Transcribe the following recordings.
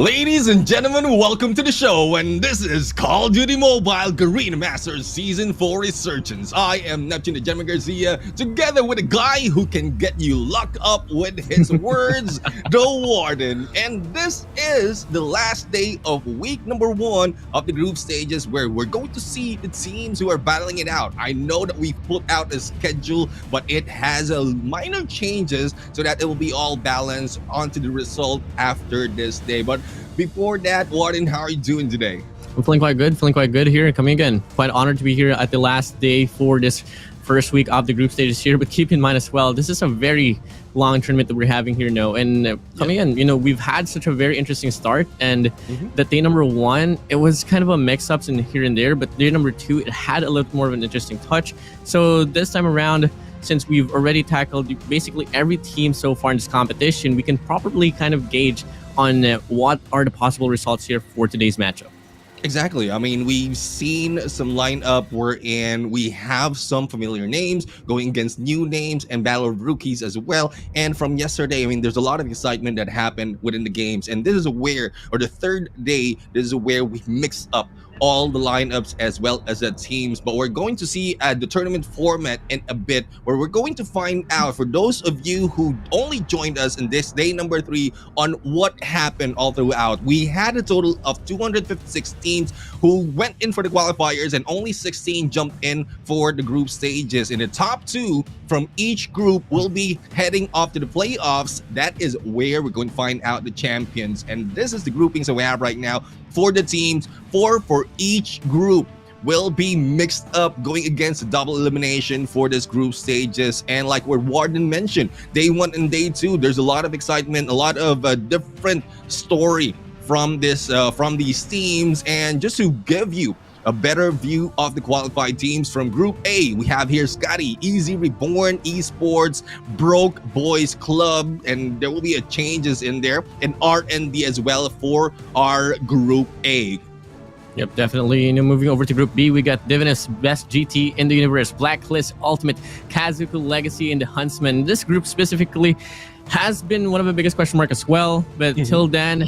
Ladies and gentlemen, welcome to the show, and this is Call of Duty Mobile Garena Masters Season 4 Resurgence. I am Neptune the Gentleman Garcia, together with a guy who can get you locked up with his words, the Warden. And this is the last day of week number 1 of the group stages, where we're going to see the teams who are battling it out. I know that we put out a schedule, but it has a minor changes so that it will be all balanced onto the result after this day. But before that, Warden, how are you doing today? I'm feeling quite good here. Coming again, quite honored to be here at the last day for this first week of the group stages here. But keep in mind as well, this is a very long tournament that we're having here now. And coming in, you know, we've had such a very interesting start. And that day number 1, it was kind of a mix-ups in here and there. But day number 2, it had a little more of an interesting touch. So this time around, since we've already tackled basically every team so far in this competition, we can properly kind of gauge on what are the possible results here for today's matchup. Exactly. I mean, we've seen some lineup wherein we have some familiar names going against new names and battle of rookies as well. And from yesterday, I mean, there's a lot of excitement that happened within the games. And this is where, or the third day, this is where we mix up all the lineups as well as the teams. But we're going to see the tournament format in a bit, where we're going to find out, for those of you who only joined us in this day number 3, on what happened all throughout. We had a total of 256 teams who went in for the qualifiers, and only 16 jumped in for the group stages. And the top 2 from each group will be heading off to the playoffs. That is where we're going to find out the champions. And this is the groupings that we have right now for the teams. 4 for each group will be mixed up, going against the double elimination for this group stages. And like what Warden mentioned, day 1 and day 2, there's a lot of excitement, a lot of different story from these teams. And just to give you a better view of the qualified teams from Group A, we have here SKADI, Easy Reborn, Esports, Broke Boys Club, and there will be changes in there, and RND as well for our Group A. Yep, definitely. You know, moving over to Group B, we got Divinus, Best GT in the Universe, Blacklist, Ultimate, Kazoku Legacy, and the Huntsmen. This group specifically has been one of the biggest question mark as well. But till then,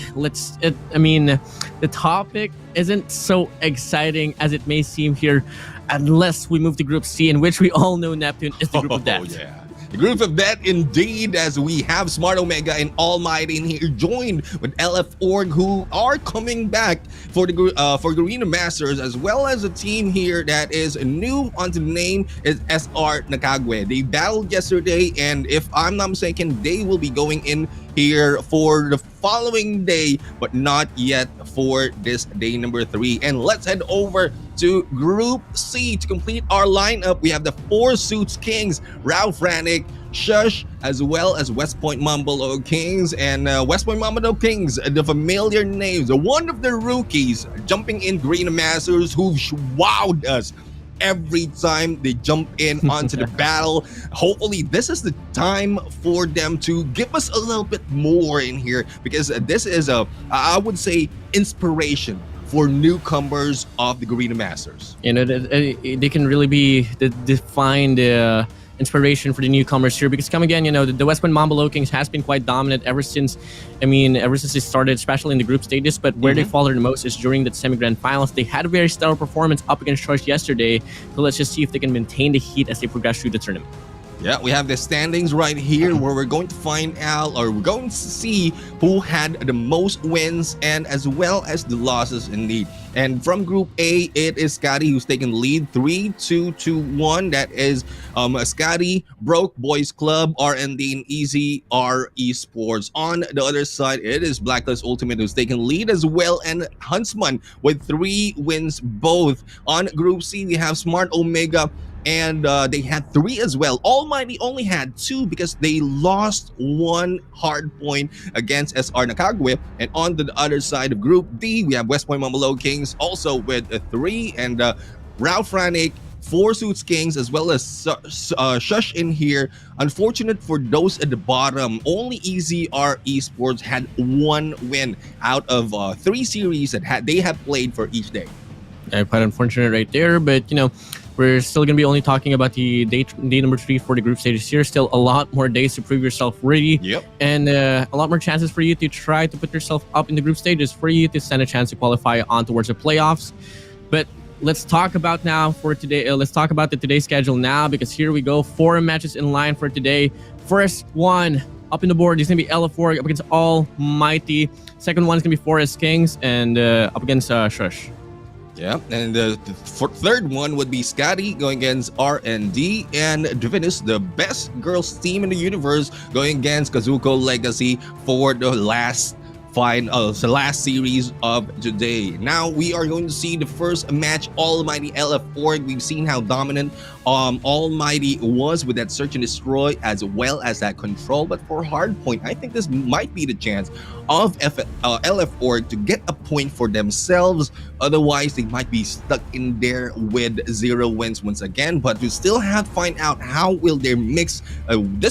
I mean, the topic isn't so exciting as it may seem here, unless we move to Group C, in which we all know Neptune is the group of death. Yeah. The group of death indeed, as we have Smart Omega and Almighty in here, joined with LF Org, who are coming back for the Garena Masters, as well as a team here that is new onto the name is SR NACAGUE. They battled yesterday, and if I'm not mistaken, they will be going in here for the following day, but not yet for this day number 3. And let's head over to Group C to complete our lineup. We have the 4 Suits Kings, FRANIC, Shush, as well as West Point Mambo Lowkings. And West Point Mambo Lowkings, the familiar names, one of the rookies jumping in Garena Masters who've wowed us every time they jump in onto the battle. Hopefully this is the time for them to give us a little bit more in here, because this is I would say, inspiration for newcomers of the Garena Masters. You know, they can really be the defined inspiration for the newcomers here, because come again, you know, the West Point Mambo Lowkings has been quite dominant ever since they started, especially in the group stages. But where they faltered the most is during the semi-grand finals. They had a very stellar performance up against Shush yesterday, so let's just see if they can maintain the heat as they progress through the tournament. Yeah, we have the standings right here, where we're going to find out, or we're going to see who had the most wins and as well as the losses indeed. And from Group A, it is SKADI who's taken the lead, 3-2-2-1. That is SKADI, Broke Boys Club, RND, and Easy R Esports. On the other side, it is Blacklist Ultimate who's taken lead as well, and Huntsmen with 3 wins both. On Group C, we have Smart Omega, and they had 3 as well. Almighty only had 2 because they lost 1 hard point against SR NACAGUE. And on the other side of Group D, we have West Point Mambo Lowkings also with 3, and FRANIC, 4 Suits Kings, as well as Shush in here. Unfortunate for those at the bottom, only Easy R Esports had 1 win out of 3 series that they have played for each day. Quite unfortunate right there, but you know, We're still going to be only talking about the day number 3 for the group stages here. Still a lot more days to prove yourself ready. Yep. And a lot more chances for you to try to put yourself up in the group stages for you to stand a chance to qualify on towards the playoffs. But let's talk about now for today. Let's talk about the today's schedule now, because here we go. 4 matches in line for today. First one up in the board is going to be LF4 up against ALMGHTY. Second one is going to be Forest Kings and up against Shush. Yeah, and the third one would be SKADI going against R&D, and Divinus, the best girls team in the universe, going against Kazoku Legacy for the last series of today. Now we are going to see the first match, ALMGHTY LF4. We've seen how dominant ALMGHTY was with that search and destroy as well as that control, but for hardpoint, I think this might be the chance of LF4 to get a point for themselves. Otherwise, they might be stuck in there with 0 wins once again. But we still have to find out how will their this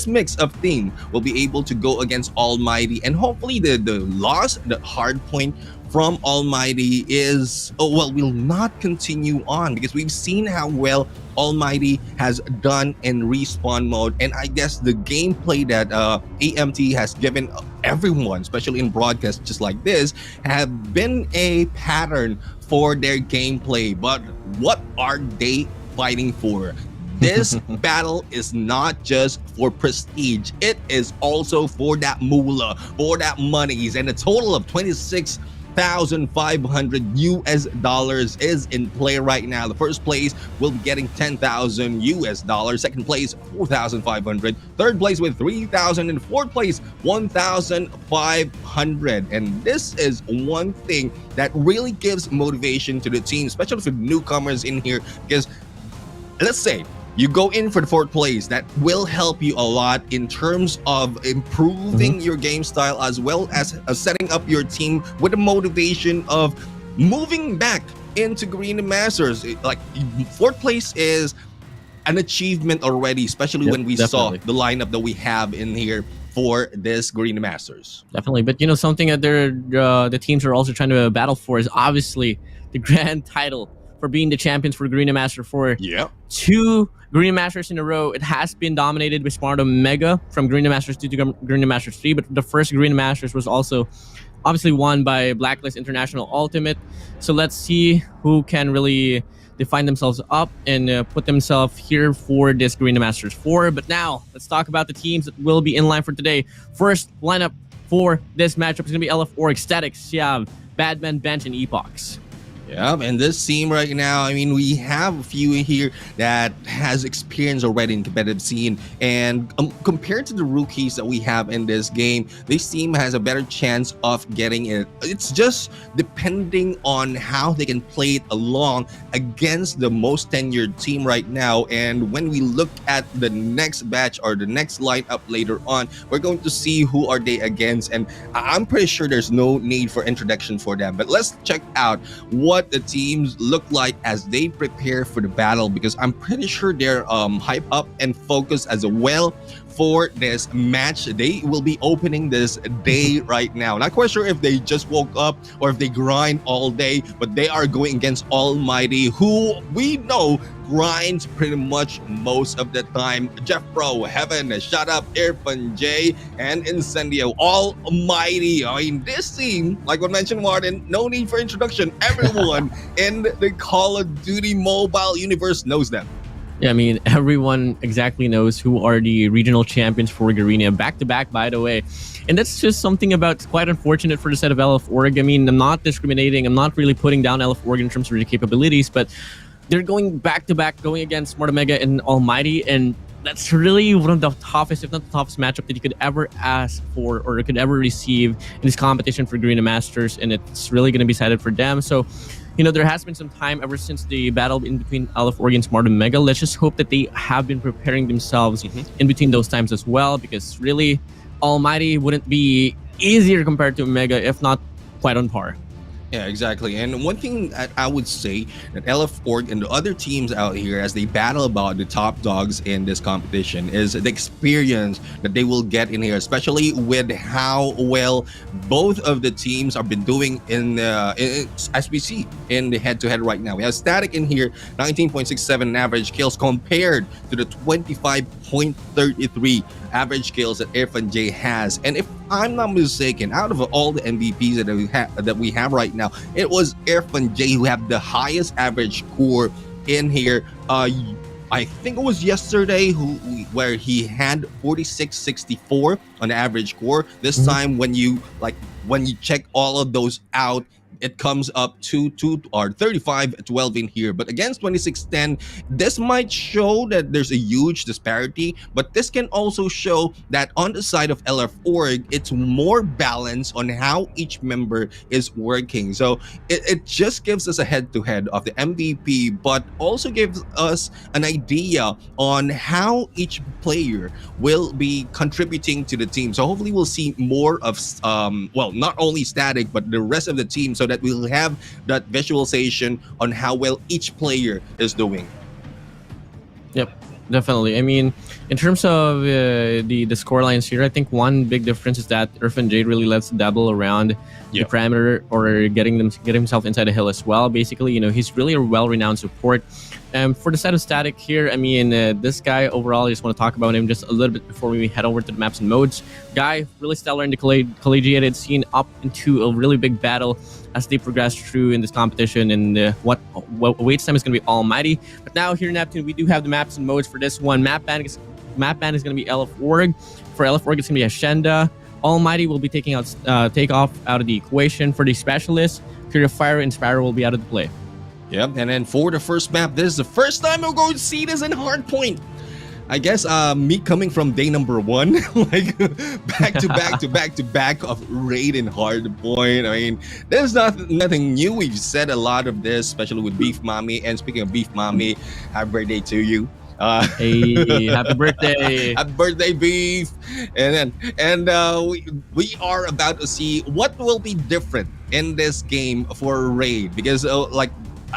mix of team will be able to go against ALMGHTY, and hopefully the hard point from ALMGHTY will not continue on, because we've seen how well ALMGHTY has done in respawn mode. And I guess the gameplay that AMT has given everyone, especially in broadcasts just like this, have been a pattern for their gameplay. But what are they fighting for? This battle is not just for prestige, it is also for that moolah, for that monies, and a total of $26,500 is in play right now. The first place will be getting $10,000. Second place, $4,500. Third place with $3,000, and fourth place, $1,500. And this is one thing that really gives motivation to the team, especially for newcomers in here, because let's say you go in for the fourth place, that will help you a lot in terms of improving your game style, as well as setting up your team with the motivation of moving back into Garena Masters. Like, fourth place is an achievement already, especially when we saw the lineup that we have in here for this Garena Masters. Definitely. But you know, something that the teams are also trying to battle for is obviously the grand title for being the champions for Garena Master for 2 Garena Masters in a row. It has been dominated by Smart Omega from Garena Masters 2 to Garena Masters 3, but the first Garena Masters was also obviously won by Blacklist International Ultimate. So let's see who can really define themselves up and put themselves here for this Garena Masters 4. But now, let's talk about the teams that will be in line for today. First lineup for this matchup is going to be LF4, Ecstatic, Siav, Badman, Bench, and Epochs. Yeah, and this team right now, I mean, we have a few in here that has experience already in competitive scene, and compared to the rookies that we have in this game, this team has a better chance of getting it. It's just depending on how they can play it along against the most tenured team right now. And when we look at the next batch or the next lineup later on, we're going to see who are they against, and I'm pretty sure there's no need for introduction for them. But let's check out what the teams look like as they prepare for the battle, because I'm pretty sure they're hyped up and focused as well for this match. They will be opening this day right now. Not quite sure if they just woke up or if they grind all day, but they are going against ALMGHTY, who we know grinds pretty much most of the time. Jeff Pro, Heaven, Shut Up, Irfan J, and Incendio. ALMGHTY. I mean, this team, like what mentioned Martin, no need for introduction. Everyone in the Call of Duty mobile universe knows them. Yeah, I mean, everyone exactly knows who are the regional champions for Garena, back-to-back, by the way. And that's just something about quite unfortunate for the set of LF4. I mean, I'm not discriminating. I'm not really putting down LF4 in terms of their capabilities, but they're going back-to-back, going against Smart Omega and ALMGHTY, and that's really one of the toughest, if not the toughest matchup that you could ever ask for or could ever receive in this competition for Garena Masters, and it's really going to be decided for them. So, you know, there has been some time ever since the battle in between LF4 and Smart Omega. Let's just hope that they have been preparing themselves in between those times as well, because really, ALMGHTY wouldn't be easier compared to Omega, if not quite on par. Yeah, exactly. And one thing that I would say that LF Org and the other teams out here, as they battle about the top dogs in this competition, is the experience that they will get in here, especially with how well both of the teams have been doing as we see in the head-to-head right now. We have Static in here, 19.67 average kills compared to the 25.33 average kills that Irfan J has. And if I'm not mistaken, out of all the MVPs that we have right now, it was Irfan J who had the highest average score in here. I think it was yesterday where he had 46.64 on average score. This time, when you check all of those out, it comes up to 35-12 in here. But against 2610, this might show that there's a huge disparity, but this can also show that on the side of LF Org, it's more balanced on how each member is working. So it just gives us a head-to-head of the MVP, but also gives us an idea on how each player will be contributing to the team. So hopefully we'll see more of well, not only Static, but the rest of the team, so that we'll have that visualization on how well each player is doing. Yep, definitely. I mean, in terms of the score lines here, I think one big difference is that Irfan J really lets dabble around the parameter or get himself inside the hill as well. Basically, you know, he's really a well-renowned support. For the set of Static here, I mean, this guy overall, I just want to talk about him just a little bit before we head over to the maps and modes. Guy, really stellar in the collegiated scene, up into a really big battle as they progress through in this competition, and what awaits them is going to be almighty. But now here in Neptune, we do have the maps and modes for this one. Map ban is going to be LF Org. For LF Org, it's going to be Ashenda. Almighty will be taking out takeoff out of the equation. For the specialists, Purifier and Sparrow will be out of the play. Yep, and then for the first map, this is the first time we're going to see this in Hardpoint. I guess me coming from day number 1, like back to back of raid and Hardpoint. I mean, there's nothing new. We've said a lot of this, especially with Beef Mommy. And speaking of Beef Mommy, happy birthday to you. Hey, happy birthday! Happy birthday, Beef! And we are about to see what will be different in this game for raid, because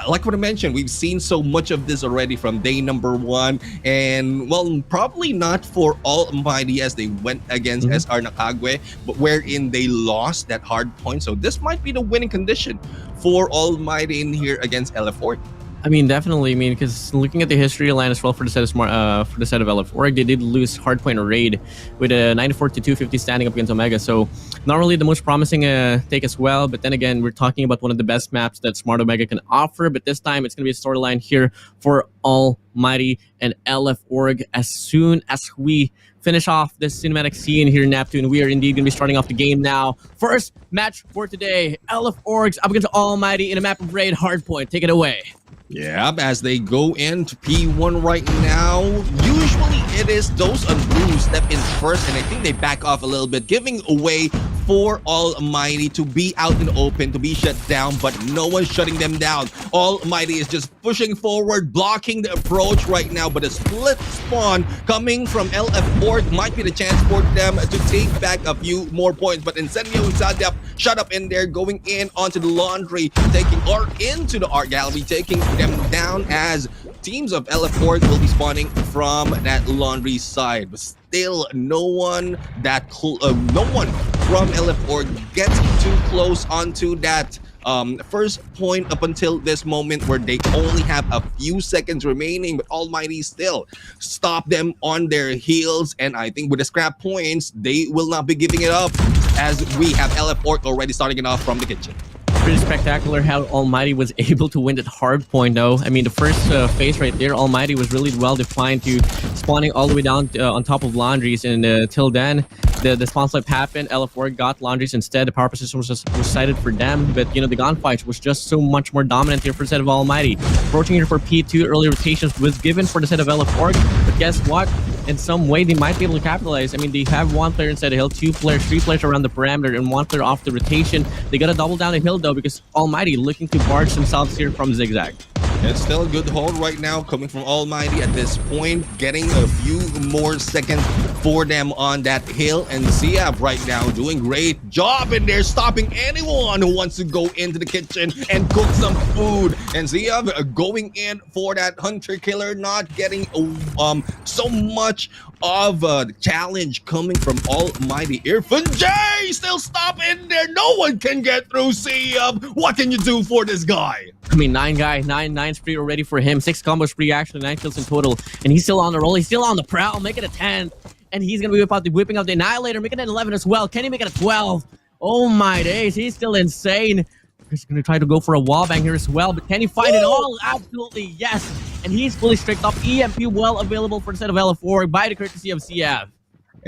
like what I mentioned, we've seen so much of this already from day number 1, and well, probably not for Almighty as they went against SR NACAGUE, but wherein they lost that hard point. So this might be the winning condition for Almighty in here against LF Org. I mean, definitely. I mean, because looking at the history line as well for the set of LF Org, they did lose Hardpoint raid with a 94-250 standing up against Omega. So not really the most promising take as well. But then again, we're talking about one of the best maps that Smart Omega can offer. But this time, it's going to be a storyline here for Almighty and LF Org. As soon as we finish off this cinematic scene here in Neptune, we are indeed going to be starting off the game now. First match for today, LF Orgs up against Almighty in a map of raid Hardpoint. Take it away. Yeah, as they go into P1 right now, usually it is those on blue who step in first, and I think they back off a little bit, giving away for Almighty to be out in the open, to be shut down, but no one's shutting them down. Almighty is just pushing forward, blocking the approach right now, but a split spawn coming from LF Org might be the chance for them to take back a few more points, but Incendio Sadap shut up in there, going in onto the laundry, into the art gallery, taking them down as teams of LF Org will be spawning from that laundry side. But still, no one from LF Org gets too close onto that first point up until this moment, where they only have a few seconds remaining, but Almighty still stop them on their heels. And I think with the scrap points, they will not be giving it up, as we have LF Org already starting it off from the kitchen. Pretty spectacular how Almighty was able to win that hard point, though. I mean, the first phase right there, Almighty was really well defined to spawning all the way down on top of laundries, and till then, the spawn flip happened. LF4 got laundries instead. The power position was decided for them, but you know, the gunfight was just so much more dominant here for the set of Almighty. Approaching here for P2, early rotations was given for the set of LF4, but guess what? In some way, they might be able to capitalize. I mean, they have one player inside the hill, 2 players, 3 players around the parameter, and 1 player off the rotation. They got to double down the hill, though, because Almighty looking to barge themselves here from Zigzag. It's still a good hold right now coming from Almighty at this point, getting a few more seconds for them on that hill. And CF right now doing great job in there, stopping anyone who wants to go into the kitchen and cook some food. And CF going in for that hunter killer, not getting so much of the challenge coming from Almighty. Irfan J still stop in there. No one can get through CF. What can you do for this guy? I mean, 9 spree already for him. 6 combo spree, actually 9 kills in total. And he's still on the roll. He's still on the prowl. Make it a 10. And he's going to be whipping out the Annihilator, making it an 11 as well. Can he make it a 12? Oh my days, he's still insane. He's going to try to go for a wallbang here as well. But can he find it all? Absolutely, yes. And he's fully strict off. EMP well available for the set of LF4 by the courtesy of CF.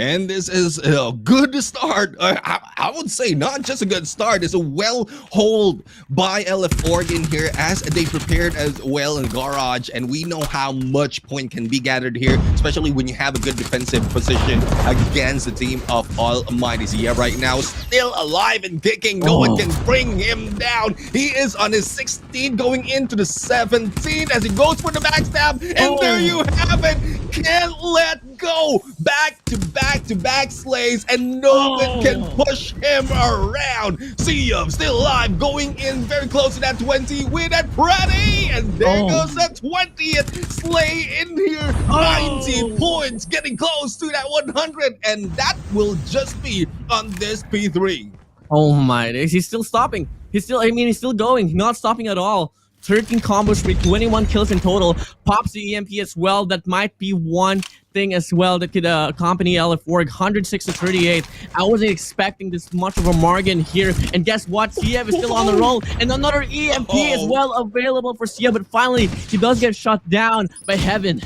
And this is a good start. I would say not just a good start. It's a well hold by LF Oregon here as they prepared as well in Garage. And we know how much point can be gathered here, especially when you have a good defensive position against the team of Almighty. So yeah, right now still alive and kicking. No one can bring him down. He is on his 16 going into the 17 as he goes for the backstab. And there you have it. Can't let go. Back to back slays, and no one can push him around. CF still alive, going in very close to that 20 with that FRANIC, and there goes that 20th slay in here. 90 points, getting close to that 100, and that will just be on this P3. Oh my days, he's still stopping. He's still going, not stopping at all. 13 combo spree, 21 kills in total. Pops the EMP as well. That might be one thing as well that could accompany LF4. 106 to 38. I wasn't expecting this much of a margin here. And guess what? CF is still on the roll. And another EMP as well available for CF. But finally, he does get shot down by Heaven.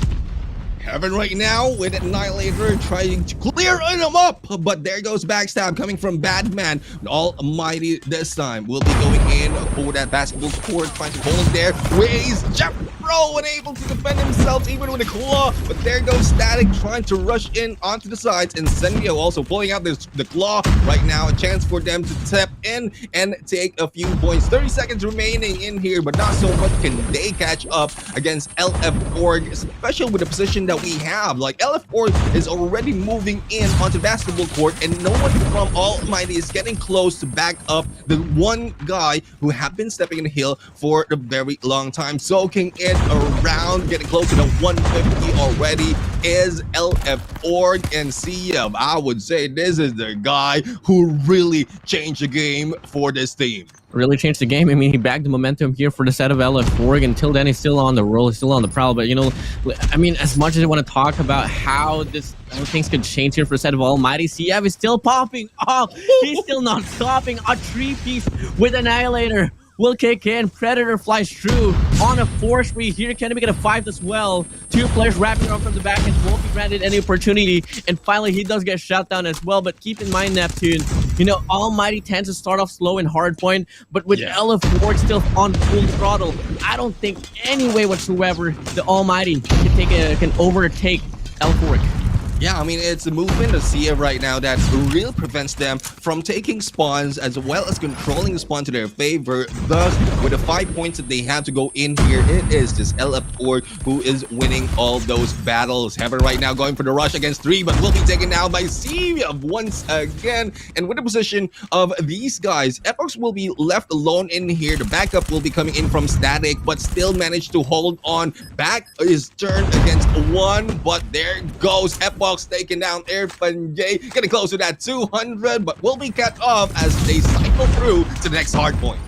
Heaven right now with Annihilator trying to clear him up, but there goes backstab coming from Badman. Almighty this time will be going in for that basketball court, trying to hold there. Ways Jeffro unable to defend himself even with a claw, but there goes Static trying to rush in onto the sides. Incendio also pulling out the claw right now. A chance for them to step in and take a few points. 30 seconds remaining in here, but not so much can they catch up against LF Org, especially with the position that we have. Like LF4 is already moving in onto the basketball court, and no one from Almighty is getting close to back up the one guy who have been stepping in the hill for a very long time. Soaking it around, getting close to the 150 already is LF Org and CF. I would say this is the guy who really changed the game for this team. Really changed the game. I mean, he bagged the momentum here for the set of LF4. Until then, he's still on the roll. He's still on the prowl. But, you know, I mean, as much as I want to talk about how things could change here for the set of Almighty, CF is still popping off. He's still not stopping. A 3-piece with Annihilator will kick in. Predator flies through on a 4-spree here. Can he make it a 5 as well? 2 players wrapping around from the back and won't be granted any opportunity. And finally, he does get shot down as well. But keep in mind, Neptune, you know, Almighty tends to start off slow in hardpoint, but with LF4 still on full throttle, I don't think any way whatsoever the Almighty can overtake L4. Yeah, I mean, it's a movement of CF right now that really prevents them from taking spawns as well as controlling the spawn to their favor. Thus, with the 5 points that they have to go in here, it is just LF4 who is winning all those battles. Heaven right now going for the rush against 3, but will be taken down by CF once again. And with the position of these guys, Epox will be left alone in here. The backup will be coming in from Static, but still managed to hold on. Back is turned against 1, but there goes Epox taking down Irfan J, getting close to that 200, but will be cut off as they cycle through to the next hard point.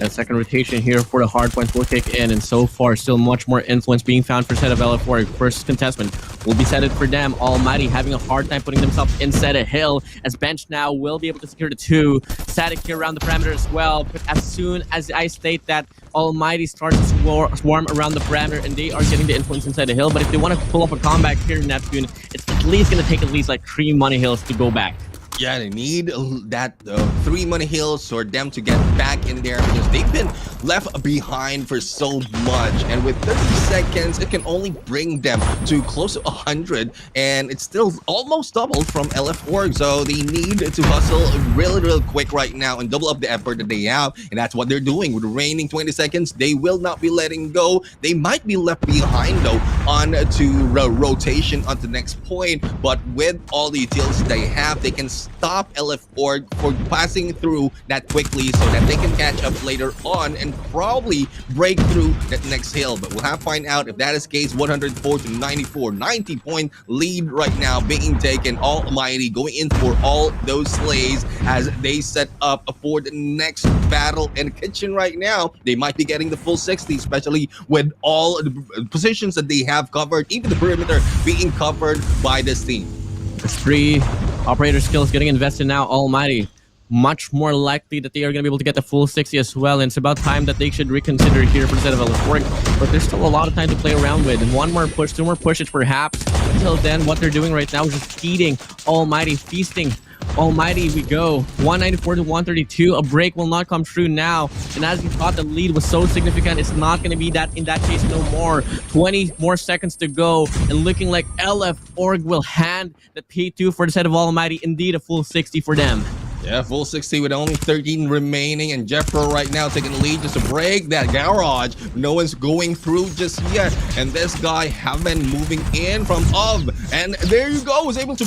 A second rotation here for the hard points will kick in, and so far still much more influence being found for set of LF4. First contestment will be set it for them. Almighty having a hard time putting themselves inside a hill, as Bench now will be able to secure the 2. Static here around the perimeter as well, but as soon as I state that, Almighty starts to swarm around the perimeter and they are getting the influence inside the hill. But if they want to pull up a comeback here in Neptune, it's at least going to take at least like 3 money hills to go back. Yeah, they need that 3 money heals for them to get back in there because they've been left behind for so much. And with 30 seconds, it can only bring them to close to 100. And it's still almost doubled from LF Org. So they need to hustle real quick right now and double up the effort that they have. And that's what they're doing. With the remaining 20 seconds, they will not be letting go. They might be left behind though on to rotation on the next point. But with all the utilities they have, they can stop LF Org for passing through that quickly so that they can catch up later on and probably break through that next hill. But we'll have to find out if that is case. 104 to 94, 90-point lead right now being taken. Almighty going in for all those slays as they set up for the next battle in the kitchen right now. They might be getting the full 60, especially with all the positions that they have covered, even the perimeter being covered by this team. There's 3 operator skills getting invested now. Almighty, much more likely that they are going to be able to get the full 60 as well. And it's about time that they should reconsider here for the set of LF4. But there's still a lot of time to play around with. And 1 more push, 2 more pushes perhaps. Until then, what they're doing right now is just feeding Almighty, feasting Almighty. We go 194 to 132. A break will not come true now. And as you thought the lead was so significant, it's not going to be that in that case no more. 20 more seconds to go. And looking like LF Org will hand the P2 for the set of Almighty. Indeed, a full 60 for them. Yeah, full 60 with only 13 remaining, and Jeffro right now taking the lead just to break that garage. No one's going through just yet, and this guy have been moving in from up, and there you go, was able to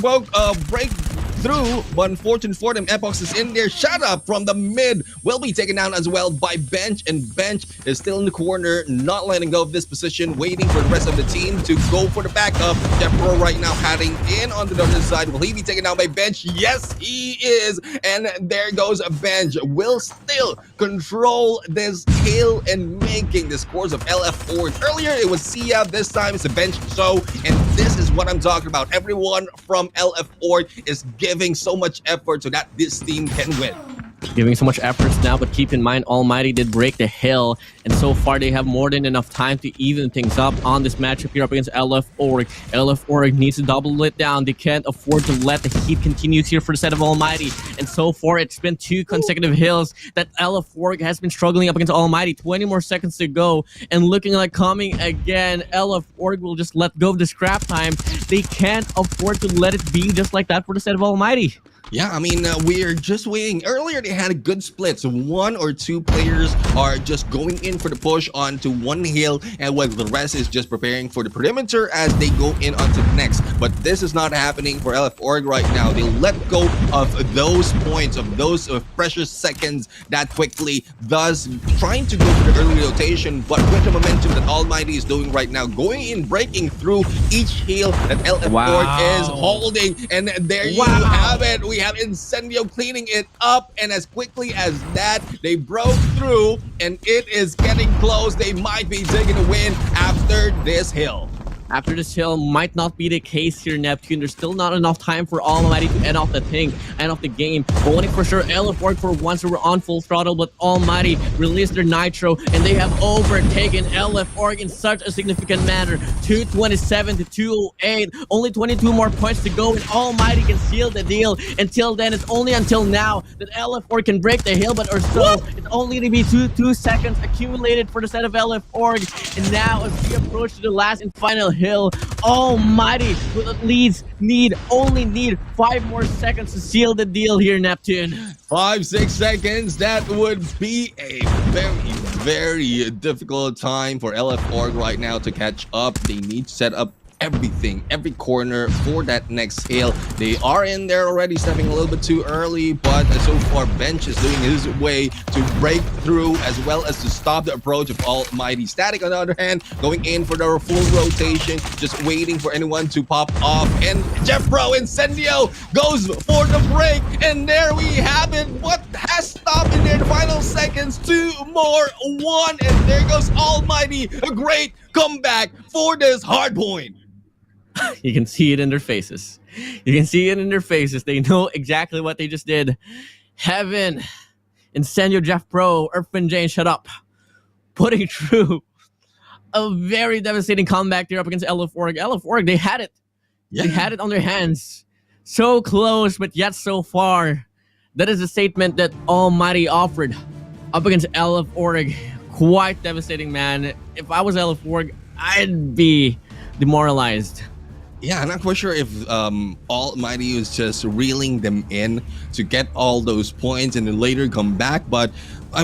break through, but unfortunately for them, Epox is in there. Shut up from the mid will be taken down as well by Bench, and Bench is still in the corner, not letting go of this position, waiting for the rest of the team to go for the backup. Jeffro right now heading in on the other side. Will he be taken down by Bench? Yes, he is. And there goes a Bench. Will still control this kill and making the scores of LF Org. Earlier it was Sia, this time it's a Bench show, and this is what I'm talking about. Everyone from LF Org is giving so much effort so that this team can win. Giving so much efforts now, but keep in mind Almighty did break the hill, and so far they have more than enough time to even things up on this matchup here up against LF Org. LF Org needs to double it down. They can't afford to let the heat continue here for the set of Almighty, and so far it's been 2 consecutive hills that LF Org has been struggling up against Almighty. 20 more seconds to go, and looking like coming again. LF Org will just let go of the scrap time. They can't afford to let it be just like that for the set of Almighty. Yeah, I mean, we're just waiting. Earlier, they had a good split. So 1 or 2 players are just going in for the push onto one hill, and while the rest is just preparing for the perimeter as they go in onto the next. But this is not happening for LF Org right now. They let go of those points, of those precious seconds that quickly, thus trying to go for the early rotation. But with the momentum that Almighty is doing right now, going in, breaking through each hill that LF Org is holding. And there you have it. We have Incendio cleaning it up, and as quickly as that, they broke through, and it is getting close. They might be taking a win after this hill. After this hill might not be the case here, Neptune. There's still not enough time for Almighty to end off the thing, end off the game. But one thing for sure, LF Org for once they were on full throttle, but Almighty released their nitro, and they have overtaken LF Org in such a significant manner. 227 to 208. Only 22 more points to go, and Almighty can seal the deal. Until then, it's only until now that LF Org can break the hill, but or so it's only to be two seconds accumulated for the set of LF Org. And now as we approach to the last and final hill, Almighty will at least only need 5 more seconds to seal the deal here, Neptune. 5-6 seconds. That would be a very difficult time for LF Org right now to catch up. They need to set up everything, every corner for that next hill. They are in there already, stepping a little bit too early, but so far Bench is doing his way to break through as well as to stop the approach of Almighty. Static on the other hand, going in for their full rotation, just waiting for anyone to pop off, and Jeffro Incendio goes for the break, and there we have it. What has stopped in there? The final seconds, 2 more, 1, and there goes Almighty. A great comeback for this hard point. You can see it in their faces. You can see it in their faces. They know exactly what they just did. Heaven, Incendio, Jeff Pro, Irfan Jane, shut up. Putting through a very devastating comeback there up against LF Org. LF Org, they had it. Yeah. They had it on their hands. So close, but yet so far. That is a statement that Almighty offered up against LF Org. Quite devastating, man. If I was LF Org, I'd be demoralized. Yeah, I'm not quite sure if Almighty was just reeling them in to get all those points and then later come back. But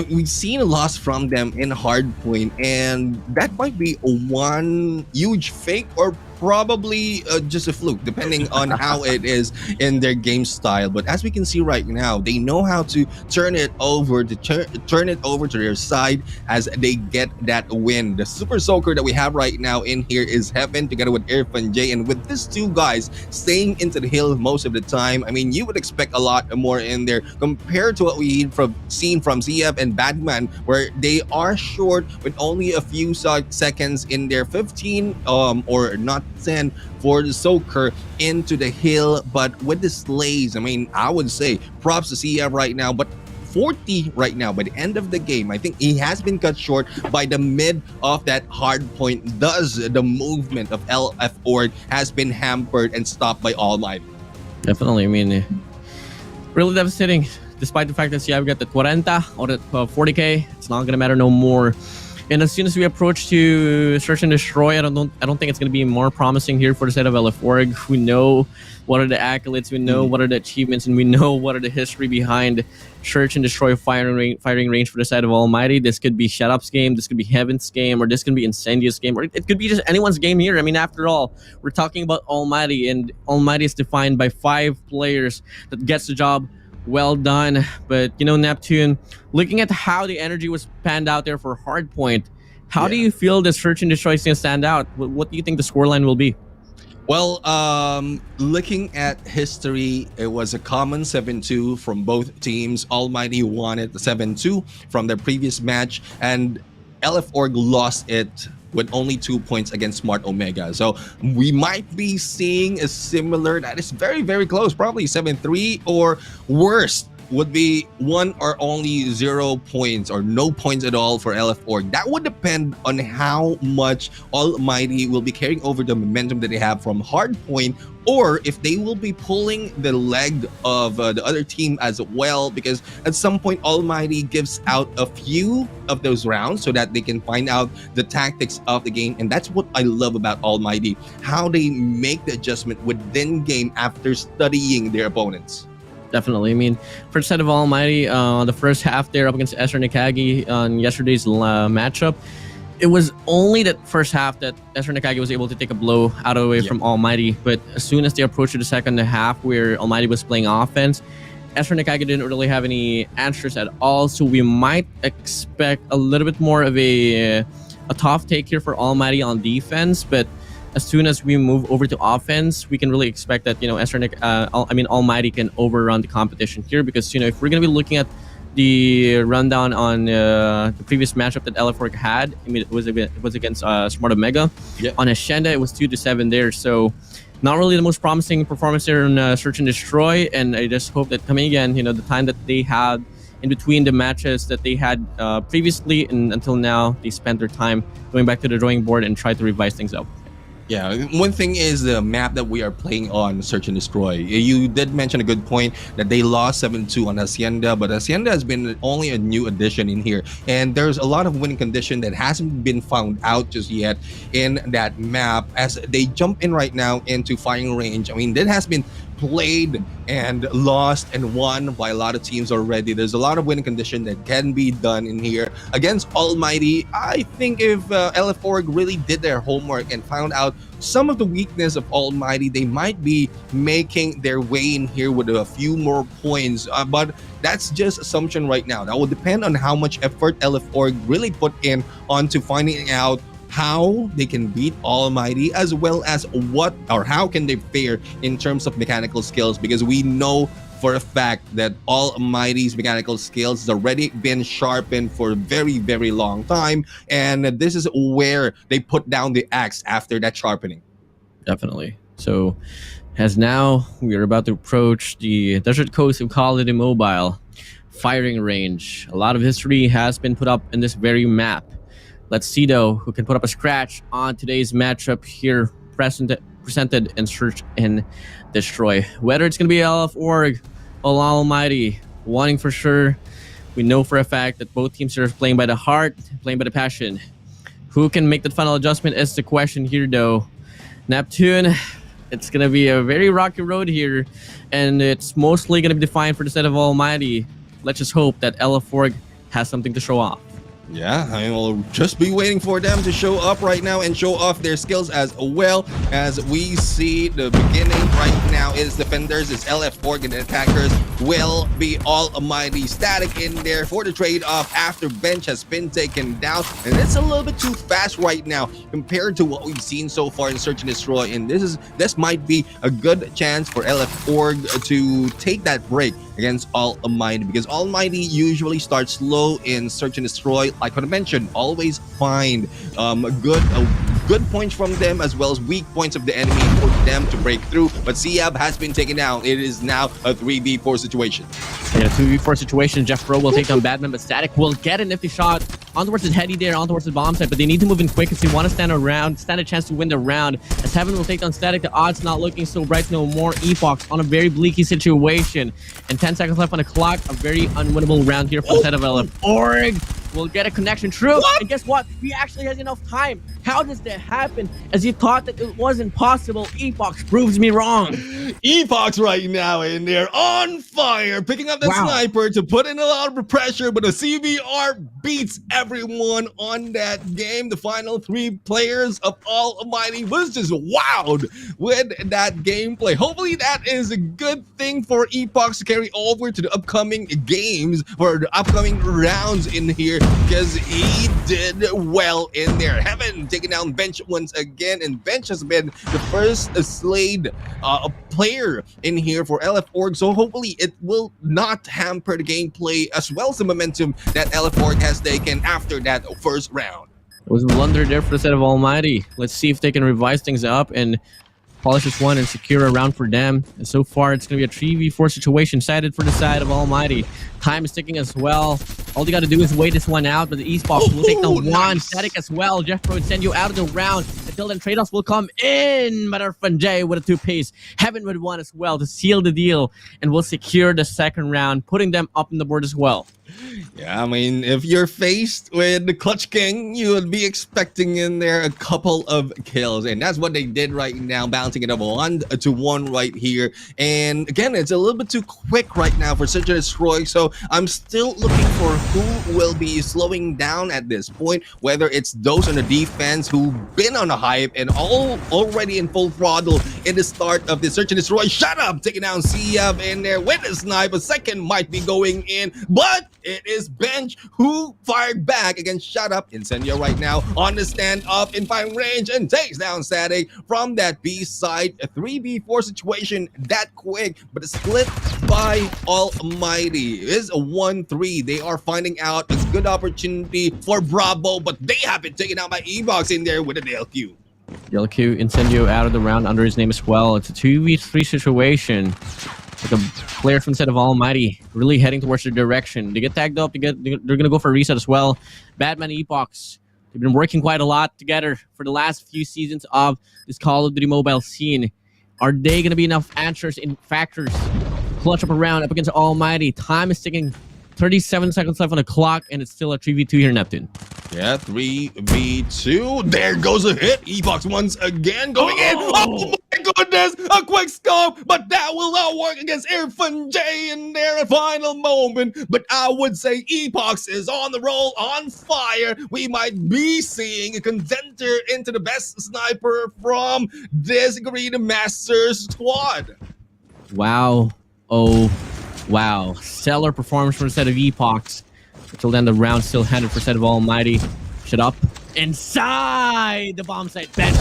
we've seen a loss from them in Hardpoint, and that might be one huge fake or probably just a fluke, depending on how it is in their game style. But as we can see right now, they know how to turn it over to their side as they get that win. The super soaker that we have right now in here is Heaven together with Irfan J, and with these two guys staying into the hill most of the time, I mean, you would expect a lot more in there compared to what we seen from ZF and Batman, where they are short with only a few seconds in their 15 or not 10 for the soaker into the hill. But with the slays, I mean, I would say props to CF right now, but 40 right now by the end of the game. I think he has been cut short by the mid of that hard point. Thus, the movement of LF Org has been hampered and stopped by Almighty. Definitely. I mean, really devastating. Despite the fact that CF got the 40 or the 40k, it's not gonna matter no more. And as soon as we approach to search and destroy, I don't think it's going to be more promising here for the side of LF Org. We know what are the accolades, we know what are the achievements, and we know what are the history behind search and destroy firing range for the side of Almighty. This could be Shut Up's game, this could be Heaven's game, or this could be Incendious game, or it could be just anyone's game here. I mean, after all, we're talking about Almighty, and Almighty is defined by 5 players that gets the job well done. But you know, Neptune, looking at how the energy was panned out there for Hardpoint, how do you feel the search and destroy is going to stand out? What do you think the scoreline will be? Well, looking at history, it was a common 7-2 from both teams. Almighty won it 7-2 from their previous match, and LF Org lost it with only 2 points against Smart Omega. So we might be seeing a similar, that is very, very close, probably 7-3, or worse would be 1 or only 0 points or no points at all for LF Org. That would depend on how much Almighty will be carrying over the momentum that they have from Hardpoint, or if they will be pulling the leg of the other team as well, because at some point Almighty gives out a few of those rounds so that they can find out the tactics of the game. And that's what I love about Almighty, how they make the adjustment within game after studying their opponents. Definitely. I mean, for the side of Almighty, the first half there up against NACAGUE on yesterday's matchup, it was only that first half that NACAGUE was able to take a blow out of the way from Almighty. But as soon as they approached the second half where Almighty was playing offense, NACAGUE didn't really have any answers at all. So we might expect a little bit more of a tough take here for Almighty on defense. But as soon as we move over to offense, we can really expect that, you know, Almighty can overrun the competition here, because, you know, if we're going to be looking at the rundown on the previous matchup that LF Org had, I mean, it was against Smart Omega. On Hacienda, it was 2-7 there. So not really the most promising performance there in Search and Destroy. And I just hope that coming again, you know, the time that they had in between the matches that they had previously and until now, they spent their time going back to the drawing board and try to revise things up. Yeah, one thing is the map that we are playing on Search and Destroy. You did mention a good point that they lost 7-2 on Hacienda, but Hacienda has been only a new addition in here. And there's a lot of winning condition that hasn't been found out just yet in that map as they jump in right now into firing range. I mean, that has been played and lost and won by a lot of teams already. There's a lot of winning condition that can be done in here against Almighty. I think if LF Org really did their homework and found out some of the weakness of Almighty, they might be making their way in here with a few more points. But that's just assumption right now. That will depend on how much effort LF Org really put in onto finding out how they can beat Almighty, as well as what or how can they fare in terms of mechanical skills, because we know for a fact that Almighty's mechanical skills has already been sharpened for a very, very long time, and this is where they put down the axe after that sharpening. Definitely. So as now we are about to approach the desert coast of Call of Duty Mobile firing range. A lot of history has been put up in this very map. Let's see though who can put up a scratch on today's matchup here present presented and search and destroy. Whether it's going to be LF Org or Almighty, wanting for sure. We know for a fact that both teams are playing by the heart, playing by the passion. Who can make that final adjustment is the question here, though. Neptune, it's going to be a very rocky road here, and it's mostly going to be defined for the set of Almighty. Let's just hope that LF Org has something to show off. Yeah, I mean, we'll just be waiting for them to show up right now and show off their skills as well. As we see the beginning right now is defenders, is LF Org, and attackers will be Almighty static in there for the trade-off after bench has been taken down. And it's a little bit too fast right now compared to what we've seen so far in Search and Destroy. And this might be a good chance for LF Org to take that break against Almighty, because Almighty usually starts slow in Search and Destroy. Like I mentioned, always find good points from them as well as weak points of the enemy for them to break through. But Siab has been taken down. It is now a 3v4 situation. Yeah, 2v4 situation. Jeff Pro will take down Batman, but Static will get a nifty shot on towards the heady there, on towards the bomb site, but they need to move in quick if they want to stand a chance to win the round. As Heaven will take down Static, the odds not looking so bright no more. Epoch on a very bleaky situation, and 10 seconds left on the clock. A very unwinnable round here for the set of LF Org. Will get a connection true. And guess what? He actually has enough time. How does that happen? As he thought that it wasn't possible, Epoch proves me wrong. Epoch right now in there on fire, picking up the sniper to put in a lot of pressure, but the CBR beats everyone on that game. The final 3 players of Almighty was just wowed with that gameplay. Hopefully that is a good thing for Epoch to carry over to the upcoming games or the upcoming rounds in here, because he did well in there. Heaven taking down Bench once again, and Bench has been the first slayed player in here for LF Org, so hopefully it will not hamper the gameplay as well as the momentum that LF Org has taken after that first round. It was a blunder there for the set of Almighty. Let's see if they can revise things up and polish this one and secure a round for them. And so far, it's going to be a 3v4 situation sided for the side of Almighty. Time is ticking as well. All you got to do is wait this one out, but the esports will take down one. Static as well. Jeff Pro would send you out of the round. Until then, trade-offs will come in. But our friend Jay with a 2-piece. Heaven would one as well to seal the deal, and will secure the second round, putting them up on the board as well. Yeah, I mean, if you're faced with the Clutch King, you would be expecting in there a couple of kills, and that's what they did right now, balancing it up 1-1 right here. And again, it's a little bit too quick right now for Search and Destroy, so I'm still looking for who will be slowing down at this point, whether it's those on the defense who've been on a hype and already in full throttle in the start of the Search and Destroy. Shut up! Taking down Siab in there with a snipe. A second might be going in, but it is Bench who fired back against Shut Up. Incendio right now on the standoff in fine range and takes down Static from that B side. A 3v4 situation that quick, but a split by Almighty is a 1-3. They are finding out a good opportunity for Bravo, but they have been taken out by E-Box in there with a DLQ. DLQ Incendio out of the round under his name as well. It's a 2v3 situation. The players from the set of Almighty really heading towards their direction. They get tagged up. They're going to go for a reset as well. Batman Epochs, they've been working quite a lot together for the last few seasons of this Call of Duty mobile scene. Are they going to be enough answers in factors to clutch up a round up against Almighty? Time is ticking. 37 seconds left on the clock, and it's still a 3v2 here, Neptune. Yeah, 3v2. There goes a hit. Epoch once again going in. Oh my goodness, a quick scope, but that will not work against Irfan J in their final moment. But I would say Epoch is on the roll, on fire. We might be seeing a contender into the best sniper from this Garena Masters squad. Wow. Oh, wow. Stellar performance from the set of Epochs. Until then, the round still handed for set of Almighty. Shut up. Inside the bomb site. Bench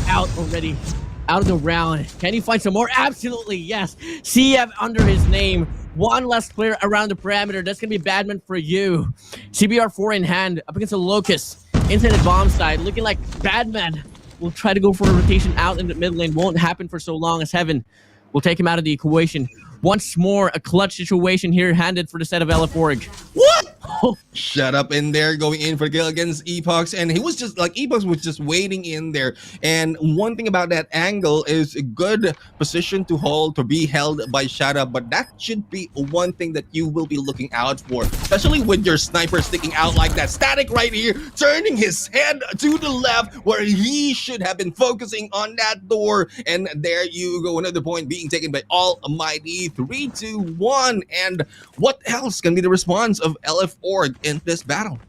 out already. Out of the round. Can he find some more? Absolutely, yes. CF under his name. One less player around the parameter. That's going to be Badman for you. CBR4 in hand. Up against the Locust. Inside the bomb site. Looking like Badman will try to go for a rotation out in the mid lane. Won't happen for so long as Heaven will take him out of the equation. Once more, a clutch situation here handed for the set of LF Org. What? Shut up in there, going in for the kill against Epox, and he was just like Epox was just waiting in there. And one thing about that angle is a good position to hold, to be held by Shut Up, but that should be one thing that you will be looking out for, especially with your sniper sticking out like that. Static right here, turning his head to the left where he should have been focusing on that door, and there you go, another point being taken by Almighty. 3-2-1, and what else can be the response of LF Org in this battle?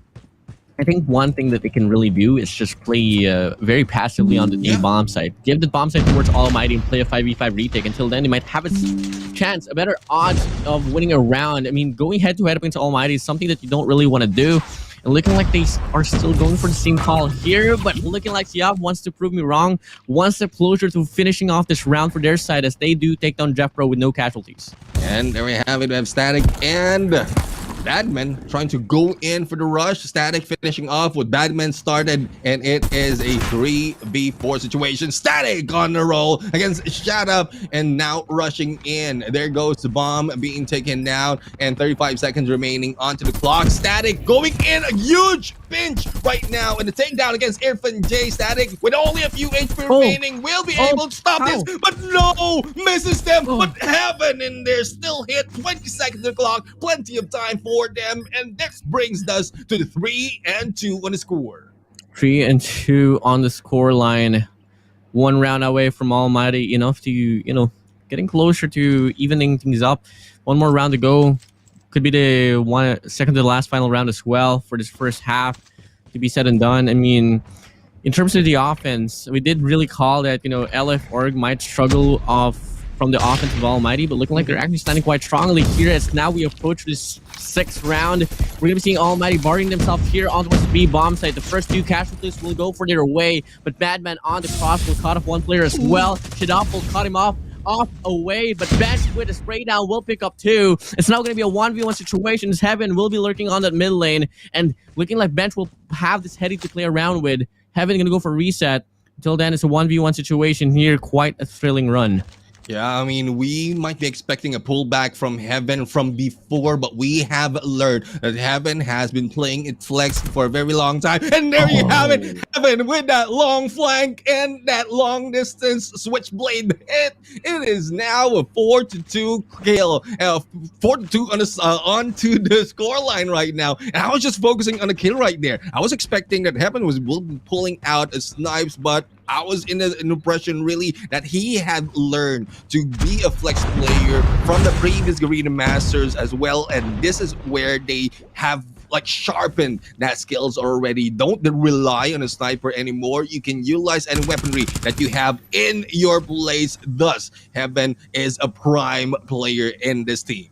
I think one thing that they can really do is just play very passively on the A bomb side. Give the bomb side towards Almighty and play a 5v5 retake. Until then, they might have a chance, a better odds of winning a round. I mean, going head-to-head against Almighty is something that you don't really want to do. And looking like they are still going for the same call here, but looking like Siav wants to prove me wrong, one step closer to finishing off this round for their side as they do take down Jeffro with no casualties. And there we have it. We have Static and Badman trying to go in for the rush. Static finishing off what Badman started, and it is a 3v4 situation. Static on the roll against Shut Up, and now rushing in. There goes the bomb being taken down, and 35 seconds remaining onto the clock. Static going in, a huge pinch right now, and the takedown against Irfan J. Static with only a few HP remaining will be able to stop this, but no, misses them. But Heaven in there still hit. 20 seconds on the clock, plenty of time for them, and this brings us to the 3-2 on the score. 3-2 on the score line. One round away from Almighty, enough to getting closer to evening things up. One more round to go. Could be the second to the last final round as well for this first half to be said and done. I mean, in terms of the offense, we did really call that LF Org might struggle from the offense of Almighty, but looking like they're actually standing quite strongly here as now we approach this 6th round. We're going to be seeing Almighty barring themselves here on the B bomb site. The first 2 casualties will go for their way, but Madman on the cross will cut off one player as well. Shadop will cut him off away, but Bench with a spray down will pick up 2. It's now going to be a 1v1 situation as Heaven will be lurking on that mid lane, and looking like Bench will have this heady to play around with. Heaven going to go for reset. Until then, it's a 1v1 situation here. Quite a thrilling run. Yeah, I mean, we might be expecting a pullback from Heaven from before, but we have learned that Heaven has been playing its flex for a very long time. And there you have it, Heaven with that long flank and that long distance switchblade hit. It is now a 4-2 kill, 4-2 onto the scoreline right now. And I was just focusing on the kill right there. I was expecting that Heaven will be pulling out a snipes, but I was in an impression really that he had learned to be a flex player from the previous Garena Masters as well, and this is where they have sharpened that skills already. Don't rely on a sniper anymore. You can utilize any weaponry that you have in your place. Thus, Heaven is a prime player in this team.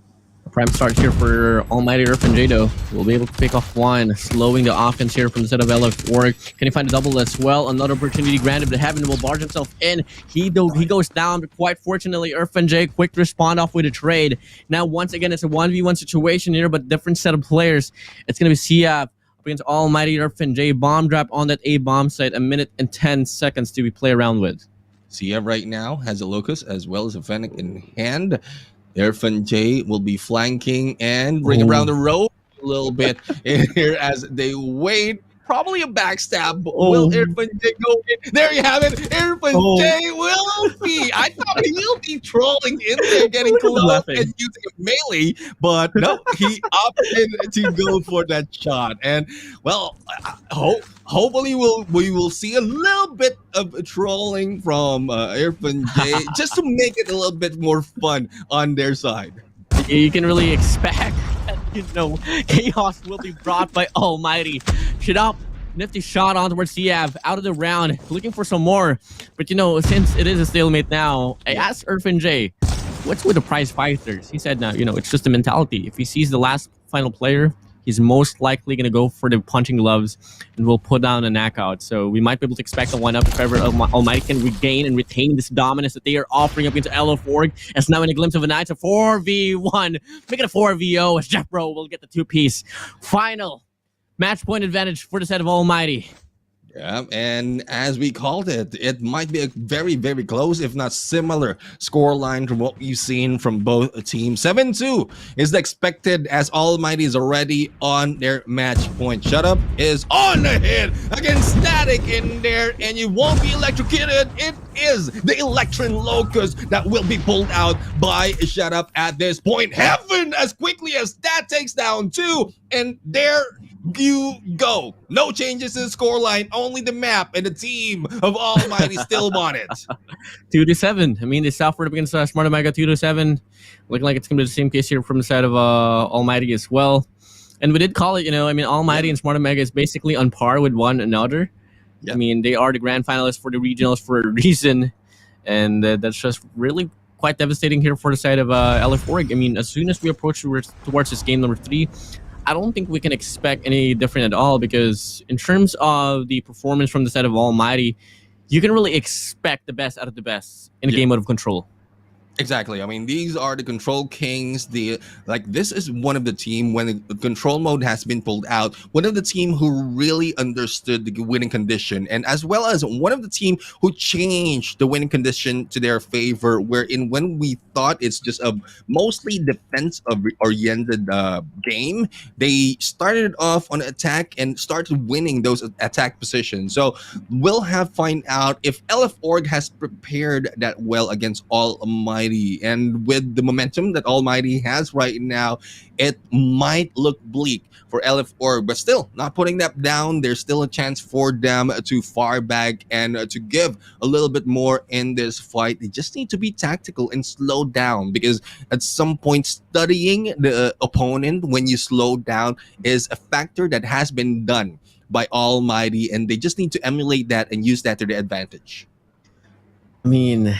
Prime start here for Almighty Irfan Jado. Will be able to pick off one, slowing the offense here from the set of LF Org. Can he find a double as well? Another opportunity granted, but Heaven will barge himself in. He goes down, but quite fortunately, Irfan J quick to respond off with a trade. Now, once again, it's a 1v1 situation here, but different set of players. It's going to be Siav against Almighty Irfan J. Bomb drop on that A bomb site. 1 minute and 10 seconds to be play around with. Siav right now has a Locust as well as a Fennec in hand. Irfan J will be flanking and bring around the road a little bit here as they wait. Probably a backstab. Will Irfan J go in? There you have it. Irfan J will be. I thought he'll be trolling in there, getting close and using a melee, but no, he opted to go for that shot. And well, hopefully we will see a little bit of trolling from Irfan J just to make it a little bit more fun on their side. You can really expect that, chaos will be brought by Almighty. Shadop, nifty shot on towards Siav, out of the round, looking for some more. But since it is a stalemate now, I asked Irfan J, what's with the prize fighters? He said, no, it's just a mentality. If he sees the last final player, he's most likely going to go for the punching gloves and will put down a knockout. So we might be able to expect a 1-up if ever Almighty can regain and retain this dominance that they are offering up into LF Org. As now in a glimpse of a night, it's a 4v1. Make it a 4v0 as Jeffro will get the 2-piece. Final match point advantage for the set of Almighty. Yeah, and as we called it, it might be a very, very close, if not similar, scoreline from what we've seen from both teams. 7-2 is expected as Almighty is already on their match point. Shut Up is on the hit against Static in there, and you won't be electrocuted. It is the Electron Locust that will be pulled out by Shut Up at this point. Heaven, as quickly as that takes down 2, and there you go. No changes to the scoreline, only the map and the team of Almighty still won it. 2-7. I mean, they suffered up against Smart Omega 2-7. Looking like it's going to be the same case here from the side of Almighty as well. And we did call it, I mean, Almighty and Smart Omega is basically on par with one another. Yep. I mean, they are the grand finalists for the regionals for a reason. And that's just really quite devastating here for the side of LF Org. I mean, as soon as we approach towards this game number 3, I don't think we can expect any different at all, because in terms of the performance from the side of Almighty, you can really expect the best out of the best in a game mode of Control. Exactly. I mean, these are the Control Kings. This is one of the team when the Control mode has been pulled out. One of the team who really understood the winning condition, and as well as one of the team who changed the winning condition to their favor. Wherein when we thought it's just a mostly defense-oriented game, they started off on attack and started winning those attack positions. So we'll find out if LF Org has prepared that well against Almighty. And with the momentum that Almighty has right now, it might look bleak for LF Org, but still not putting that down. There's still a chance for them to far back and to give a little bit more in this fight. They just need to be tactical and slow down, because at some point studying the opponent when you slow down is a factor that has been done by Almighty, and they just need to emulate that and use that to their advantage. I mean,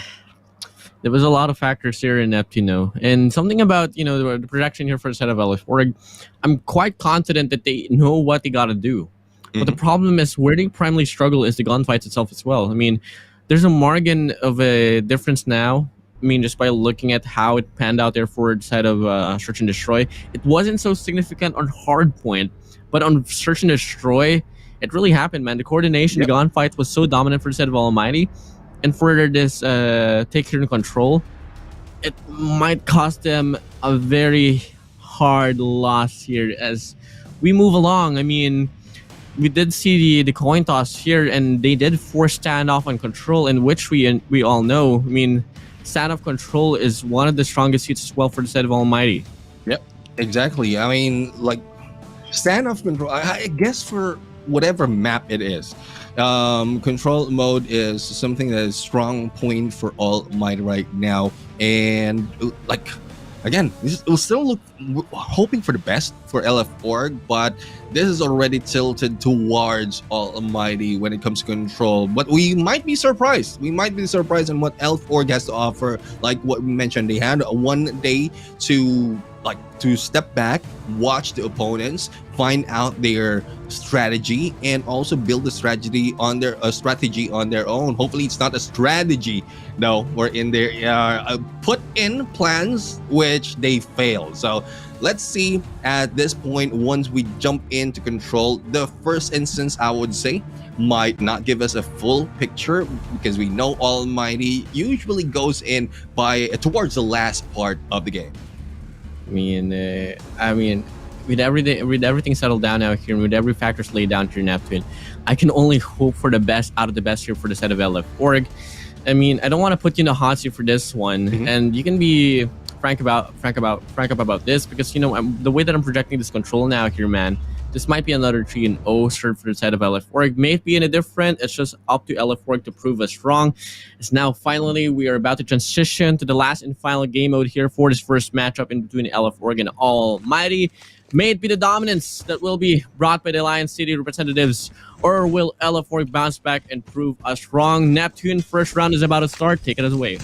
there was a lot of factors here in Neptuno, and something about the projection here for the set of LF Org. I'm quite confident that they know what they got to do, but the problem is where they primarily struggle is the gunfights itself as well. I mean, there's a margin of a difference now. I mean, just by looking at how it panned out there for the side of Search and Destroy, it wasn't so significant on Hardpoint, but on Search and Destroy, it really happened, man. The coordination, the gunfights was so dominant for the side of Almighty. And for this take here in Control, it might cost them a very hard loss here as we move along. I mean, we did see the coin toss here, and they did force standoff on Control, in which we all know. I mean, standoff Control is one of the strongest suits as well for the side of Almighty. Yep, exactly. I mean, like, standoff Control, I guess for whatever map it is, control mode is something that is strong point for Almighty right now. And like, again, we'll still look hoping for the best for LF Org, but this is already tilted towards Almighty when it comes to Control. But we might be surprised. We might be surprised on what LF Org has to offer. Like what we mentioned, they had 1 day to step back, watch the opponents, find out their strategy, and also build a strategy on their own. Hopefully it's not a strategy though, wherein they put in plans which they fail. So let's see at this point, once we jump into Control, the first instance I would say might not give us a full picture, because we know Almighty usually goes in towards the last part of the game. I mean, with everything settled down out here, and with every factors laid down to your Neptune, I can only hope for the best out of the best here for the set of LF Org. I mean, I don't want to put you in a hot seat for this one, and you can be frank about this, because the way that I'm projecting this Control now here, man, this might be another 3-0 start for the side of LF Org. May it be in a different, it's just up to LF Org to prove us wrong. It's now finally, we are about to transition to the last and final game mode here for this first matchup in between LF Org and Almighty. May it be the dominance that will be brought by the Lion City representatives, or will LF Org bounce back and prove us wrong? Neptune, first round is about to start. Take it away.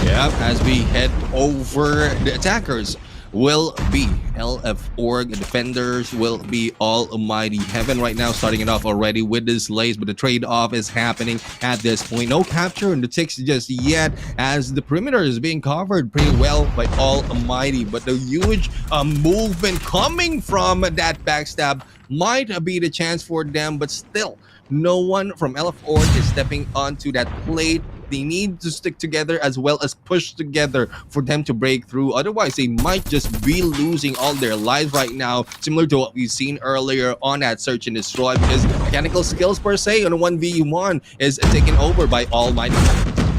Yeah, as we head over the attackers will be LF Org. Defenders will be Almighty Heaven right now, starting it off already with this lace, but the trade-off is happening at this point. No capture in the ticks just yet, as the perimeter is being covered pretty well by Almighty, but the huge movement coming from that backstab might be the chance for them, but still, no one from LF Org is stepping onto that plate. They need to stick together as well as push together for them to break through. Otherwise, they might just be losing all their lives right now, similar to what we've seen earlier on that search and destroy, because mechanical skills per se on a 1v1 is taken over by Almighty.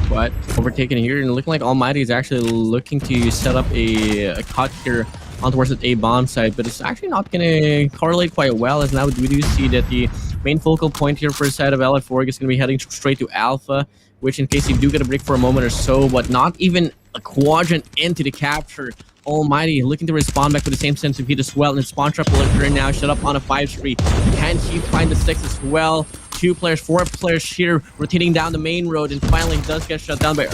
But overtaken here, and looking like Almighty is actually looking to set up a cut here on towards the A bomb side, but it's actually not going to correlate quite well, as now we do see that the main focal point here for the side of LF Org is going to be heading straight to Alpha, which in case you do get a break for a moment or so, but not even a quadrant into the capture. Almighty looking to respond back with the same sense of heat as well, and spawn trap will occur now, shut up on a 5-3. Can he find the 6 as well? 4 players here rotating down the main road, and finally does get shut down by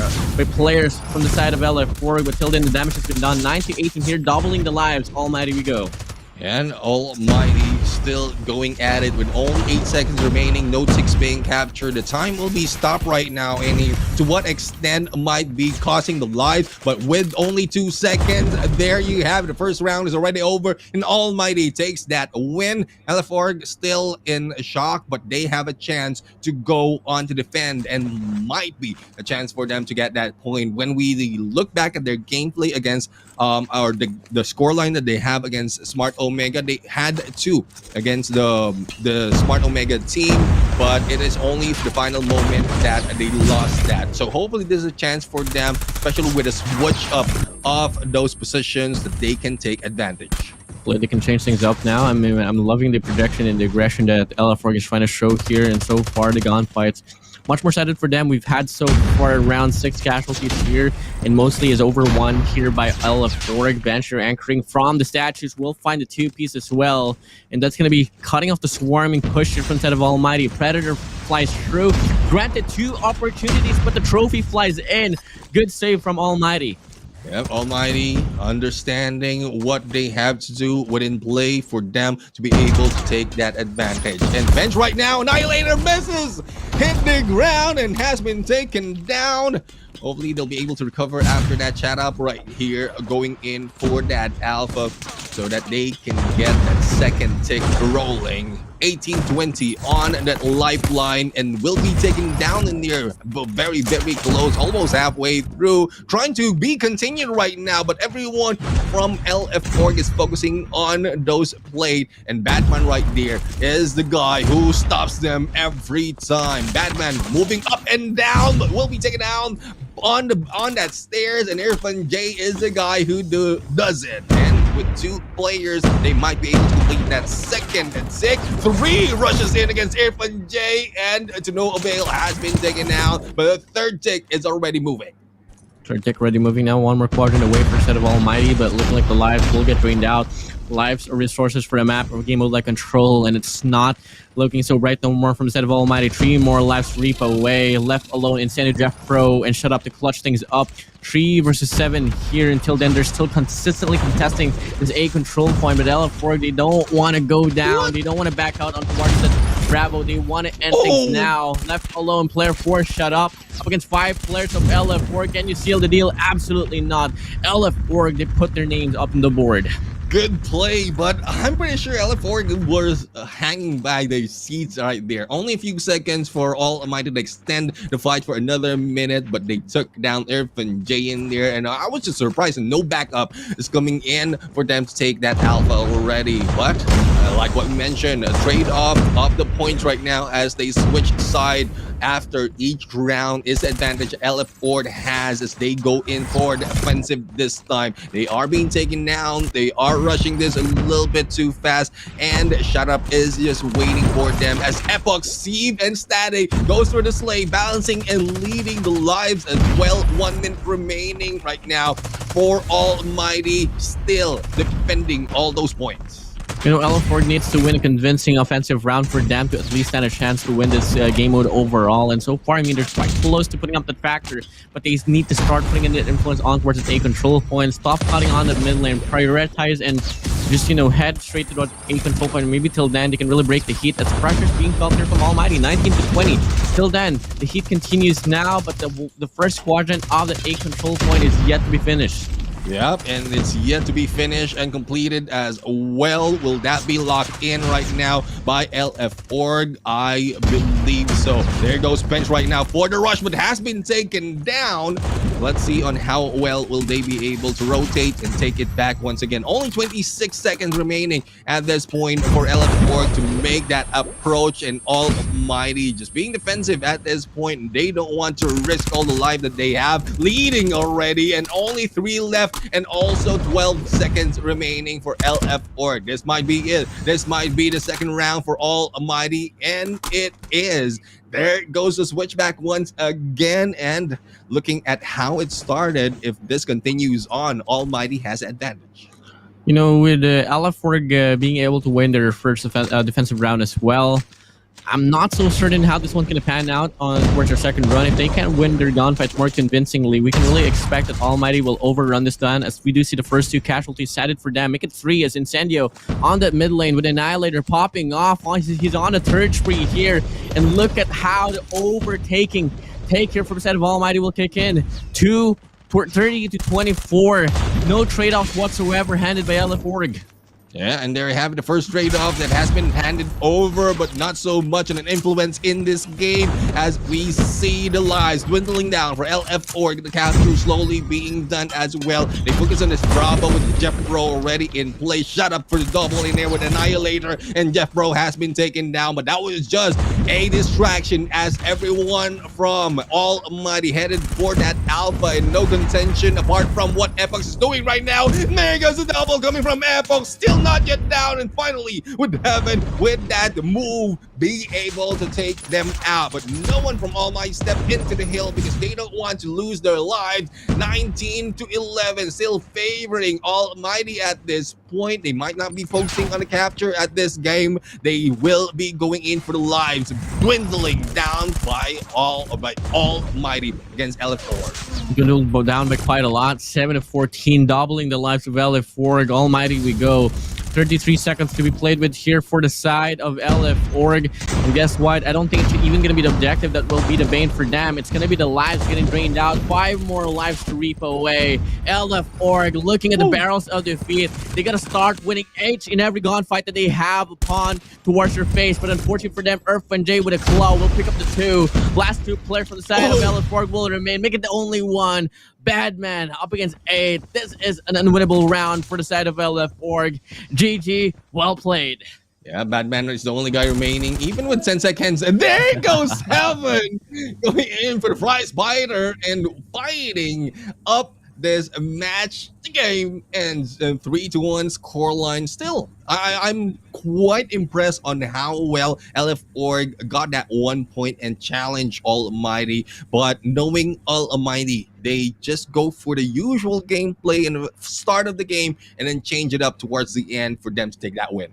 players from the side of LF Org, but till then the damage has been done. 9 to 18 here, doubling the lives. Almighty we go. And Almighty still going at it with only 8 seconds remaining, no ticks being captured. The time will be stopped right now, and to what extent might be costing the life, but with only 2 seconds, there you have it. The first round is already over, and Almighty takes that win. LF Org still in shock, but they have a chance to go on to defend, and might be a chance for them to get that point. When we look back at their gameplay against or the scoreline that they have against Smart Omega, they had 2 against the Smart Omega team, but it is only the final moment that they lost that. So hopefully this is a chance for them, especially with a switch up of those positions, that they can take advantage. They can change things up now. I mean, I'm loving the projection and the aggression that LF Org is trying to show here, and so far the gunfights much more excited for them. We've had so far around 6 casualties here, and mostly is over 1 here by LF Org. Banshee anchoring from the statues will find the 2-piece as well, and that's going to be cutting off the swarming push here from side of Almighty. Predator flies through, granted 2 opportunities, but the trophy flies in. Good save from Almighty. Yep, Almighty understanding what they have to do within play for them to be able to take that advantage. And bench right now, Annihilator misses, hit the ground, and has been taken down. Hopefully they'll be able to recover after that chat up right here, going in for that alpha so that they can get that second tick rolling. 18-20 on that lifeline, and will be taken down in there, but very, very close, almost halfway through, trying to be continued right now, but everyone from LF Org is focusing on those plate, and Batman right there is the guy who stops them every time. Batman moving up and down, but will be taken down on that stairs, and Irfan J is the guy who does it. And with 2 players, they might be able to complete that second tick. 3 rushes in against Irfan J, and to no avail, has been taken out, but the 3rd tick is already moving. 3rd tick already moving now, 1 more quadrant away for set of Almighty, but looking like the lives will get drained out. Lives or resources for the map or game mode like control, and it's not looking so bright no more from the set of Almighty. 3 more lives reap away, left alone Insanity Draft Pro and shut up to clutch things up. 3 versus 7 here. Until then, they're still consistently contesting this A control point, but LF Org, they don't want to go down. They don't want to back out on towards the Bravo. They want to end things now. Left alone, player 4 shut up against 5 players of LF Org. Can you seal the deal? Absolutely not. LF Org, they put their names up on the board. Good play, but I'm pretty sure LF Org was hanging by their seats right there. Only a few seconds for Almighty to extend the fight for another minute, but they took down Irfan J in there, and I was just surprised and no backup is coming in for them to take that alpha already. But like what we mentioned, a trade-off of the points right now as they switch side after each round is the advantage LF Org has as they go in for the offensive this time. They are being taken down, they are rushing this a little bit too fast, and Shut Up is just waiting for them as Epoch, Steve, and SKADI goes for the sleigh, balancing and leading the lives as well. 1 minute remaining right now for Almighty, still defending all those points. LF4 needs to win a convincing offensive round for them to at least stand a chance to win this game mode overall. And so far, I mean, they're quite close to putting up that factor, but they need to start putting in the influence on towards the A control point, stop cutting on the mid lane, prioritize, and just, head straight to the A control point. Maybe till then, they can really break the heat. That's pressure being felt here from Almighty, 19 to 20. Till then, the heat continues now, but the first quadrant of the A control point is yet to be finished. Yep, and it's yet to be finished and completed as well. Will that be locked in right now by LF Org? I believe so. There goes Bench right now for the rush, but has been taken down. Let's see on how well will they be able to rotate and take it back once again. Only 26 seconds remaining at this point for LF Org to make that approach, and Almighty just being defensive at this point. They don't want to risk all the life that they have, leading already, and only 3 left. And also 12 seconds remaining for LF Org. This might be it. This might be the second round for Almighty, and it is. There goes the switchback once again, and looking at how it started, if this continues on, Almighty has advantage. With LF Org being able to win their first defensive round as well, I'm not so certain how this one's going to pan out towards their second run. If they can't win their gunfights more convincingly, we can really expect that Almighty will overrun this done, as we do see the first 2 casualties setted for them. Make it 3 as Incendio on that mid lane with Annihilator popping off. He's on a third spree here, and look at how the overtaking take here from the side of Almighty will kick in. 30 to 24. No trade-offs whatsoever handed by LF Org. Yeah, and there you have it, the first trade-off that has been handed over, but not so much an influence in this game, as we see the lives dwindling down for LF Org. The capture slowly being done as well. They focus on this Bravo with Jeff Bro already in play. Shut up for the double in there with Annihilator, and Jeff Bro has been taken down, but that was just a distraction, as everyone from Almighty headed for that Alpha in no contention apart from what Epox is doing right now. There goes the double coming from Epox, still not yet down, and finally with Heaven with that move be able to take them out. But no one from Almighty stepped into the hill because they don't want to lose their lives. 19 to 11, still favoring Almighty at this point. They might not be focusing on the capture at this game. They will be going in for the lives, dwindling down by Almighty against LF4. Going to go down by quite a lot, 7 to 14, doubling the lives of LF4. Almighty we go. 33 seconds to be played with here for the side of LF Org. And guess what? I don't think it's even going to be the objective that will be the bane for them. It's going to be the lives getting drained out. 5 more lives to reap away. LF Org looking at the barrels of defeat. They got to start winning each and every gunfight that they have upon towards their face. But unfortunately for them, Earth and J with a claw will pick up the 2. Last 2 players from the side of LF Org will remain, make it the only one. Badman up against 8. This is an unwinnable round for the side of LF Org. GG, well played. Yeah, Badman is the only guy remaining, even with 10 seconds. And there goes Heaven going in for the prize fighter and fighting up this match. The game ends 3-1 scoreline. Still, I'm quite impressed on how well LF Org got that 1 point and challenged Almighty. But knowing Almighty, they just go for the usual gameplay in the start of the game and then change it up towards the end for them to take that win.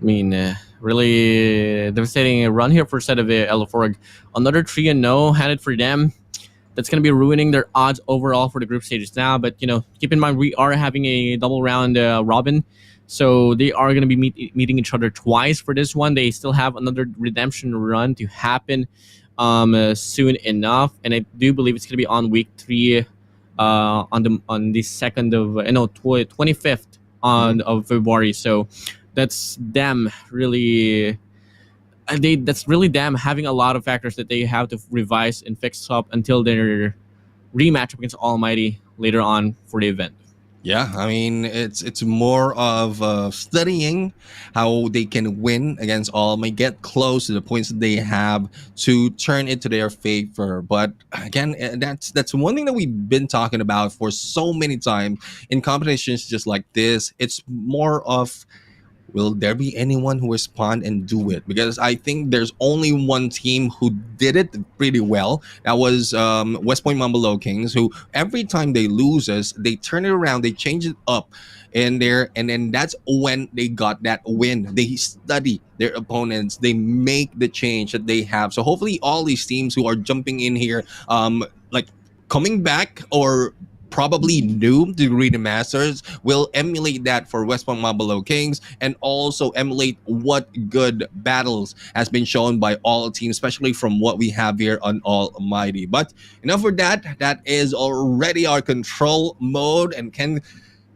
I mean, really devastating run here for set of LF Org. Another 3-0 handed for them. That's going to be ruining their odds overall for the group stages now. But, keep in mind, we are having a double round robin. So they are going to be meeting each other twice for this one. They still have another redemption run to happen soon enough. And I do believe it's going to be on week 3 on the 25th of February. So that's them really... that's really them having a lot of factors that they have to revise and fix up until their rematch against Almighty later on for the event. Yeah, I mean, it's more of studying how they can win against Almighty, get close to the points that they have to turn it to their favor. But again, that's one thing that we've been talking about for so many times in competitions just like this. It's more of will there be anyone who respond and do it? Because I think there's only one team who did it pretty well. That was West Point Mamba Lowkings, who every time they loses, they turn it around, they change it up in there, and then that's when they got that win. They study their opponents, they make the change that they have. So hopefully all these teams who are jumping in here, like coming back or probably new to Arena Masters, will emulate that for West Point Mamba Lowkings, and also emulate what good battles has been shown by all teams, especially from what we have here on Almighty. But enough for that. That is already our control mode, and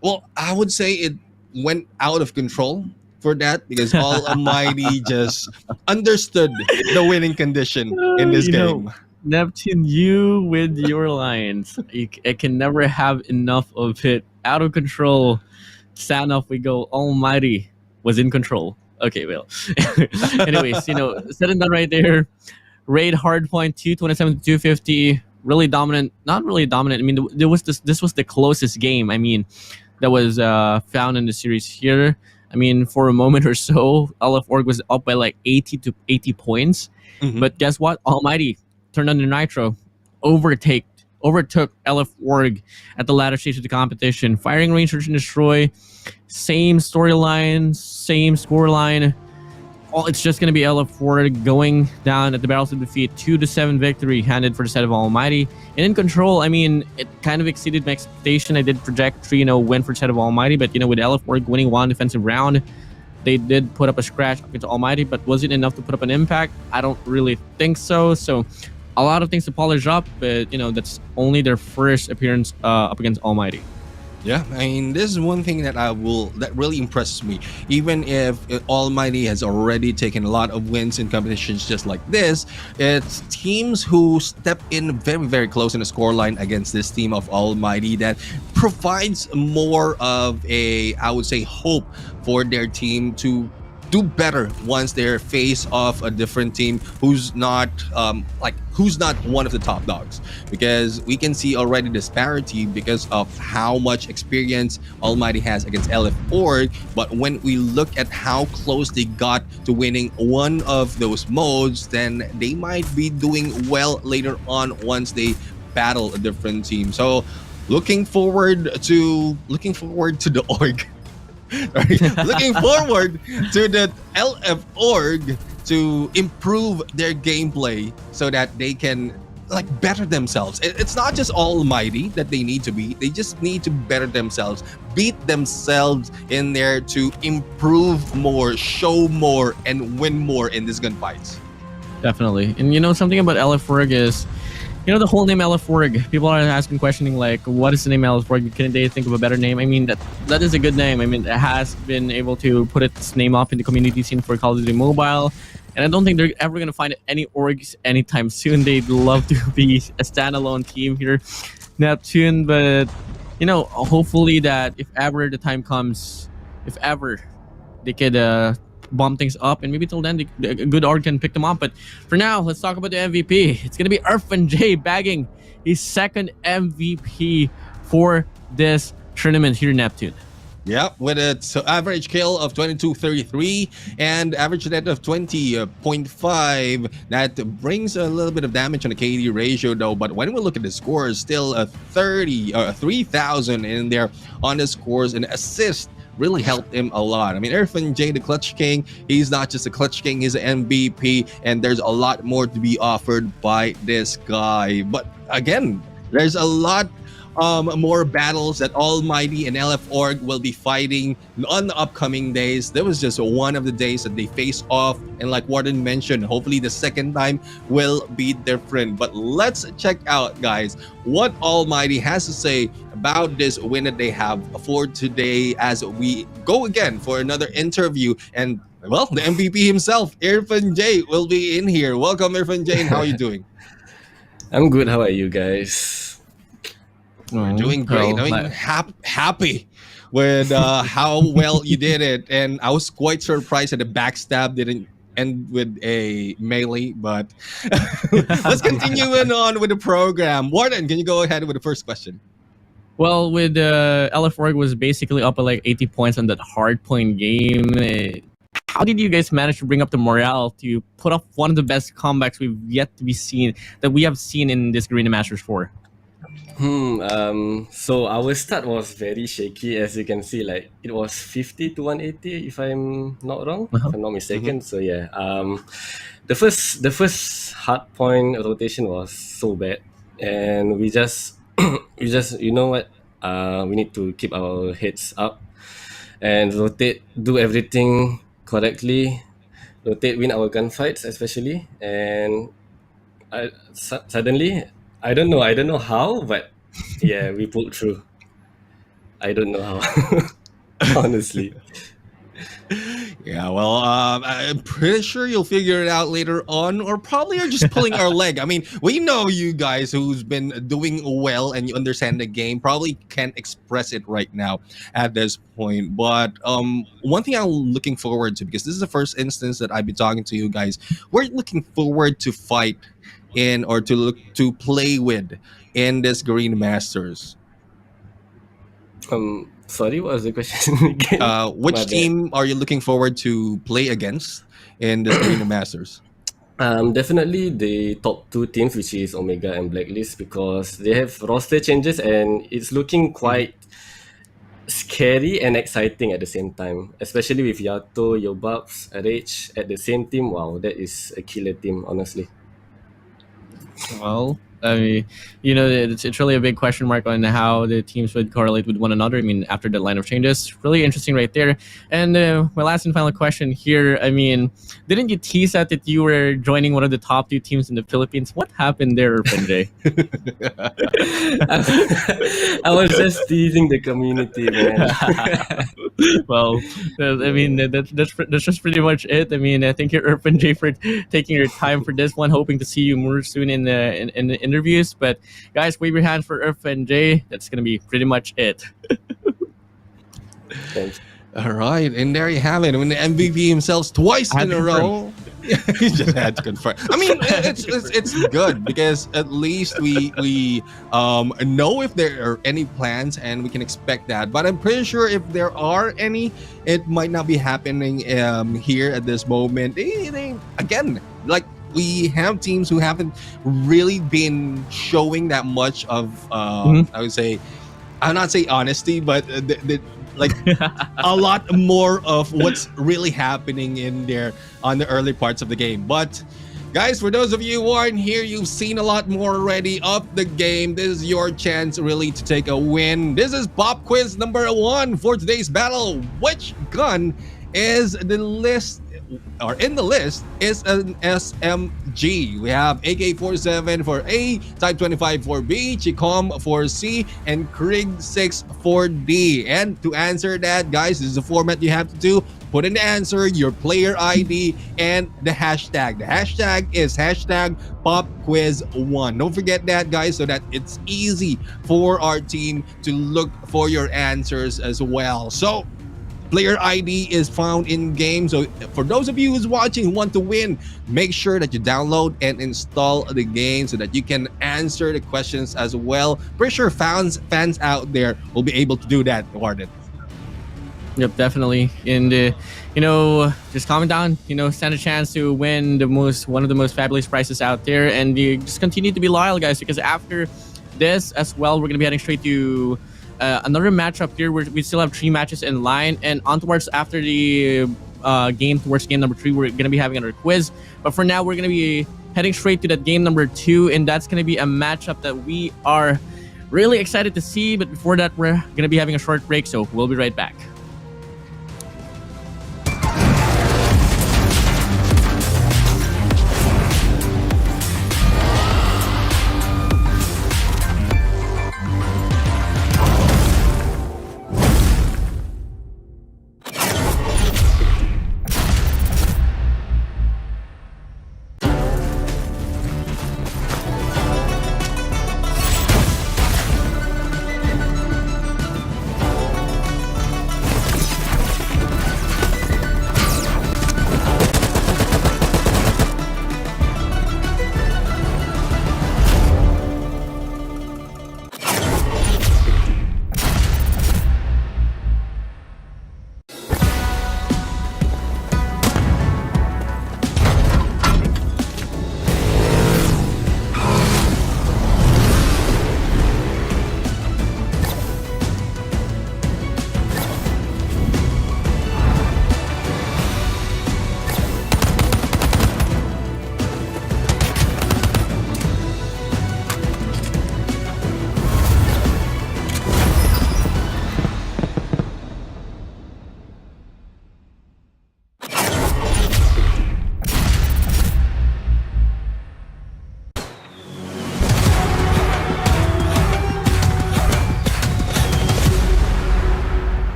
well, I would say it went out of control for that, because Almighty just understood the winning condition in this game. Neptune, you with your lines, I can never have enough of it. Out of control. Stand off we go. Almighty was in control. Okay, well. Anyways, said and done right there. Raid hardpoint 227 to 250. Really dominant. Not really dominant. I mean, this was the closest game, I mean, that was found in the series here. I mean, for a moment or so, LF Org was up by like 80 points. Mhm. But guess what? Almighty turned on the nitro, overtook LF Org at the latter stage of the competition. Firing range, search and destroy, same storyline, same scoreline. It's just going to be LF Org going down at the Battles of Defeat, 2-7 victory handed for the side of Almighty. And in control, I mean, it kind of exceeded my expectation. I did project 3-0 win for the side of Almighty, but with LF Org winning one defensive round, they did put up a scratch against Almighty, but was it enough to put up an impact? I don't really think so. So a lot of things to polish up, but that's only their first appearance up against Almighty. Yeah, I mean, this is one thing that really impresses me. Even if Almighty has already taken a lot of wins in competitions just like this, it's teams who step in very, very close in the scoreline against this team of Almighty that provides more of I would say, hope for their team to do better once they're face off a different team who's not one of the top dogs, because we can see already disparity because of how much experience Almighty has against LF Org. But when we look at how close they got to winning one of those modes, then they might be doing well later on once they battle a different team. So looking forward to the org. Right? Looking forward to the LF Org to improve their gameplay so that they can better themselves. It's not just Almighty that they need to be. They just need to better themselves, beat themselves in there to improve more, show more, and win more in these gunfights. Definitely. And something about LF Org is, the whole name LF Org, people are asking, questioning, like, what is the name LF Org? Couldn't they think of a better name? I mean, that is a good name. I mean, it has been able to put its name up in the community scene for Call of Duty Mobile. And I don't think they're ever going to find any orgs anytime soon. They'd love to be a standalone team here, Neptune. But, hopefully that if ever the time comes, if ever they could bomb things up, and maybe till then a good org can pick them up. But for now, let's talk about the MVP. It's gonna be EarthFanJ bagging his second MVP for this tournament here in Neptune. Yep, with an average kill of 22.33 and average net of 20.5. That brings a little bit of damage on the KD ratio though, but when we look at the scores, still a 3,000 in there on the scores, and assist really helped him a lot. I mean, EarthFanJ, the Clutch King, he's not just a Clutch King, he's an MVP, and there's a lot more to be offered by this guy. But again, there's a lot more battles that Almighty and LF Org will be fighting on the upcoming days. There was just one of the days that they face off, and like Warden mentioned, hopefully the second time will be different. But let's check out, guys, what Almighty has to say about this win that they have for today as we go again for another interview. And well, the MVP himself, EarthFanJ, will be in here. Welcome, EarthFanJ, and how are you doing? I'm good. How are you guys? We're doing great. I mean, happy with how well you did it, and I was quite surprised that the backstab didn't end with a melee. But let's continue on with the program. Warden, can you go ahead with the first question? Well, with LF was basically up at like 80 points on that hard point game. How did you guys manage to bring up the morale to put up one of the best comebacks we have seen in this Garena Masters 4? So our start was very shaky, as you can see. Like it was 50 to 180, if I'm not wrong, if I'm not mistaken. So yeah, the first hard point rotation was so bad, and we just you know what, we need to keep our heads up and rotate, do everything correctly, rotate, win our gunfights especially, and suddenly I don't know how, but yeah, we pulled through. I don't know how, honestly. Yeah, well, I'm pretty sure you'll figure it out later on, or probably are just pulling our leg. I mean, we know you guys who's been doing well and you understand the game probably can't express it right now at this point. But one thing I'm looking forward to, because this is the first instance that I've been talking to you guys, we're looking forward to fight in or to play with in this Garena Masters. Sorry, what was the question again? My Which bad. team are you looking forward to play against in this Garena Masters? Definitely the top two teams, which is Omega and Blacklist, because they have roster changes and it's looking quite scary and exciting at the same time. Especially with Yato, Yobabs, Rage at the same team. Wow, that is a killer team, honestly. Well, I mean, it's really a big question mark on how the teams would correlate with one another. I mean, after the line of changes, really interesting right there. And my last and final question here. I mean, didn't you tease out that you were joining one of the top two teams in the Philippines? What happened there, Penjay? I was just teasing the community, man. Well, I mean, that's just pretty much it. I mean, I thank you, Urban J, for taking your time for this one. Hoping to see you more soon in the interviews. But guys, wave your hand for Urban J. That's gonna be pretty much it. Thanks. All right, and there you have it. When the MVP himself twice in a row, he just had to confirm. I mean, it's good because at least we know if there are any plans and we can expect that. But I'm pretty sure if there are any, it might not be happening here at this moment. They again, like, we have teams who haven't really been showing that much of I would say, I'll not say honesty, but like a lot more of what's really happening in there on the early parts of the game. But guys, for those of you who aren't here, you've seen a lot more already of the game. This is your chance really to take a win. This is Popquiz number 1 for today's battle. Which gun is the list, or in the list, is an SMG? We have AK-47 for A, Type 25 for B, Chicom for C, and Krieg 6 for D. And to answer that, guys, this is the format you have to do. Put in the answer, your player ID, and the hashtag. The hashtag is hashtag PopQuiz1. Don't forget that, guys, so that it's easy for our team to look for your answers as well. So player ID is found in game. So for those of you who's watching who want to win, make sure that you download and install the game so that you can answer the questions as well. Pretty sure fans out there will be able to do that, Warden. Yep, definitely. And just comment down, stand a chance to win one of the most fabulous prizes out there. And just continue to be loyal, guys, because after this as well, we're gonna be heading straight to another matchup here where we still have 3 matches in line, and onwards after the game, towards game number 3, we're going to be having another quiz. But for now, we're going to be heading straight to that game number 2, and that's going to be a matchup that we are really excited to see. But before that, we're going to be having a short break, so we'll be right back.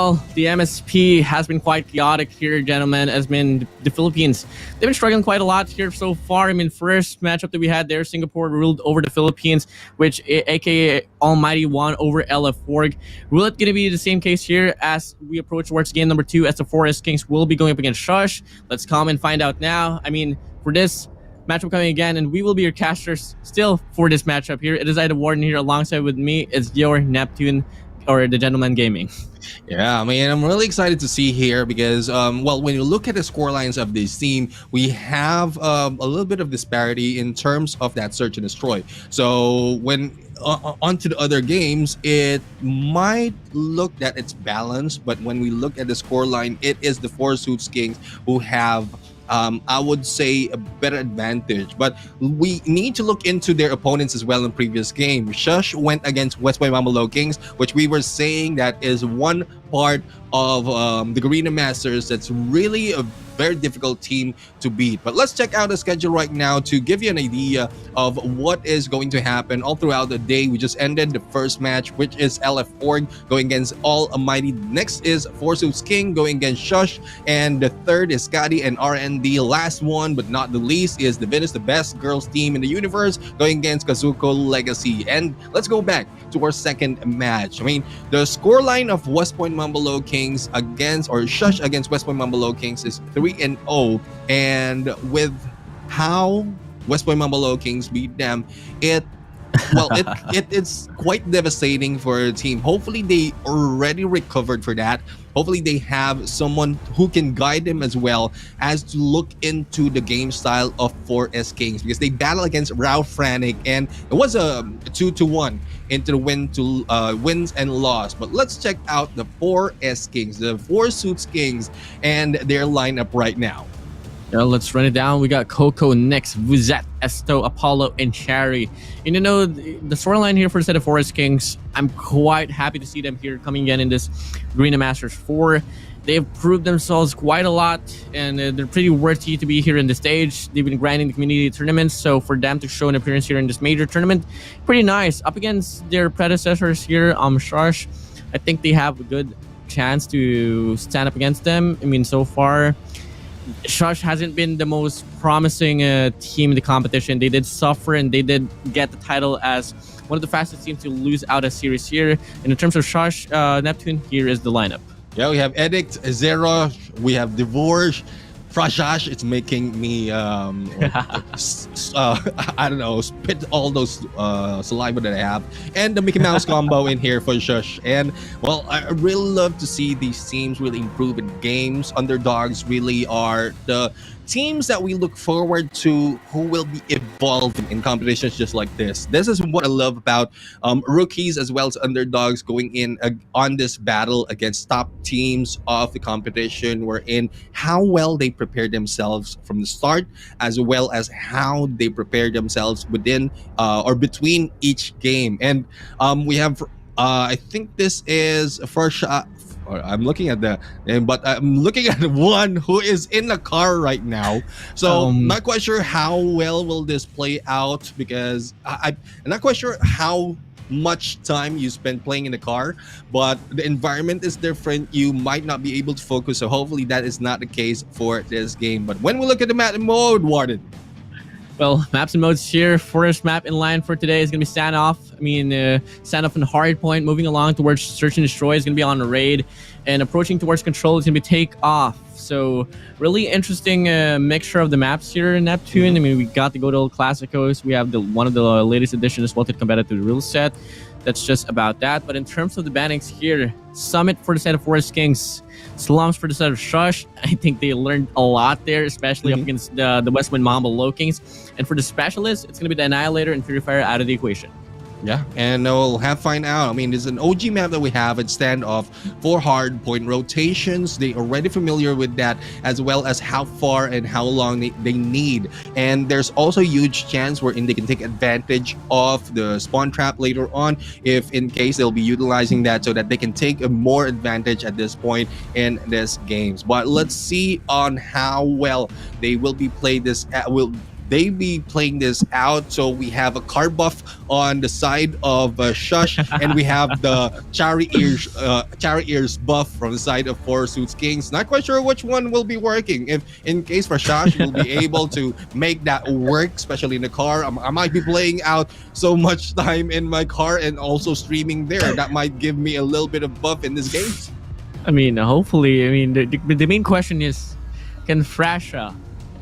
Well, the MSP has been quite chaotic here, gentlemen. As been the Philippines, they've been struggling quite a lot here so far. I mean, first matchup that we had there, Singapore ruled over the Philippines, which aka Almighty won over LF Org. Will it gonna be the same case here as we approach towards game number 2, as the Forest Kings will be going up against Shush? Let's come and find out now. I mean, for this matchup coming again, and we will be your casters still for this matchup here. It is Ida Warden here alongside with me. It's your Neptune, or the Gentleman Gaming. Yeah, I mean, I'm really excited to see here because, well, when you look at the score lines of this team, we have a little bit of disparity in terms of that search and destroy. So when onto the other games, it might look that it's balanced, but when we look at the score line, it is the Four Suits Kings who have I would say a better advantage, but we need to look into their opponents as well in previous game. Shush went against WPM Lowkings, which we were saying that is one part of the Garena Masters that's really a very difficult team to beat. But let's check out the schedule right now to give you an idea of what is going to happen all throughout the day. We just ended the first match, which is LF Org going against Almighty. Next is Forsuits King going against Shush, and the third is SKADI and RND. Last one but not the least is Divinus, the best girls team in the universe, going against Kazoku Legacy. And let's go back to our second match. I mean, the scoreline of West Point Mamba Lowkings against, or Shush against West Point Mamba Lowkings, is 3-0, and with how West Point Mamba Lowkings beat them, it's quite devastating for a team. Hopefully they already recovered for that. Hopefully they have someone who can guide them as well as to look into the game style of 4S Kings, because they battle against FRANIC, and it was a 2-1 into the wins and loss. But let's check out the 4S Kings, the Four Suits Kings, and their lineup right now. Yeah, let's run it down. We got Coco, Nix, Vuzet, Esto, Apollo, and Cherry. And you know, the storyline here for the set of Forest Kings, I'm quite happy to see them here coming again in this Garena Masters 4. They've proved themselves quite a lot, and they're pretty worthy to be here in the stage. They've been grinding the community tournaments, so for them to show an appearance here in this major tournament, pretty nice. Up against their predecessors here, Shush, I think they have a good chance to stand up against them. I mean, so far, Shush hasn't been the most promising team in the competition. They did suffer, and they did get the title as one of the fastest teams to lose out a series here. And in terms of Shush, Neptune, here is the lineup. Yeah, we have Edict, Zero, we have Divorce, Frashash. It's making me, I don't know, spit all those saliva that I have. And the Mickey Mouse combo in here for Shush. And, well, I really love to see these teams really improve in games. Underdogs really are the teams that we look forward to, who will be evolving in competitions just like this. This is what I love about rookies as well as underdogs going in on this battle against top teams of the competition. We're in how well they prepare themselves from the start, as well as how they prepare themselves within or between each game. And we have I think this is first I'm looking at the name, but I'm looking at one who is in the car right now. So not quite sure how well will this play out, because I'm not quite sure how much time you spend playing in the car, but the environment is different. You might not be able to focus, so hopefully that is not the case for this game. But when we look at the map mode, Warden, well, maps and modes here. First map in line for today is going to be standoff. I mean, standoff and hard point. Moving along towards search and destroy is going to be on a raid. And approaching towards control is going to be take off. So really interesting mixture of the maps here in Neptune. I mean, we got the good old Classicos. We have one of the latest editions as well to compare it to the real set. That's just about that. But in terms of the bannings here, Summit for the set of Forest Kings, Slums for the set of Shush. I think they learned a lot there, especially up against the West Wind Mamba Lowkings. And for the specialists, it's going to be the Annihilator and Purifier out of the equation. Yeah, and we'll have find out. I mean, there's an OG map that we have at standoff for hard point rotations. They already familiar with that, as well as how far and how long they need. And there's also a huge chance wherein they can take advantage of the spawn trap later on, if in case they'll be utilizing that so that they can take a more advantage at this point in this games. But let's see on how well they will be played this they be playing this out? So we have a car buff on the side of Shush, and we have the Cherry Ears buff from the side of Four Suits Kings. Not quite sure which one will be working. If in case for Shush, we'll be able to make that work, especially in the car. I might be playing out so much time in my car and also streaming there. That might give me a little bit of buff in this game. I mean, hopefully. I mean, the main question is, can Frasha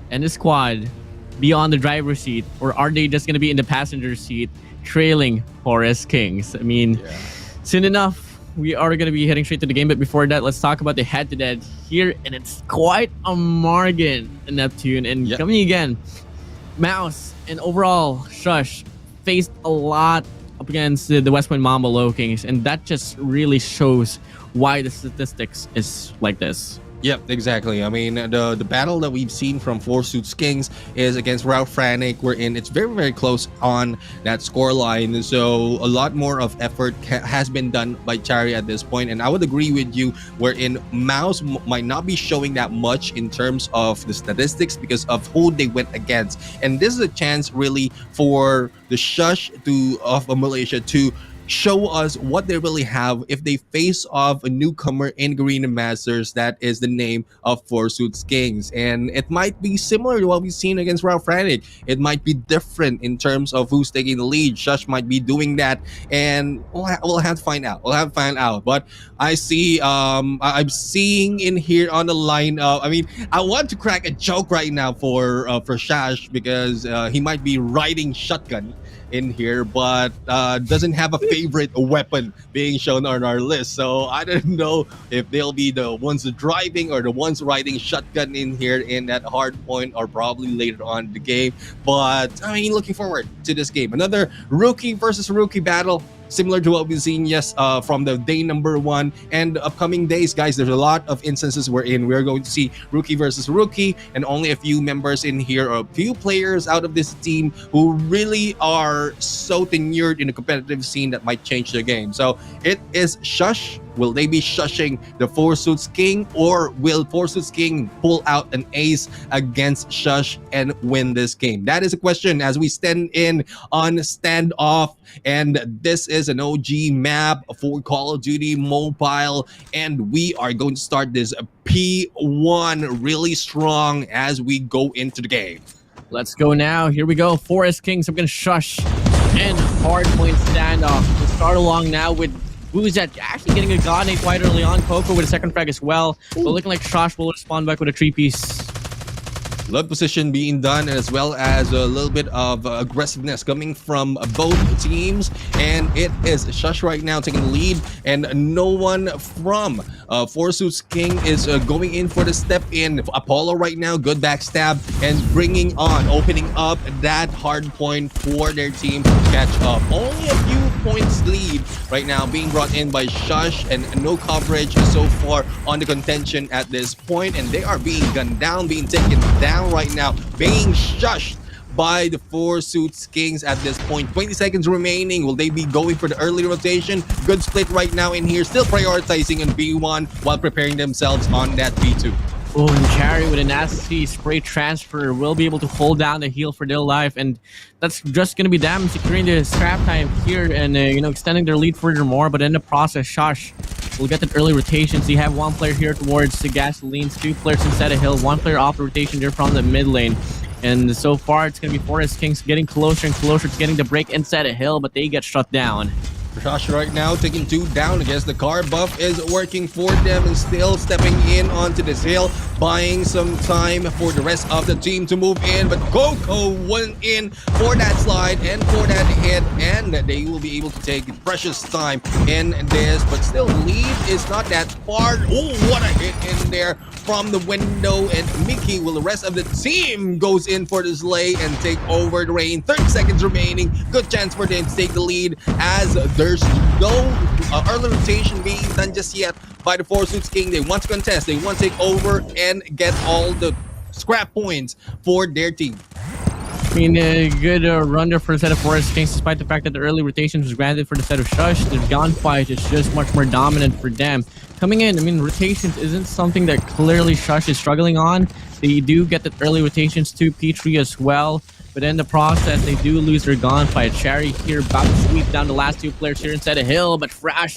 and the squad be on the driver's seat, or are they just going to be in the passenger seat trailing Forest Kings? I mean, soon enough, we are going to be heading straight to the game. But before that, let's talk about the head-to-head here. And it's quite a margin, Neptune. And coming again, Mouse and overall Shush faced a lot up against the West Point Mamba Lowkings. And that just really shows why the statistics is like this. Yep, exactly. I mean, the battle that we've seen from Four Suits Kings is against FRANIC, wherein it's very, very close on that score line. So a lot more of effort has been done by Chari at this point. And I would agree with you, wherein Mouse might not be showing that much in terms of the statistics because of who they went against. And this is a chance really for the Shush of Malaysia to show us what they really have if they face off a newcomer in Garena Masters. That is the name of Four Suits Kings, and it might be similar to what we've seen against FRANIC. It might be different in terms of who's taking the lead. Shush might be doing that, and we'll have to find out. But I see, I'm seeing in here on the lineup. I mean, I want to crack a joke right now for Shush because he might be riding shotgun in here, but doesn't have a favorite weapon being shown on our list. So I don't know if they'll be the ones driving or the ones riding shotgun in here in that hard point, or probably later on in the game. But I mean, looking forward to this game. Another rookie versus rookie battle, similar to what we've seen from the day number 1 and the upcoming days, guys. There's a lot of instances wherein we're going to see rookie versus rookie, and only a few members in here, or a few players out of this team who really are so tenured in the competitive scene that might change the game. So it is Shush. Will they be shushing the Four Suits King, or will Four Suits King pull out an ace against Shush and win this game? That is a question as we stand in on standoff. And this is an OG map for Call of Duty Mobile, and we are going to start this P1 really strong as we go into the game. Let's go now. Here we go. Forest Kings up against Shush and hard point standoff. We'll start along now with Boozet actually getting a god nade quite early on. Coco with a second frag as well. But looking like Shush will respond back with a 3-piece. Love position being done, as well as a little bit of aggressiveness coming from both teams. And it is Shush right now taking the lead, and no one from Four Suits King is going in for the step in. Apollo right now, good backstab, and opening up that hard point for their team to catch up. Only a few points lead right now being brought in by Shush, and no coverage so far on the contention at this point. And they are being gunned down, being taken down right now, being shushed by the Four Suits Kings at this point. 20 seconds remaining. Will they be going for the early rotation? Good split right now in here, still prioritizing on B1 while preparing themselves on that B2. Oh, and Cherry with a nasty spray transfer will be able to hold down the heal for their life, and that's just going to be them securing the scrap time here and extending their lead furthermore. But in the process, Shush will get the early rotations. You have one player here towards the gasolines, 2 players inside a hill, 1 player off the rotation there from the mid lane. And so far, it's going to be Forest Kings getting closer and closer to getting the break inside a hill, but they get shut down. Shush right now taking 2 down. I guess the car buff is working for them, and still stepping in onto this hill, buying some time for the rest of the team to move in. But Coco went in for that slide and for that hit, and they will be able to take precious time in this. But still, lead is not that far. Oh, what a hit in there from the window, and Mickey will the rest of the team goes in for this lay and take over the lane. 30 seconds remaining. Good chance for them to take the lead, as there's no early rotation being done just yet by the Four Suits King. They want to contest, they want to take over and get all the scrap points for their team. I mean, a good run there for the set of Forest Kings, despite the fact that the early rotations was granted for the set of Shush. The gunfight is just much more dominant for them. Coming in, I mean, rotations isn't something that clearly Shush is struggling on. They do get the early rotations to P3 as well, but in the process, they do lose their gunfight. Cherry here about to sweep down the last two players here inside of Hill, but Frash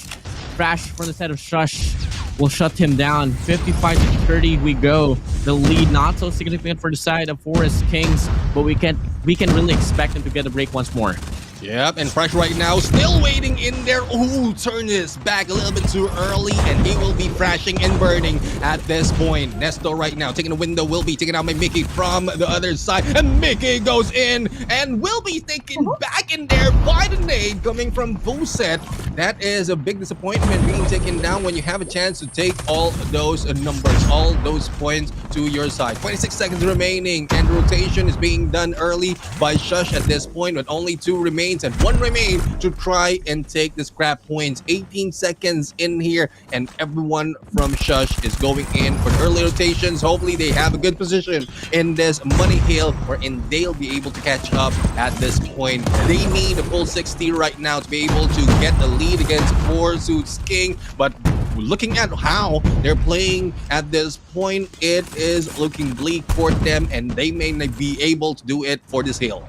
from the set of Shush will shut him down. 55 to 30 we go. The lead not so significant for the side of Forest Kings, but we can really expect them to get a break once more. Yep, and Fresh right now still waiting in there. Ooh, turn this back a little bit too early, and he will be crashing and burning at this point. Nesto right now taking the window, will be taken out by Mickey from the other side, and Mickey goes in and will be taken back in there by the nade coming from Vuset. That is a big disappointment, being taken down when you have a chance to take all those numbers, all those points to your side. 26 seconds remaining, and rotation is being done early by Shush at this point, with only 2 remaining. And 1 remain to try and take the scrap points. 18 seconds in here, and everyone from Shush is going in for the early rotations. Hopefully they have a good position in this money hill, wherein they'll be able to catch up at this point. They need a full 60 right now to be able to get the lead against 4 Suits King, but looking at how they're playing at this point, it is looking bleak for them, and they may not be able to do it for this hill.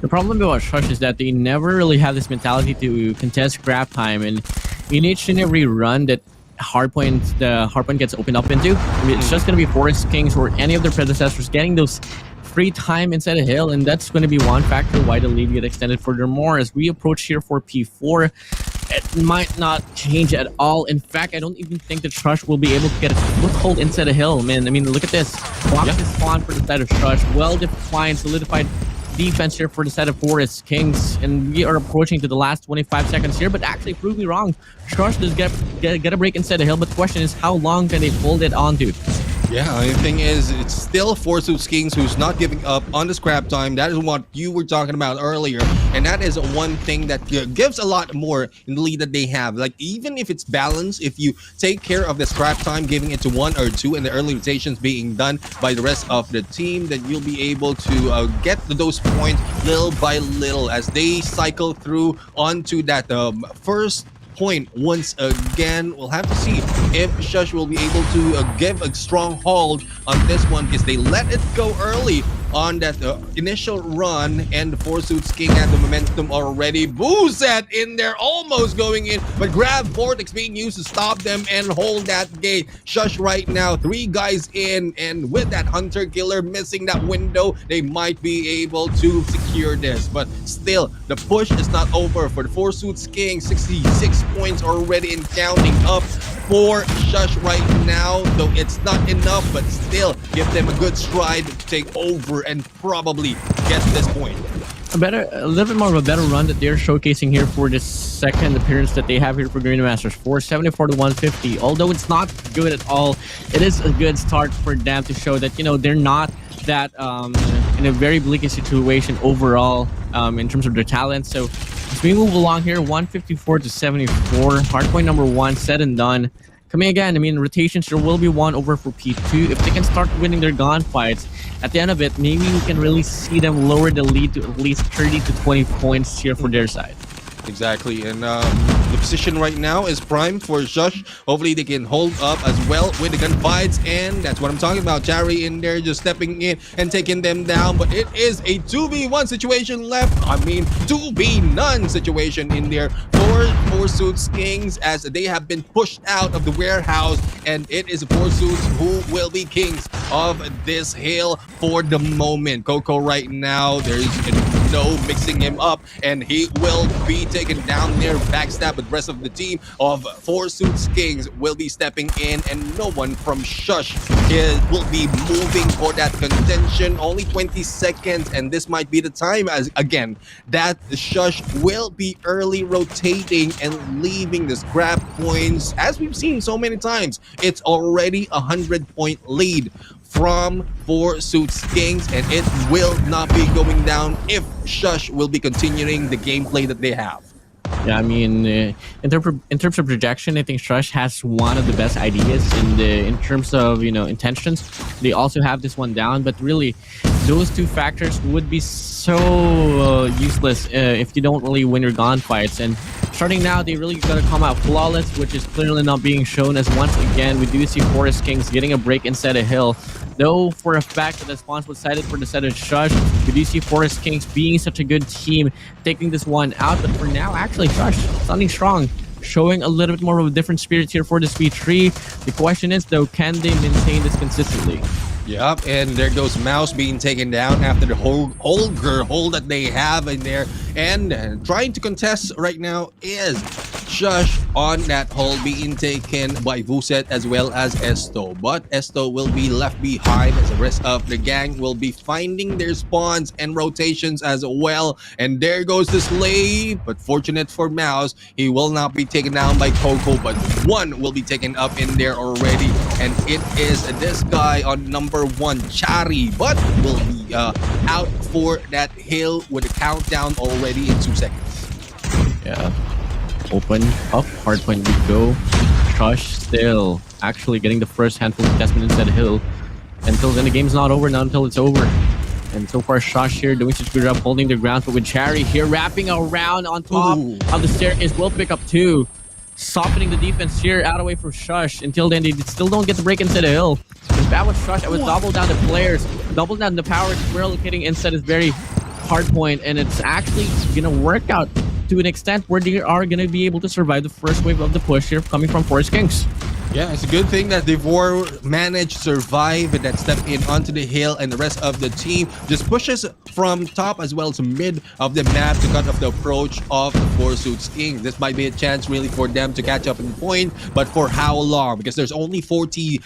The problem about Shush is that they never really have this mentality to contest scrap time, and in each and every run that the hardpoint gets opened up into, I mean, it's just going to be Forest Kings or any of their predecessors getting those free time inside a hill, and that's going to be one factor why the lead get extended furthermore. As we approach here for P4, it might not change at all. In fact, I don't even think that Shush will be able to get a foothold inside a hill, man. I mean, look at this. Box is spawned for the side of Shush. Well-defined, solidified defense here for the set of Forest Kings, and we are approaching to the last 25 seconds here, but actually prove me wrong. Shush does get a break inside the hill, but the question is how long can they hold it on to? Yeah, the thing is, it's still 4 Suits Kings who's not giving up on the scrap time. That is what you were talking about earlier, and that is one thing that gives a lot more in the lead that they have. Like, even if it's balanced, if you take care of the scrap time, giving it to 1 or 2, and the early rotations being done by the rest of the team, then you'll be able to get those points little by little as they cycle through onto that first point once again. We'll have to see if Shush will be able to give a strong hold on this one, because they let it go early on that initial run, and the 4 Suits King had the momentum already. Boozat in there, almost going in, but grab Vortex being used to stop them and hold that gate. Shush right now, 3 guys in, and with that Hunter Killer missing that window, they might be able to secure this. But still, the push is not over for the 4 Suits King. 66 points already and counting up for Shush right now, though it's not enough, but still give them a good stride to take over and probably get this point. A little bit more of a better run that they're showcasing here for this second appearance that they have here for Garena Masters 474 to 150. Although it's not good at all, it is a good start for them to show that, you know, they're not that in a very bleak situation overall in terms of their talent. So as we move along here, 154 to 74, hardpoint number 1 said and done. Coming again, I mean, rotations, there will be 1 over for P2. If they can start winning their gunfights, at the end of it, maybe we can really see them lower the lead to at least 30 to 20 points here for their side. Exactly, and the position right now is prime for Shush. Hopefully they can hold up as well with the gunfights, and that's what I'm talking about. Cherry in there just stepping in and taking them down, but it is a 2v1 situation left. I mean, 2v none situation in there for 4 Suits Kings, as they have been pushed out of the warehouse, and it is 4 Suits who will be kings of this hill for the moment. Coco right now, there's no mixing him up, and he will be taken down there, backstab, but the rest of the team of 4 Suits Kings will be stepping in, and no one from Shush will be moving for that contention. Only 20 seconds, and this might be the time, as again, that Shush will be early rotating and leaving the scrap points. As we've seen so many times, it's already a 100-point lead from 4 Suits Kings, and it will not be going down if Shush will be continuing the gameplay that they have. Yeah, I mean, in terms of projection, I think Shush has one of the best ideas. In terms of intentions, they also have this one down. But really, those two factors would be so useless if you don't really win your gunfights. And starting now, they really got to come out flawless, which is clearly not being shown. As once again, we do see Forest Kings getting a break inside a hill. Though for a fact that the spawns was cited for the set of Shush, we do see Forest Kings being such a good team, taking this one out. But for now, actually, Shush standing strong, showing a little bit more of a different spirit here for this V3. The question is, though, can they maintain this consistently? Yep, and there goes Mouse being taken down after the whole hole that they have in there. And trying to contest right now is Shush on that hole being taken by Vuset as well as Esto. But Esto will be left behind as the rest of the gang will be finding their spawns and rotations as well. And there goes the Slave. But fortunate for Mouse, he will not be taken down by Coco, but one will be taken up in there already. And it is this guy on number 1, Chari, but will be out for that hill with a countdown already in 2 seconds. Yeah. Open up, hard point we go. Shush still actually getting the first handful of contestment inside the hill. Until then, the game's not over, not until it's over. And so far, Shush here doing such a good job holding the ground, but with Chari here wrapping around on top of the staircase, will pick up 2. Softening the defense here out away from Shush. Until then, they still don't get the break inside the hill. If that was Shush, I would double down the players, double down the power. We're locating inside is very hard point, and it's actually gonna work out to an extent where they are going to be able to survive the first wave of the push here coming from Forest Kings. Yeah, it's a good thing that Devor managed to survive and that step in onto the hill, and the rest of the team just pushes from top as well to mid of the map to cut off the approach of the 4 Suits King. This might be a chance really for them to catch up in point, but for how long? Because there's only 40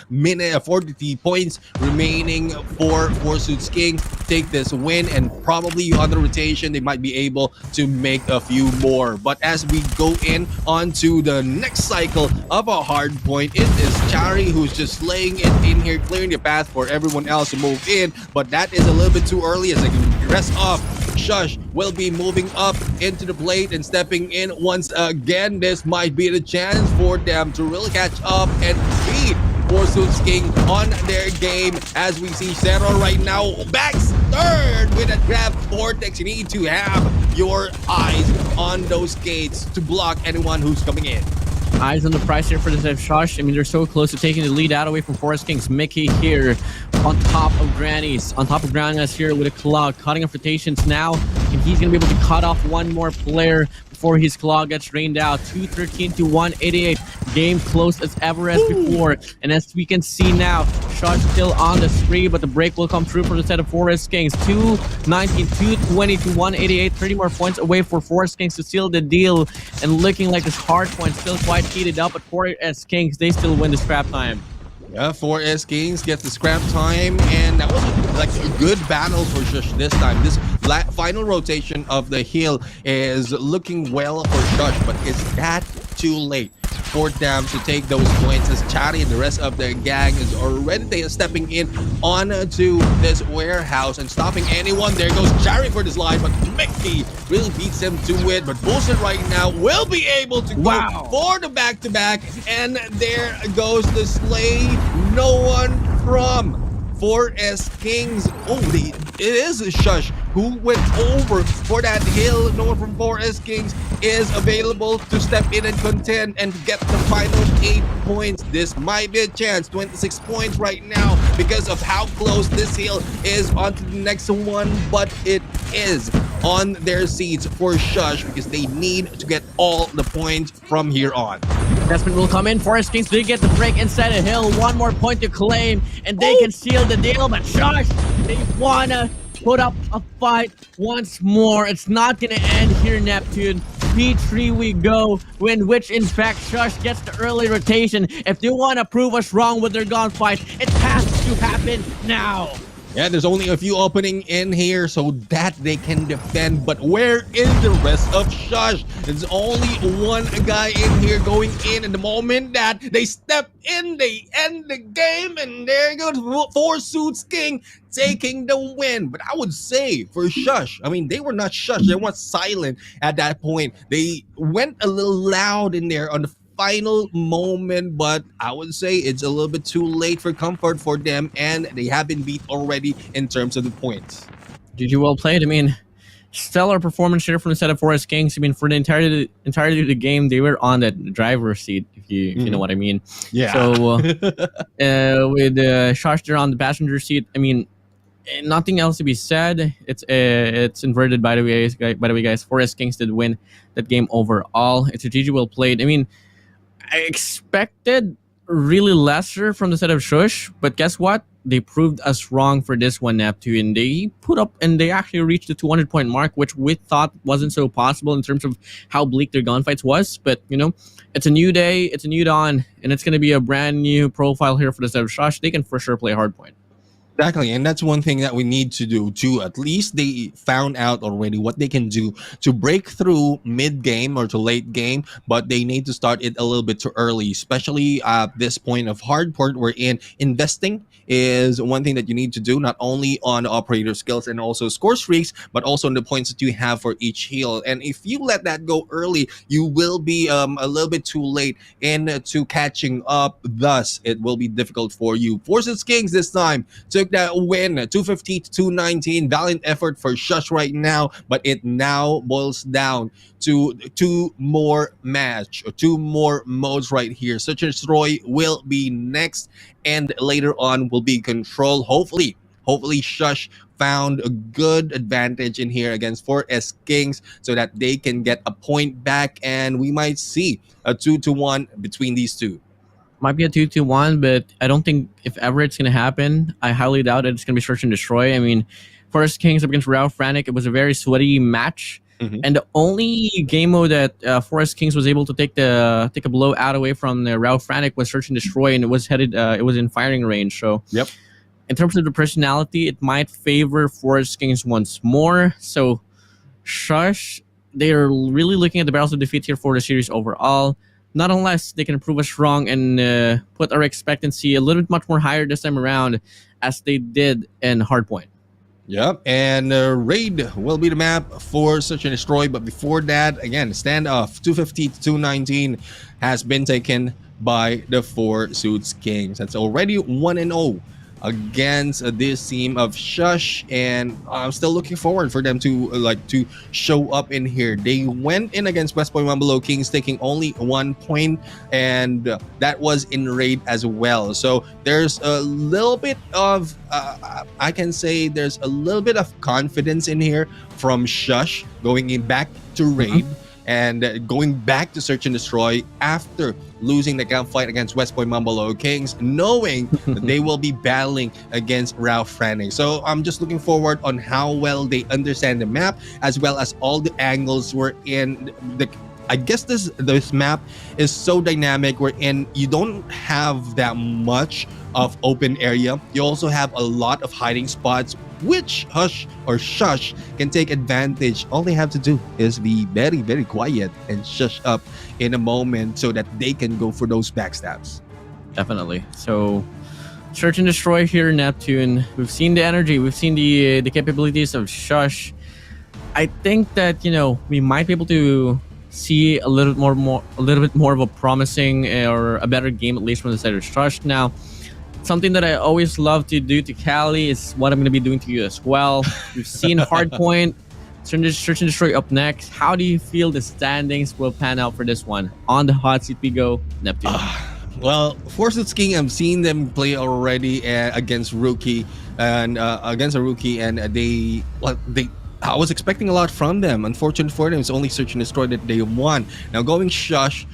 points remaining for 4 Suits King. Take this win, and probably on the rotation they might be able to make a few more. But as we go in onto the next cycle of a hard point, it is Chari who's just laying it in here, clearing the path for everyone else to move in. But that is a little bit too early, as the rest of Shush will be moving up into the plate and stepping in once again. This might be the chance for them to really catch up and beat 4 Suits King on their game, as we see Sarah right now backs third with a grab vortex. You need to have your eyes on those gates to block anyone who's coming in. Eyes on the price here for the Shush. I mean, they're so close to taking the lead out away from Forest Kings. Mickey here on top of Granny's. On top of Granny's here with a claw. Cutting off rotations now. And he's going to be able to cut off one more player before his claw gets rained out. 213 to 188. Game close as ever as before. And as we can see now, Shush still on the spree, but the break will come through for the set of Forest Kings. 219, 220 to 188. 30 more points away for Forest Kings to seal the deal. And looking like this hard point still quite heated up, but Forest Kings, they still win the scrap time. Yeah, 4S Kings get the scrap time, and that was like a good battle for Shush this time. This final rotation of the hill is looking well for Shush, but is that too late for them to take those points, as Chari and the rest of the gang is already stepping in onto this warehouse and stopping anyone. There goes Chari for this line, but Mickey really beats him to it. But Bullshit right now will be able to go for the back-to-back, and there goes the Slay. No one from 4S Kings. Oh, it is a Shush who went over for that hill. No one from 4S Kings is available to step in and contend and get the final 8 points. This might be a chance. 26 points right now because of how close this hill is onto the next one, but it is on their seats for Shush because they need to get all the points from here on. Investment will come in. Forest Kings, they get the break inside a hill. One more point to claim, and they can seal the deal. But Shush, they wanna put up a fight once more. It's not gonna end here, Neptune. P3 we go, in which in fact Shush gets the early rotation. If they want to prove us wrong with their gunfight, it has to happen now. Yeah, there's only a few opening in here so that they can defend. But where is the rest of Shush? There's only one guy in here going in. And the moment that they step in, they end the game. And there goes Four Suits King taking the win. But I would say for Shush, I mean, they were not Shush. They weren't silent at that point. They went a little loud in there on the final moment, but I would say it's a little bit too late for comfort for them, and they have been beat already in terms of the points. GG, well played. I mean, stellar performance here from the set of Forest Kings. I mean, for the entirety of the game, they were on that driver's seat, if you know what I mean. Yeah. So with Shush there on the passenger seat, I mean, nothing else to be said. It's inverted, by the way, guys. Forest Kings did win that game overall. It's a GG, well played. I mean, I expected really lesser from the set of Shush, but guess what? They proved us wrong for this one, Neptune. They put up and they actually reached the 200-point mark, which we thought wasn't so possible in terms of how bleak their gunfights was. But, you know, it's a new day, it's a new dawn, and it's going to be a brand new profile here for the set of Shush. They can for sure play hardpoint. Exactly, and that's one thing that we need to do too. At least they found out already what they can do to break through mid-game or to late game, but they need to start it a little bit too early, especially at this point of hardport we're in. Investing is one thing that you need to do, not only on operator skills and also score streaks, but also on the points that you have for each heal. And if you let that go early, you will be a little bit too late into catching up. Thus, it will be difficult for you. Forces Kings this time took that win, 250 to 219. Valiant effort for Shush right now, but it now boils down to two more modes right here. Search and Destroy will be next, and later on will be Control. Hopefully Shush found a good advantage in here against 4S Kings so that they can get a point back, and we might see a 2-1 between these two. Might be a 2-1, but I don't think if ever it's going to happen. I highly doubt it. It's going to be Search and Destroy. I mean, Forest Kings up against FRANIC, it was a very sweaty match. And the only game mode that Forest Kings was able to take a blowout away from the FRANIC was Search and Destroy, and it was in firing range. So yep. In terms of the personality, it might favor Forest Kings once more. So Shush, they are really looking at the barrels of defeat here for the series overall. Not unless they can prove us wrong and put our expectancy a little bit much more higher this time around, as they did in Hardpoint. Yep, and Raid will be the map for Search and Destroy. But before that, again, standoff 250 to 219 has been taken by the Four Suits Kings. That's already 1-0 against this team of Shush, and I'm still looking forward for them to show up in here. They went in against WPM Lowkings taking only 1 point, and that was in Raid as well. So there's a little bit of I can say there's a little bit of confidence in here from Shush going in back to Raid and going back to Search and Destroy after losing the gunfight against WPM Lowkings, knowing that they will be battling against FRANIC. So I'm just looking forward on how well they understand the map, as well as all the angles we're in. I guess this map is so dynamic wherein you don't have that much of open area. You also have a lot of hiding spots, which Shush can take advantage. All they have to do is be very, very quiet and shush up in a moment so that they can go for those backstabs. Definitely. So Search and Destroy here, Neptune. We've seen the energy. We've seen the capabilities of Shush. I think that, you know, we might be able to see a little bit more of a promising or a better game, at least from the side of Shush. Now, something that I always love to do to Cali is what I'm going to be doing to you as well. We've seen Hardpoint, Search and Destroy up next. How do you feel the standings will pan out for this one? On the hot seat we go, Neptune. Well, Forces King, I've seen them play already against Rookie and I was expecting a lot from them. Unfortunately for them, it's only Search and Destroy that they won. Now going Shush,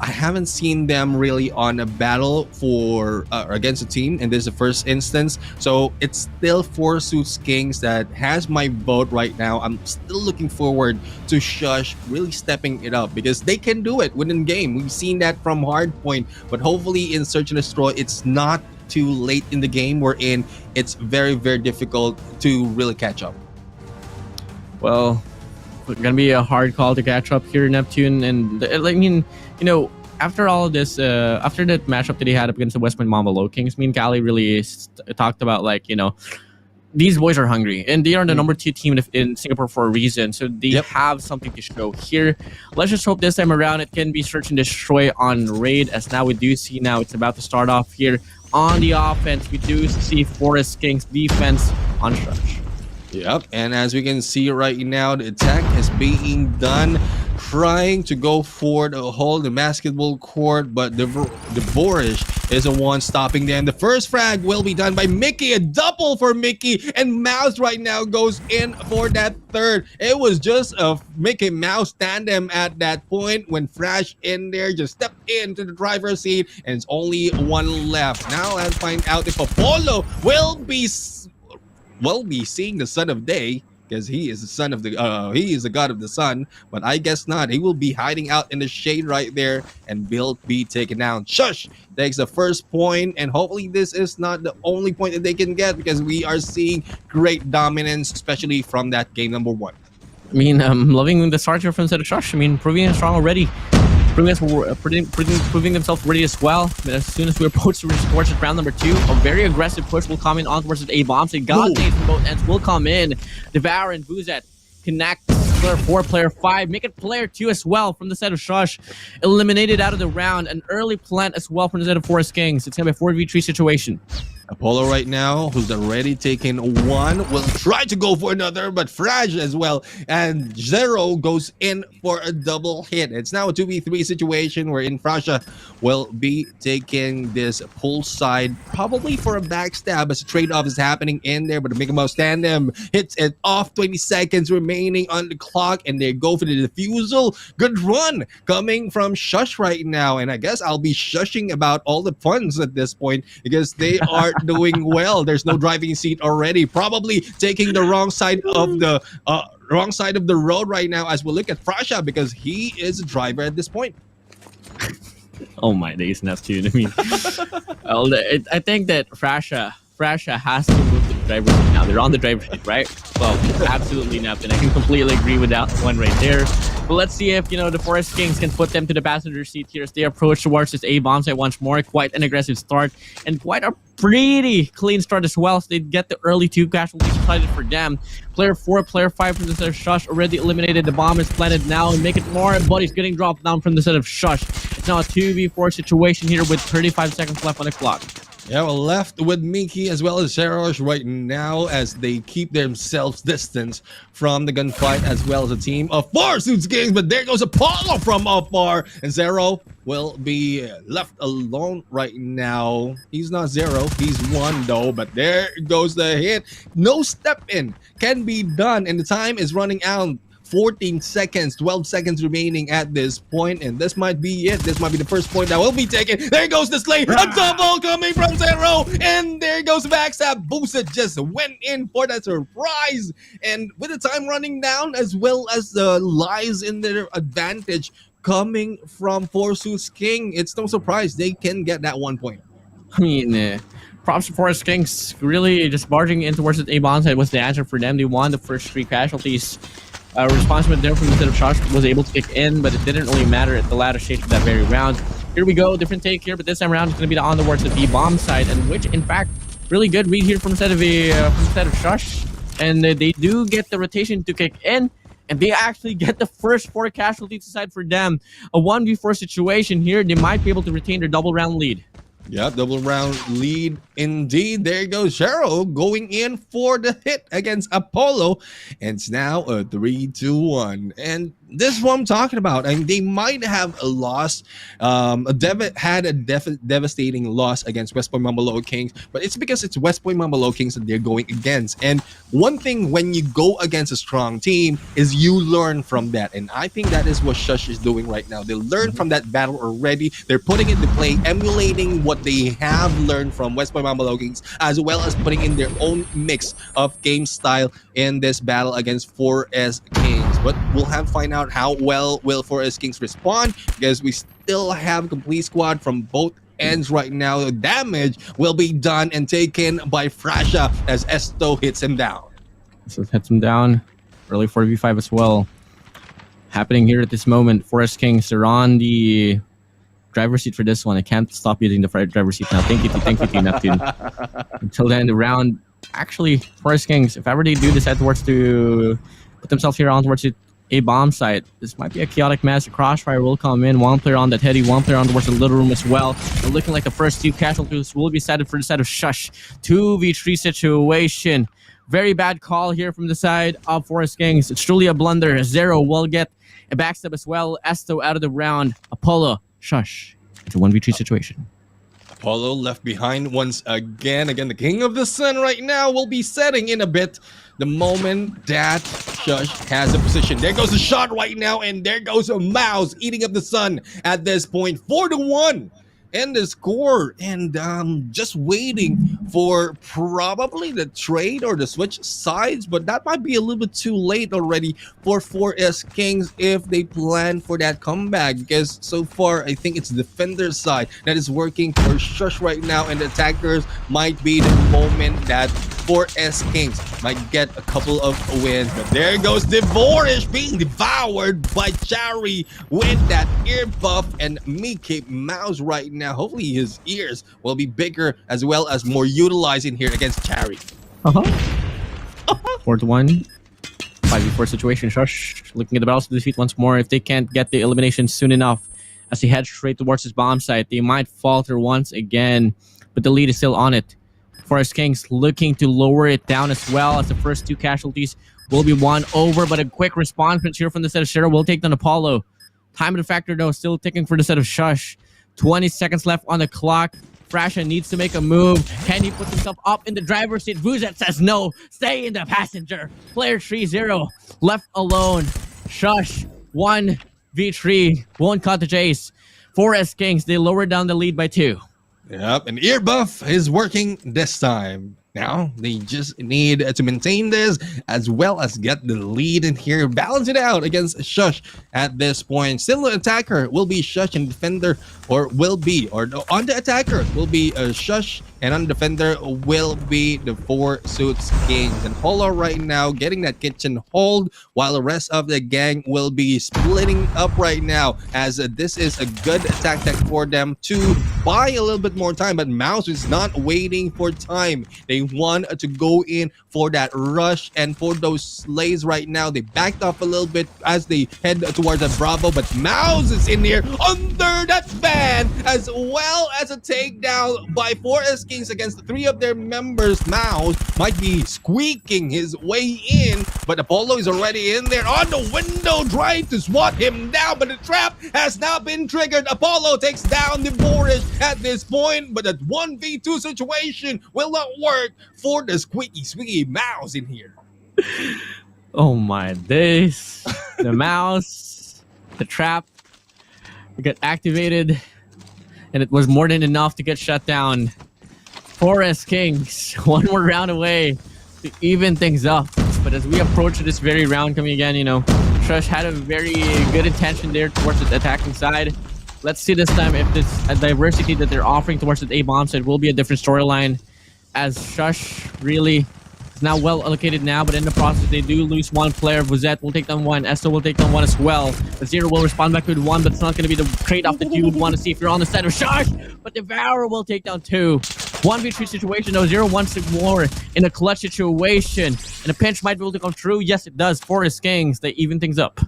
I haven't seen them really on a battle for against a team, and this is the first instance. So it's still Four Suits Kings that has my vote right now. I'm still looking forward to Shush really stepping it up because they can do it within game. We've seen that from Hardpoint, but hopefully in Search and Destroy, it's not too late in the game wherein it's very, very difficult to really catch up. Well, it's gonna be a hard call to catch up here, Neptune. And I mean, you know, after all of this, after that matchup that he had up against the West Point Mamba Lowkings, me and Callie really talked about, like, you know, these boys are hungry, and they are the number 2 team in Singapore for a reason. So they have something to show here. Let's just hope this time around it can be search and destroy on raid, as now we do see now it's about to start off here on the offense. We do see Forest Kings defense on Shush. Yep, and as we can see right now, the attack is being done, trying to go for the hold the basketball court, but the Borish is the one stopping them. The first frag will be done by Mickey, a double for Mickey, and Mouse right now goes in for that third. It was just a Mickey Mouse tandem at that point when Frash in there just stepped into the driver's seat, and it's only one left. Now let's find out if Apollo will be seeing the sun of day, because he is the son of the he is the god of the sun, but I guess not. He will be hiding out in the shade right there, and will be taken down. Shush takes the first point, and hopefully this is not the only point that they can get, because we are seeing great dominance, especially from that game number 1. I mean, I'm loving the start here from set of Shush. I mean, proving it strong already. Proving themselves ready as well. But as soon as we approach towards round number 2, a very aggressive push will come in on towards the A-bombs. And God nades from both ends will come in. Devour and Boozet connect player 4, player 5, make it player 2 as well from the set of Shush. Eliminated out of the round. An early plant as well from the set of Forest Kings. It's going to be a 4v3 situation. Apollo right now, who's already taken one, will try to go for another, but Fraj as well. And Zero goes in for a double hit. It's now a 2v3 situation wherein Frasha will be taking this pull side, probably for a backstab, as a trade-off is happening in there. But the Mickey Mouse tandem hits it off, 20 seconds remaining on the clock, and they go for the defusal. Good run coming from Shush right now. And I guess I'll be shushing about all the funds at this point, because they are doing well. There's no driving seat already, probably taking the wrong side of the road right now as we look at Frasha, because he is a driver at this point. Oh my days, Neptune. I mean, well, I think that Frasha has to move to the driver's seat now. They're on the driver's seat, right? Well, absolutely, Neptune. I can completely agree with that one right there. But let's see if, you know, the Forest Kings can put them to the passenger seat here as they approach towards this A-bomb site once more. Quite an aggressive start, and quite a pretty clean start as well. So they get the early 2 casualties decided for them. Player 4, player 5 from the set of Shush already eliminated. The bomb is planted now, and make it more. Buddy's getting dropped down from the set of Shush. It's now a 2v4 situation here with 35 seconds left on the clock. Yeah, we're left with Miki as well as Zerosh right now, as they keep themselves distance from the gunfight, as well as a team of 4 Suits Kings. But there goes Apollo from afar, and Zero will be left alone right now. He's not 0, he's 1 though, but there goes the hit. No step in can be done, and the time is running out. 14 seconds, 12 seconds remaining at this point, and this might be it. This might be the first point that will be taken. There goes the slay, a double coming from Zero, and there goes the backstab. Booster just went in for that surprise, and with the time running down, as well as the lies in their advantage coming from Forsus King, it's no surprise they can get that 1 point. I mean, props to Forest Kings, really just barging in towards the A-bomb side was the answer for them. They won the first 3 casualties. Responsible there from the set of Shush was able to kick in, but it didn't really matter at the latter stage of that very round. Here we go, different take here, but this time around it's going to be the on the towards the B-bomb side, and which in fact really good read here from the set of Shush, and they do get the rotation to kick in, and they actually get the first 4 casualties aside for them. A 1v4 situation here. They might be able to retain their double round lead. Yeah, double round lead indeed. There goes Cheryl going in for the hit against Apollo. And it's now a 3-2-1. And this is what I'm talking about. I mean, they might have a loss, had a devastating loss against West Point Mamba Lowkings, but it's because it's West Point Mamba Lowkings that they're going against. And one thing when you go against a strong team is you learn from that. And I think that is what Shush is doing right now. They learned from that battle already. They're putting it to play, emulating what they have learned from West Point Mamba Lowkings, as well as putting in their own mix of game style in this battle against 4S Kings. But we'll have to find out how well will 4S Kings respond, because we still have a complete squad from both ends right now. The damage will be done and taken by Frasha as Esto hits him down. So hits him down. Early 4v5 as well. Happening here at this moment. Forest Kings are on the driver's seat for this one. I can't stop using the driver's seat now. Thank you, Neptune. Until the end of the round. Actually, Forest Kings, if ever they do decide towards to put themselves here on towards a bomb site, this might be a chaotic mess. A crossfire will come in. One player on that heady, one player on towards the little room as well. But looking like the first two casualties will be set for the side of Shush. 2v3 situation. Very bad call here from the side of Forest Kings. It's truly a blunder. Zero will get a backstab as well. Esto out of the round. Apollo, Shush. It's a 1v3 situation. Apollo left behind once again. Again, the King of the Sun right now will be setting in a bit the moment that Shush has a position. There goes the shot right now, and there goes a mouse eating up the sun at this point. 4-1 in the score, and just waiting for probably the trade or the switch sides, but that might be a little bit too late already for 4S Kings if they plan for that comeback, because so far I think it's the defender side that is working for Shush right now, and the attackers might be the moment that 4S Kings might get a couple of wins. But there goes Devorish being devoured by Chari with that ear buff, and Mickey Mouse right now, hopefully his ears will be bigger as well as more utilized in here against Chari. 4-1. 5v4 situation. Shush looking at the battles to defeat once more. If they can't get the elimination soon enough as they head straight towards this bomb site, they might falter once again, but the lead is still on it. Forest Kings looking to lower it down as well, as the first two casualties will be won over, but a quick response here from the set of Shiro will take down Apollo. Time of the factor though still ticking for the set of Shush. 20 seconds left on the clock. Frasha needs to make a move. Can he put himself up in the driver's seat? Vuzet says no. Stay in the passenger. Player 3-0 left alone. Shush 1v3 won't cut the chase. Forest Kings, they lower down the lead by 2. Yep, and ear buff is working this time. Now they just need to maintain this as well as get the lead in here, balance it out against Shush at this point. Still the attacker will be Shush, and defender on the attacker will be Shush, and on the defender will be the 4 Suits Kings. And Holo right now getting that kitchen hold, while the rest of the gang will be splitting up right now, as this is a good attack tech for them to buy a little bit more time. But Mouse is not waiting for time. They want to go in for that rush, and for those slays right now, they backed off a little bit as they head towards that Bravo, but Mouse is in here under that van, as well as a takedown by 4S Kings against 3 of their members. Mouse might be squeaking his way in, but Apollo is already in there on the window trying to swat him down, but the trap has now been triggered. Apollo takes down the Devorish at this point, but that 1v2 situation will not work for the squeaky Mouse in here. Oh my days. The mouse, the trap got activated, and it was more than enough to get shut down. Forest Kings, one more round away to even things up. But as we approach this very round coming again, you know, Shush had a very good intention there towards the attacking side. Let's see this time if this diversity that they're offering towards the A-bomb side will be a different storyline, as Shush really is now well allocated now, but in the process they do lose one player. Vuzet will take down one, Esto will take down one as well. The Zero will respond back with one, but it's not going to be the trade-off that you would want to see if you're on the side of Shush. But Devourer will take down 2. 1v3 situation though. Zero wants more in a clutch situation, and a pinch might be able to come true. Yes, it does. Forest Kings, they even things up.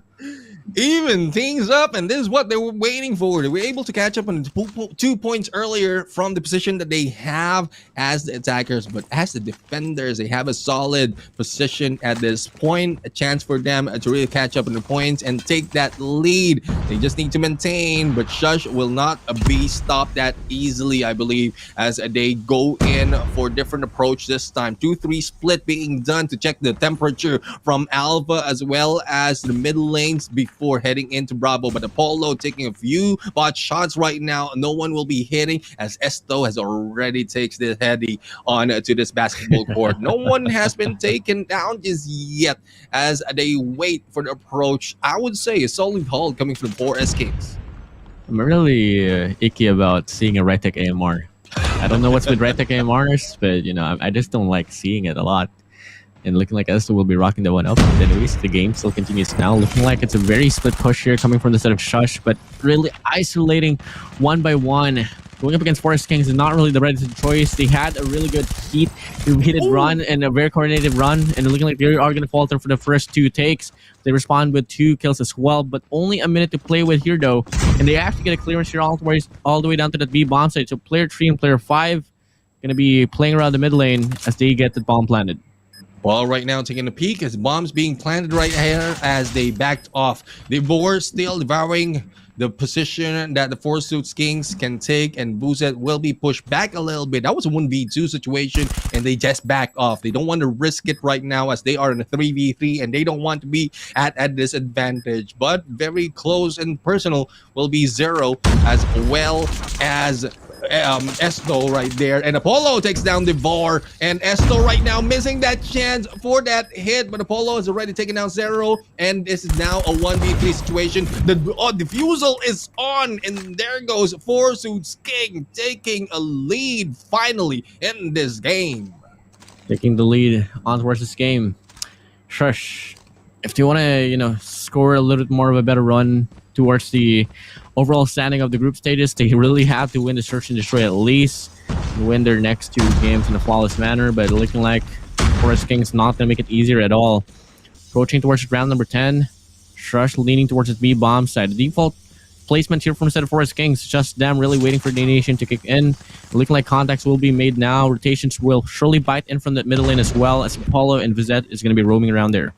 Even things up, and this is what they were waiting for. They were able to catch up on 2 points earlier from the position that they have as the attackers, but as the defenders, they have a solid position at this point, a chance for them to really catch up on the points and take that lead. They just need to maintain, but Shush will not be stopped that easily, I believe, as they go in for a different approach this time. 2-3 split being done to check the temperature from Alpha as well as the middle lanes before heading into Bravo, but Apollo taking a few bot shots right now. No one will be hitting, as Esto has already takes the heady on to this basketball court. No one has been taken down just yet as they wait for the approach. I would say a solid hold coming from 4S Kings. I'm really icky about seeing a right tech AMR. I don't know what's with right tech AMRs, but you know, I just don't like seeing it a lot. And looking like Esto will be rocking the one up. But anyways, the game still continues now. Looking like it's a very split push here coming from the set of Shush, but really isolating one by one. Going up against Forest Kings is not really the right choice. They had a really good heated run and a very coordinated run, and looking like they are going to falter for the first 2 takes. They respond with 2 kills as well, but only a minute to play with here though. And they have to get a clearance here all the way down to the B bomb site. So player 3 and player 5 going to be playing around the mid lane as they get the bomb planted. Well, right now, taking a peek as bombs being planted right here as they backed off. Devor still devouring the position that the Four Suits Kings can take, and Buzet will be pushed back a little bit. That was a 1v2 situation, and they just back off. They don't want to risk it right now as they are in a 3v3, and they don't want to be at a disadvantage. But very close and personal will be Zero as well as Esto right there, and Apollo takes down Devor, and Esto right now missing that chance for that hit, but Apollo has already taken down Zero, and this is now a 1v3 situation. The defusal is on, and there goes Four Suits King taking a lead finally in this game. Taking the lead on towards this game. Shush, if they want to, you know, score a little bit more of a better run towards the overall standing of the group stages, they really have to win the Search and Destroy at least, and win their next 2 games in a flawless manner. But looking like Forest Kings not going to make it easier at all. Approaching towards round number 10, Shush leaning towards the B bomb side. The default placement here from the set of Forest Kings, just them really waiting for the nation to kick in. Looking like contacts will be made now. Rotations will surely bite in from the middle lane as well, as Apollo and Vizet is going to be roaming around there.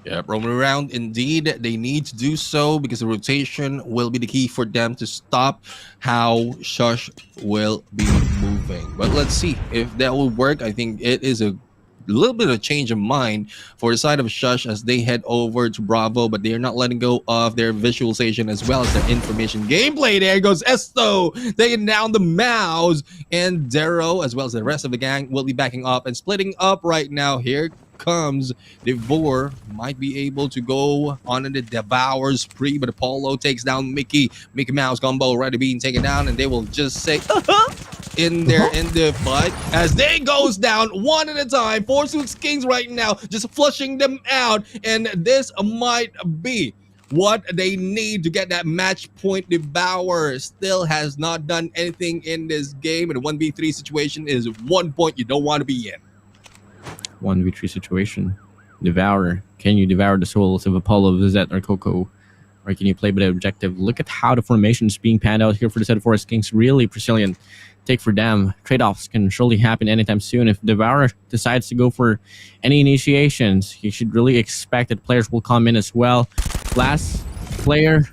Yeah, roaming around indeed. They need to do so because the rotation will be the key for them to stop how Shush will be moving. But let's see if that will work. I think it is a little bit of a change of mind for the side of Shush as they head over to Bravo, but they are not letting go of their visualization as well as their information gameplay. There goes Esto taking down the mouse, and Zero as well as the rest of the gang will be backing up and splitting up right now. Here comes Devor, might be able to go on the devour spree, but Apollo takes down Mickey Mouse combo already being taken down, and they will just say in the fight as they goes down one at a time. Four Suits Kings right now just flushing them out, and this might be what they need to get that match point. Devour still has not done anything in this game, and a 1v3 situation is 1 point you don't want to be in. 1v3 situation. Devour. Can you devour the souls of Apollo, Vizet, or Coco? Or can you play by the objective? Look at how the formation is being panned out here for the set of Forest Kings. Really Brazilian. Take for them. Trade-offs can surely happen anytime soon. If Devour decides to go for any initiations, you should really expect that players will come in as well. Last player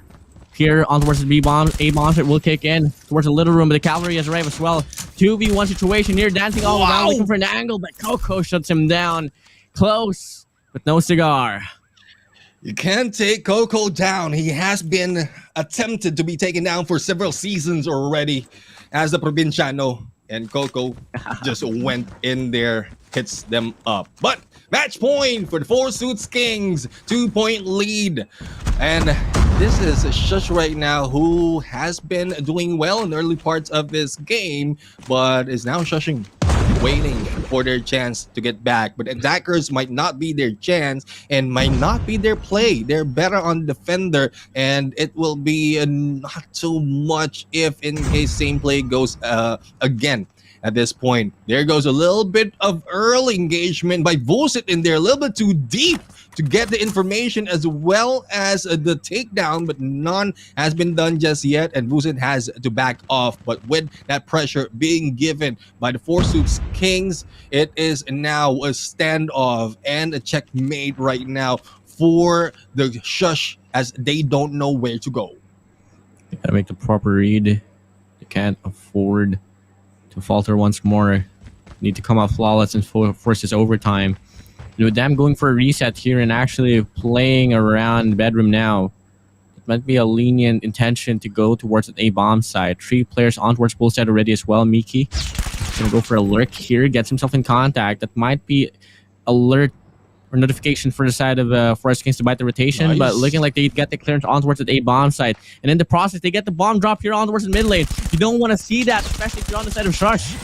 here on towards the B bomb. A bomb will kick in towards the little room, but the cavalry has arrived as well. 2v1 situation here, dancing all around, looking for an angle, but Coco shuts him down. Close, but no cigar. You can't take Coco down. He has been attempted to be taken down for several seasons already as the Provinciano, and Coco just went in there, hits them up. But match point for the Four Suits Kings, 2-point lead. And this is Shush right now, who has been doing well in the early parts of this game, but is now shushing, waiting for their chance to get back. But attackers might not be their chance and might not be their play. They're better on defender, and it will be not too much if in case same play goes again. At this point, there goes a little bit of early engagement by Vusit in there, a little bit too deep to get the information as well as the takedown, but none has been done just yet, and Vusit has to back off. But with that pressure being given by the Four Suits Kings, it is now a standoff and a checkmate right now for the Shush as they don't know where to go. They gotta make the proper read. They can't afford to falter once more. Need to come out flawless and force this overtime. And with them going for a reset here and actually playing around the bedroom now, it might be a lenient intention to go towards an A bomb side. 3 players on towards both side already as well. Miki gonna go for a lurk here, gets himself in contact. That might be alert or notification for the side of Forest Kings to bite the rotation, but looking like they get the clearance onwards at A bomb side. And in the process, they get the bomb drop here onwards in mid lane. You don't want to see that, especially if you're on the side of Shush.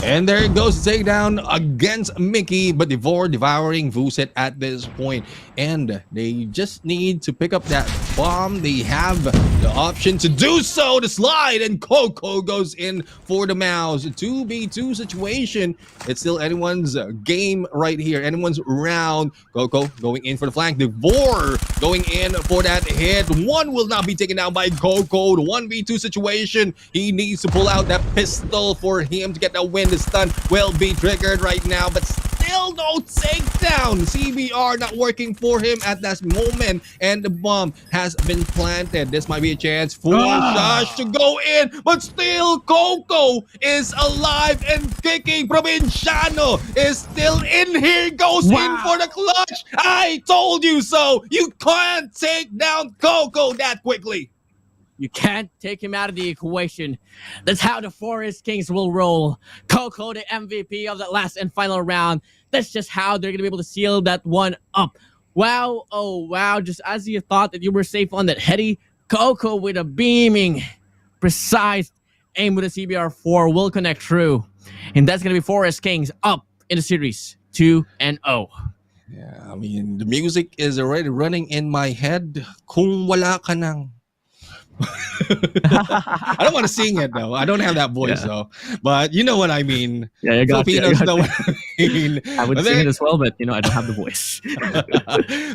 And there it goes, takedown against Mickey, but devouring Vuset at this point. And they just need to pick up that bomb. They have the option to do so, the slide, and Coco goes in for the mouse. 2v2 situation. It's still anyone's game right here, anyone's round. Coco going in for the flank. Devor going in for that hit. One will not be taken down by Coco. The 1v2 situation. He needs to pull out that pistol for him to get that win. The stun will be triggered right now, but still no takedown. CBR not working for him at that moment, and the bomb has been planted. This might be a chance for Shush to go in, but still Coco is alive and kicking. Provinciano is still in here, goes in for the clutch. I told you so. You can't take down Coco that quickly. You can't take him out of the equation. That's how the Forest Kings will roll. Coco, the MVP of that last and final round. That's just how they're going to be able to seal that one up. Wow, oh wow, just as you thought that you were safe on that heady, Coco with a beaming, precise aim with a CBR4 will connect true. And that's going to be Forest Kings up in the series 2-0. Yeah, I mean, the music is already running in my head. Kung wala ka nang. I don't want to sing it though. I don't have that voice though. But you know what I mean. Yeah, you got Filipinos know what I mean. I would sing it as well, but you know, I don't have the voice.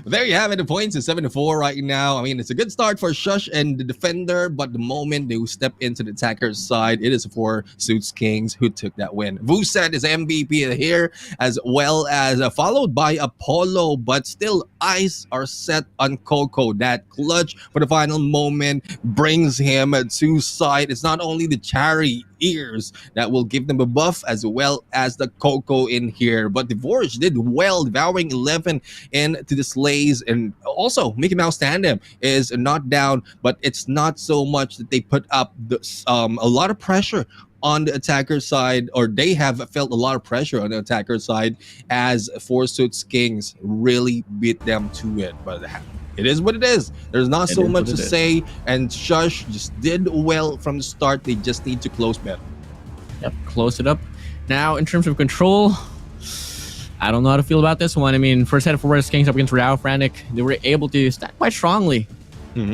There you have it. The points is 7-4 right now. I mean, it's a good start for Shush and the defender, but the moment they step into the attacker's side, it is for Suits Kings who took that win. Vuset is MVP here, as well as followed by Apollo, but still eyes are set on Coco. That clutch for the final moment brings him to side. It's not only the cherry ears that will give them a buff, as well as the Coco in here, but Divorce did well, devouring 11 into the slays. And also Mickey Mouse Tandem is not down, but it's not so much that they put up a lot of pressure on the attacker side, or they have felt a lot of pressure on the attacker side, as Four Suits Kings really beat them to it. But it is what it is. There's not so much to say, and Shush just did well from the start. They just need to close better. Yep, close it up. Now, in terms of control, I don't know how to feel about this one. I mean, first set of Forest Kings up against FRANIC, they were able to stand quite strongly.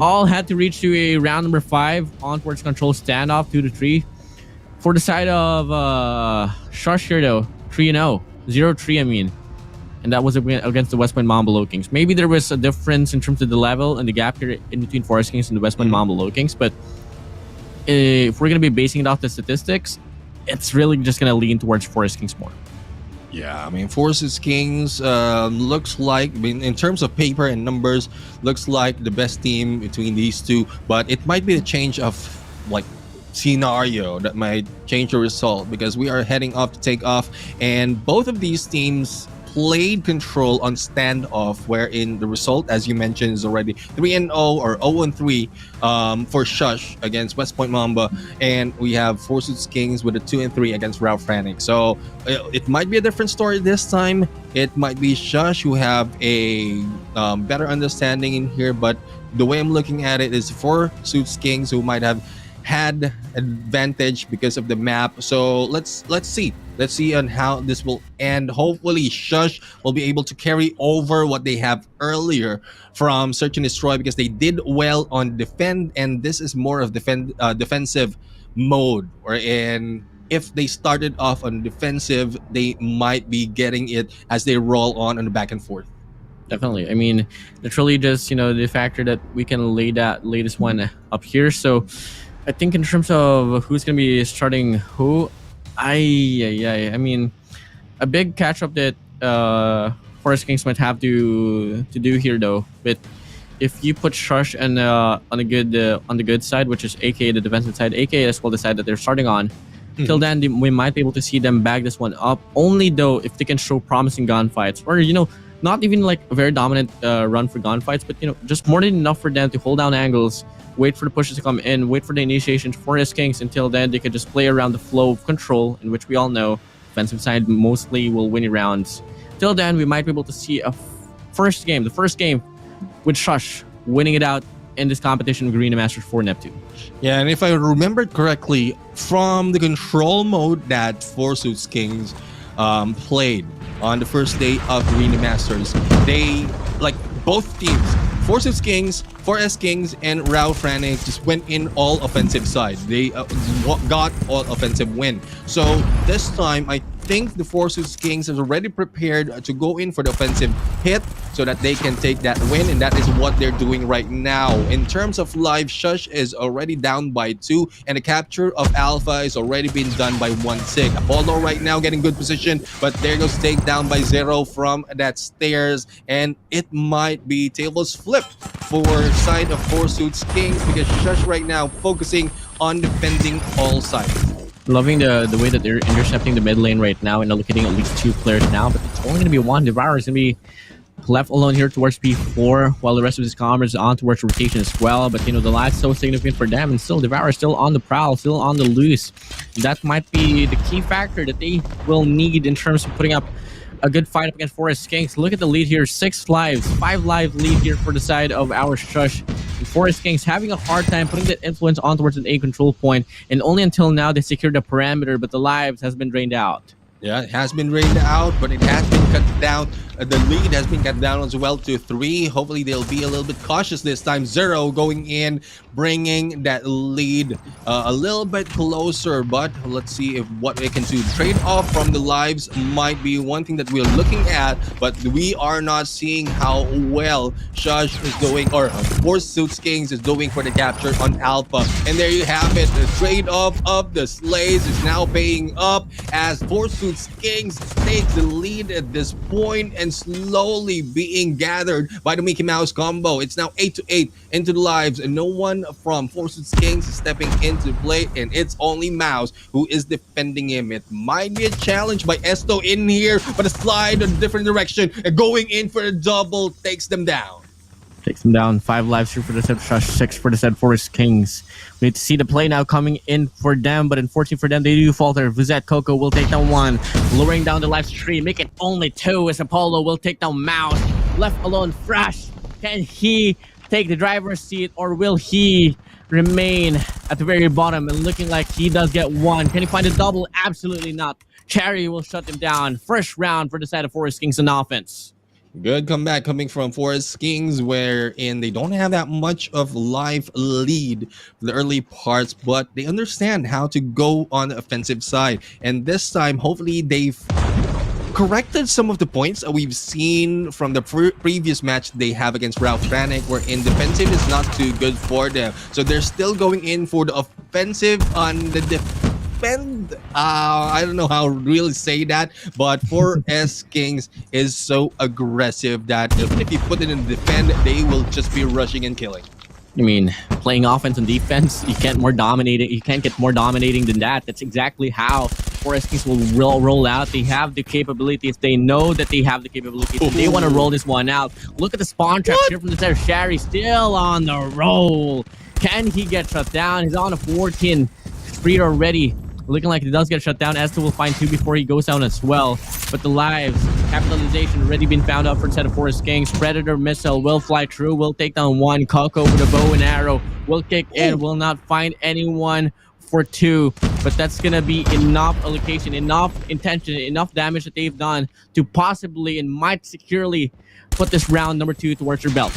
All had to reach to a round number 5 onwards control standoff 2-3. For the side of Shush here though, 3-0. 0-3, I mean. And that was against the West Point Mamba Lowkings. Maybe there was a difference in terms of the level and the gap here in between Forest Kings and the West Point Mamba Lowkings. But if we're going to be basing it off the statistics, it's really just going to lean towards Forest Kings more. Yeah, I mean, Forest Kings looks like, I mean, in terms of paper and numbers, looks like the best team between these two. But it might be a change of, like, scenario that might change the result, because we are heading off to take off, and both of these teams played control on standoff, wherein the result, as you mentioned, is already 3-0 or 0-3 for Shush against West Point Mamba, and we have Four Suits Kings with a 2-3 against FRANIC. So it might be a different story this time. It might be Shush who have a better understanding in here, but the way I'm looking at it is Four Suits Kings who might have had advantage because of the map. So let's see on how this will end. Hopefully Shush will be able to carry over what they have earlier from Search and Destroy, because they did well on defend, and this is more of defensive mode, wherein if they started off on defensive, they might be getting it as they roll on the back and forth. Definitely. I mean, it's really just, you know, the factor that we can lay this one up here. So I think in terms of who's going to be starting who, I mean, a big catch up that Forest Kings might have to do here though. But if you put Shush and on the good side, which is AK the defensive side, AK as well the side that they're starting on, till then we might be able to see them bag this one up. Only though if they can show promising gunfights, or you know, not even like a very dominant run for gunfights, but you know, just more than enough for them to hold down angles, wait for the pushes to come in, wait for the initiation for Forest Kings. Until then, they could just play around the flow of control, in which we all know defensive side mostly will win rounds. Till then, we might be able to see a first game, the first game with Shush winning it out in this competition, Garena Masters for Neptune. Yeah, and if I remembered correctly, from the control mode that Four Suits Kings played on the first day of Garena Masters, they, like, both teams, Four Suits Kings, 4S Kings, and FRANIC just went in all offensive side. They got all offensive win. So this time, I think the Four Suits Kings is already prepared to go in for the offensive hit so that they can take that win, and that is what they're doing right now. In terms of live, Shush is already down by 2, and the capture of Alpha is already been done by 1 sig. Apollo right now getting good position, but there goes take down by 0 from that stairs, and it might be tables flipped for side of Four Suits Kings because Shush right now focusing on defending all sides. Loving the way that they're intercepting the mid lane right now and allocating at least 2 players now, but it's only going to be 1. Devour is going to be left alone here towards P4 while the rest of his comrades are on towards rotation as well. But, you know, the lag's so significant for them, and still Devour is still on the prowl, still on the loose. That might be the key factor that they will need in terms of putting up a good fight up against Forest Kings. Look at the lead here, 6 lives, 5 live lead here for the side of our Shush. And Forest Kings having a hard time putting that influence on towards an A control point, and only until now they secured the parameter, but the lives has been drained out. Yeah, it has been rained out, but it has been cut down. The lead has been cut down as well to 3. Hopefully, they'll be a little bit cautious this time. 0 going in, bringing that lead a little bit closer. But let's see if what they can do. Trade off from the lives might be one thing that we're looking at, but we are not seeing how well Shush is doing, or Four Suits Kings is doing for the capture on Alpha. And there you have it. The trade off of the Slays is now paying up as Four Suits Kings takes the lead at this point and slowly being gathered by the Mickey Mouse combo. It's now 8-8 into the lives, and no one from Four Suits Kings is stepping into play, and it's only Mouse who is defending him. It might be a challenge by Esto in here, but a slide in a different direction and going in for a double takes them down. Takes them down. 5 lives here for the set Shush, 6 for the set Forest Kings. We need to see the play now coming in for them, but unfortunately for them, they do falter. Vizet Coco will take down 1, lowering down the live stream, make it only 2 as Apollo will take down Mouse. Left alone, Fresh. Can he take the driver's seat, or will he remain at the very bottom and looking like he does get 1? Can he find a double? Absolutely not. Cherry will shut him down. First round for the side of Forest Kings on offense. Good comeback coming from Forest Kings, wherein they don't have that much of live lead for the early parts, but they understand how to go on the offensive side. And this time, hopefully, they've corrected some of the points that we've seen from the previous match they have against FRANIC, wherein defensive is not too good for them. So they're still going in for the offensive on the defend. I don't know how to really say that, but 4S Kings is so aggressive that even if you put it in defend, they will just be rushing and killing. I mean, playing offense and defense, you can't get more dominating than that. That's exactly how 4S Kings will roll out. They have the capabilities. They know that they have the capabilities. And they want to roll this one out. Look at the spawn trap here from the center. Shari still on the roll. Can he get shut down? He's on a 14 spree already. Looking like he does get shut down. Esto will find 2 before he goes down as well. But the lives, capitalization already been found out for the set of Forest Kings. Predator missile will fly through, will take down 1. Coco with a bow and arrow will kick in, will not find anyone for 2. But that's gonna be enough allocation, enough intention, enough damage that they've done to possibly and might securely put this round number 2 towards their belt.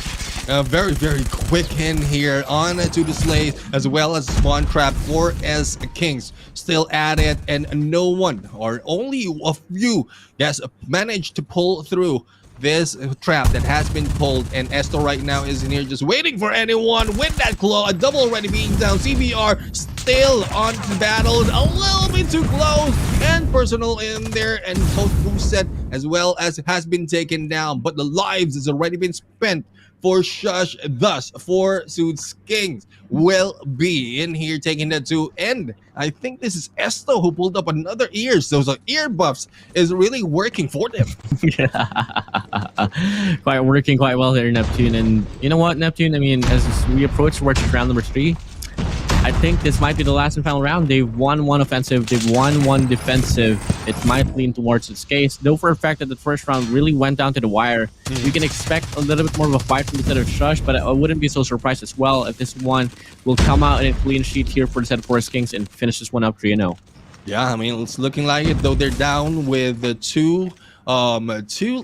Very, very quick in here on to the Slays, as well as spawn trap. 4S Kings still at it, and no one, or only a few, has managed to pull through this trap that has been pulled. And Esto right now is in here just waiting for anyone with that claw. A double already being down. CBR still on the battle, a little bit too close, and personal in there, and both boosted as well as has been taken down, but the lives has already been spent for Shush. Thus, 4 Suits Kings will be in here taking that to end. I think this is Esto who pulled up another ear, so ear buffs is really working for them. Quite working quite well there, Neptune. And you know what, Neptune, I mean, as we approach towards round number 3, I think this might be the last and final round. They've won one offensive, they've won one defensive. It might lean towards its case, though for a fact that the first round really went down to the wire. We can expect a little bit more of a fight from the set of Shush, but I wouldn't be so surprised as well if this one will come out in a clean sheet here for the set of Forest Kings and finish this one up 3-0. Yeah, I mean, it's looking like it, though they're down with the two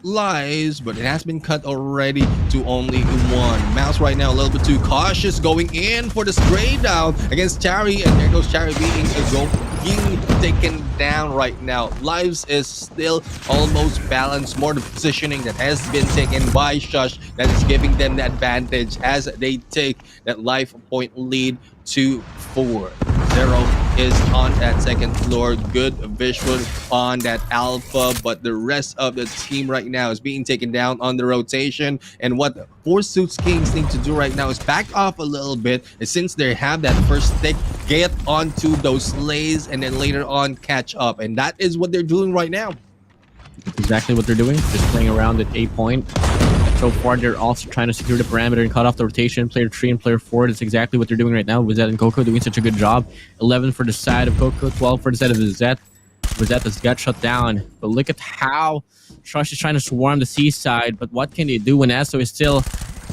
lives, but it has been cut already to only one. Mouse right now a little bit too cautious, going in for the stray down against Chari, and there goes Chari being taken down right now. Lives is still almost balanced, more the positioning that has been taken by Shush that is giving them the advantage as they take that life point lead to 4-0 is on that second floor. Good visual on that alpha, but the rest of the team right now is being taken down on the rotation. And what Four Suits Kings need to do right now is back off a little bit, and since they have that first stick, get onto those slays and then later on catch up, and that is what they're doing right now. That's exactly what they're doing, just playing around at A point. So far, they're also trying to secure the parameter and cut off the rotation. Player 3 and player 4, that's exactly what they're doing right now. Wizet and Coco doing such a good job. 11 for the side of Coco, 12 for the side of Wizet. Wizet has got shut down. But look at how Shush is trying to swarm the C side. But what can they do when Esso is still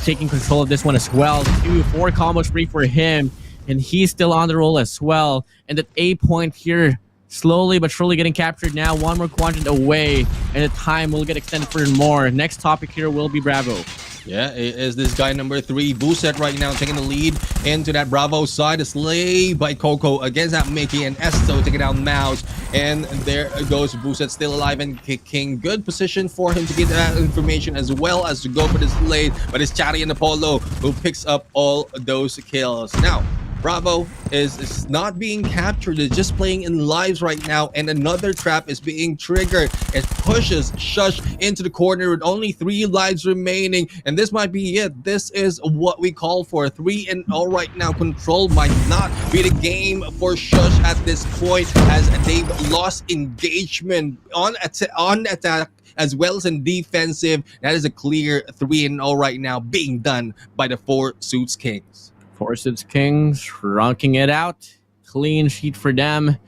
taking control of this one as well? 2-4 combo spree for him. And he's still on the roll as well. And that A point here, slowly but surely getting captured now. One more quadrant away, and the time will get extended for more. Next topic here will be Bravo. Yeah, it is this guy number 3, Buset right now taking the lead into that Bravo side. A slay by Coco against that Mickey, and Esto taking down Mouse. And there goes Buset, still alive and kicking. Good position for him to get that information as well as to go for the slay. But it's Chari and Apollo who picks up all those kills. Now, Bravo is not being captured. It's just playing in lives right now, and another trap is being triggered. It pushes Shush into the corner with only 3 lives remaining, and this might be it. This is what we call for 3-0 right now. Control might not be the game for Shush at this point, as they've lost engagement on attack as well as in defensive. That is a clear 3-0 right now being done by the Four Suits Kings. Four Suits Kings rocking it out. Clean sheet for them.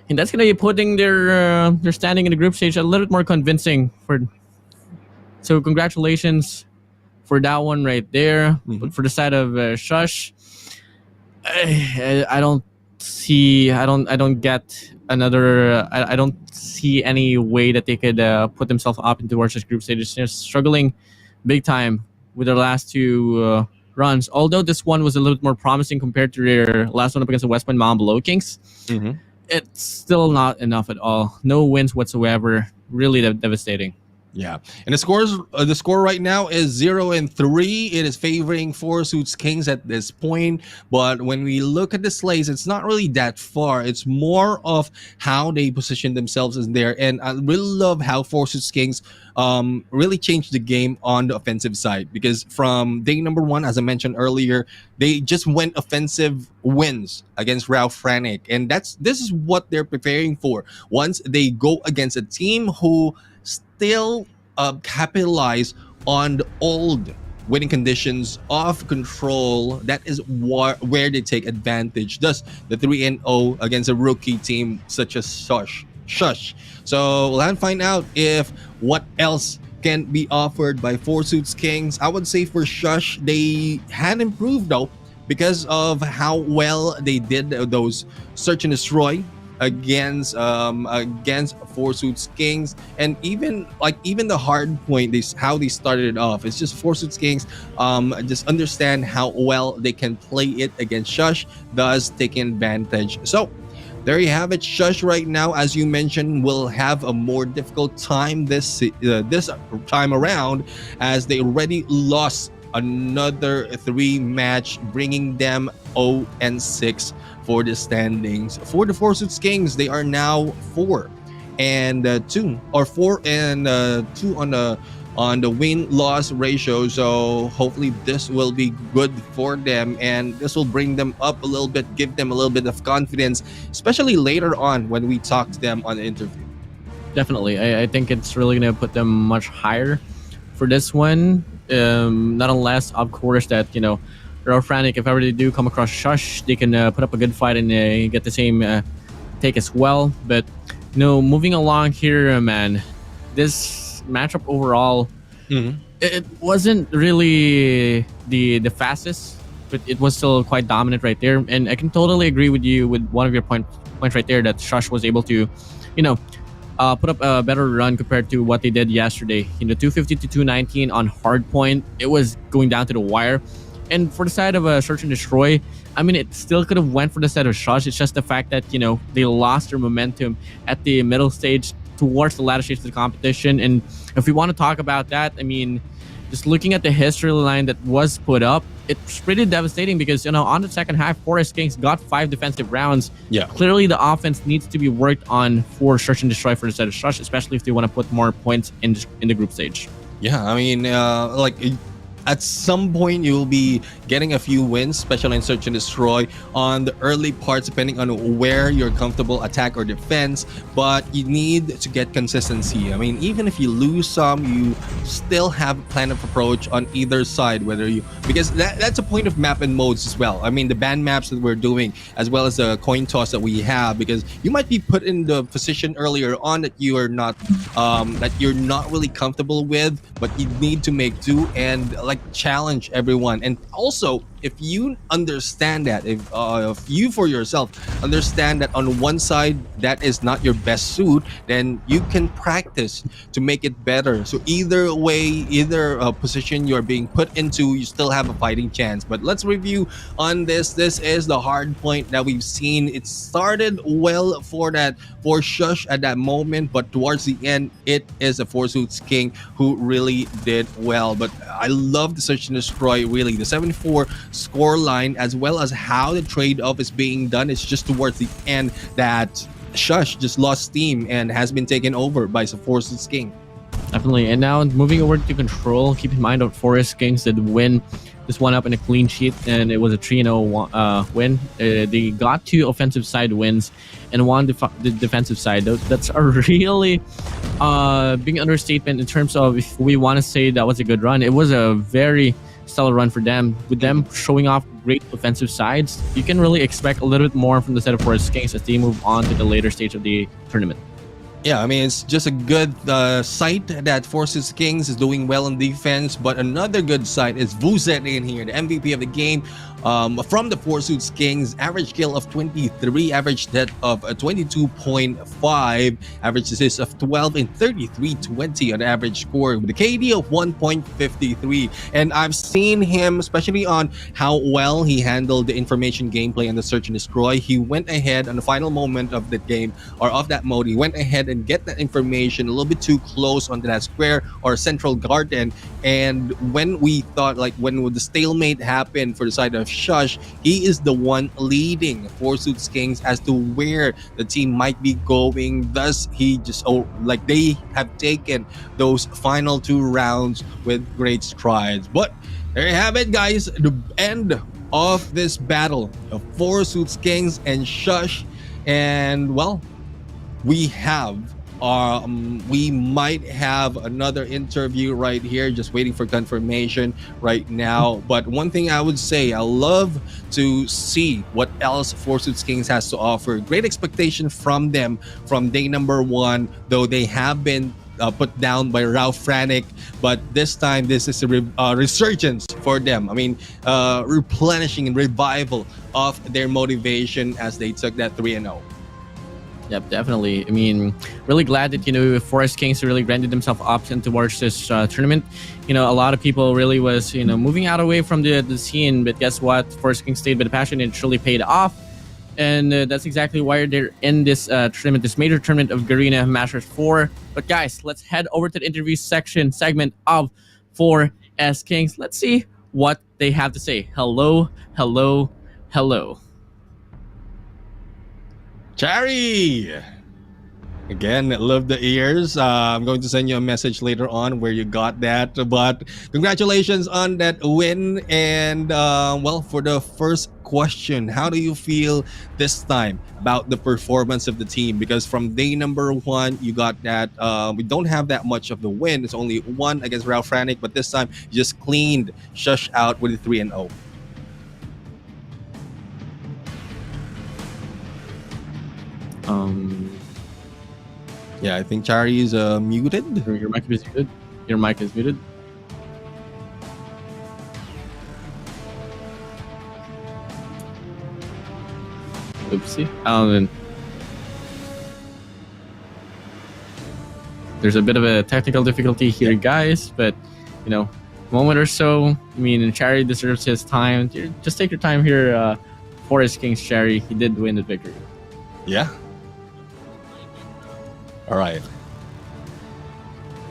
And that's going to be putting their standing in the group stage a little bit more convincing. So congratulations for that one right there. But for the side of Shush, I don't see any way that they could put themselves up into this group stage. They're struggling big time with their last 2 runs, although this one was a little bit more promising compared to their last one up against the WPM Lowkings. It's still not enough at all. No wins whatsoever. Really devastating. Yeah, and the score right now is 0-3. It is favoring Four Suits Kings at this point. But when we look at the slays, it's not really that far. It's more of how they position themselves in there. And I really love how Four Suits Kings really changed the game on the offensive side, because from day number 1, as I mentioned earlier, they just went offensive wins against FRANIC, and this is what they're preparing for. Once they go against a team who still capitalize on the old winning conditions of control, that is where they take advantage. Thus, the 3-0 against a rookie team such as Shush. So we'll have to find out if what else can be offered by Four Suits Kings. I would say for Shush, they had improved though, because of how well they did those search and destroy against Four Suits Kings, and even the hard point, how they started it off. It's just Four Suits Kings just understand how well they can play it against Shush, thus taking advantage. So there you have it. Shush right now, as you mentioned, will have a more difficult time this time around, as they already lost another 3 match, bringing them 0-6 for the standings. For the Four Suits Kings, they are now 4-2 on the win-loss ratio. So hopefully this will be good for them, and this will bring them up a little bit, give them a little bit of confidence, especially later on when we talk to them on the interview. Definitely, I think it's really going to put them much higher for this one. Not unless, of course, that FRANIC, if ever they do come across Shush, they can put up a good fight and get the same take as well. But moving along here, man, this matchup overall, it wasn't really the fastest, but it was still quite dominant right there. And I can totally agree with you with one of your points right there, that Shush was able to, put up a better run compared to what they did yesterday. 250 to 219 on hard point. It was going down to the wire. And for the side of Search and Destroy, I mean, it still could have went for the side of Shush. It's just the fact that, they lost their momentum at the middle stage towards the latter stage of the competition. And if we want to talk about that, I mean, just looking at the history line that was put up, it's pretty devastating because, on the second half, Forest Kings got 5 defensive rounds. Yeah. Clearly, the offense needs to be worked on for Search and Destroy for the side of Shush, especially if they want to put more points in the group stage. Yeah, I mean, at some point you'll be getting a few wins, especially in Search and Destroy on the early parts, depending on where you're comfortable, attack or defense. But you need to get consistency. I mean, even if you lose some, you still have a plan of approach on either side, because that's a point of map and modes as well. I mean, the band maps that we're doing, as well as the coin toss that we have, because you might be put in the position earlier on that you are not really comfortable with, but you need to make do and challenge everyone. And also, if you understand that, if you for yourself understand that on one side that is not your best suit, then you can practice to make it better. So either way, either position you're being put into, you still have a fighting chance. But let's review on this. This is the hard point that we've seen. It started well for Shush at that moment, but towards the end, it is a Four Suits King who really did well. But I love the Search and Destroy, really. The 7-4 score line, as well as how the trade-off is being done. It's just towards the end that Shush just lost steam and has been taken over by the Four Suits King. Definitely. And now moving over to Control, keep in mind that Forest Kings did win this one up in a clean sheet, and it was a 3-0 win. They got 2 offensive side wins and 1 the defensive side. That's a really big understatement in terms of if we want to say that was a good run. It was a very stellar run for them. With them showing off great offensive sides, you can really expect a little bit more from the set of Forest Kings as they move on to the later stage of the tournament. Yeah, I mean, it's just a good sight that Four Suits Kings is doing well in defense, but another good sight is Vuzet in here, the MVP of the game. From the Four Suits Kings, average kill of 23, average death of 22.5, average assists of 12, and 33.20 on average score with a KD of 1.53. And I've seen him, especially on how well he handled the information gameplay on the Search and Destroy. He went ahead on the final moment of the game, or of that mode, he went ahead and get that information a little bit too close onto that square or central garden. And when we thought, when the stalemate happened for the side of Shush, he is the one leading Four Suits Kings as to where the team might be going. Thus, he just they have taken those final 2 rounds with great strides. But there you have it, guys. The end of this battle of Four Suits Kings and Shush. And well, we might have another interview right here, just waiting for confirmation right now. But one thing I would say, I love to see what else Four Suits Kings has to offer. Great expectation from them from day number 1, though they have been put down by FRANIC, but this time this is a resurgence for them. I mean, replenishing and revival of their motivation as they took that 3-0. Yep, definitely. I mean, really glad that, Forest Kings really granted themselves option towards this tournament. A lot of people really was, moving out away from the scene, but guess what? Forest Kings stayed by the passion and it truly paid off. And that's exactly why they're in this tournament, this major tournament of Garena Masters 4. But guys, let's head over to the interview segment of 4S Kings. Let's see what they have to say. Hello. Chari! Again, love the ears. I'm going to send you a message later on where you got that. But congratulations on that win. And well, for the first question, how do you feel this time about the performance of the team? Because from day number 1, you got that. We don't have that much of the win. It's only 1 against FRANIC, but this time you just cleaned Shush out with a 3-0. Yeah, I think Chari is muted. Your mic is muted. Your mic is muted. Oopsie. There's a bit of a technical difficulty here, guys, but you know, moment or so. I mean, Chari deserves his time. Just take your time here, Forest Kings Chari. He did win the victory. Yeah. All right.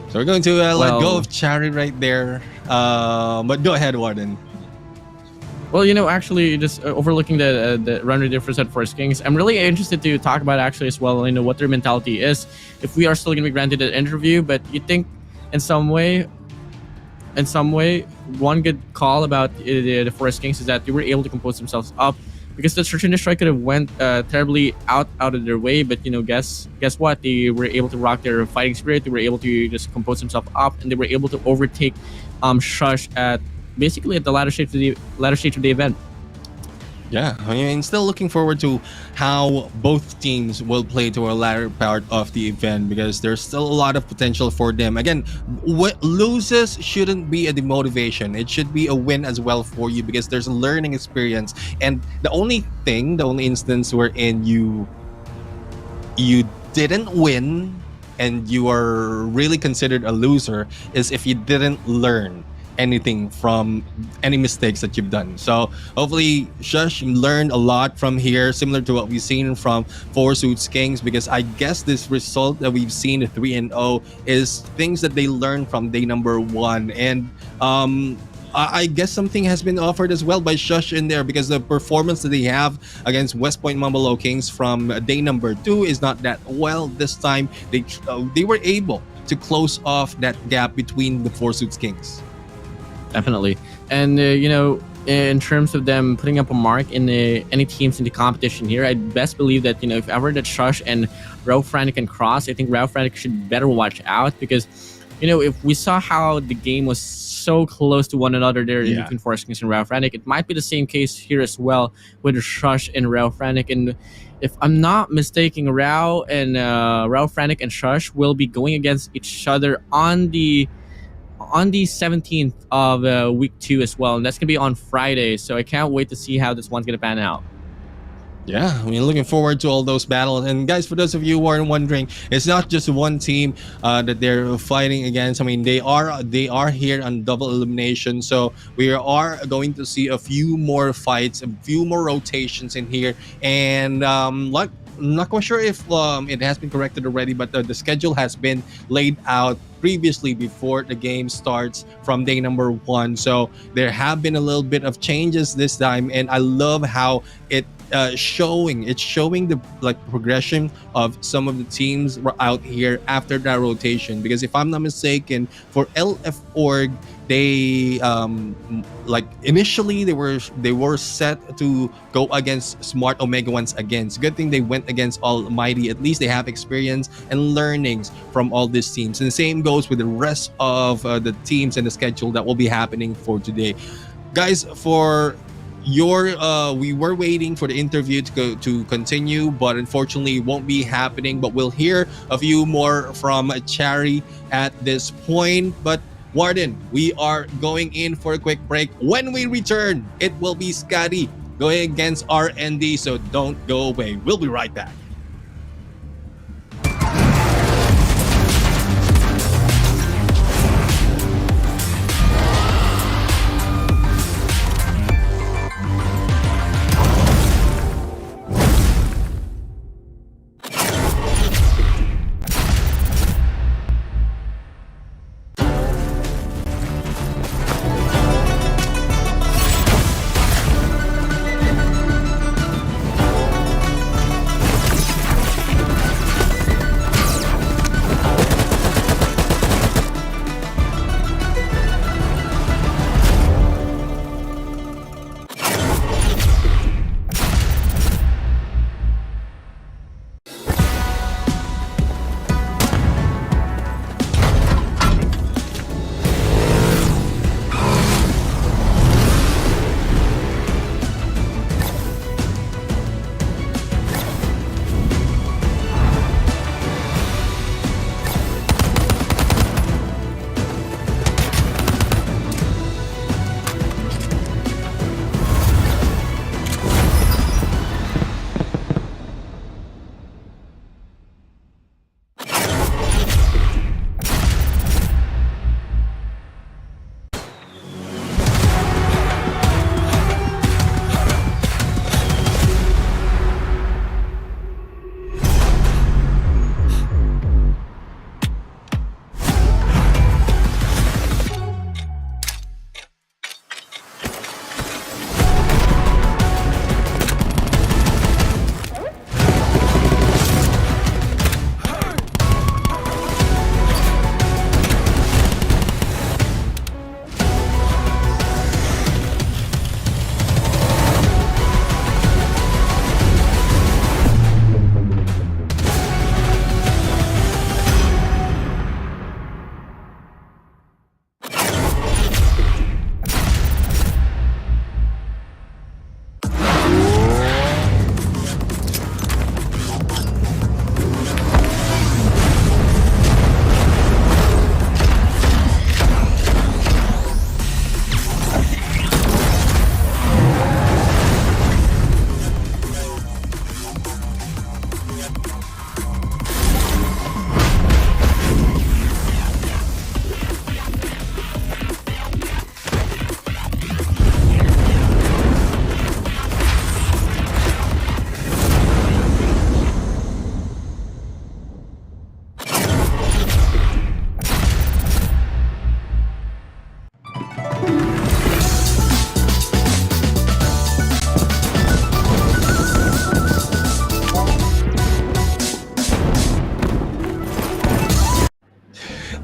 So we're going to let go of Chari right there. But go ahead, Warden. Well, you know, actually, just overlooking the run rate difference at Forest Kings, I'm really interested to talk about actually as well, you know, what their mentality is. If we are still going to be granted an interview, but you think in some way, one good call about the Forest Kings is that they were able to compose themselves up, because the Search and Destroy could have went terribly out of their way, but you know, guess what? They were able to rock their fighting spirit. They were able to just compose themselves up, and they were able to overtake Shush at basically at the latter stage of the event. Yeah, I mean, still looking forward to how both teams will play to a latter part of the event, because there's still a lot of potential for them. Again, what loses shouldn't be a demotivation. It should be a win as well for you, because there's a learning experience. And the only instance wherein you didn't win and you are really considered a loser is if you didn't learn anything from any mistakes that you've done. So hopefully Shush learned a lot from here, similar to what we've seen from Four Suits Kings, because I guess this result that we've seen, 3-0, is things that they learned from day number 1. And I guess something has been offered as well by Shush in there, because the performance that they have against West Point Mamba Lowkings from day number 2 is not that well. This time they were able to close off that gap between the Four Suits Kings. Definitely. And you know, in terms of them putting up a mark in any teams in the competition here, I best believe that, you know, if ever that Shush and FRANIC can cross, I think FRANIC should better watch out, because, you know, if we saw how the game was so close to one another there in between Forest Kings and FRANIC, it might be the same case here as well with Shush and FRANIC. And if I'm not mistaken, FRANIC and Shush will be going against each other on the 17th of week 2 as well, and that's gonna be on Friday. So I can't wait to see how this one's gonna pan out. Yeah, I mean, looking forward to all those battles. And guys, for those of you who are wondering, it's not just one team that they're fighting against. I mean, they are here on double elimination, so we are going to see a few more fights, a few more rotations in here. And like, I'm not quite sure if it has been corrected already, but the schedule has been laid out previously before the game starts from day number 1. So there have been a little bit of changes this time, and I love how it's showing the progression of some of the teams out here after that rotation. Because if I'm not mistaken, for LF Org, they initially they were set to go against Smart Omega once again. It's a good thing they went against ALMGHTY. At least they have experience and learnings from all these teams. And the same goes with the rest of the teams and the schedule that will be happening for today. Guys, for we were waiting for the interview to continue, but unfortunately it won't be happening. But we'll hear a few more from Chari at this point. But Warden, we are going in for a quick break. When we return, it will be SKADI going against RND, so don't go away. We'll be right back.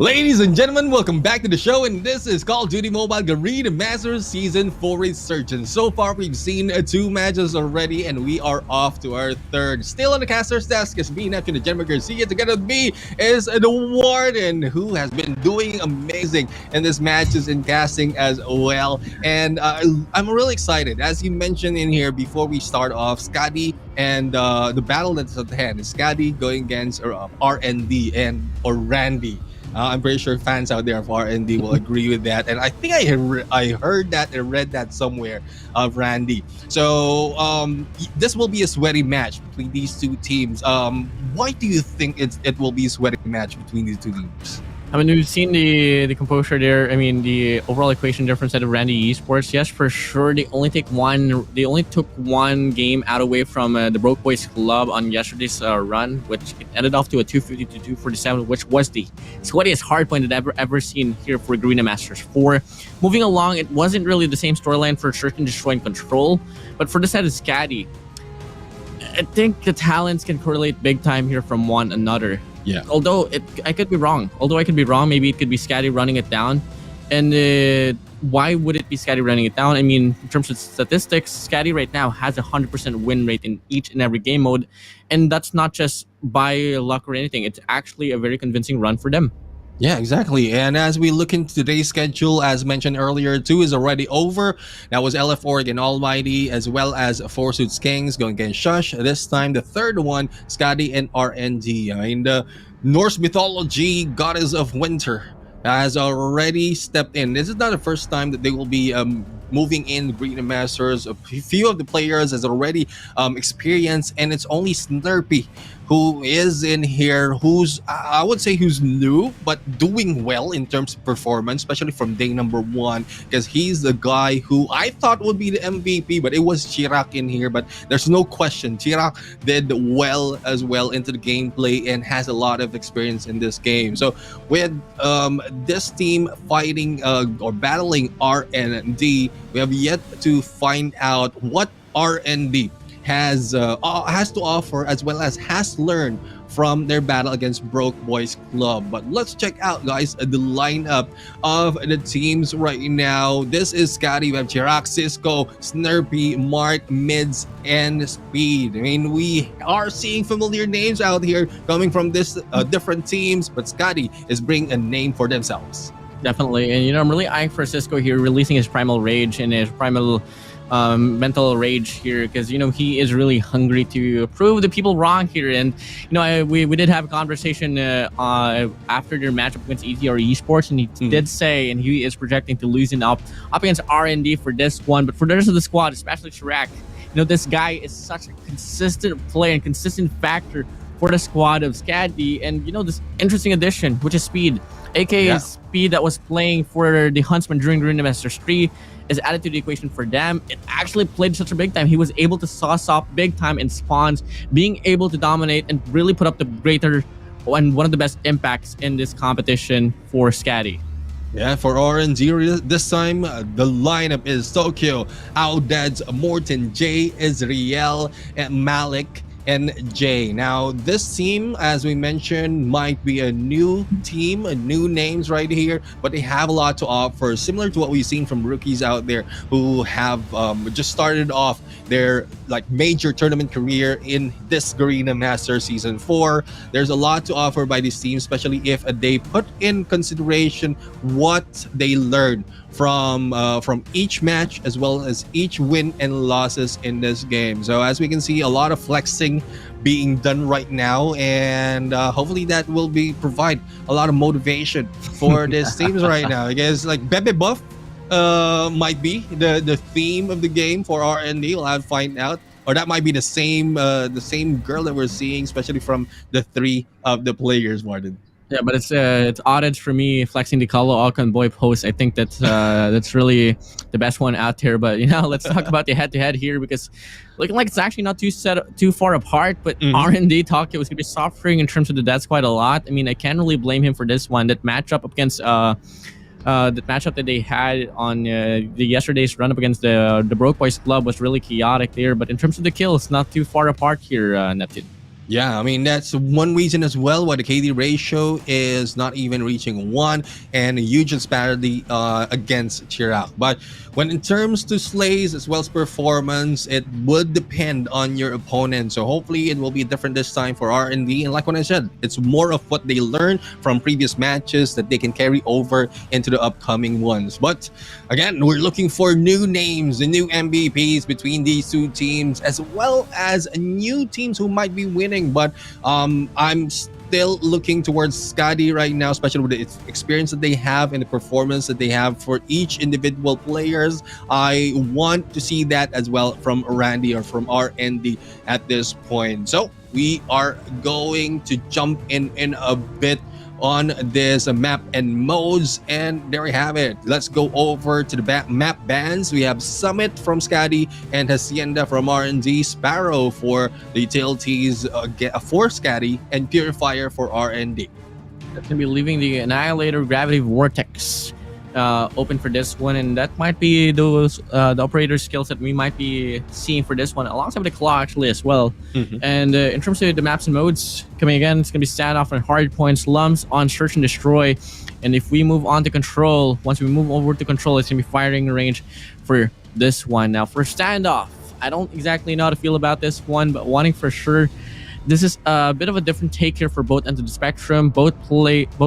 Ladies and gentlemen, welcome back to the show, and this is Call of Duty Mobile Garena Masters Season 4 Resurgence. So far, we've seen 2 matches already, and we are off to our 3rd. Still on the caster's desk is me, Neptune, and General Garcia. Together with me is the Warden, who has been doing amazing in this matches and casting as well. And I'm really excited. As you mentioned in here before we start off, SKADI and the battle that's at hand is SKADI going against RND or Randy. I'm pretty sure fans out there of RND will agree with that, and I think I heard that and read that somewhere of Randy. So this will be a sweaty match between these 2 teams. Why do you think it will be a sweaty match between these 2 teams? I mean, we've seen the composure there. I mean, the overall equation difference at Randy Esports. Yes, for sure. They only took one game out away from the Broke Boys Club on yesterday's run, which it ended off to a 250 to 247, which was the sweatiest hardpoint that I've ever seen here for Garena Masters 4. Moving along, it wasn't really the same storyline for Search and Destroy and Control, but for the side of SKADI, I think the talents can correlate big time here from one another. Yeah. Although I could be wrong. Maybe it could be SKADI running it down. And why would it be SKADI running it down? I mean, in terms of statistics, SKADI right now has a 100% win rate in each and every game mode. And that's not just by luck or anything. It's actually a very convincing run for them. Yeah, exactly. And as we look into today's schedule, as mentioned earlier, 2 is already over. That was LF Org and ALMGHTY, as well as 4 Suits Kings going against Shush. This time, the 3rd one, SKADI and RND. In the Norse mythology, goddess of winter has already stepped in. This is not the first time that they will be moving in Garena Masters. A few of the players has already experienced, and it's only Snurpy who is in here, who's I would say who's new but doing well in terms of performance, especially from day number 1, because he's the guy who I thought would be the MVP, but it was Chirac in here. But there's no question, Chirac did well as well into the gameplay and has a lot of experience in this game. So with this team fighting or battling RND, we have yet to find out what RND has to offer, as well as has learned from their battle against Broke Boys Club. But let's check out, guys, the lineup of the teams right now. This is SKADI. We have Chirac, Cisco, Snurpy, Mark, Mids, and Speed. I mean, we are seeing familiar names out here coming from this different teams, but SKADI is bringing a name for themselves. Definitely. And, I'm really eyeing for Cisco here, releasing his primal rage and his primal mental rage here, because he is really hungry to prove the people wrong here. And we did have a conversation after their matchup against ETR Esports, and he did say, and he is projecting to losing up against RND for this one. But for the rest of the squad, especially Chirac, this guy is such a consistent player and consistent factor for the squad of SKADI. And this interesting addition, which is Speed, aka Speed, that was playing for the Huntsmen during Garena Masters 3, is added to the equation for them. It actually played such a big time. He was able to sauce up big time in spawns, being able to dominate and really put up the greater and one of the best impacts in this competition for SKADI. Yeah, for RNG this time, the lineup is Tokyo, Audads, Morton, Jay, Israel, and Malik, and Jay. Now, this team, as we mentioned, might be a new team, new names right here, but they have a lot to offer, similar to what we've seen from rookies out there who have just started off their major tournament career in this Garena Master Season 4. There's a lot to offer by this team, especially if they put in consideration what they learned from each match, as well as each win and losses in this game. So as we can see, a lot of flexing being done right now, and hopefully that will provide a lot of motivation for these teams right now. I guess Bebe Buff might be the theme of the game for RND. We'll have to find out. Or that might be the same girl that we're seeing, especially from the 3 of the players, Martin. Yeah, but it's odds for me flexing the Kalo Alcon boy post. I think that's really the best one out there. But let's talk about the head-to-head here, because looking like it's actually not too far apart. But RND Tokyo is gonna be suffering in terms of the deaths quite a lot. I mean, I can't really blame him for this one. That matchup against the matchup that they had on the yesterday's run up against the Broke Boys Club was really chaotic there. But in terms of the kills, not too far apart here, Neptune. Yeah, I mean that's one reason as well why the KD ratio is not even reaching 1, and a huge disparity against Chirac. But when in terms to slays as well as performance, it would depend on your opponent. So hopefully it will be different this time for R&D. And like what I said, it's more of what they learned from previous matches that they can carry over into the upcoming ones. But again, we're looking for new names, the new MVPs between these two teams, as well as new teams who might be winning. But I'm still looking towards SKADI right now, especially with the experience that they have and the performance that they have for each individual players. I want to see that as well from Randy or from R&D at this point. So we are going to jump in a bit on this map and modes, and there we have it. Let's go over to the map bans. We have Summit from SKADI and Hacienda from R&D, Sparrow for the utilities for SKADI, and Purifier for R&D. That's gonna be leaving the Annihilator Gravity Vortex open for this one, and that might be those the operator skills that we might be seeing for this one, alongside with the Claw actually as well. And in terms of the maps and modes coming again, it's gonna be standoff on hard points, lumps on search and destroy. And if we move on to control, once we move over to control, it's gonna be firing range for this one. Now for standoff, I don't exactly know how to feel about this one, but wanting for sure, this is a bit of a different take here for both ends of the spectrum. Both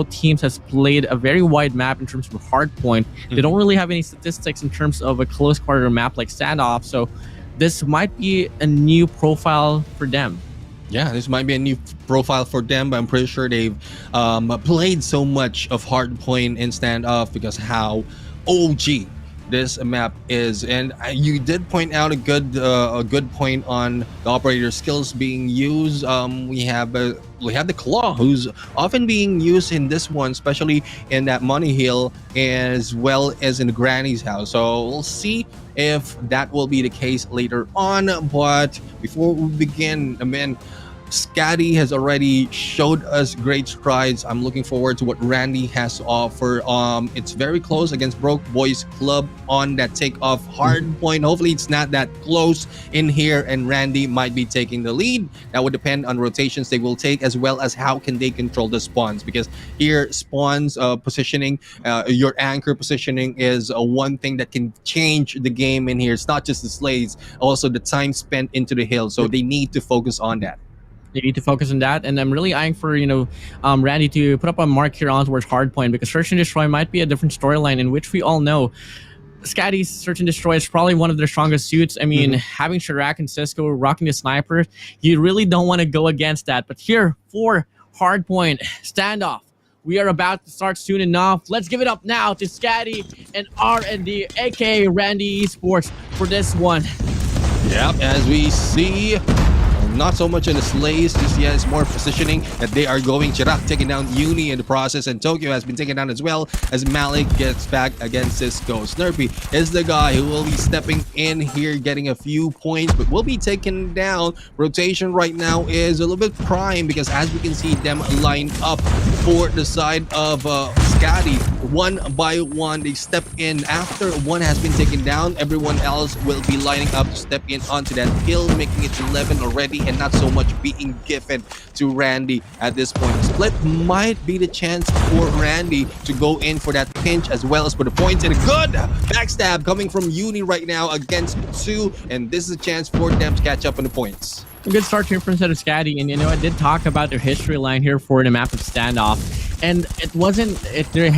teams has played a very wide map in terms of hard point. They don't really have any statistics in terms of a close quarter map like standoff, so this might be a new profile for them. Yeah, this might be a new profile for them, but I'm pretty sure they've played so much of hardpoint in standoff because how OG this map is. And you did point out a good point on the operator skills being used. We have the Claw, who's often being used in this one, especially in that money hill as well as in the Granny's house. So we'll see if that will be the case later on. But before we begin, I mean, SKADI has already showed us great strides. I'm looking forward to what Randy has to offer. It's very close against Broke Boys Club on that takeoff hard point. Hopefully it's not that close in here, and Randy might be taking the lead. That would depend on rotations they will take, as well as how can they control the spawns, because here spawns positioning, your anchor positioning is one thing that can change the game in here. It's not just the slays, also the time spent into the hill. So they need to focus on that. They need to focus on that, and I'm really eyeing for Randy to put up a mark here on towards hardpoint, because Search and Destroy might be a different storyline in which we all know SKADI's Search and Destroy is probably one of their strongest suits. I mean, having Chirac and Cisco rocking the sniper, you really don't want to go against that. But here for hardpoint standoff, we are about to start soon enough. Let's give it up now to SKADI and R&D, aka Randy Esports, for this one. Yep, as we see, not so much in the slays just yet. It's more positioning that they are going. Chirac taking down Uni in the process, and Tokyo has been taken down as well as Malik gets back against Cisco. Snurpy is the guy who will be stepping in here, getting a few points, but will be taken down. Rotation right now is a little bit prime, because as we can see them line up for the side of SKADI, one by one they step in. After one has been taken down, everyone else will be lining up to step in onto that hill, making it 11 already, and not so much being given to Randy at this point. Split might be the chance for Randy to go in for that pinch as well as for the points, and a good backstab coming from Uni right now against 2, and this is a chance for them to catch up on the points. A good start here from SKADI, and I did talk about their history line here for the map of standoff, and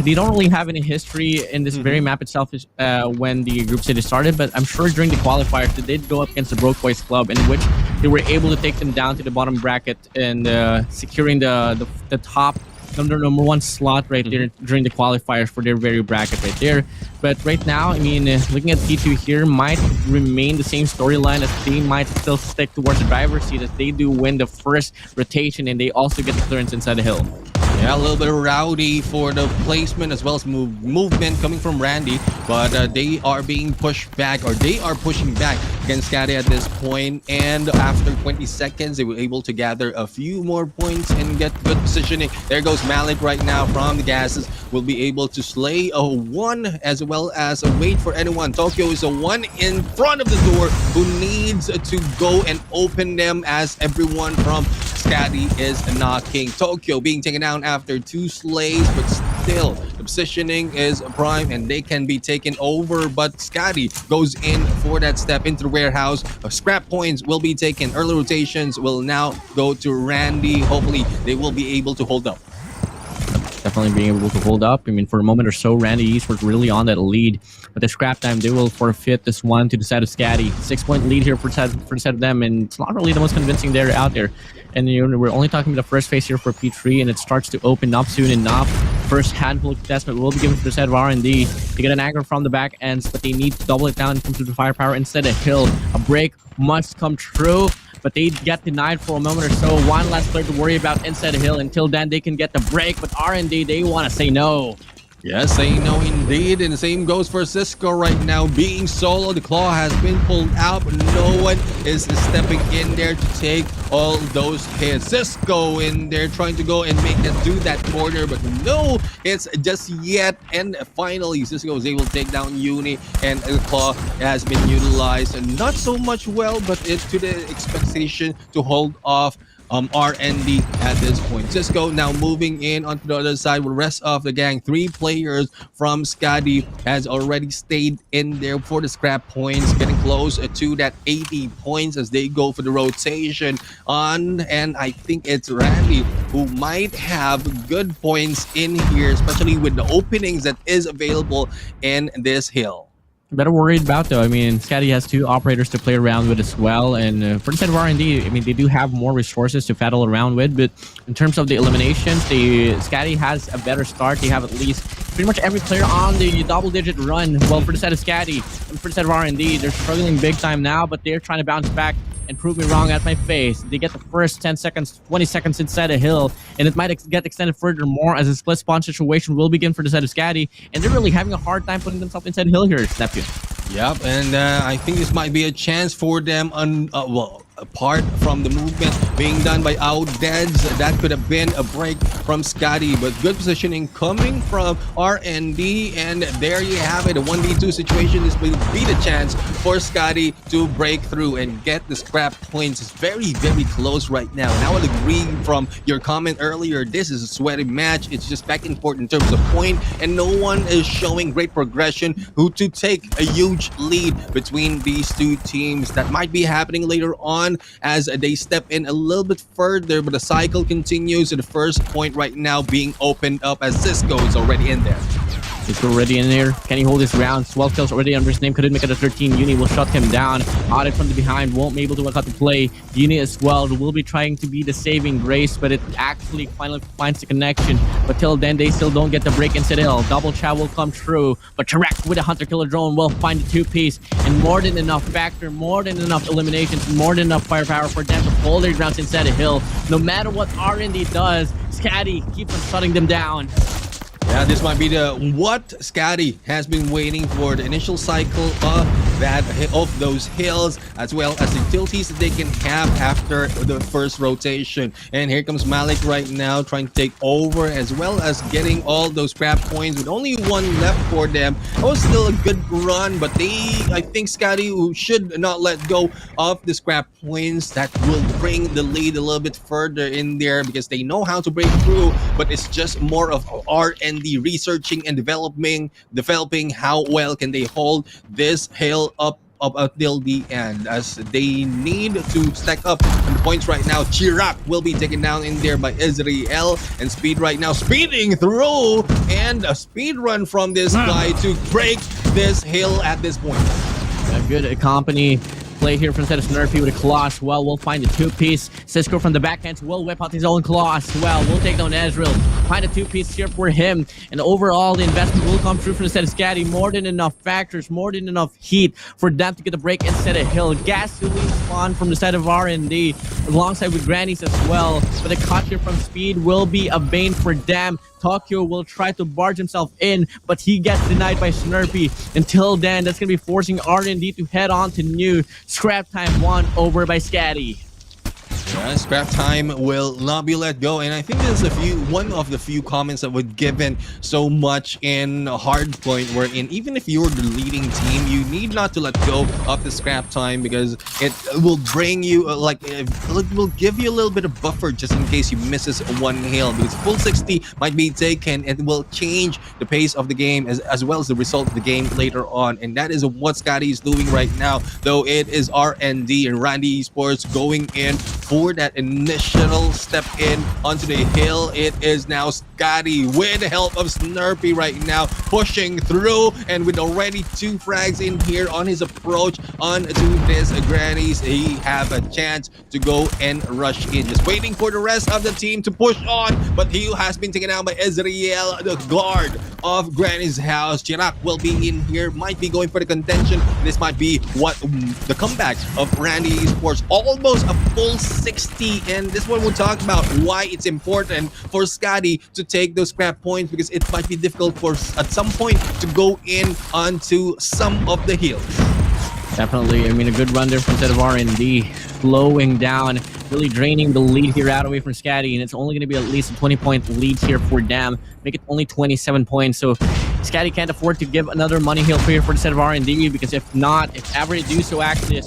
they don't really have any history in this very map itself when the group stage started, but I'm sure during the qualifiers they did go up against the Broke Boys Club, in which they were able to take them down to the bottom bracket and securing the top number one slot right there during the qualifiers for their very bracket right there. But right now, I mean, looking at T2 here might remain the same storyline, as they might still stick towards the driver's seat, as they do win the first rotation and they also get the clearance inside the hill. Yeah, a little bit of rowdy for the placement as well as movement coming from Randy, but they are being pushed back, or they are pushing back against SKADI at this point. And after 20 seconds, they were able to gather a few more points and get good positioning. There goes Malik right now from the gases. Will be able to slay a 1 as well as wait for anyone. Tokyo is a 1 in front of the door who needs to go and open them, as everyone from SKADI is knocking. Tokyo being taken down after 2 slays, but still the positioning is prime and they can be taken over. But SKADI goes in for that step into the warehouse. Scrap points will be taken. Early rotations will now go to Randy. Hopefully they will be able to hold up. Definitely being able to hold up. I mean, for a moment or so, Randy Esports really on that lead. But the scrap time, they will forfeit this one to the side of SKADI. 6-point lead here for the side of them, and it's not really the most convincing there out there. And we're only talking about the first phase here for P3, and it starts to open up soon enough. First handful of contestment will be given for the side of R&D. They get an aggro from the back ends, but they need to double it down and come to the firepower instead of Hill. A break must come true, but they get denied for a moment or so. One last player to worry about inside the Hill. Until then, they can get the break, but R&D, they want to say no. Yes, say no indeed, and the same goes for Cisco right now. Being solo, the claw has been pulled out, but no one is stepping in there to take all those hits. Cisco in there trying to go and make it do that corner, but no, it's just yet. And finally, Cisco is able to take down Uni, and the claw has been utilized, and not so much well, but it's to the expectation to hold off R&D at this point. Cisco now moving in onto the other side with the rest of the gang. 3 players from SKADI has already stayed in there for the scrap points, getting close to that 80 points as they go for the rotation on. And I think it's Randy who might have good points in here, especially with the openings that is available in this hill. Better worried about though. I mean, SKADI has 2 operators to play around with as well, and for the side of R&D, I mean, they do have more resources to battle around with. But in terms of the eliminations, SKADI has a better start. They have at least pretty much every player on the double-digit run. Well, for the side of SKADI and for the side of R&D, they're struggling big time now, but they're trying to bounce back and prove me wrong at my face. They get the first 10 seconds, 20 seconds inside a hill, and it might get extended furthermore as a split spawn situation will begin for the side of SKADI, and they're really having a hard time putting themselves inside a hill here, Neptune. Yep, and I think this might be a chance for them well, apart from the movement being done by Outdeads, that could have been a break from SKADI, but good positioning coming from R&D, and there you have it. A 1v2 situation. This will be the chance for SKADI to break through and get the scrap points. It's very, very close right now, and I would agree from your comment earlier, this is a sweaty match. It's just back and forth in terms of point, and no one is showing great progression who to take a huge lead between these 2 teams. That might be happening later on as they step in a little bit further, but the cycle continues. The first point right now being opened up as Cisco is already in there. He's already in there. Can he hold his ground? 12 kills already under his name. Couldn't make it a 13. Uni will shut him down. Audit from the behind. Won't be able to work out the play. Uni as well will be trying to be the saving grace, but it actually finally finds the connection. But till then, they still don't get the break into the hill. Double chow will come true, but Tarak with a hunter killer drone will find the 2-piece, and more than enough factor, more than enough eliminations, more than enough firepower for them to hold their grounds inside the hill. No matter what R&D does, SKADI keeps on shutting them down. Yeah, this might be what SKADI has been waiting for, the initial cycle of those hills, as well as the utilities that they can have after the first rotation. And here comes Malik right now trying to take over, as well as getting all those scrap points with only 1 left for them. It was still a good run, but I think SKADI should not let go of the scrap points. That will bring the lead a little bit further in there because they know how to break through, but it's just more of R&D researching and developing how well can they hold this hill up until the end, as they need to stack up on the points right now. Chirac will be taken down in there by Israel, and Speed right now speeding through, and a speed run from this guy to break this hill at this point. A good company play here from Set of Snurfy with a claw as well. We'll find a 2-piece. Cisco from the backhand will whip out his own claw as well. We'll take down Ezreal. Find a 2-piece here for him. And overall, the investment will come through from the set of SKADI. More than enough factors, more than enough heat for them to get the break instead of Hill. Gasoline spawn from the side of R&D alongside with Grannies as well. But the cut here from Speed will be a bane for them. Tokyo will try to barge himself in, but he gets denied by Snurpy. Until then, that's going to be forcing R&D to head on to new. Scrap time 1 over by SKADI. Yeah, scrap time will not be let go, and I think there's one of the few comments that were given so much in Hardpoint, wherein even if you're the leading team, you need not to let go of the scrap time because it will bring you it will give you a little bit of buffer just in case you misses one hill, because full 60 might be taken and will change the pace of the game as well as the result of the game later on, and that is what SKADI is doing right now. Though it is RND and Randy Esports going in for that initial step in onto the hill. It is now SKADI with the help of Snurpy right now pushing through, and with already 2 frags in here on his approach onto this grannies, he have a chance to go and rush in, just waiting for the rest of the team to push on, but he has been taken out by Ezreal, the guard of Granny's house. Chirac will be in here, might be going for the contention. This might be what the comeback of Randy Esports, almost a full 60, and this one we'll talk about why it's important for SKADI to take those scrap points, because it might be difficult for at some point to go in onto some of the hills. Definitely. I mean, a good run there from instead of R&D, slowing down, really draining the lead here out away from SKADI, and it's only going to be at least a 20-point lead here for them. Make it only 27 points. So SKADI can't afford to give another money hill here for instead of R&D, because if not, if ever they do so, actually,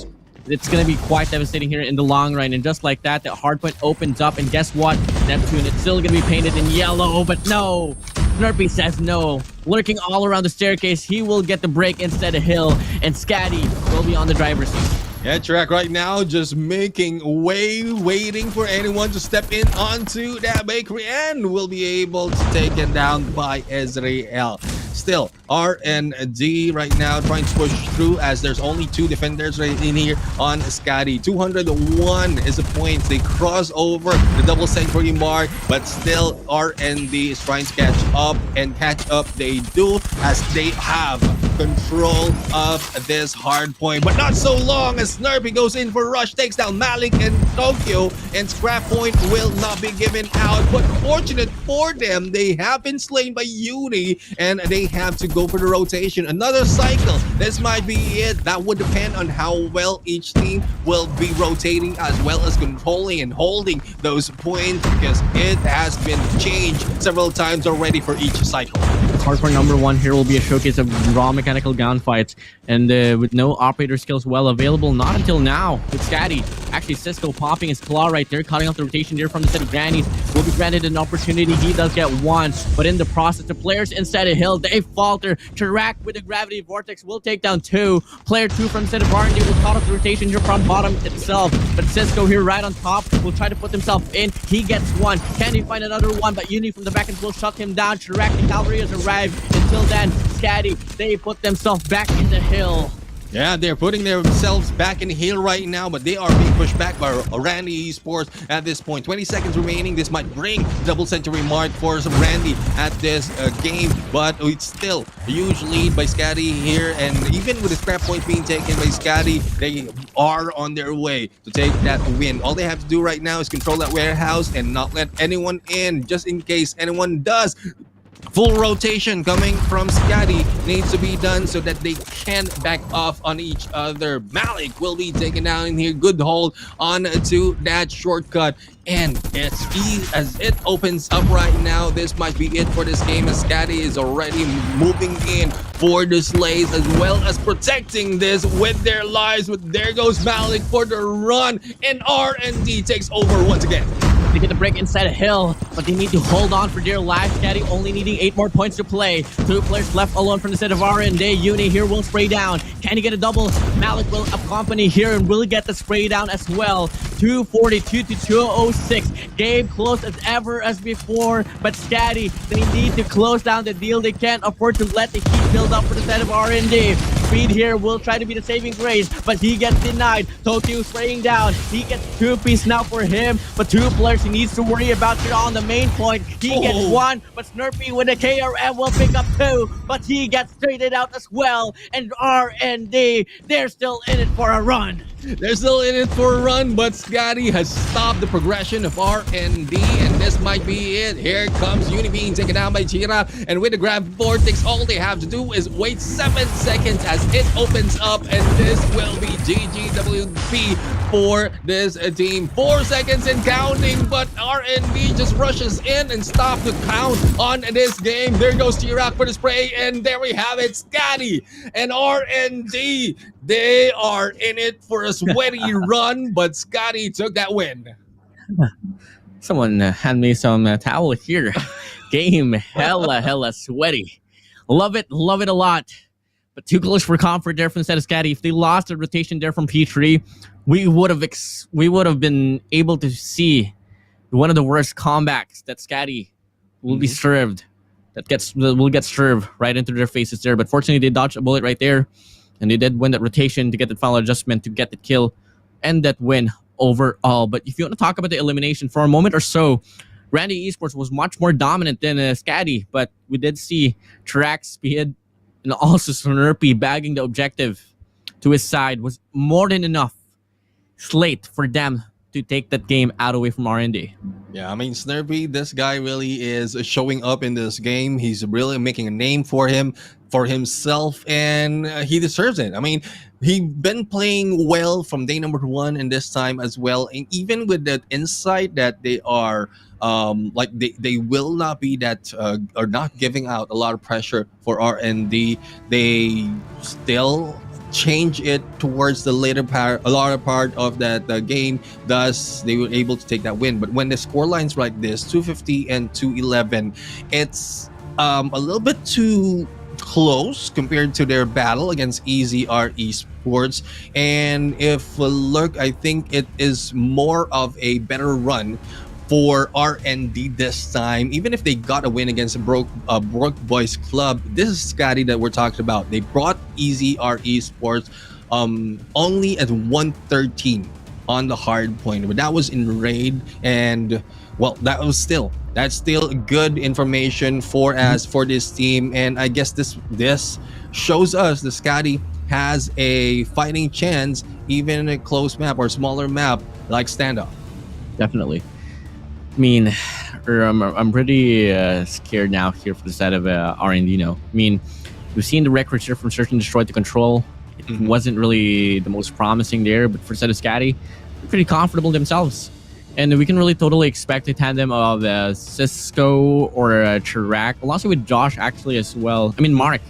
it's going to be quite devastating here in the long run. And just like that, the hardpoint opens up, and guess what? Neptune, it's still going to be painted in yellow, but no. Snurpy says no. Lurking all around the staircase, he will get the break instead of hill, and SKADI will be on the driver's seat. Yeah, Track right now just making way, waiting for anyone to step in onto that bakery, and will be able to take it down by Ezreal. Still, RND right now trying to push through, as there's only 2 defenders right in here on SKADI. 201 is the points. They cross over the double century mark, but still RND is trying to catch up, and catch up they do, as they have control of this hard point. But not so long, as Snurpy goes in for rush, takes down Malik and Tokyo, and scrap point will not be given out. But fortunate for them, they have been slain by Uni, and they have to go for the rotation. Another cycle. This might be it. That would depend on how well each team will be rotating, as well as controlling and holding those points, because it has been changed several times already for each cycle. Hardcore number 1 here will be a showcase of raw mechanical gunfights, and with no operator skills well available, not until now with SKADI. Actually, Cisco popping his claw right there, cutting off the rotation there from the set of Grannies. Will be granted an opportunity. He does get 1, but in the process, the players inside of Hill, they falter. Chirac with the gravity vortex will take down 2. Player 2 from the set of R&D will cut off the rotation here from bottom itself, but Cisco here right on top will try to put himself in. He gets 1. Can he find another one? But Uni from the back end will shut him down. Chirac, the cavalry has arrived. Until then, SKADI, they put themselves back in the hill. Yeah, they're putting themselves back in the hill right now, but they are being pushed back by Randy Esports at this point. 20 seconds remaining. This might bring double century mark for Randy at this game, but it's still a huge lead by SKADI here, and even with the scrap points being taken by SKADI, they are on their way to take that win. All they have to do right now is control that warehouse and not let anyone in, just in case anyone does. Full rotation coming from SKADI needs to be done so that they can back off on each other. Malik will be taken down in here. Good hold on to that shortcut. And as it opens up right now, this might be it for this game, as SKADI is already moving in for the slays, as well as protecting this with their lives. But there goes Malik for the run, and R&D takes over once again. They get the break inside a hill, but they need to hold on for dear life. SKADI only needing 8 more points to play. 2 players left alone from the set of R&D. Uni here will spray down. Can he get a double? Malik will accompany here and will get the spray down as well. 242 to 206. Game close as ever as before, but SKADI, they need to close down the deal. They can't afford to let the heat build up for the set of R&D. Speed here will try to be the saving grace, but he gets denied. Tokyo spraying down. He gets 2 pieces now for him, but 2 players he needs to worry about here on the main point. He gets 1, but Snurpy with a KRM will pick up 2, but he gets traded out as well. And R&D, they're still in it for a run. They're still in it for a run, but Scotty has stopped the progression of RND, and this might be it. Here comes Uni being taken down by Chira, and with the grab vortex, all they have to do is wait 7 seconds as it opens up, and this will be GGWP for this team. 4 seconds and counting, but RND just rushes in and stops the count on this game. There goes Chirac for the spray, and there we have it. Scotty and RND, they are in it for a sweaty run, but Scotty took that win. Someone hand me some towel here. Game hella sweaty. Love it a lot. But too close for comfort there from SKADI. If they lost the rotation there from P3, we would have been able to see one of the worst comebacks that SKADI will be served. Will get served right into their faces there. But fortunately, they dodged a bullet right there, and they did win that rotation to get the final adjustment to get the kill and that win overall. But if you want to talk about the elimination for a moment or so, Randy Esports was much more dominant than SKADI, but we did see Track Speed and also Snurpy bagging the objective to his side was more than enough slate for them to take that game out away from RND. Yeah, I mean, Snurpy, this guy really is showing up in this game. He's really making a name for himself, and he deserves it. I mean, he's been playing well from day number 1 and this time as well. And even with that insight that they are like they will not be that are not giving out a lot of pressure for RND, they still change it towards the later part of that game. Thus, they were able to take that win. But when the score lines like this, 250 and 211, it's a little bit too close compared to their battle against EZR Esports. And if we look, I think it is more of a better run for RND this time. Even if they got a win against Broke Boys Club, this is Scotty that we're talking about. They brought EZR Esports only at 113 on the hard point, but that was in raid, and well, that's still good information for us for this team. And I guess this shows us that Scotty has a fighting chance even in a close map or smaller map like standoff. Definitely. I mean, I'm pretty scared now here for the side of R&D now. I mean, we've seen the records here from Search and Destroy to Control. It wasn't really the most promising there, but for the side of SKADI, they're pretty comfortable themselves. And we can really totally expect a tandem of Cisco or Chirac, also with Josh actually as well. I mean, Mark,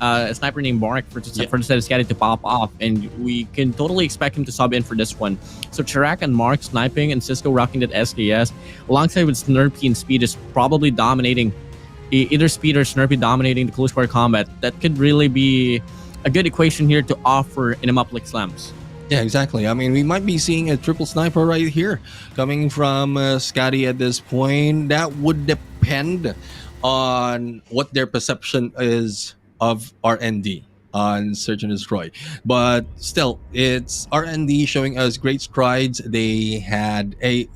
a sniper named Mark for the side of SKADI to pop off, and we can totally expect him to sub in for this one. So Chirac and Mark sniping and Cisco rocking that SKS, alongside with Snurpy and Speed is probably dominating, either Speed or Snurpy dominating the close quarter combat. That could really be a good equation here to offer in a map like Slams. Yeah, exactly. I mean, we might be seeing a triple sniper right here coming from SKADI at this point. That would depend on what their perception is of RND on Search and Destroy. But still, it's RND showing us great strides. They had a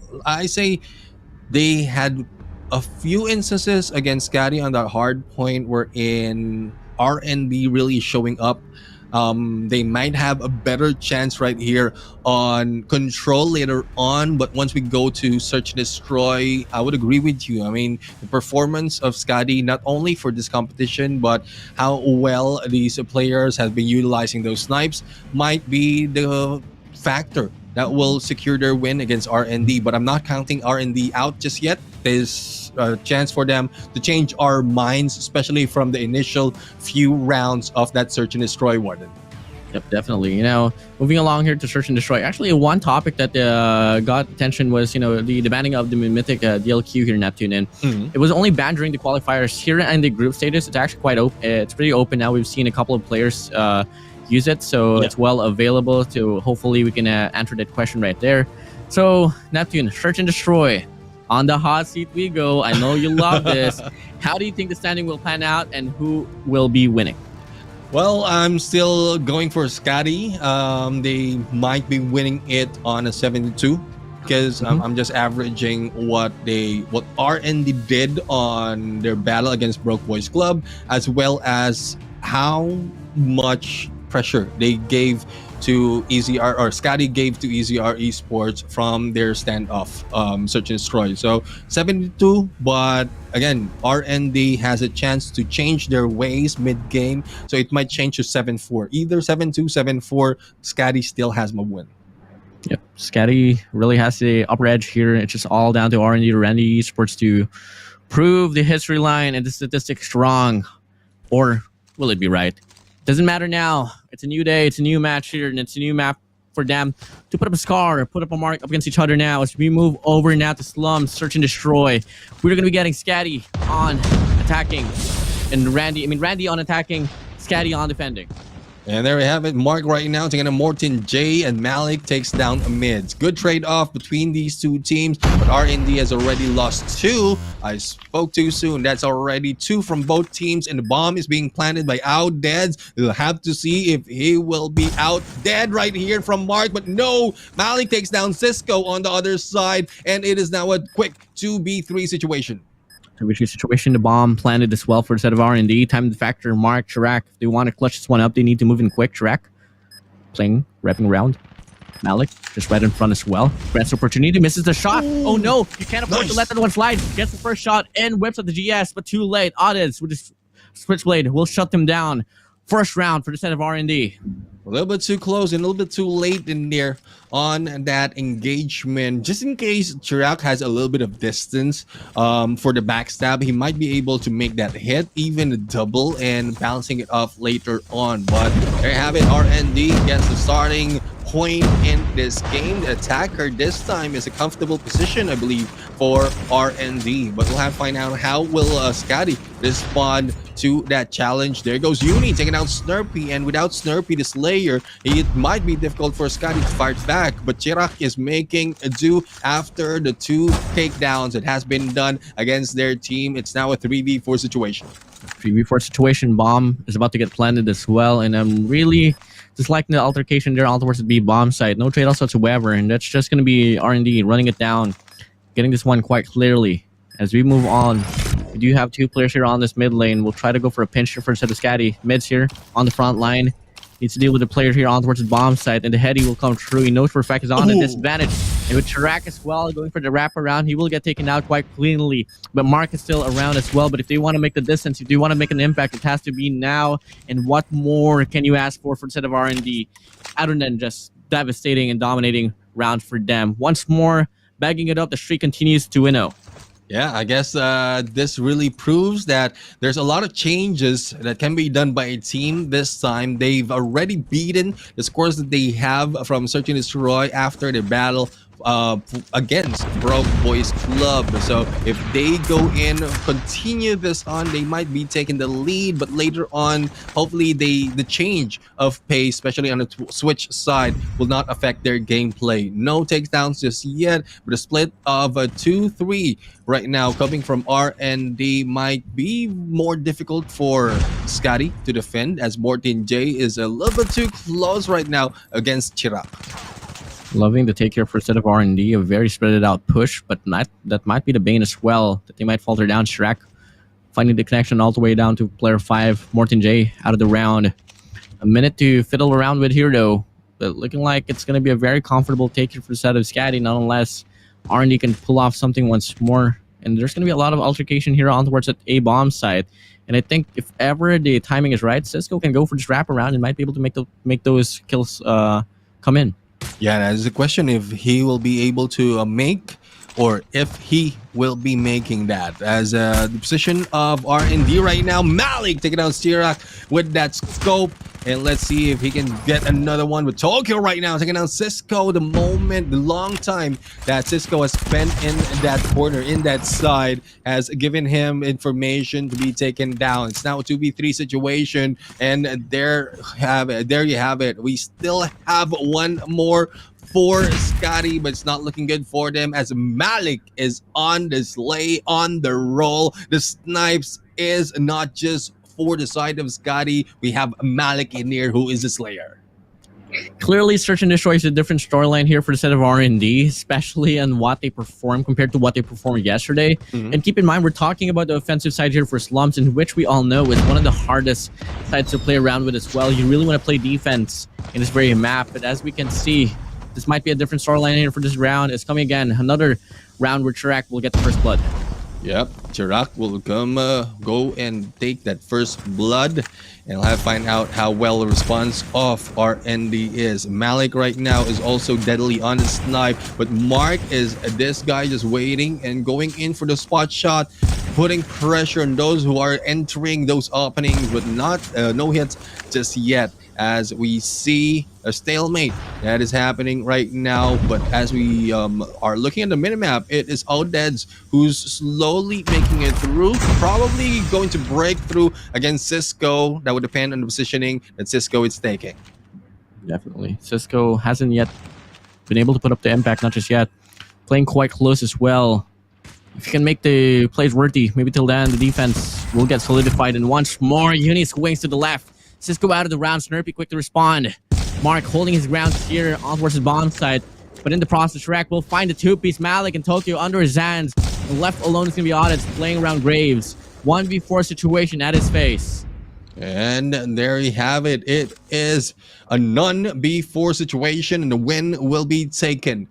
few instances against SKADI on that hard point wherein RND really showing up. They might have a better chance right here on Control later on, but once we go to Search and Destroy, I would agree with you. I mean, the performance of SKADI, not only for this competition, but how well these players have been utilizing those snipes, might be the factor that will secure their win against RND. But I'm not counting RND out just yet. There's a chance for them to change our minds, especially from the initial few rounds of that Search and Destroy warden. Yep, definitely. You know, moving along here to Search and Destroy. Actually, one topic that got attention was, you know, the banning of the Mythic DLQ here in Neptune, and it was only banned during the qualifiers. Here in the group status, it's actually quite open. It's pretty open now. We've seen a couple of players use it, so it's well available. To hopefully we can answer that question right there. So Neptune, Search and Destroy. On the hot seat we go. I know you love this. How do you think the standing will pan out, and who will be winning? Well, I'm still going for SKADI. They might be winning it on a 72 because I'm just averaging what RND did on their battle against Broke Boys Club, as well as how much pressure they gave to EZR, or SKADI gave to EZR Esports from their standoff, search and destroy. So 72, but again, RND has a chance to change their ways mid-game, so it might change to 7-4. Either 7-2, 7-4, SKADI still has my win. Yep, Scotty really has the upper edge here. It's just all down to R&D to Randy Esports to prove the history line and the statistics strong. Or will it be right? Doesn't matter now. It's a new day. It's a new match here, and it's a new map for them to put up a scar, put up a mark up against each other now as we move over now to Slums, Search and Destroy. We're going to be getting Scotty on attacking, and Randy on attacking, Scotty on defending. And there we have it. Mark right now taking a Morton J, and Malik takes down mids. Good trade-off between these two teams, but RND has already lost 2. I spoke too soon. That's already 2 from both teams, and the bomb is being planted by Out Deads. We'll have to see if he will be out dead right here from Mark, but no, Malik takes down Cisco on the other side, and it is now a quick 2v3 situation. Situation, the bomb planted as well for the set of R&D. Time to factor Mark, Chirac. If they want to clutch this one up, they need to move in quick. Chirac playing, wrapping around. Malik just right in front as well. Grants opportunity, misses the shot. Oh no, you can't afford to let that one slide. Gets the first shot and whips at the GS, but too late. Odds with his switchblade will shut them down. First round for the set of R&D. A little bit too close and a little bit too late in there on that engagement. Just in case Chirac has a little bit of distance for the backstab, he might be able to make that hit, even a double, and balancing it off later on. But there you have it. RND gets the starting point in this game. The attacker this time is a comfortable position, I believe, for RND. But we'll have to find out how will SKADI respond to that challenge. There goes Uni taking out Snurpy, and without Snurpy the Slayer, it might be difficult for SKADI to fight back, but Chirac is making a do after the 2 takedowns that has been done against their team. It's now a 3v4 situation. 3v4 situation. Bomb is about to get planted as well, and I'm really disliking the altercation there all towards the B bomb site. No trade-offs whatsoever, and that's just going to be R&D running it down, getting this one quite clearly. As we move on, we do have 2 players here on this mid lane. We'll try to go for a pinch here for a set of SKADI. Mids here on the front line. Needs to deal with the player here on towards the bomb site, and the heady will come through. He knows for a fact he's on a disadvantage. And with Chirac as well, going for the wraparound, he will get taken out quite cleanly. But Mark is still around as well. But if they want to make the distance, if they want to make an impact, it has to be now. And what more can you ask for the set of R&D, other than just devastating and dominating round for them? Once more, bagging it up, the streak continues to 2-0. Yeah, I guess this really proves that there's a lot of changes that can be done by a team this time. They've already beaten the scores that they have from Search and Destroy after the battle against Broke Boys Club. So if they go in, continue this on, they might be taking the lead, but later on, hopefully the change of pace, especially on the switch side, will not affect their gameplay. No takedowns just yet, but a split of 2-3 right now coming from RND might be more difficult for SKADI to defend, as Morton J is a little bit too close right now against Chirac. Loving the take here for a set of R&D, a very spread out push, but that might be the bane as well, that they might falter down. Chirac finding the connection all the way down to player 5, Morton J, out of the round. A minute to fiddle around with here though, but looking like it's going to be a very comfortable take here for the set of SKADI, not unless R&D can pull off something once more. And there's going to be a lot of altercation here on towards that A bomb side. And I think if ever the timing is right, Cisco can go for this wraparound and might be able to make those kills come in. Yeah, that's the question, if he will be able to make, or if he will be making that. As the position of R&D right now, Malik taking out Chirac with that scope, and let's see if he can get another one with Tokyo right now taking out Cisco. The long time that Cisco has spent in that corner, in that side, has given him information to be taken down. It's now a 2v3 situation, and there you have it. We still have one more for SKADI, but it's not looking good for them, as Malik is on the slay, on the roll. The snipes is not just for the side of SKADI. We have Malik in here, who is a slayer. Clearly, Search and Destroy is a different storyline here for the set of R&D, especially on what they perform compared to what they performed yesterday. And keep in mind, we're talking about the offensive side here for Slumps, in which we all know is one of the hardest sides to play around with as well. You really want to play defense in this very map, but as we can see, this might be a different storyline here for this round. It's coming again, another round where Chirac will get the first blood. Yep, Chirac will come, go and take that first blood, and we'll have to find out how well the response of our ND is. Malik right now is also deadly on the snipe, but Mark is this guy just waiting and going in for the spot shot, putting pressure on those who are entering those openings, but not no hits just yet, as we see a stalemate that is happening right now. But as we are looking at the minimap, it is Odeds who's slowly making it through, probably going to break through against Cisco. That would depend on the positioning that Cisco is taking. Definitely. Cisco hasn't yet been able to put up the impact, not just yet. Playing quite close as well. If you can make the plays worthy, maybe till then the defense will get solidified. And once more, Uni swings to the left. Cisco out of the round, Snurpy quick to respond. Mark holding his ground here on towards the bomb site. But in the process, Shrek will find the two-piece Malik and Tokyo under his hands. And left alone is going to be Audits playing around Graves. 1v4 situation at his face. And there you have it. It is a non-B4 situation, and the win will be taken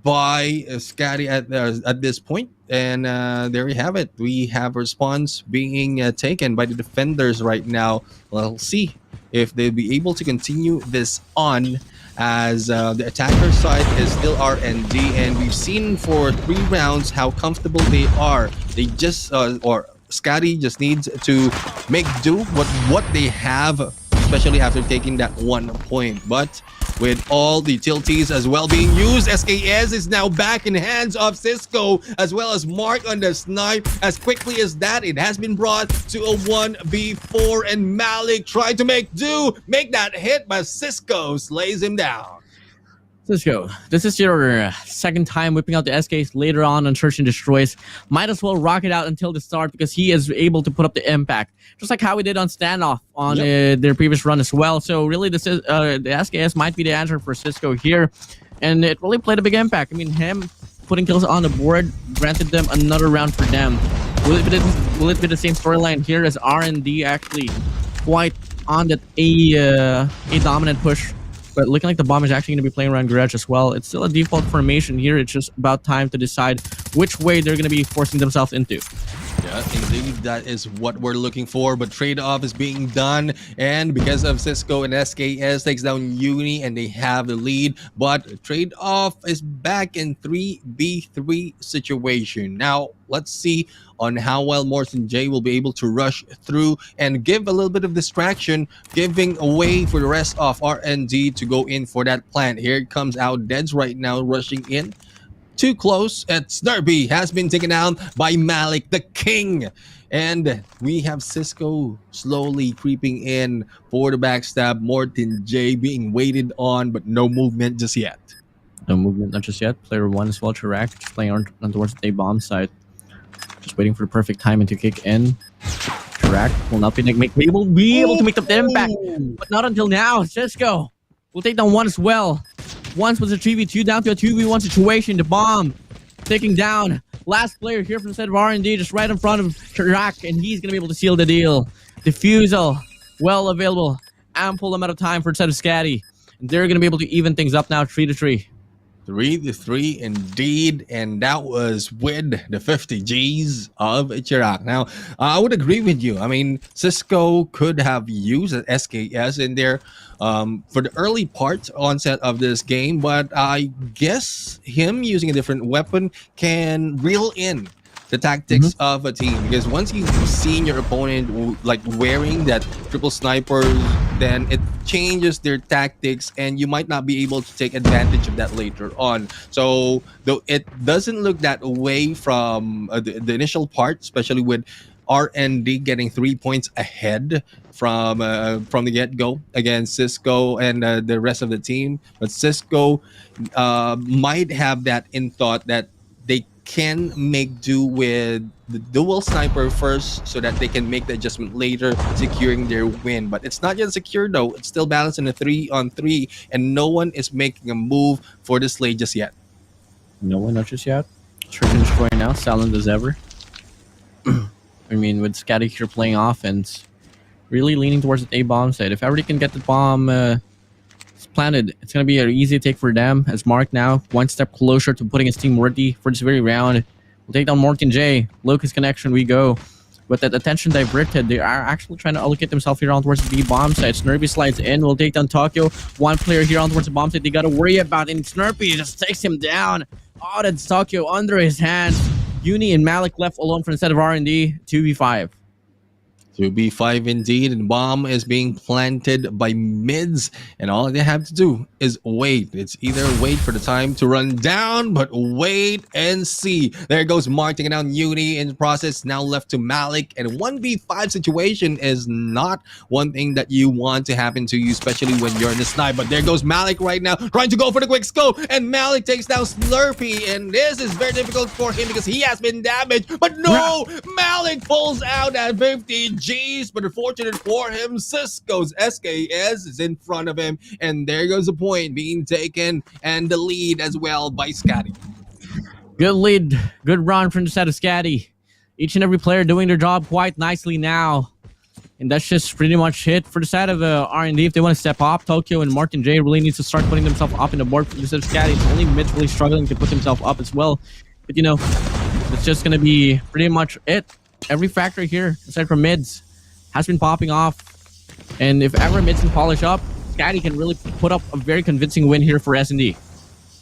by Scotty at this point. And there you have it. We have a response being taken by the defenders right now. We'll see if they'll be able to continue this on, as the attacker side is still RND, and we've seen for 3 rounds how comfortable they are. They just or Scotty just needs to make do with what they have, especially after taking that 1 point. But with all the utilities as well being used, SKS is now back in hands of Cisco, as well as Mark on the snipe. As quickly as that, it has been brought to a 1v4, and Malik tried to make do, make that hit, but Cisco slays him down. Cisco, this is your second time whipping out the SKs later on Search and Destroys. Might as well rock it out until the start, because he is able to put up the impact, just like how we did on Standoff on their previous run as well. So really, this is the SKS might be the answer for Cisco here, and it really played a big impact. I mean, him putting kills on the board granted them another round for them. Will it be the same storyline here, as R&D actually quite on that a dominant push? But looking like the bomb is actually going to be playing around Garage as well. It's still a default formation here. It's just about time to decide which way they're going to be forcing themselves into. Yeah, indeed, that is what we're looking for. But trade-off is being done, and because of Cisco and SKS takes down Uni, and they have the lead. But trade-off is back in 3v3 situation. Now, let's see on how well Morrison J will be able to rush through and give a little bit of distraction, giving away for the rest of RNG to go in for that plant. Here comes out Deads right now, rushing in. Too close, and Snurpy has been taken down by Malik, the king. And we have Cisco slowly creeping in for the backstab. Morton J being waited on, but no movement just yet. No movement, not just yet. Player 1 as well, Chirac, just playing on towards the bomb side. Just waiting for the perfect timing to kick in. Chirac will not be able to make the impact, but not until now. Cisco will take down 1 as well. Once was a 3v2 down to a 2v1 situation. The bomb taking down last player here from the side of R&D, just right in front of Chirac, and he's gonna be able to seal the deal. Defusal, well available, ample amount of time for the side of SKADI. They're gonna be able to even things up now, 3-3. 3-3 indeed, and that was with the 50 Gs of Chirac. Now, I would agree with you. I mean, Cisco could have used an SKS in there for the early part onset of this game, but I guess him using a different weapon can reel in the tactics of a team, because once you've seen your opponent like wearing that triple sniper, then it changes their tactics, and you might not be able to take advantage of that later on. So though it doesn't look that way from the initial part, especially with R&D getting 3 points ahead from the get-go against Cisco and the rest of the team, but Cisco might have that in thought that they can make do with the dual sniper first so that they can make the adjustment later, securing their win. But it's not yet secure though. It's still balanced in a 3-on-3, and no one is making a move for the slay just yet. No one, not just yet. Church and Troy now, silent as ever. I mean, with SKADI here playing offense, really leaning towards the A bomb side. If everybody can get the bomb planted, it's going to be an easy take for them, as Mark now one step closer to putting his team worthy for this very round. We'll take down Morton J. Locust connection we go. With that attention diverted, they are actually trying to allocate themselves here on towards the B bomb side. Snurpy slides in, will take down Tokyo. One player here on towards the bomb side they got to worry about, and Snurpy just takes him down. Oh, that's Tokyo under his hands. Uni and Malik left alone for instead of R&D. 2v5. 2b5 indeed, and bomb is being planted by mids, and all they have to do is wait. It's either wait for the time to run down, but wait and see. There goes Mark taking down Uni in the process, now left to Malik, and 1v5 situation is not one thing that you want to happen to you, especially when you're in the snipe. But there goes Malik right now, trying to go for the quick scope, and Malik takes down Slurpee, and this is very difficult for him because he has been damaged, but no! Malik falls out at 50 G's, but unfortunate for him, Cisco's SKS is in front of him, and there goes the point being taken, and the lead as well by SKADI. Good lead, good run from the side of SKADI. Each and every player doing their job quite nicely now. And that's just pretty much it for the side of R&D. If they want to step up, Tokyo and Martin J really needs to start putting themselves up in the board. For the side of SKADI, it's only mid really struggling to put himself up as well. But you know, it's just going to be pretty much it. Every factor here, aside from mids, has been popping off. And if ever mids can polish up, SKADI can really put up a very convincing win here for S&D.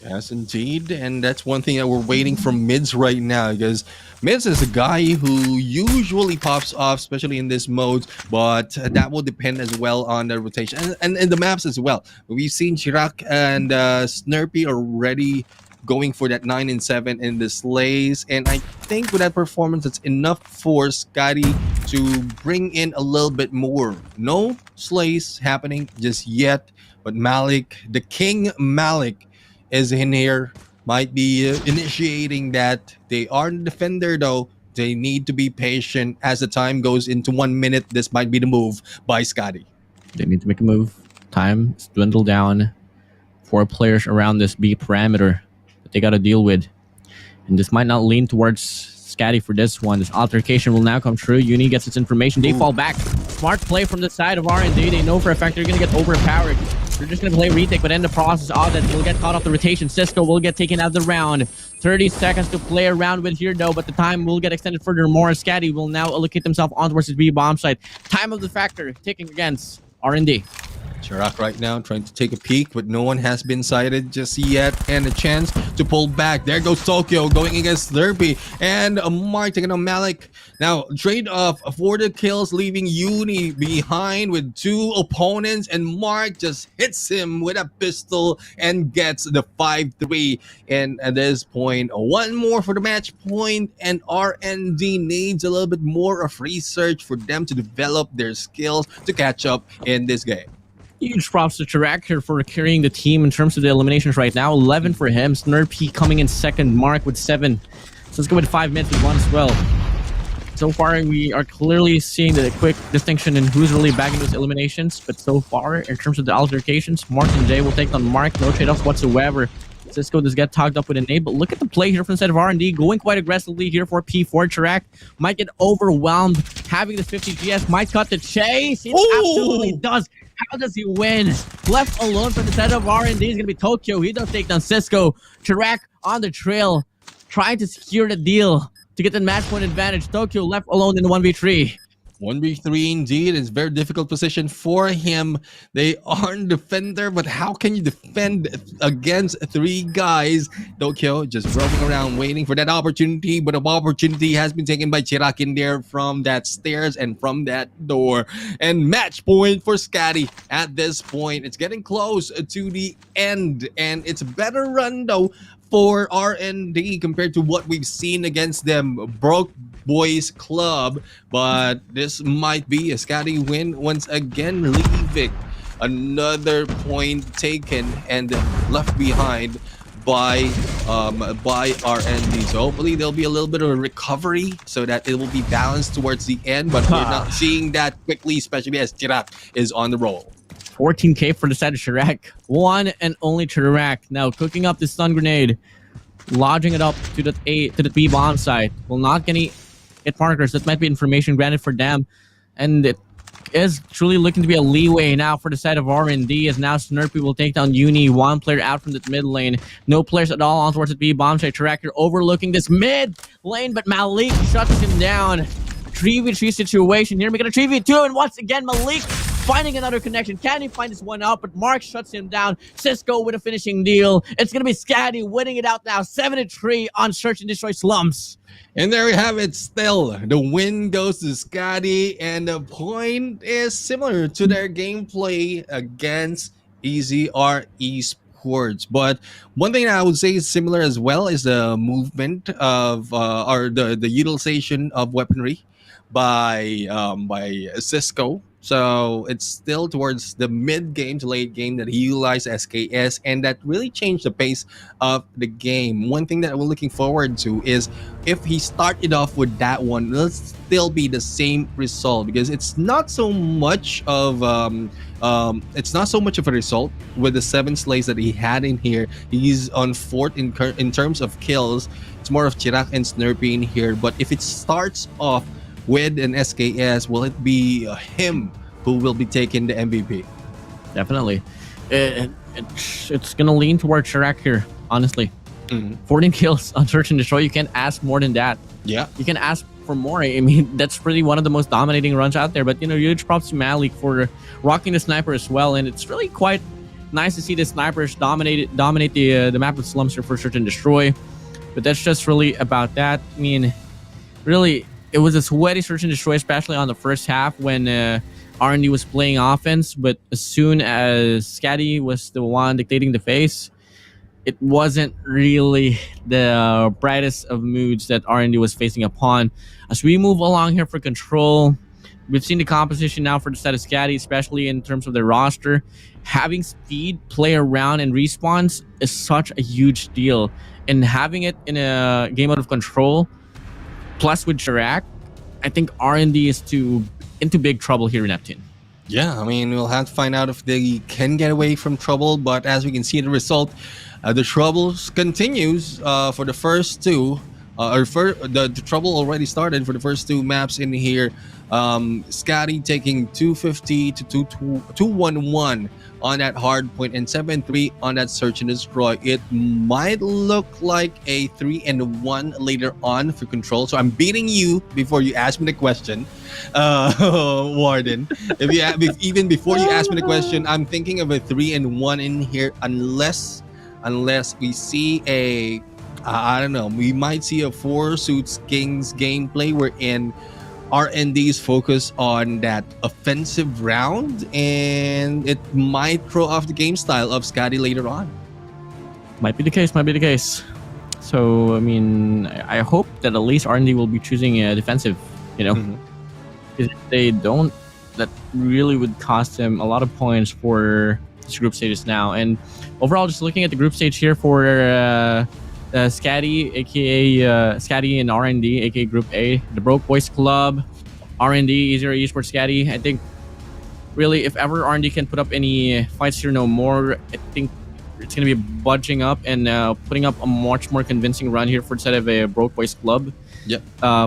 Yes, indeed. And that's one thing that we're waiting from mids right now, because mids is a guy who usually pops off, especially in this mode, but that will depend as well on the rotation and the maps as well. We've seen Chirac and Snurpy already going for that 9 and 7 in the slays, and I think with that performance it's enough for SKADI to bring in a little bit more. No slays happening just yet, but Malik, the King Malik, is in here, might be initiating that. They are the defender though. They need to be patient as the time goes into 1 minute. This might be the move by SKADI. They need to make a move. Time is dwindled down. 4 players around this B parameter that they got to deal with. And this might not lean towards SKADI for this one. This altercation will now come true. Uni gets its information. They fall back. Smart play from the side of R&D. They know for a fact they're going to get overpowered. They're just going to play retake, but in the process, that will get caught off the rotation. Cisco will get taken out of the round. 30 seconds to play around with here, though, but the time will get extended furthermore. SKADI will now allocate themselves on towards his B bomb site. Time of the factor, ticking against R&D. Chirac right now trying to take a peek, but no one has been sighted just yet, and a chance to pull back. There goes Tokyo going against Slurpee, and Mark taking on Malik. Now trade off for the kills, leaving Uni behind with 2 opponents, and Mark just hits him with a pistol and gets the 5-3. And at this point, 1 more for the match point, and R&D needs a little bit more of research for them to develop their skills to catch up in this game. Huge props to Chirac here for carrying the team in terms of the eliminations right now. 11 for him. Snurpy coming in second. Mark with 7. So let's go with 5 minutes with 1 as well. So far, we are clearly seeing the quick distinction in who's really bagging those eliminations. But so far, in terms of the altercations, Martin J will take on Mark. No trade-offs whatsoever. Cisco does get togged up with an A, but look at the play here from the side of R&D, going quite aggressively here for P4. Chirac might get overwhelmed, having the 50 GS, might cut the chase. It absolutely does. How does he win? Left alone from the side of R&D is going to be Tokyo. He does take down Cisco. Chirac on the trail, trying to secure the deal to get the match point advantage. Tokyo left alone in the 1v3. 1v3 indeed. It's a very difficult position for him. They aren't defender, but how can you defend against 3 guys? Tokyo just roaming around waiting for that opportunity, but the opportunity has been taken by Chirac in there from that stairs and from that door. And match point for SKADI at this point. It's getting close to the end, and it's a better run though for R&D compared to what we've seen against them. Broke Boys Club, but this might be a SKADI win once again, leaving another point taken and left behind by RND. So hopefully there'll be a little bit of a recovery so that it will be balanced towards the end. But we're not seeing that quickly, especially as Chirac is on the roll. 14k for the side of Chirac. One and only Chirac now cooking up this stun grenade, lodging it up to the B bomb site. Will not get any hit markers. That might be information granted for them, and it is truly looking to be a leeway now for the side of R&D, as now Snurpy will take down Uni. One player out from the mid lane. No players at all on towards the B bomb site. Chirac overlooking this mid lane, but Malik shuts him down. 3v3 situation here. We got a 3v2, and once again Malik finding another connection. Can he find this one out? But Mark shuts him down. Cisco with a finishing deal. It's going to be SKADI winning it out now. 7-3 on Search and Destroy Slums. And there we have it still. The win goes to SKADI, and the point is similar to their gameplay against EZR Esports. But one thing I would say is similar as well is the movement of or the utilization of weaponry by Cisco. So it's still towards the mid game to late game that he utilized SKS, and that really changed the pace of the game. One thing that we're looking forward to is if he started off with that one, it'll still be the same result, because it's not so much of a result with the 7 slays that he had in here. He's on 4th in terms of kills. It's more of Chirac and Snurpy in here. But if it starts off with an SKS, will it be him who will be taking the MVP? Definitely. It's going to lean toward Chirac here, honestly. 14 kills on Search and Destroy. You can't ask more than that. Yeah. You can ask for more. I mean, that's really one of the most dominating runs out there. But, you know, huge props to Malik for rocking the sniper as well. And it's really quite nice to see the snipers dominate the map of Slums here for Search and Destroy. But that's just really about that. I mean, really, it was a sweaty Search and Destroy, especially on the first half when R&D was playing offense. But as soon as SKADI was the one dictating the pace, it wasn't really the brightest of moods that R&D was facing upon. As we move along here for control, we've seen the composition now for the side of SKADI, especially in terms of their roster. Having speed, play around, and respawns is such a huge deal. And having it in a game out of control, plus with Chirac, I think R&D is into big trouble here in Neptune. Yeah, I mean, we'll have to find out if they can get away from trouble. But as we can see the result, the troubles continues for the first two. The trouble already started for the first 2 maps in here. SKADI taking 250 to 211 on that hard point, and 7-3 on that Search and Destroy. It might look like a 3-1 later on for control. So I'm beating you before you ask me the question, Warden. Even before you ask me the question, I'm thinking of a 3-1 in here, unless we see a I don't know, we might see a 4 Suits Kings gameplay wherein R&D's focus on that offensive round, and it might throw off the game style of SKADI later on. Might be the case. So, I mean, I hope that at least R&D will be choosing a defensive, you know. Because if they don't, that really would cost them a lot of points for this group stages now. And overall, just looking at the group stage here for SKADI, aka SKADI and R&D, aka Group A, the Broke Boys Club, R&D, EZR Esports, SKADI. I think really, if ever R&D can put up any fights here no more, I think it's going to be budging up and putting up a much more convincing run here for the side of a Broke Boys Club. Yep.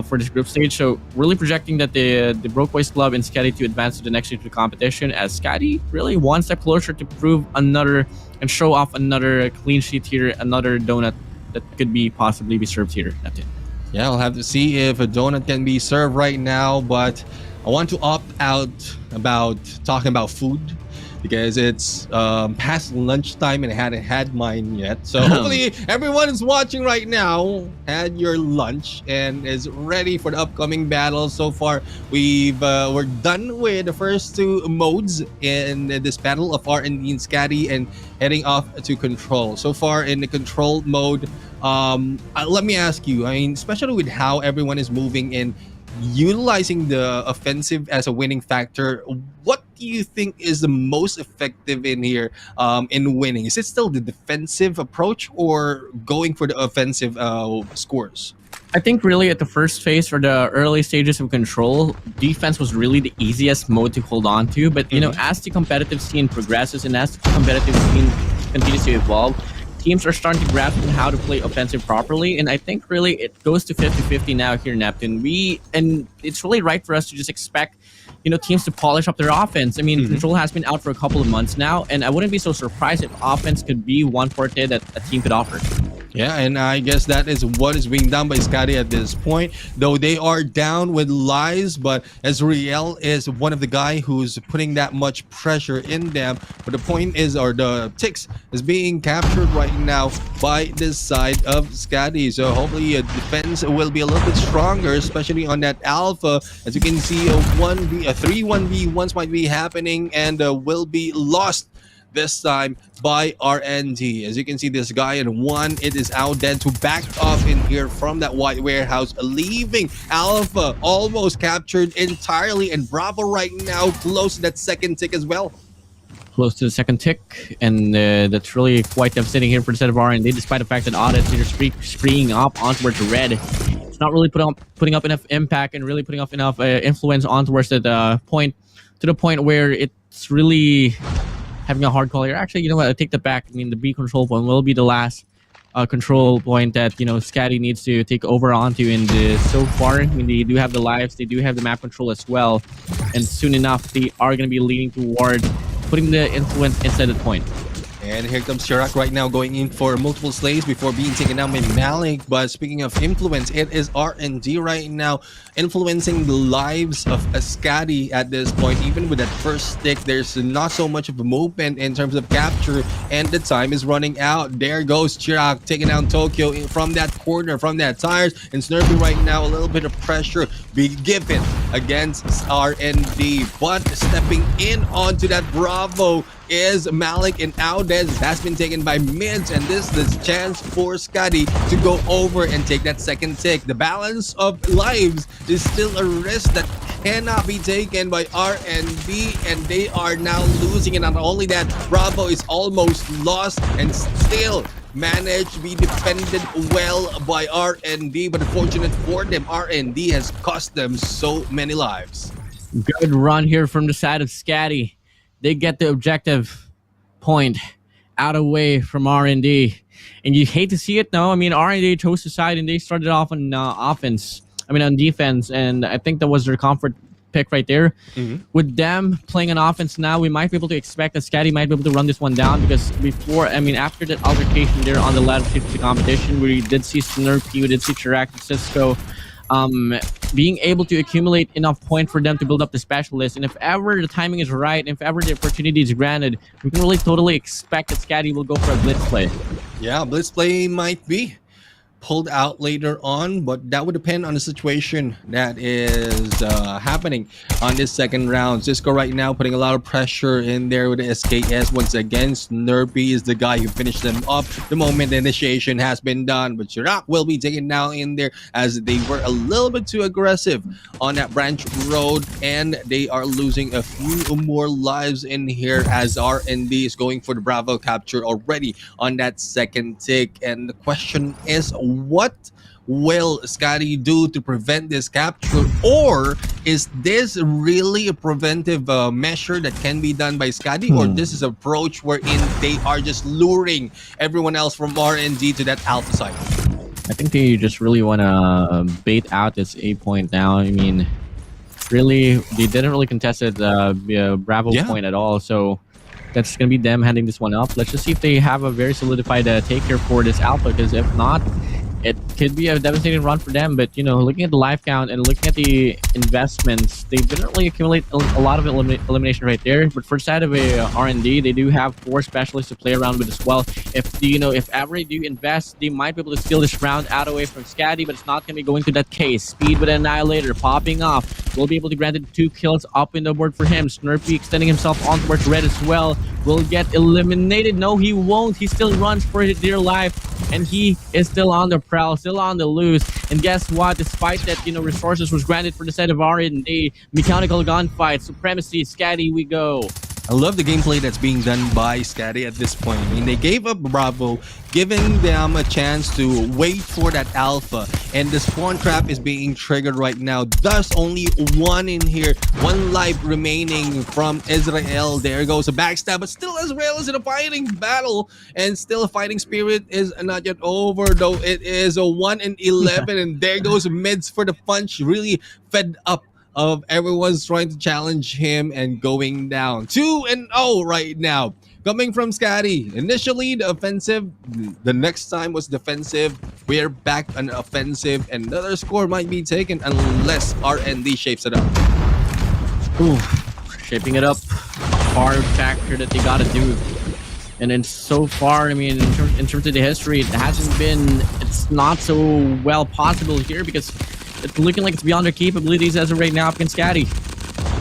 For this group stage. So really projecting that the Broke Boys Club and SKADI to advance to the next stage of the competition, as SKADI really one step closer to prove another and show off another clean sheet here, another donut that could be possibly be served here. That's it. Yeah, we'll have to see if a donut can be served right now, but I want to opt out about talking about food because it's past lunchtime and I hadn't had mine yet. So hopefully everyone is watching right now had your lunch and is ready for the upcoming battle. So far, we're done with the first 2 modes in this battle of R&D and SKADI and heading off to control. So far in the control mode, let me ask you, I mean, especially with how everyone is moving in, utilizing the offensive as a winning factor, what do do you think is the most effective in here in winning? Is it still the defensive approach or going for the offensive scores? I think really at the first phase or the early stages of control, defense was really the easiest mode to hold on to. But you know, as the competitive scene progresses and as the competitive scene continues to evolve, teams are starting to grasp on how to play offensive properly. And I think really it goes to 50-50 now here in Neptune. And it's really right for us to just expect, you know, teams to polish up their offense. I mean, Control has been out for a couple of months now, and I wouldn't be so surprised if offense could be one forte that a team could offer. Yeah, and I guess that is what is being done by SKADI at this point. Though they are down with lives, but Ezreal is one of the guy who's putting that much pressure in them. But the point is, or the ticks is being captured right now by this side of SKADI. So hopefully defense will be a little bit stronger, especially on that alpha. As you can see, a 3-1v1s might be happening and will be lost this time by RND. As you can see, this guy in one, it is out then to back off in here from that white warehouse, leaving Alpha almost captured entirely, and Bravo right now close to that second tick as well. Close to the second tick, and that's really quite devastating here for the set of RND, despite the fact that Audits are spreeing up onwards red. It's not really putting up enough impact and really putting up enough influence onwards at the point, where it's really having a hard call here. Actually, you know what? I take that back. I mean, the B control point will be the last control point that, you know, SKADI needs to take over onto. And so far, I mean, they do have the lives, they do have the map control as well, and soon enough, they are going to be leaning towards putting the influence inside the point. And here comes Chirac right now going in for multiple slays before being taken down by Malik. But speaking of influence, it is RND right now influencing the lives of SKADI at this point. Even with that first stick, there's not so much of a movement in terms of capture, and the time is running out. There goes Chirac taking down Tokyo from that corner, from that tires, and Snurpy right now a little bit of pressure be given against RND. But stepping in onto that Bravo is Malik, and Audez has been taken by mids, and this is the chance for SKADI to go over and take that second tick. The balance of lives is still a risk that cannot be taken by RND, and they are now losing. And not only that, Bravo is almost lost and still managed to be defended well by RND, but unfortunate for them, RND has cost them so many lives. Good run here from the side of SKADI. They get the objective point out away from RND. And you hate to see it, though. I mean, RND chose the side and they started off on on defense. And I think that was their comfort pick right there. With them playing on offense now, we might be able to expect that SKADI might be able to run this one down, because after that altercation there on the ladder of the competition, we did see Snurpy, we did see Chirac and Cisco being able to accumulate enough points for them to build up the specialist. And if ever the timing is right, and if ever the opportunity is granted, we can really totally expect that SKADI will go for a blitz play. Yeah, blitz play might be pulled out later on, but that would depend on the situation that is happening on this second round. Cisco right now putting a lot of pressure in there with the SKS. Once again, Snurpy is the guy who finished them up the moment the initiation has been done, but Chirac will be taken down in there as they were a little bit too aggressive on that branch road, and they are losing a few more lives in here as RND is going for the Bravo capture already on that second tick. And the question is, what will SKADI do to prevent this capture, or is this really a preventive measure that can be done by SKADI, or this is an approach wherein they are just luring everyone else from RNG to that alpha side? I think they just really want to bait out this A point now. I mean, really, they didn't really contest the Bravo point at all, so that's going to be them handing this one up. Let's just see if they have a very solidified take here for this alpha, because if not, it could be a devastating run for them. But, you know, looking at the life count and looking at the investments, they didn't really accumulate a lot of elimination right there. But for the side of a R&D, they do have 4 specialists to play around with as well. If ever they do invest, they might be able to steal this round out away from SKADI, but it's not going to be going to that case. Speed with an Annihilator popping off will be able to grant it 2 kills up in the board for him. Snurpy extending himself on towards red as well. Will get eliminated. No, he won't. He still runs for his dear life. And he is still on the prowl, still on the loose. And guess what? Despite that, resources was granted for the side of R&D, mechanical gunfight, supremacy, SKADI, we go. I love the gameplay that's being done by SKADI at this point. I mean, they gave up Bravo, giving them a chance to wait for that alpha. And the spawn trap is being triggered right now. Thus, only one in here. One life remaining from Israel. There goes a backstab. But still, Israel is in a fighting battle. And still, a fighting spirit is not yet over. Though it is a 1 in 11. And there goes mids for the punch. Really fed up of everyone's trying to challenge him and going down 2-0 right now coming from SKADI. Initially the offensive, the next time was defensive. We're back on offensive, and another score might be taken unless R&D shapes it up. Ooh, shaping it up, hard factor that they gotta do. And then so far, I mean, in terms of the history, it's not so well possible here because it's looking like it's beyond their capabilities as of right now up against SKADI.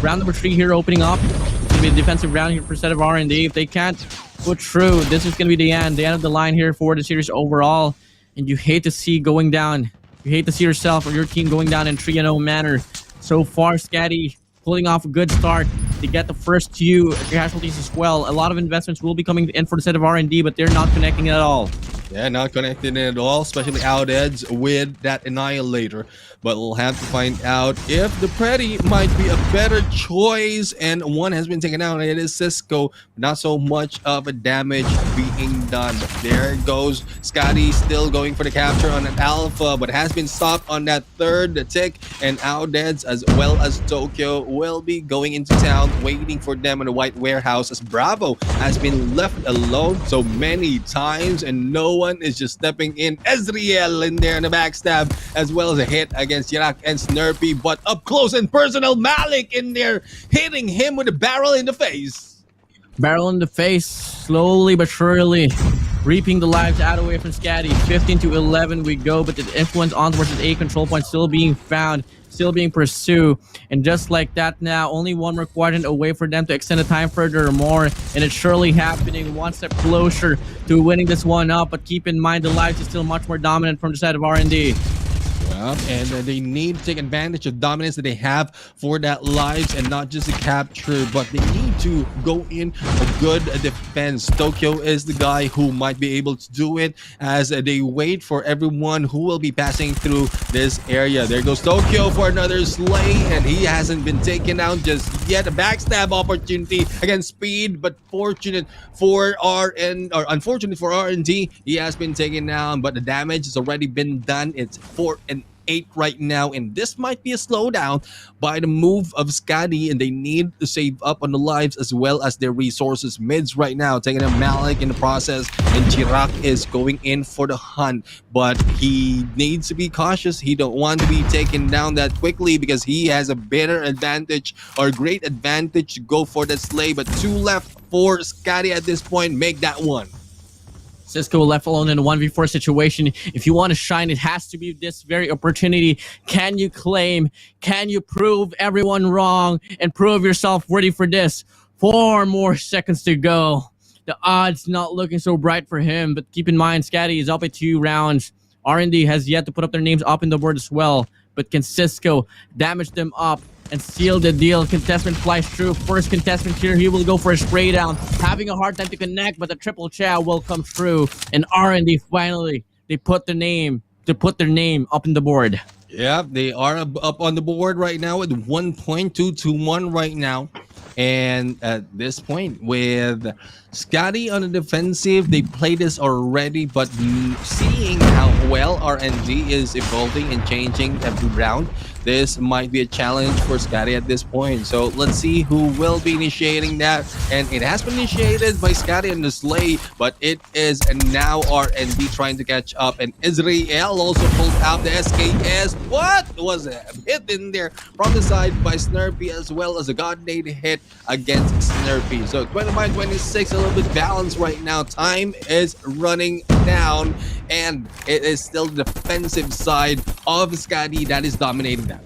Round number 3 here opening up. It's going to be a defensive round here for set of R&D. If they can't put through, this is going to be the end of the line here for the series overall. And you hate to see going down. You hate to see yourself or your team going down in 3-0 manner. So far, SKADI pulling off a good start to get the first few casualties as well. A lot of investments will be coming in for the set of R&D, but they're not connecting at all. Yeah, not connected at all, especially Outedge with that Annihilator. But we'll have to find out if the Pretty might be a better choice. And one has been taken out, and it is Cisco. Not so much of a damage being done. But there goes Scotty, still going for the capture on an Alpha, but has been stopped on that third tick. And Outedge as well as Tokyo will be going into town, waiting for them in the White Warehouse, as Bravo has been left alone so many times, and no one is just stepping in. Ezreal in there in the backstab, as well as a hit against Yarak and Snurpy, but up close and personal, Malik in there hitting him with a barrel in the face. Barrel in the face, slowly but surely reaping the lives out away from SKADI. 15-11 we go, but the influence on versus A control point still being found, still being pursued. And just like that now, only one more quadrant away for them to extend the time furthermore. And it's surely happening, one step closer to winning this one up. But keep in mind, the lives is still much more dominant from the side of R&D. And they need to take advantage of dominance that they have for that lives, and not just a capture, but they need to go in a good defense. Tokyo is the guy who might be able to do it as they wait for everyone who will be passing through this area. There goes Tokyo for another slay, and he hasn't been taken out just yet. A backstab opportunity against Speed, but unfortunate for unfortunate for R&D, he has been taken down, but the damage has already been done. It's 4-8 right now, and this might be a slowdown by the move of SKADI, and they need to save up on the lives as well as their resources. Mids right now taking a Malik in the process, and Chirac is going in for the hunt, but he needs to be cautious. He don't want to be taken down that quickly because he has a better advantage or great advantage to go for the slay. But 2 left for SKADI at this point. Make that one. Cisco left alone in a 1v4 situation. If you want to shine, it has to be this very opportunity. Can you claim? Can you prove everyone wrong and prove yourself worthy for this? 4 more seconds to go. The odds not looking so bright for him, but keep in mind, SKADI is up at 2 rounds. R&D has yet to put up their names up in the board as well, but can Cisco damage them up and seal the deal? Contestant flies through. First contestant here, he will go for a spray down, having a hard time to connect, but the triple chow will come through, and R&D finally, they put their name up in the board. Yeah, they are up on the board right now with 1.221 right now. And at this point, with SKADI on the defensive, they played this already, but seeing how well R&D is evolving and changing every round, this might be a challenge for SKADI at this point. So let's see who will be initiating that. And it has been initiated by SKADI and the Slay, but it is now R&D trying to catch up. And Israel also pulled out the SKS. What was a hit in there from the side by Snurpy, as well as a God-made hit against Snurpy. So 25-26, a little bit balanced right now. Time is running down, and it is still the defensive side of SKADI that is dominating that.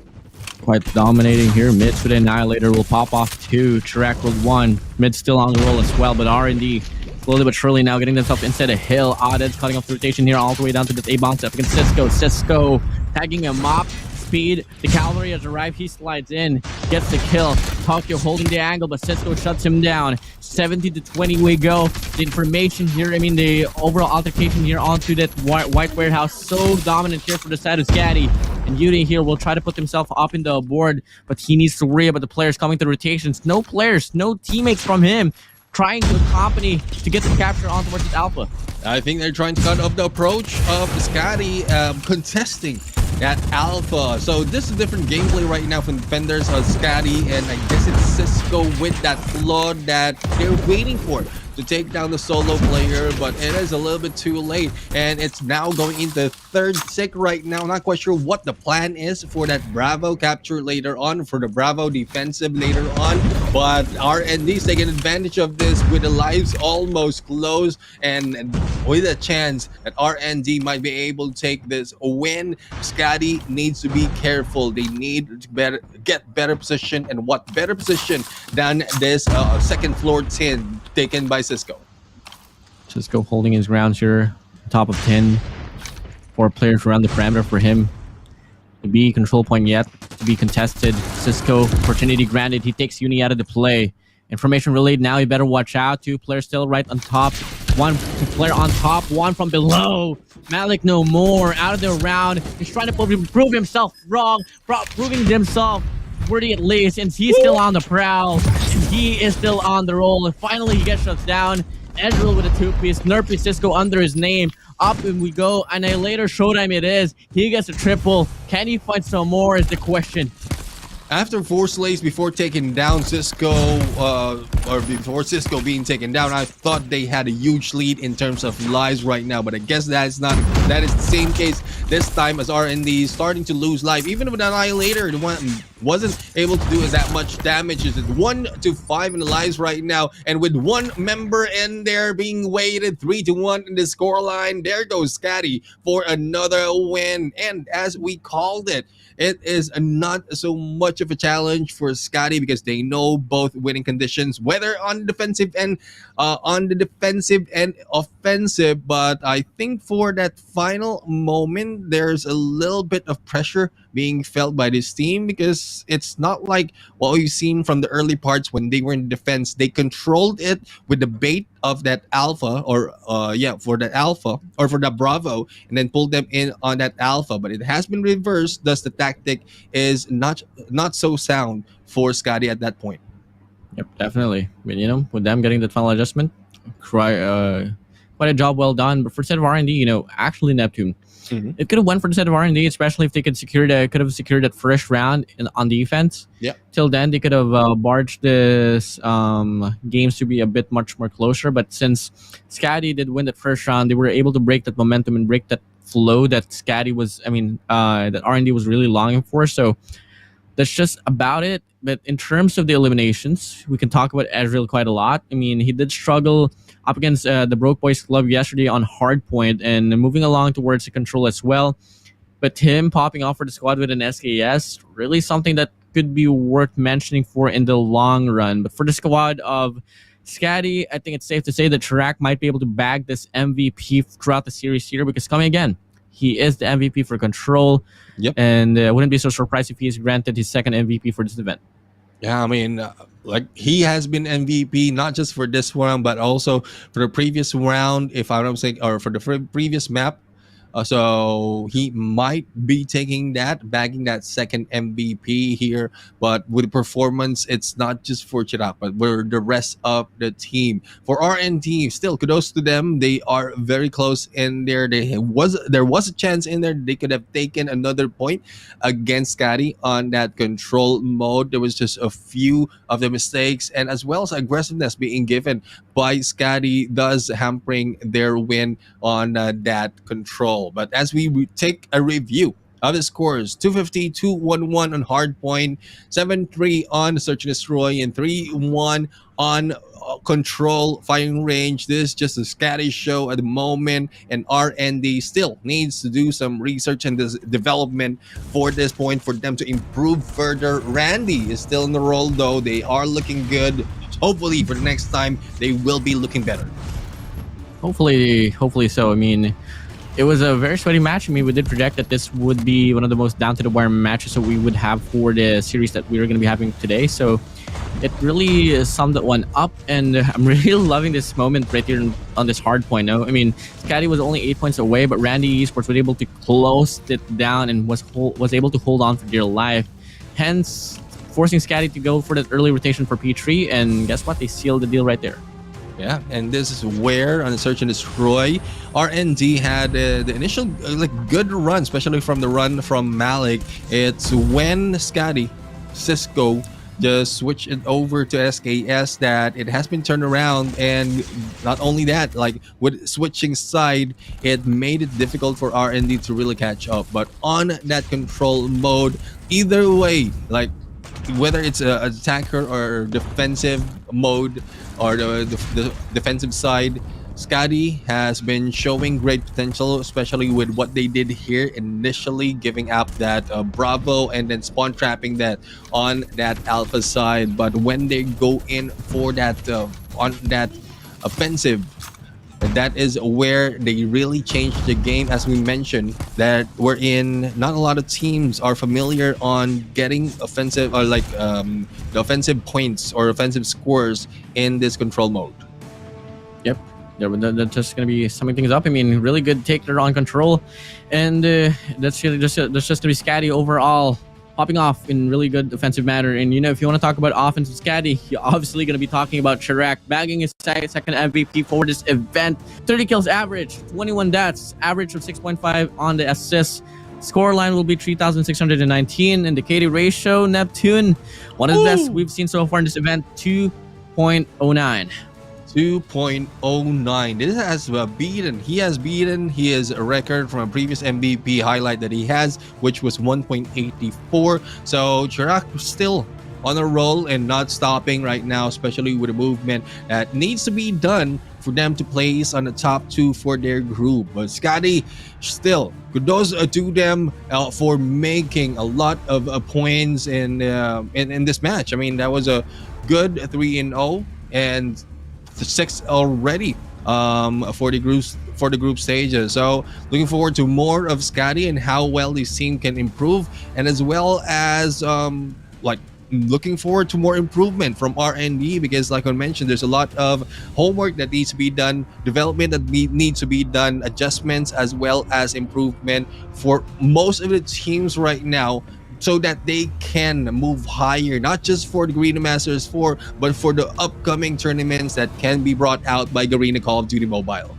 Quite dominating here. Mids with Annihilator will pop off 2. Chirac with 1. Mid still on the roll as well, but R&D slowly but surely now getting themselves inside a hill. Odded's cutting off the rotation here all the way down to this A bounce up against Cisco. Cisco tagging him up. Speed. The cavalry has arrived. He slides in, gets the kill. Tokyo holding the angle, but Cisco shuts him down. 70 to 20 we go. The information here, I mean, the overall altercation here onto that white warehouse, so dominant here for the side of SKADI. And Yuri here will try to put himself up in the board, but he needs to worry about the players coming to rotations. No players, no teammates from him trying to accompany to get the capture on towards this alpha. I think they're trying to cut off the approach of SKADI contesting that alpha. So this is a different gameplay right now from defenders of SKADI, and I guess it's Cisco with that flood that they're waiting for to take down the solo player, but it is a little bit too late, and it's now going into third sick right now. Not quite sure what the plan is for that Bravo capture later on, for the Bravo defensive later on, but R&D's taking advantage of this with the lives almost closed, and with a chance that R&D might be able to take this win. SKADI needs to be careful. They need to get better position, and what better position than this second floor 10 taken by Cisco. Cisco holding his ground here, top of 10. 4 players around the parameter for him. The B control point yet to be contested. Cisco, opportunity granted. He takes Uni out of the play. Information relayed now. You better watch out. 2 players still right on top. 1 player on top. 1 from below. Malik no more. Out of the round. He's trying to prove himself wrong. Proving himself worthy at least. And he's still on the prowl. And he is still on the roll. And finally he gets shut down. Ezreal with a 2-piece. Nerpy Cisco under his name. Up and we go. Annihilator showtime it is. He gets a triple. Can he find some more is the question. After 4 slays before taking down Cisco, or before Cisco being taken down, I thought they had a huge lead in terms of lives right now, but I guess that is the same case this time, as R&D is starting to lose life. Even with Annihilator, the one wasn't able to do that much damage. It's 1 to 5 in the lives right now, and with 1 member in there being weighted 3 to 1 in the scoreline, there goes SKADI for another win. And as we called it, it is not so much of a challenge for SKADI because they know both winning conditions, whether on the defensive and offensive. But I think for that final moment, there's a little bit of pressure being felt by this team, because it's not like what we've seen from the early parts when they were in defense. They controlled it with the bait of that alpha, or for that alpha or for the Bravo, and then pulled them in on that alpha. But it has been reversed, thus the tactic is not so sound for SKADI at that point. Yep, definitely. I mean, you know, with them getting the final adjustment, quite a job well done. But for the set of R&D, you know, actually Neptune, it could have went for the set of R&D, especially if they could have secured that first round on defense. Yeah. Till then, they could have barged this games to be a bit much more closer. But since SKADI did win that first round, they were able to break that momentum and break that flow that SKADI was, that R&D was really longing for. So that's just about it. But in terms of the eliminations, we can talk about Ezreal quite a lot. I mean, he did struggle up against the Broke Boys Club yesterday on hardpoint and moving along towards the control as well. But him popping off for the squad with an SKS, really something that could be worth mentioning for in the long run. But for the squad of SKADI, I think it's safe to say that Chirac might be able to bag this MVP throughout the series here, because coming again, he is the MVP for Control. Yep. And I wouldn't be so surprised if he's granted his second MVP for this event. Yeah, I mean, like, he has been MVP not just for this round, but also for the previous round, if I'm not saying, or for the previous map. So he might be bagging that second MVP here. But with the performance, it's not just for Chirac, but for the rest of the team. For R&D, still kudos to them. They are very close in there. There was a chance in there they could have taken another point against SKADI on that control mode. There was just a few of the mistakes, and as well as aggressiveness being given by SKADI, thus hampering their win on that control. But as we take a review of the scores: 250, 211 on Hardpoint, 7-3 on Search and Destroy, and 3-1 on Control Firing Range. This is just a SKADI show at the moment, and RND still needs to do some research and this development for this point for them to improve further. Randy is still in the role though. They are looking good. Hopefully for the next time they will be looking better. Hopefully so. I mean, it was a very sweaty match. I mean, we did project that this would be one of the most down-to-the-wire matches that we would have for the series that we were going to be having today. So it really summed that one up, and I'm really loving this moment right here on this hard point. No, I mean, SKADI was only 8 points away, but Randy Esports was able to close it down and was able to hold on for dear life, hence forcing SKADI to go for that early rotation for P3, and guess what? They sealed the deal right there. Yeah, and this is where on the Search and Destroy, RND had the initial good run, especially from the run from Malik. It's when SKADI, Cisco, just switched it over to SKS that it has been turned around. And not only that, like with switching side, it made it difficult for RND to really catch up. But on that control mode, either way, like whether it's an attacker or defensive mode or the defensive side, SKADI has been showing great potential, especially with what they did here initially, giving up that Bravo and then spawn trapping that on that Alpha side. But when they go in for that on that offensive, that is where they really changed the game. As we mentioned, that we're in, not a lot of teams are familiar on getting offensive or the offensive points or offensive scores in this control mode. Yep, that's just gonna be summing things up. I mean, really good take there on control, and that's just gonna be SKADI overall popping off in really good offensive manner. And you know, if you want to talk about offensive SKADI, you're obviously going to be talking about Chirac bagging his second MVP for this event. 30 kills average, 21 deaths, average of 6.5 on the assists. Scoreline will be 3,619, and the KD ratio, Neptune, one of the best we've seen so far in this event, 2.09. 2.09. This has he has beaten his record from a previous MVP highlight that he has, which was 1.84. So Chirac still on a roll and not stopping right now, especially with the movement that needs to be done for them to place on the top two for their group. But SKADI, still kudos to them for making a lot of points in this match. I mean, that was a good 3-0 and 6 already for the group stages. So looking forward to more of SKADI and how well this team can improve, and as well as looking forward to more improvement from RND, because like I mentioned, there's a lot of homework that needs to be done, development that needs to be done, adjustments as well as improvement for most of the teams right now, so that they can move higher, not just for the Garena Masters 4, but for the upcoming tournaments that can be brought out by Garena Call of Duty Mobile.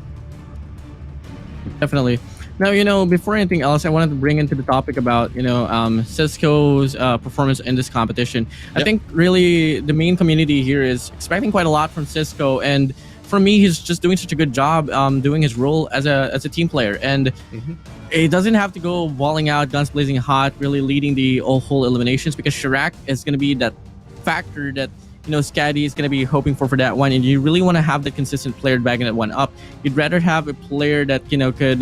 Definitely. Now, you know, before anything else, I wanted to bring into the topic about, you know, Cisco's performance in this competition. I think really the main community here is expecting quite a lot from Cisco, and for me, he's just doing such a good job doing his role as a team player. And it doesn't have to go balling out, guns blazing hot, really leading the whole eliminations, because Chirac is going to be that factor that, you know, SKADI is going to be hoping for that one. And you really want to have the consistent player bagging that one up. You'd rather have a player that, you know, could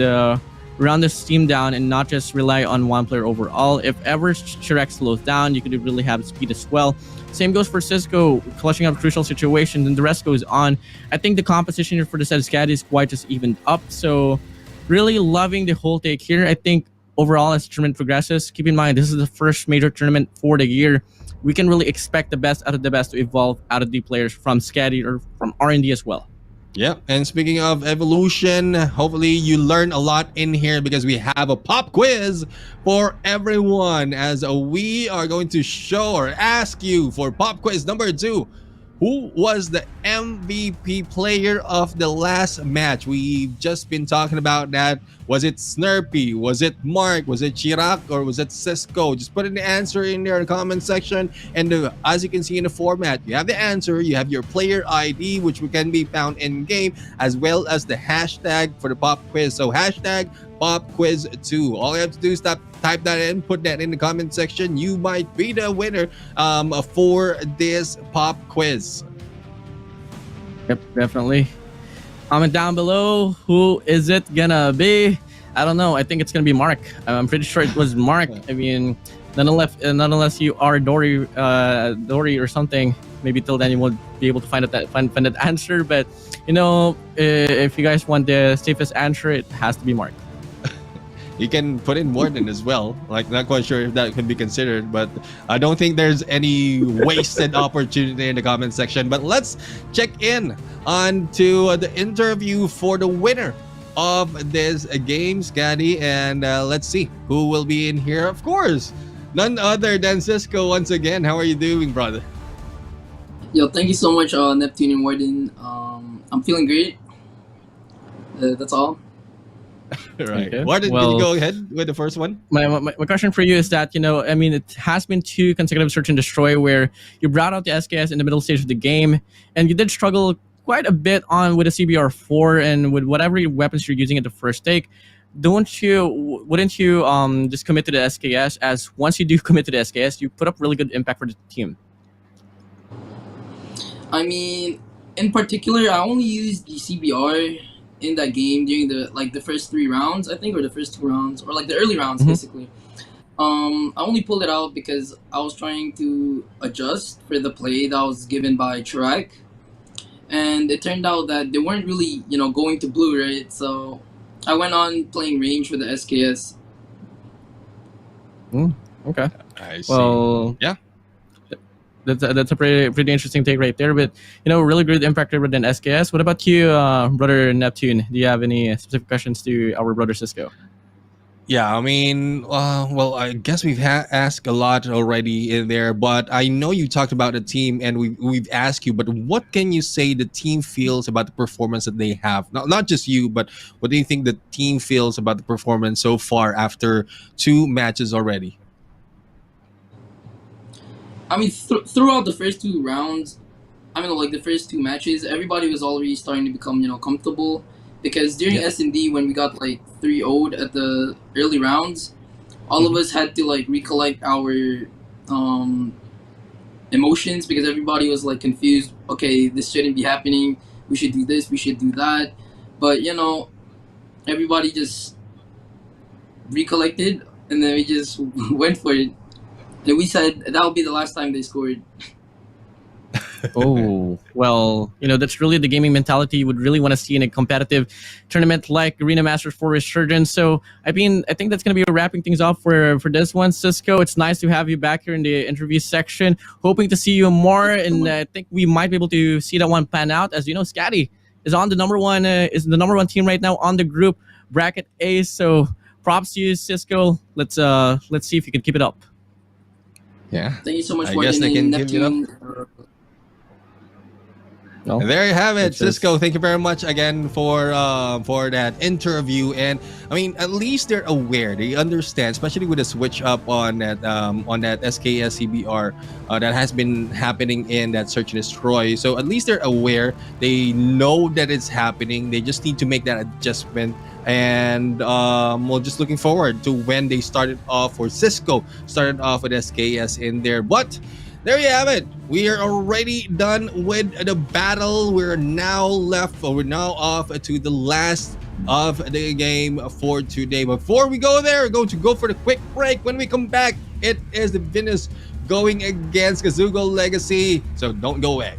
run this team down and not just rely on one player overall. If ever Chirac slows down, you could really have speed as well. Same goes for Cisco, clutching up crucial situations, and the rest goes on. I think the composition for the set of SKADI is quite just evened up. So really loving the whole take here. I think overall, as the tournament progresses, keep in mind, this is the first major tournament for the year. We can really expect the best out of the best to evolve out of the players from SKADI or from RND as well. Yeah, and speaking of evolution, hopefully you learn a lot in here, because we have a pop quiz for everyone, as we are going to show or ask you for pop quiz number 2. Who was the MVP player of the last match? We've just been talking about that. Was it Snurpy? Was it Mark? Was it Chirac? Or was it Cisco? Just put in the answer in there in the comment section. And as you can see in the format, you have the answer. You have your player ID, which can be found in game, as well as the hashtag for the pop quiz. So hashtag Popquiz 2. All you have to do is type that in, put that in the comment section. You might be the winner for this pop quiz. Yep, definitely. Comment down below. Who is it gonna be? I don't know. I think it's gonna be Mark. I'm pretty sure it was Mark. I mean, nonetheless, you are Dory or something. Maybe till then you won't be able to find that answer. But you know, if you guys want the safest answer, it has to be Mark. You can put in Warden as well. Like, not quite sure if that can be considered, but I don't think there's any wasted opportunity in the comment section. But let's check in on to the interview for the winner of this game, SKADI, and let's see who will be in here. Of course, none other than Cisco once again. How are you doing, brother? Yo, thank you so much, Neptune and Warden. I'm feeling great. That's all. Right. Okay. Warden, Well, can you go ahead with the first one? My question for you is that, you know, I mean, it has been 2 consecutive search and destroy where you brought out the SKS in the middle stage of the game, and you did struggle quite a bit on with a CBR4 and with whatever weapons you're using at the first take. Wouldn't you just commit to the SKS, as once you do commit to the SKS, you put up really good impact for the team? I mean, in particular, I only used the CBR in that game during the first 3 rounds, I think, or the first 2 rounds, or like the early rounds, basically. I only pulled it out because I was trying to adjust for the play that was given by Chirac, and it turned out that they weren't really, you know, going to blue, right? So I went on playing range for the SKS. Okay. I see. Well, yeah. That's a pretty interesting take right there. But, you know, really good impact rather than SKS. What about you, brother Neptune? Do you have any specific questions to our brother Cisco? Yeah, I mean, well, I guess we've asked a lot already in there, but I know you talked about the team, and we've asked you, but what can you say the team feels about the performance that they have? Not just you, but what do you think the team feels about the performance so far after 2 matches already? I mean, throughout the first 2 rounds, I mean, like the first 2 matches, everybody was already starting to become, you know, comfortable. Because during S&D, when we got like 3-0'd at the early rounds, all of us had to like recollect our emotions, because everybody was like confused. Okay, this shouldn't be happening. We should do this. We should do that. But you know, everybody just recollected, and then we just went for it. And we said that'll be the last time they scored. Oh, well, you know, that's really the gaming mentality you would really want to see in a competitive tournament like Arena Masters for Resurgence. So, I mean, I think that's going to be wrapping things off for this one. Cisco, it's nice to have you back here in the interview section. Hoping to see you more, and I think we might be able to see that one pan out. As you know, SKADI is on the number one team right now on the group bracket A. So, props to you, Cisco. Let's see if you can keep it up. Yeah. Thank you so much, I Warden guess they and can give it up. Neptune. No? And there you have it, It's just- Cisco. Thank you very much again for that interview. And I mean, at least they're aware, they understand, especially with the switch up on that SKS CBR that has been happening in that search and destroy. So at least they're aware. They know that it's happening. They just need to make that adjustment. And we're just looking forward to when they started off, or Cisco started off with SKS in there. But there you have it. We are already done with the battle. We're now off to the last of the game for today. Before we go there, we're going to go for the quick break. When we come back, it is the Divinos going against Kazoku Legacy. So don't go away.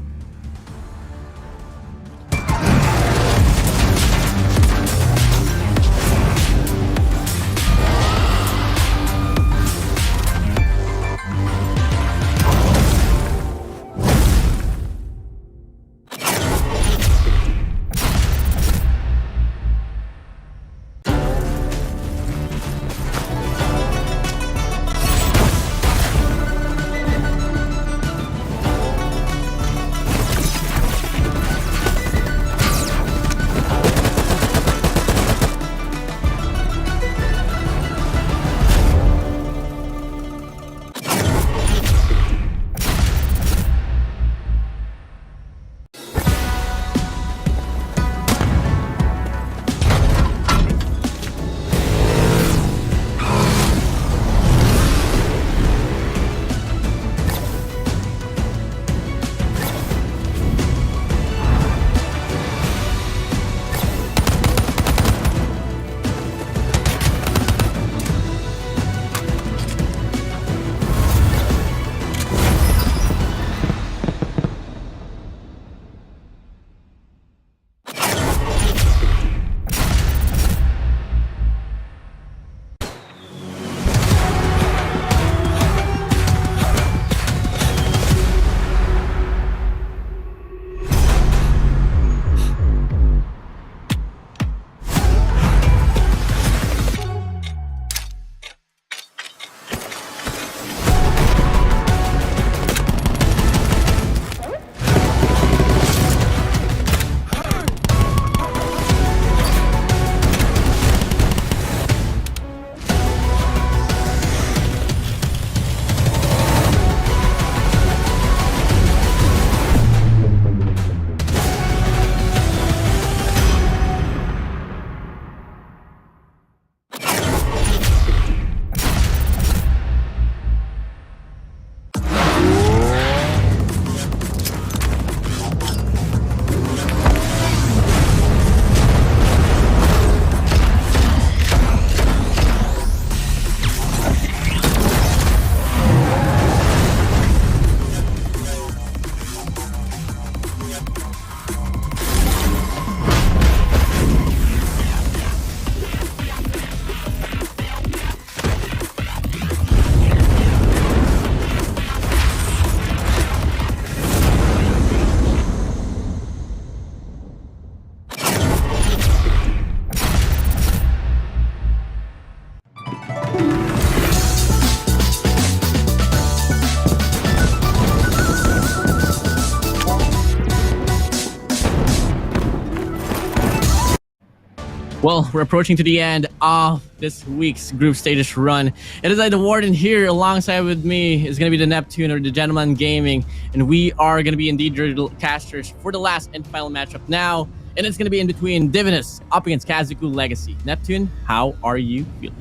Well, we're approaching to the end of this week's group stages run. It is the Warden here. Alongside with me is going to be the Neptune or the Gentleman Gaming. And we are going to be indeed your casters for the last and final matchup now. And it's going to be in between Divinus up against Kazoku Legacy. Neptune, how are you feeling?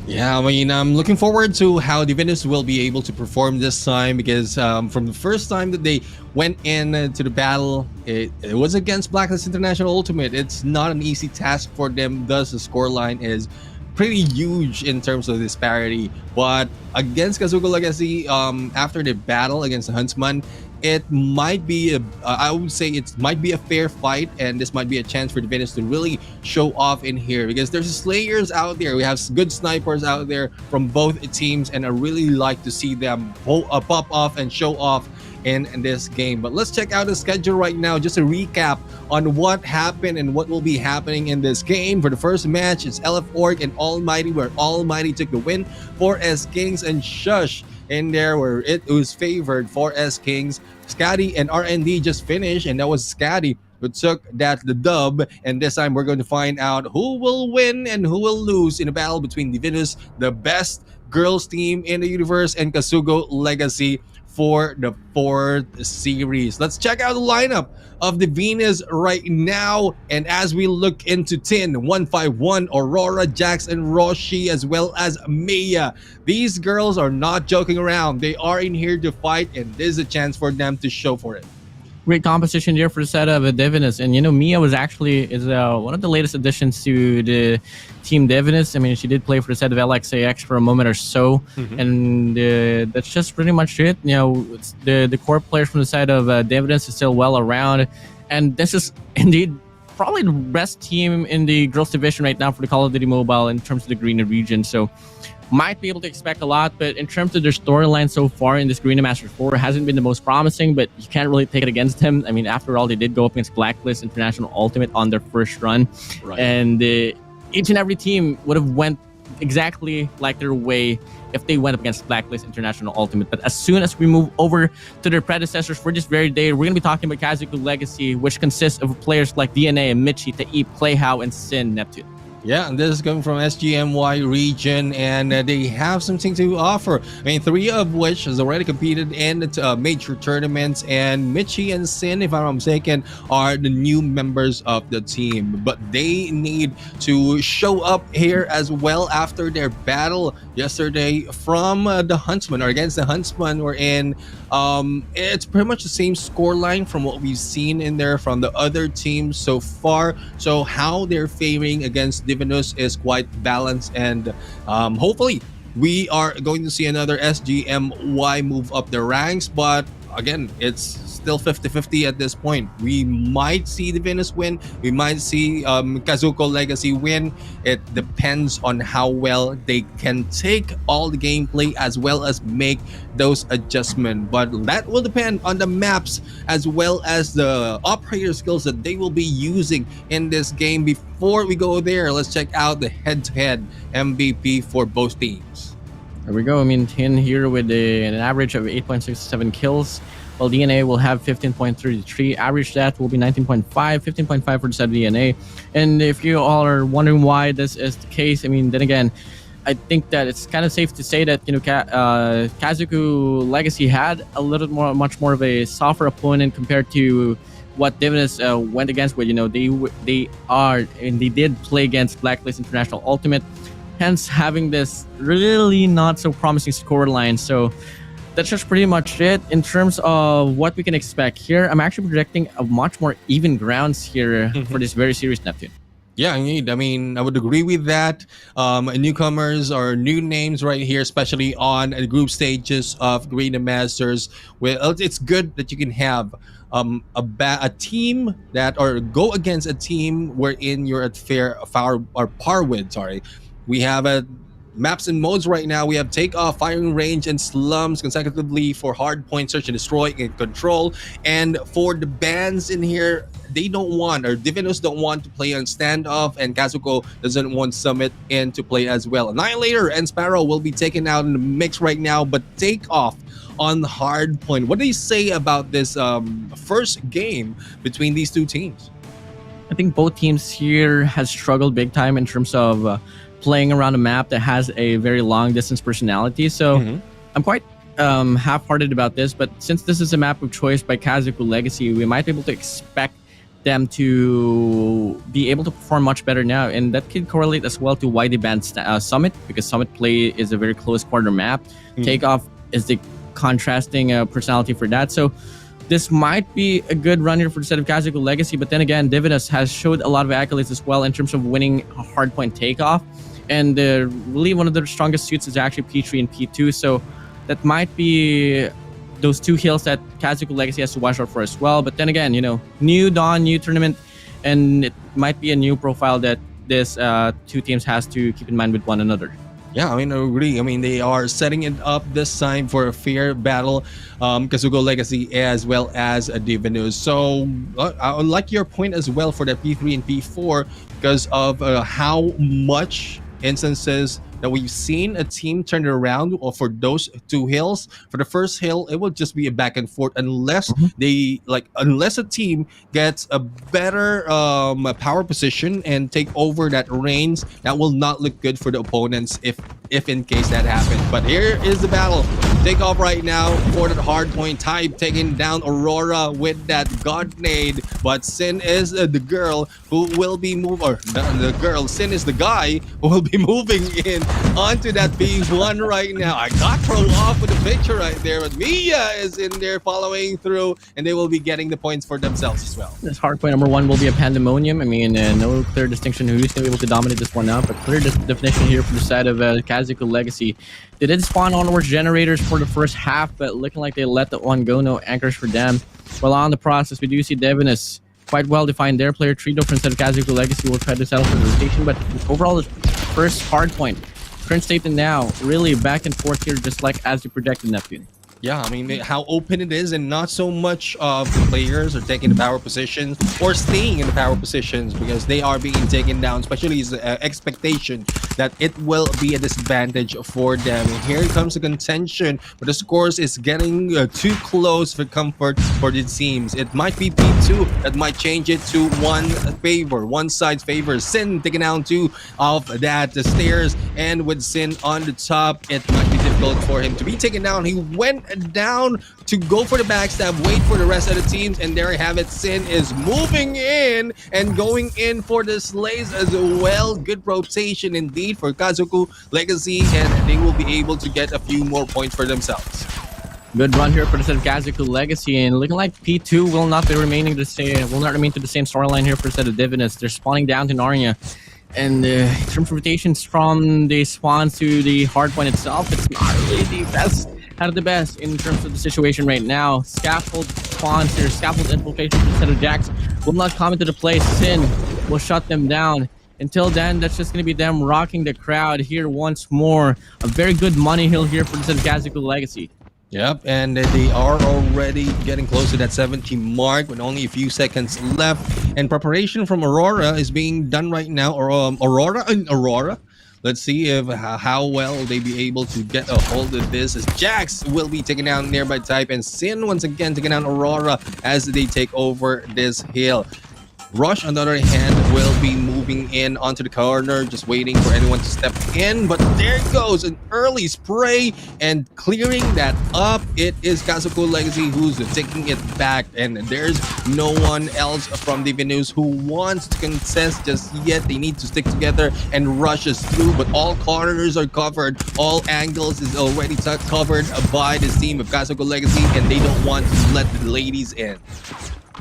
Yeah, I mean, I'm looking forward to how Divinus will be able to perform this time because from the first time that they went in to the battle, it was against Blacklist International Ultimate. It's not an easy task for them, thus the scoreline is pretty huge in terms of disparity. But against Kazuko Legacy, after the battle against the Huntsmen, it might be I would say it might be a fair fight, and this might be a chance for Divinus to really show off in here because there's slayers out there. We have good snipers out there from both teams, and I really like to see them pop off and show off in this game. But let's check out the schedule right now, just a recap on what happened and what will be happening in this game. For the first match, it's LF Org and Almighty, where Almighty took the win for S Kings, and Shush in there where it was favored for S Kings. SKADI and RND just finished, and that was SKADI who took the dub. And this time we're going to find out who will win and who will lose in a battle between Divinus, the best girls team in the universe, and Kazuko Legacy for the 4th series. Let's check out the lineup of the Venus right now. And as we look into 151, Aurora, Jax, and Roshi, as well as Mia. These girls are not joking around. They are in here to fight, and this is a chance for them to show for it. Great composition here for the set of Divinus. And, you know, Mia was actually one of the latest additions to the team Divinus. I mean, she did play for the set of LXAX for a moment or so. And that's just pretty much it. You know, it's the core players from the side of Divinus is still well around. And this is indeed probably the best team in the girls division right now for the Call of Duty Mobile in terms of the Garena region. So might be able to expect a lot, but in terms of their storyline so far in this Garena Masters 4, hasn't been the most promising, but you can't really take it against them. I mean, after all, they did go up against Blacklist International Ultimate on their first run. Right. And each and every team would have went exactly like their way if they went up against Blacklist International Ultimate. But as soon as we move over to their predecessors for this very day, we're going to be talking about Kazoku Legacy, which consists of players like DNA, Michi, Taip, Playhow, and Sin Neptune. Yeah, and this is coming from SGMY region, and they have something to offer. I mean, 3 of which has already competed in the major tournaments, and Michi and Sin, if I'm not mistaken, are the new members of the team. But they need to show up here as well after their battle yesterday from the Huntsmen, or against the Huntsmen. We're in. It's pretty much the same scoreline from what we've seen in there from the other teams so far. So how they're faring against Divinus is quite balanced, and hopefully we are going to see another SGMY move up the ranks. But again, it's still 50-50 at this point. We might see Divinus win, we might see Kazuko Legacy win. It depends on how well they can take all the gameplay as well as make those adjustments. But that will depend on the maps as well as the operator skills that they will be using in this game. Before we go there, let's check out the head-to-head MVP for both teams. There we go. I mean, Tin here with an average of 8.67 kills, while DNA will have 15.33. Average stat will be 19.5, 15.5 for the set of DNA. And if you all are wondering why this is the case, I mean, then again, I think that it's kind of safe to say that, you know, Kazoku Legacy had a much more of a softer opponent compared to what Divinus went against with. You know, they did play against Blacklist International Ultimate, hence having this really not so promising scoreline. So that's just pretty much it in terms of what we can expect here. I'm actually projecting a much more even grounds here for this very serious Neptune. Yeah, indeed. I mean, I would agree with that. Newcomers or new names right here, especially on the group stages of Garena Masters. Well, it's good that you can have a team that, or go against a team wherein you're at par with. Sorry, we have a maps and modes right now. We have takeoff, firing range, and slums consecutively for hard point search and destroy and control. And for the bans in here, they don't want, or Divinos don't want to play on standoff, and Kazuko doesn't want Summit in to play as well. Annihilator and Sparrow will be taken out in the mix right now, but takeoff on hard point. What do you say about this first game between these two teams? I think both teams here has struggled big time in terms of playing around a map that has a very long distance personality. So I'm quite half-hearted about this, but since this is a map of choice by Kazoku Legacy, we might be able to expect them to be able to perform much better now, and that could correlate as well to why they banned Summit, because Summit play is a very close quarter map. Takeoff is the contrasting personality for that. So this might be a good run here for the set of Kazoku Legacy, but then again, Divinus has showed a lot of accolades as well in terms of winning a hardpoint takeoff, and really one of their strongest suits is actually P3 and P2, so that might be those two hills that Kazoku Legacy has to watch out for as well. But then again, you know, new dawn, new tournament, and it might be a new profile that this two teams has to keep in mind with one another. Yeah, I mean, I agree. I mean, they are setting it up this time for a fair battle, Kazuko Legacy as well as Divinus. So I like your point as well for the P3 and P4 because of how much instances that we've seen a team turn it around or for those two hills. For the first hill, it will just be a back and forth unless unless a team gets a better power position and take over that range. That will not look good for the opponents if in case that happens. But here is the battle. Take off right now for the hard point type, taking down Aurora with that God nade. But Sin is the girl who will be moving, or the girl, Sin is the guy who will be moving in onto that P1 right now. I got thrown off with the picture right there, but Mia is in there following through, and they will be getting the points for themselves as well. This hardpoint number one will be a pandemonium. I mean, no clear distinction who's going to be able to dominate this one up, but clear definition here for the side of Kazoku Legacy. They did spawn onwards generators for the first half, but looking like they let that one go. No anchors for them. Well, on the process, we do see Divinus quite well defined their player tree, though, instead of Kazoku Legacy will try to settle for the rotation, but overall, the first hard point. Current state and now, really back and forth here, just like as you projected, Neptune. Yeah, I mean, how open it is, and not so much of the players are taking the power positions or staying in the power positions because they are being taken down, especially as expectation that it will be a disadvantage for them. And here comes the contention, but the scores is getting too close for comfort for the teams. It might be P2 that might change it to one side's favor. Sin taking down two of that stairs, and with Sin on the top, it might be difficult for him to be taken down. He went down to go for the backstab, wait for the rest of the teams, and there you have it. Sin is moving in and going in for the slays as well. Good rotation indeed for Kazoku Legacy, and they will be able to get a few more points for themselves. Good run here for the set of Kazoku Legacy, and looking like P2 will not be remaining the same. Will not remain to the same storyline here for the set of Divinus. They're spawning down to Narnia. And in terms of rotations from the spawns to the hardpoint itself, it's not really the best out of the best in terms of the situation right now. Scaffold spawns here, scaffold infiltration instead of Jax will not come into the play. Sin will shut them down. Until then, that's just going to be them rocking the crowd here once more. A very good money hill here for the Kazoku Legacy. Yep, and they are already getting close to that 70 mark with only a few seconds left. And preparation from Aurora is being done right now. Or Aurora. Let's see if how well they be able to get a hold of this, as Jax will be taken down nearby type, and Sin once again taking down Aurora as they take over this hill. Rush, on the other hand, will be moving in onto the corner, just waiting for anyone to step in. But there goes an early spray and clearing that up. It is Kazoku Legacy who's taking it back, and there's no one else from Divinus who wants to contest just yet. They need to stick together and rushes through, but all corners are covered. All angles is already covered by this team of Kazoku Legacy, and they don't want to let the ladies in.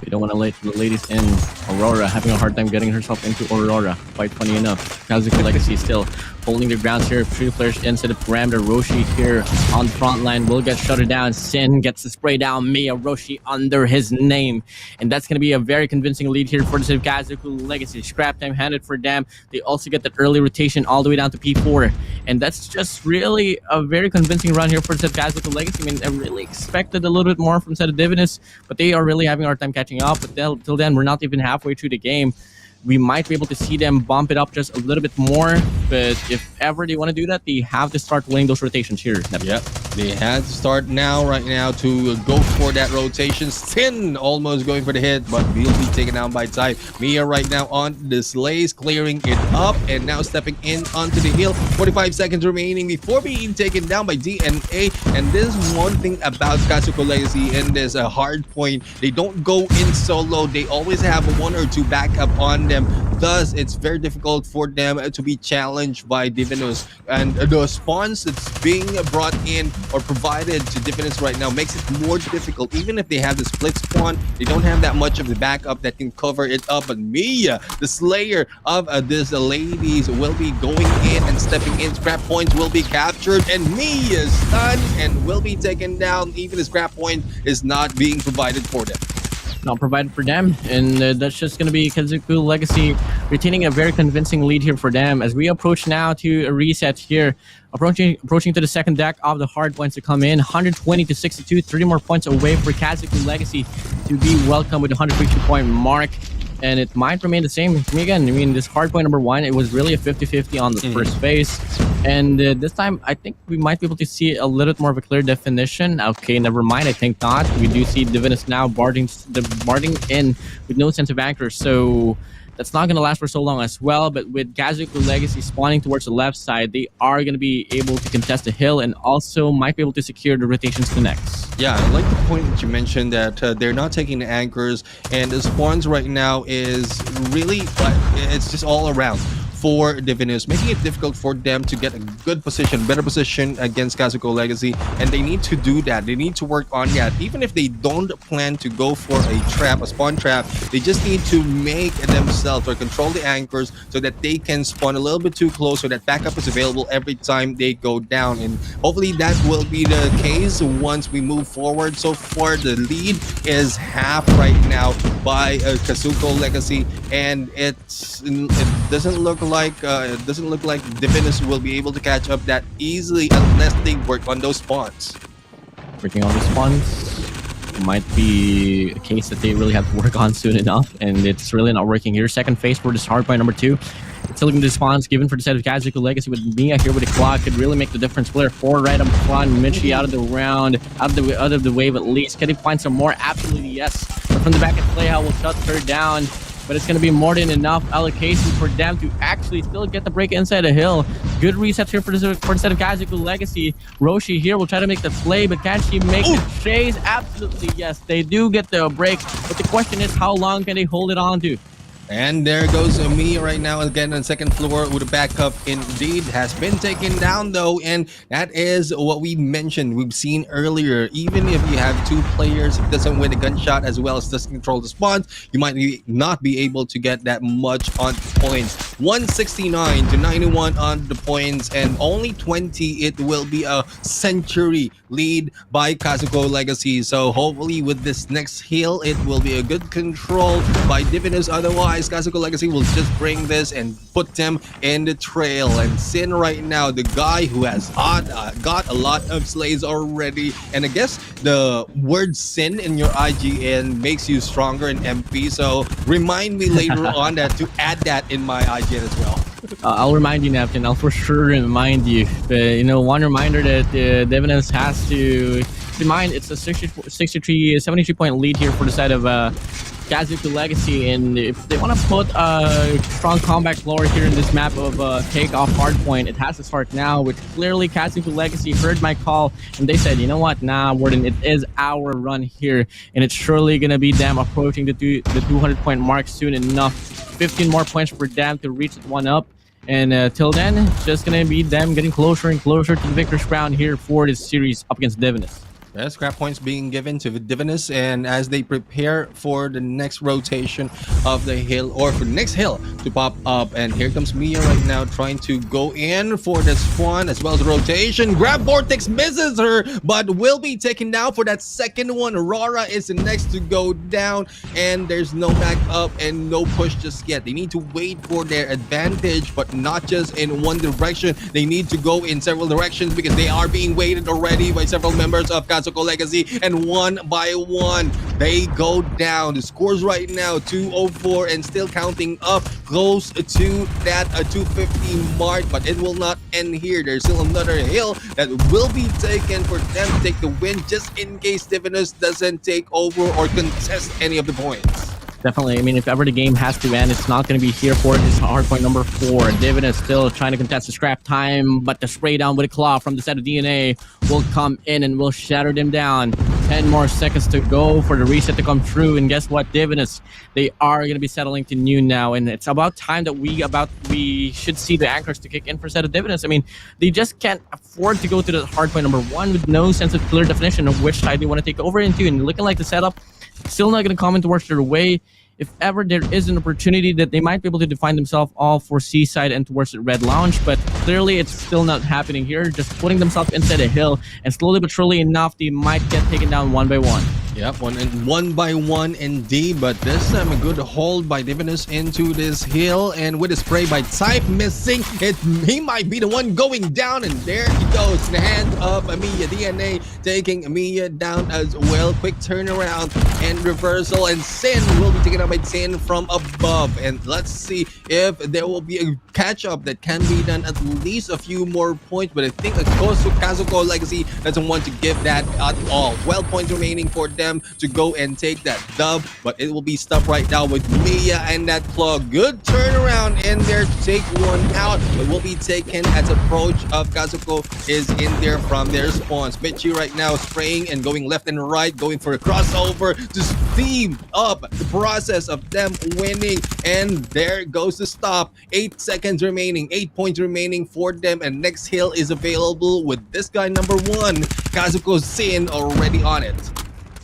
We don't want to let the ladies in. Aurora having a hard time getting herself into Aurora. Quite funny enough. Kazoku Legacy still holding their grounds here. Three players instead of Parameter. Roshi here on the front line will get shuttered down. Sin gets the spray down. Mia Roshi under his name. And that's going to be a very convincing lead here for the city of Kazoku Legacy. Scrap time handed for them. They also get that early rotation all the way down to P4. And that's just really a very convincing run here for the city of Kazoku Legacy. I mean, I really expected a little bit more from the set of Divinus, but they are really having a hard time catching up. But till then, we're not even halfway through the game. We might be able to see them bump it up just a little bit more, but if ever they want to do that, they have to start winning those rotations here. Yep. They had to start right now to go for that rotation. Sin almost going for the hit, but will be taken down by Ty. Mia right now on the slays, clearing it up and now stepping in onto the hill. 45 seconds remaining before being taken down by DNA. And this is one thing about Kazoku Legacy in this hard point. They don't go in solo. They always have one or two backup on them. Thus, it's very difficult for them to be challenged by Divinos. And the spawns that's being brought in or provided to Divinus right now makes it more difficult. Even if they have the split spawn, they don't have that much of the backup that can cover it up. But Mia, the slayer of this ladies, will be going in and stepping in. Scrap points will be captured, and Mia is stunned and will be taken down. Even the scrap point is not being provided for them. Not provided for them, and that's just going to be Kazoku Legacy retaining a very convincing lead here for them as we approach now to a reset here, approaching to the second deck of the hard points to come in. 120 to 62, 30 more points away for Kazoku Legacy to be welcome with the 150 point mark, and it might remain the same. Again, I mean, this hard point number one, it was really a 50-50 on the first phase, and this time I think we might be able to see a little bit more of a clear definition. Okay, never mind, I think not. We do see Divinus now barding in with no sense of anchor, so that's not going to last for so long as well. But with Kazoku Legacy spawning towards the left side, they are going to be able to contest the hill and also might be able to secure the rotations to next. Yeah, I like the point that you mentioned that they're not taking the anchors, and the spawns right now is really, it's just all around for Divinus, making it difficult for them to get a good position, better position against Kazoku Legacy, and they need to do that. They need to work on that. Even if they don't plan to go for a trap, a spawn trap, they just need to make themselves or control the anchors so that they can spawn a little bit too close so that backup is available every time they go down. And hopefully that will be the case once we move forward. So far, the lead is half right now by Kazoku Legacy, and it doesn't look like Divinus will be able to catch up that easily unless they work on those spawns. Working on these spawns might be a case that they really have to work on soon enough, and it's really not working here. Second phase for this hard point number two. It's looking the spawns given for the set of Kazoku Legacy with Mia here with the clock could really make the difference. Player 4 right up front, Michi out of the round, out of the wave at least. Can he find some more? Absolutely yes. But from the back at play, how will shut her down. But it's going to be more than enough allocation for them to actually still get the break inside the hill. Good resets here for the set of Kazoku Legacy. Roshi here will try to make the play, but can she make the chase? Absolutely yes. They do get the break, but the question is how long can they hold it on to? And there goes Mia right now again on second floor with a backup. Indeed has been taken down though, and that is what we mentioned, we've seen earlier. Even if you have two players, if it doesn't win a gunshot as well as doesn't control the spawns, you might not be able to get that much on points. 169 to 91 on the points, and only 20. It will be a century lead by Kazoku Legacy. So hopefully with this next hill, it will be a good control by Divinus. Otherwise, Kazoku Legacy will just bring this and put them in the trail. And Sin right now, the guy who has got a lot of slays already. And I guess the word Sin in your IGN makes you stronger in MP. So remind me later on that to add that in my IGN as well. I'll remind you, Napkin. I'll for sure remind you. But, you know, one reminder that Divinus has to remind, it's a 73 point lead here for the side of Kazoku Legacy, and if they want to put a strong comeback floor here in this map of takeoff hardpoint, it has to start now, which clearly Kazoku Legacy heard my call, and they said, you know what, nah, Warden, it is our run here, and it's surely going to be them approaching the 200 point mark soon enough. 15 more points for them to reach that one up, and till then, it's just going to be them getting closer and closer to the victor's crown here for this series up against Divinus. Scrap points being given to Divinus, and as they prepare for the next rotation of the hill, or for the next hill to pop up, and here comes Mia right now trying to go in for the spawn as well as the rotation. Grab Vortex misses her, but will be taken down for that second one. Aurora is the next to go down, and there's no back up and no push just yet. They need to wait for their advantage, but not just in one direction. They need to go in several directions because they are being weighted already by several members of Kazoku Legacy, and one by one they go down. The scores right now 204 and still counting up close to that 250 mark, but it will not end here. There's still another hill that will be taken for them to take the win, just in case Divinus doesn't take over or contest any of the points. Definitely. I mean, if ever the game has to end, it's not going to be here for this hardpoint number 4. Divinus still trying to contest the scrap time, but the spray down with a claw from the set of DNA will come in and will shatter them down. 10 more seconds to go for the reset to come through, and guess what, Divinus, they are going to be settling to new now, and it's about time that we should see the anchors to kick in for set of Divinus. I mean, they just can't afford to go to the hardpoint number 1 with no sense of clear definition of which side they want to take over into, and looking like the setup still not going to come in towards their way. If ever there is an opportunity that they might be able to define themselves all for Seaside and towards the Red Lounge, but clearly it's still not happening here. Just putting themselves inside a hill, and slowly but surely enough, they might get taken down one by one. Yep, one by one indeed, but this time a good hold by Divinus into this hill, and with a spray by Type missing, he might be the one going down, and there he goes in the hand of Amiya. DNA taking Amiya down as well. Quick turnaround and reversal, and Sin will be taken out by Sin from above, and let's see if there will be a catch-up that can be done, at least a few more points, but I think Kazoku Legacy doesn't want to give that at all. 12 points remaining for them to go and take that dub, but it will be stuck right now with Mia and that claw. Good turnaround in there to take one out. It will be taken as approach of Kazuko is in there from their spawns. Michi right now spraying and going left and right, going for a crossover to speed up the process of them winning, and there goes the stop. 8 seconds remaining, 8 points remaining for them, and next hill is available with this guy number 1, Kazuko Sin, already on it.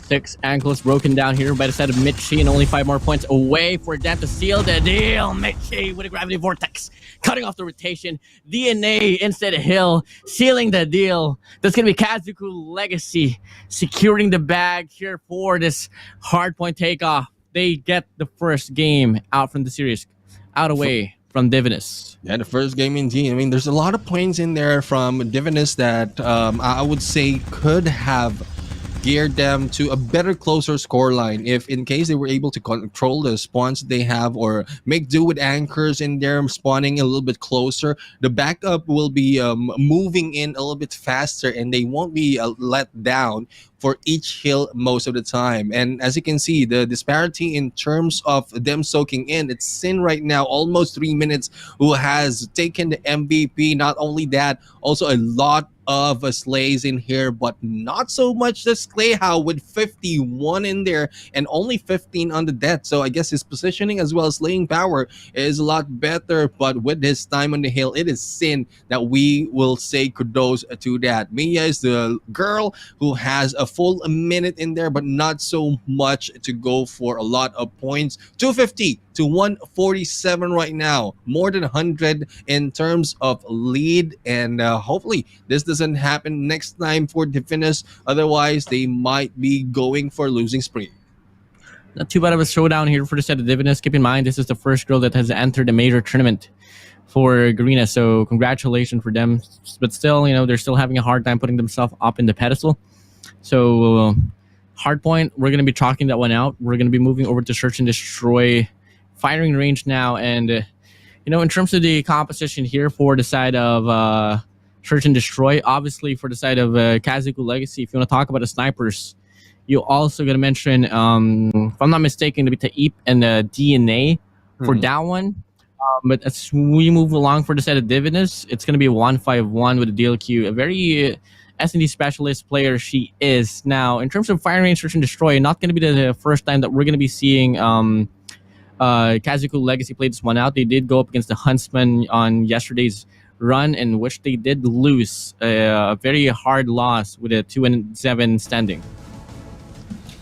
6 ankles broken down here by the side of Michi, and only 5 more points away for them to seal the deal. Michi with a gravity vortex, cutting off the rotation. DNA instead of Hill, sealing the deal. That's going to be Kazoku Legacy securing the bag here for this hardpoint takeoff. They get the first game out from the series, out away from Divinus. Yeah, the first game indeed. I mean, there's a lot of points in there from Divinus that I would say could have geared them to a better, closer scoreline if in case they were able to control the spawns they have, or make do with anchors in there spawning a little bit closer. The backup will be moving in a little bit faster, and they won't be let down for each hill most of the time. And as you can see, the disparity in terms of them soaking in, it's Sin right now, almost 3 minutes, who has taken the MVP. Not only that, also a lot of slays in here, but not so much the Slayhow with 51 in there and only 15 on the death. So I guess his positioning as well as slaying power is a lot better, but with his time on the hill, it is Sin that we will say kudos to that. Mia is the girl who has a full minute in there, but not so much to go for a lot of points. 250 to 147 right now, more than 100 in terms of lead, and hopefully this doesn't happen next time for Divinus. Otherwise, they might be going for a losing spree. Not too bad of a showdown here for the set of Divinus. Keep in mind, this is the first girl that has entered a major tournament for Garena, so congratulations for them. But still, you know, they're still having a hard time putting themselves up in the pedestal. So hardpoint, we're going to be chalking that one out. We're going to be moving over to Search and Destroy firing range now, and you know, in terms of the composition here for the side of Search and Destroy, obviously for the side of Kazoku Legacy, if you want to talk about the snipers, you also got to mention, if I'm not mistaken, to be Taip and DNA for that one. But as we move along for the side of Divinus, it's going to be 151 with a DLQ, a very S&D specialist player she is. Now, in terms of firing range, Search and Destroy, not going to be the first time that we're going to be seeing Kazoku Legacy play this one out. They did go up against the Huntsmen on yesterday's run, in which they did lose a very hard loss with a 2-7 standing.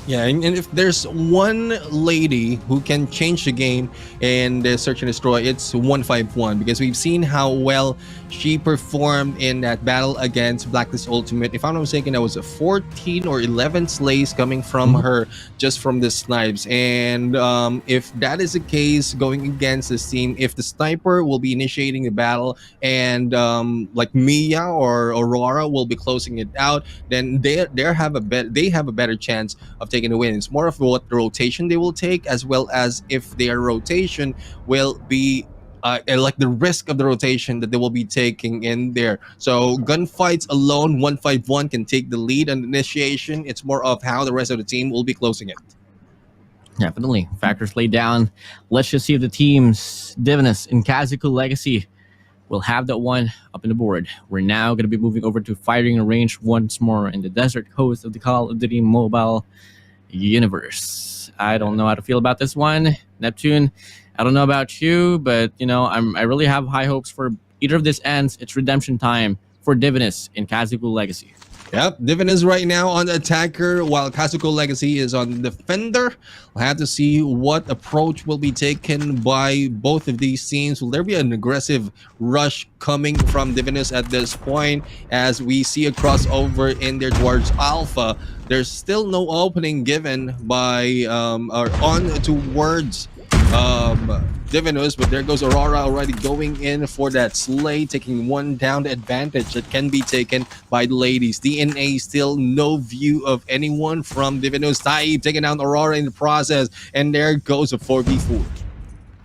Yeah, and if there's one lady who can change the game in the Search and Destroy, it's 151, because we've seen how well she performed in that battle against Blacklist Ultimate. If I'm not mistaken, that was a 14 or 11 slays coming from her just from the snipes. And if that is the case, going against this team, if the sniper will be initiating the battle and like Mia or Aurora will be closing it out, then they have a better chance of taking the win. It's more of what the rotation they will take, as well as if their rotation will be like the risk of the rotation that they will be taking in there. So gunfights alone, 151 can take the lead on initiation. It's more of how the rest of the team will be closing it. Definitely. Factors laid down. Let's just see if the teams, Divinus and Kazoku Legacy, will have that one up in the board. We're now going to be moving over to firing range once more in the desert coast of the Call of Duty mobile universe. I don't know how to feel about this one. Neptune, I don't know about you, but you know, I really have high hopes for either of this ends. It's redemption time for Divinus in Kazoku Legacy. Yep, Divinus right now on the attacker, while Kazuko Legacy is on the defender. We'll have to see what approach will be taken by both of these teams. Will there be an aggressive rush coming from Divinus at this point? As we see a crossover in there towards Alpha, there's still no opening given by or on towards Divinus, but there goes Aurora already going in for that slay, taking one down advantage that can be taken by the ladies. DNA still no view of anyone from Divinus. Taib taking down Aurora in the process, and there goes a 4v4.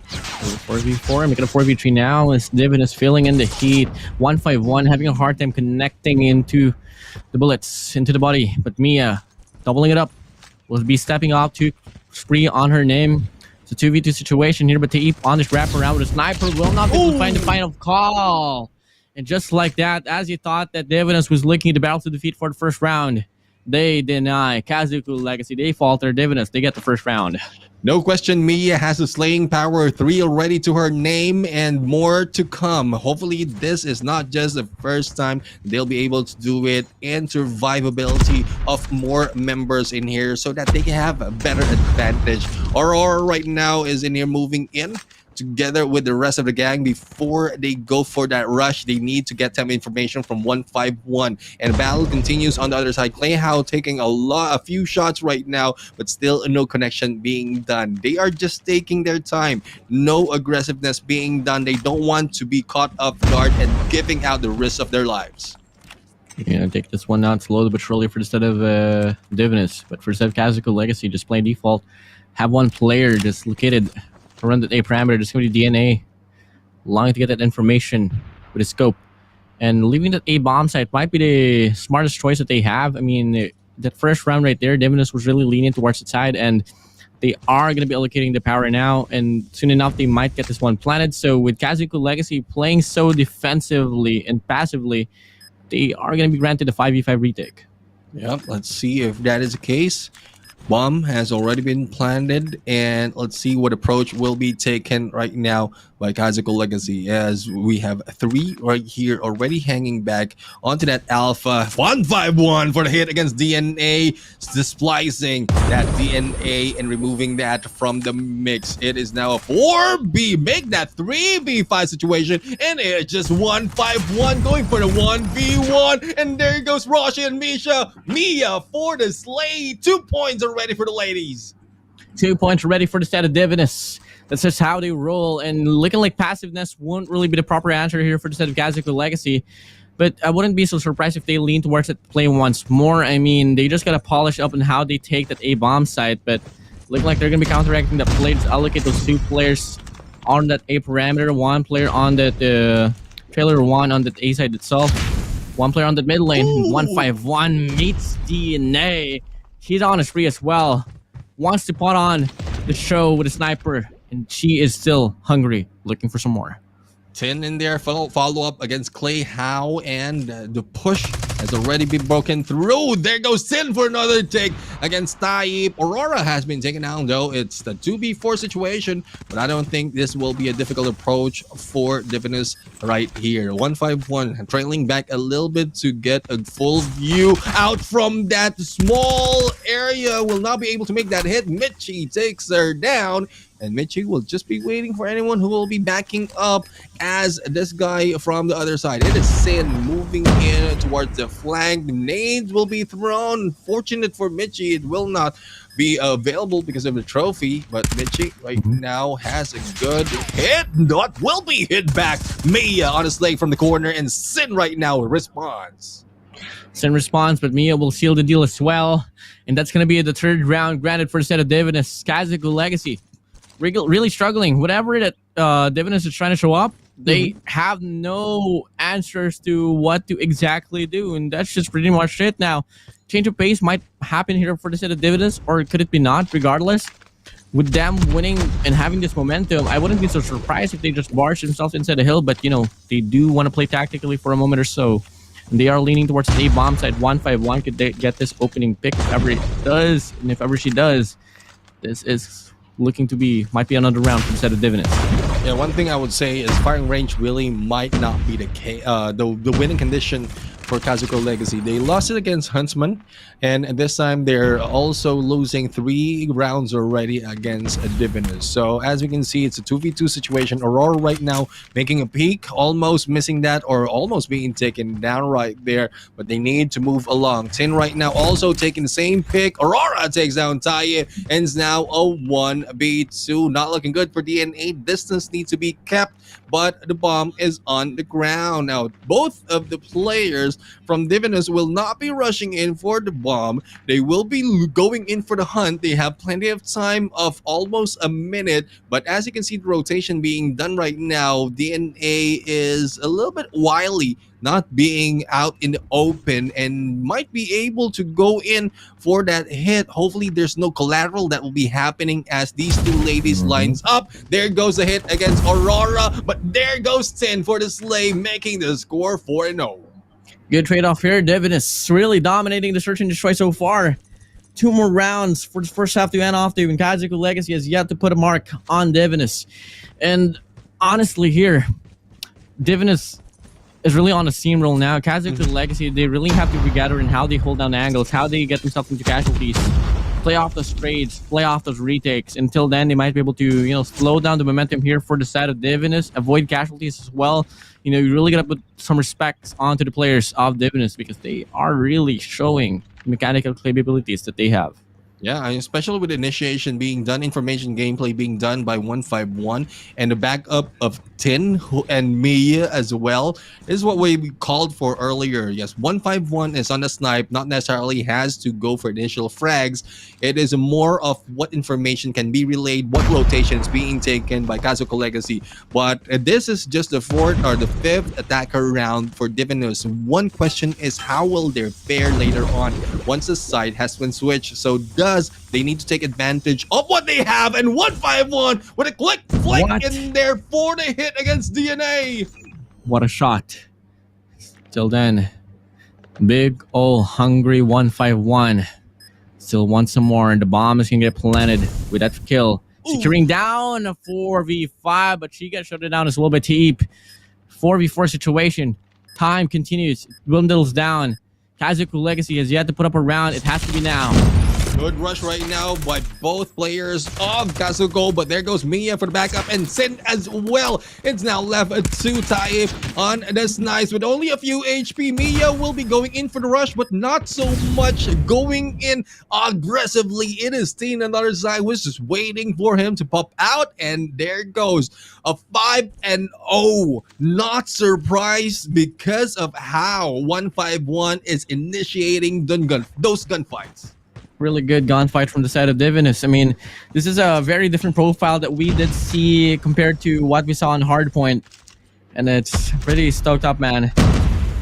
4v4, making a 4v3 now as Divinus feeling in the heat. 151 having a hard time connecting into the bullets, into the body, but Mia doubling it up will be stepping up to spree on her name. It's a 2v2 situation here, but Taib on this wraparound with a sniper will not be able to find the final call. And just like that, as you thought that Divinus was looking to battle to defeat for the first round, they deny. Kazoku Legacy, they falter. Divinus, they get the first round. No question, Mia has a slaying power, 3 already to her name and more to come. Hopefully this is not just the first time they'll be able to do it, and survivability of more members in here so that they can have a better advantage. Aurora right now is in here moving in together with the rest of the gang. Before they go for that rush, they need to get some information from 151, and battle continues on the other side. Clay Howe taking a few shots right now, but still no connection being done. They are just taking their time, no aggressiveness being done. They don't want to be caught off guard and giving out the risk of their lives. Yeah, take this one out slowly but surely for the set of Divinus, but for the set of Kazoku Legacy, just play default, have one player just located around the A parameter. There's going to be DNA, longing to get that information with a scope, and leaving that A bomb site might be the smartest choice that they have. I mean, that first round right there, Divinus was really leaning towards the side, and they are going to be allocating the power now, and soon enough they might get this one planted. So with Kazoku Legacy playing so defensively and passively, they are going to be granted a 5v5 retake. Yep, let's see if that is the case. Bomb has already been planted, and let's see what approach will be taken right now by Kazoku Legacy, as we have 3 right here already hanging back onto that Alpha. 151 for the hit against DNA, displicing that DNA and removing that from the mix. It is now a 4B, make that 3v5 situation, and it's just 151 going for the 1v1, and there goes Roshi and Mia for the slay. 2 points already for the ladies. 2 points ready for the set of Divinus. That's just how they roll, and looking like passiveness won't really be the proper answer here for the set of Kazoku Legacy. But I wouldn't be so surprised if they lean towards it play once more. I mean, they just gotta polish up on how they take that A bomb site, but look like they're gonna be counteracting that play. Just allocate those 2 players on that A parameter, 1 player on that trailer, 1 on that A side itself, 1 player on that mid lane. 151 meets DNA. He's on a spree as well. Wants to put on the show with a sniper, and she is still hungry, looking for some more. 10 in there, follow up against Clay Howe, and the push has already been broken through. There goes 10 for another take against Taib. Aurora has been taken down, though. It's the 2v4 situation, but I don't think this will be a difficult approach for Divinus right here. 151 trailing back a little bit to get a full view out from that small area. Will not be able to make that hit. Michi takes her down, And Michi will just be waiting for anyone who will be backing up as this guy from the other side. It is Sin moving in towards the flank. Nades will be thrown. Fortunate for Michi, it will not be available because of the trophy. But Michi right now has a good hit. That will be hit back. Mia on his leg from the corner, and Sin right now responds. Sin responds, but Mia will seal the deal as well. And that's going to be the third round granted for the set of Divinus. Kazoku Legacy really struggling. Whatever that Divinus is trying to show up, they have no answers to what to exactly do. And that's just pretty much it now. Change of pace might happen here for the set of Divinus, or could it be not? Regardless, with them winning and having this momentum, I wouldn't be so surprised if they just barge themselves inside the hill. But, you know, they do want to play tactically for a moment or so. And they are leaning towards the A-bomb side. 151 could get this opening pick if ever it does. And if ever she does, this is looking to be, might be another round for the set of Divinus. Yeah, one thing I would say is firing range really might not be the winning condition for Kazoku Legacy. They lost it against Huntsmen, and this time they're also losing 3 rounds already against Divinus. So as we can see, it's a 2v2 situation. Aurora right now making a peak, almost missing that, or almost being taken down right there, but they need to move along. Tin right now also taking the same pick. Aurora takes down Taye, and it's now a 1v2. Not looking good for DNA. Distance needs to be kept, but the bomb is on the ground. Now, both of the players from Divinus will not be rushing in for the bomb. They will be going in for the hunt. They have plenty of time of almost a minute, but as you can see, the rotation being done right now, DNA is a little bit wily, not being out in the open, and might be able to go in for that hit. Hopefully there's no collateral that will be happening as these two ladies lines up. There goes the hit against Aurora, but there goes Tin for the slay, making the score 4-0. Good trade-off here. Divinus really dominating the search and destroy so far. 2 more rounds for the first half to end off. Even Kazoku Legacy has yet to put a mark on Divinus. And honestly here, Divinus is really on a steamroll now. Kazoku Legacy, they really have to regather in how they hold down the angles, how they get themselves into casualties, play off those trades, play off those retakes. Until then, they might be able to, you know, slow down the momentum here for the side of Divinus, avoid casualties as well. You know, you really got to put some respect onto the players of Divinus because they are really showing mechanical capabilities that they have. Yeah, and especially with initiation being done, information gameplay being done by 151, and the backup of Tin and Mia as well. This is what we called for earlier. Yes, 151 is on the snipe, not necessarily has to go for initial frags. It is more of what information can be relayed, what rotations being taken by Kazoku Legacy. But this is just the 4th or the 5th attacker round for Divinus. One question is how will they fare later on once the side has been switched? So they need to take advantage of what they have, and 151 with a quick flick in there for the hit against DNA. What a shot. Till then, big ol' hungry 151 still wants some more, and the bomb is gonna get planted with that kill. Securing down a 4v5, but she gets shut down as well by Teep. 4v4 situation. Time continues. Dwindles down. Kazoku Legacy has yet to put up a round. It has to be now. Good rush right now by both players of Kazuko, but there goes Mia for the backup and Sin as well. It's now left to Tae on this nice with only a few HP. Mia will be going in for the rush, but not so much going in aggressively. It is Teen on the other side, was just waiting for him to pop out, and there goes a 5-0. Not surprised because of how 151 is initiating those gunfights. Really good gunfight from the side of Divinus. I mean, this is a very different profile that we did see compared to what we saw on Hardpoint. And it's pretty stoked up, man.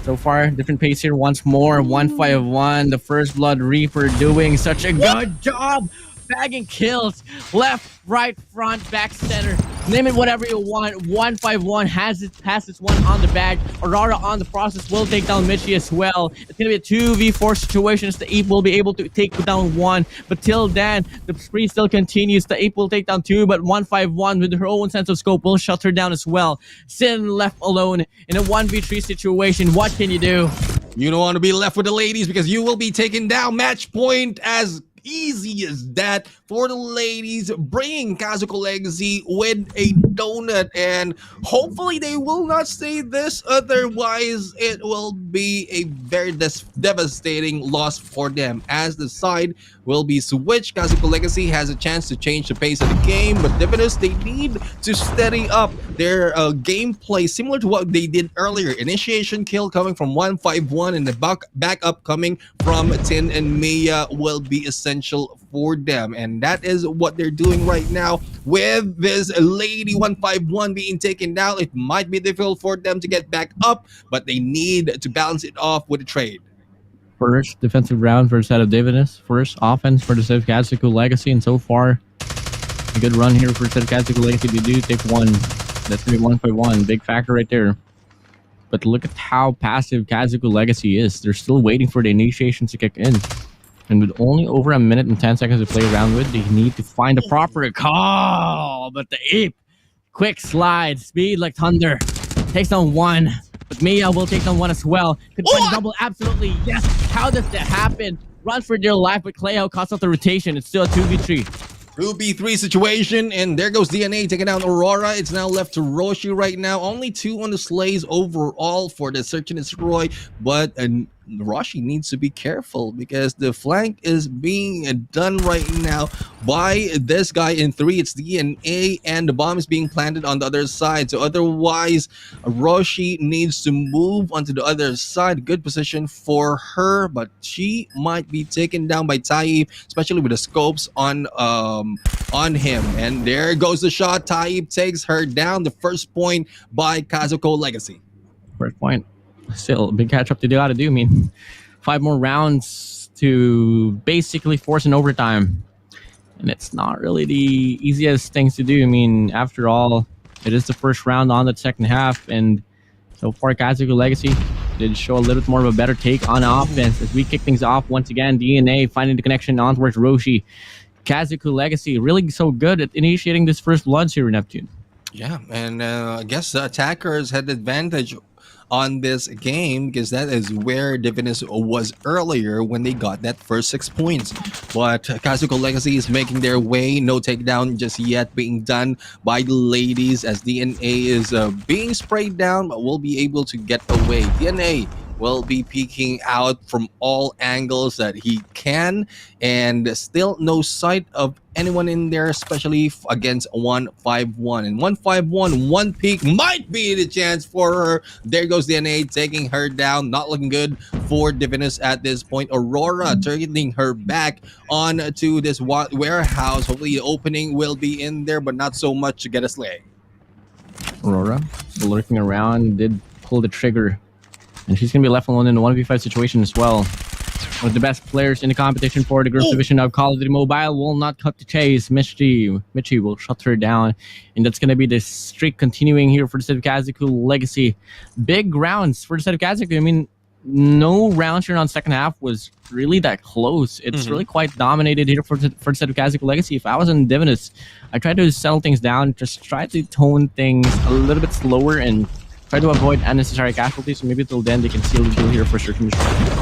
So far, different pace here once more. 151, the First Blood Reaper doing such a good job. Bagging kills. Left, right, front, back, center. Name it whatever you want. 151 has this one on the bag. Aurora on the process will take down Michi as well. It's going to be a 2v4 situation. The Ape will be able to take down 1. But till then, the spree still continues. The Ape will take down 2, but 151 with her own sense of scope will shut her down as well. Sin left alone in a 1v3 situation. What can you do? You don't want to be left with the ladies because you will be taken down. Match point as easy as that for the ladies, bringing Kazoku Legacy with a donut, and hopefully they will not say this, otherwise it will be a very devastating loss for them, as the side will be switched. Kazoku Legacy has a chance to change the pace of the game, but Divinos, they need to steady up their gameplay, similar to what they did earlier. Initiation kill coming from 151 and the backup coming from Tin and Mia will be essential for them, and that is what they're doing right now. With this lady 151 being taken down, it might be difficult for them to get back up, but they need to balance it off with a trade. First defensive round for the set of Divinus. First offense for the set of Kazoku Legacy, and so far a good run here for the set of Kazoku Legacy. They do take one. That's going to be 1.1. Big factor right there. But look at how passive Kazoku Legacy is. They're still waiting for the initiations to kick in. And with only over a minute and 10 seconds to play around with, they need to find a proper call. But the ape, quick slide, speed like thunder, takes down one. But Mia will take down one as well. Could find a double, absolutely, yes. How does that happen? Run for their life, but Cleo cuts off the rotation. It's still a 2v3. 2v3 situation, and there goes DNA taking down Aurora. It's now left to Roshi right now. Only 2 on the slays overall for the search and destroy, but Roshi needs to be careful because the flank is being done right now by this guy in 3. It's DNA, and the bomb is being planted on the other side. So otherwise, Roshi needs to move onto the other side. Good position for her, but she might be taken down by Taib, especially with the scopes on him. And there goes the shot. Taib takes her down. The first point by Kazoku Legacy. First point. Still a big catch up they gotta do. I mean, 5 more rounds to basically force an overtime, and it's not really the easiest things to do. I mean, after all, it is the first round on the second half, and so far Kazoku Legacy did show a little bit more of a better take on offense as we kick things off once again. DNA finding the connection on towards Roshi. Kazoku Legacy really so good at initiating this first bloods here in Neptune. Yeah, and I guess the attackers had the advantage on this game because that is where Divinus was earlier when they got that first 6 points. But Kazoku Legacy is making their way. No takedown just yet being done by the ladies as DNA is being sprayed down, but will be able to get away. DNA will be peeking out from all angles that he can, and still no sight of anyone in there, especially against 151. And 151, one peek might be the chance for her. There goes DNA taking her down. Not looking good for Divinus at this point. Aurora turning her back onto this warehouse. Hopefully the opening will be in there, but not so much to get a slay. Aurora still lurking around, did pull the trigger, and she's going to be left alone in a 1v5 situation as well. One of the best players in the competition for the girls division of Call of Duty Mobile will not cut the chase. Michi will shut her down, and that's going to be the streak continuing here for the set of Kazoku Legacy. Big rounds for the set of Kazoku. I mean, no round here on second half was really that close. It's really quite dominated here for the set of Kazoku Legacy. If I was in Divinus, I tried to settle things down, just try to tone things a little bit slower and try to avoid unnecessary casualties, so maybe till then they can seal the deal here for certain.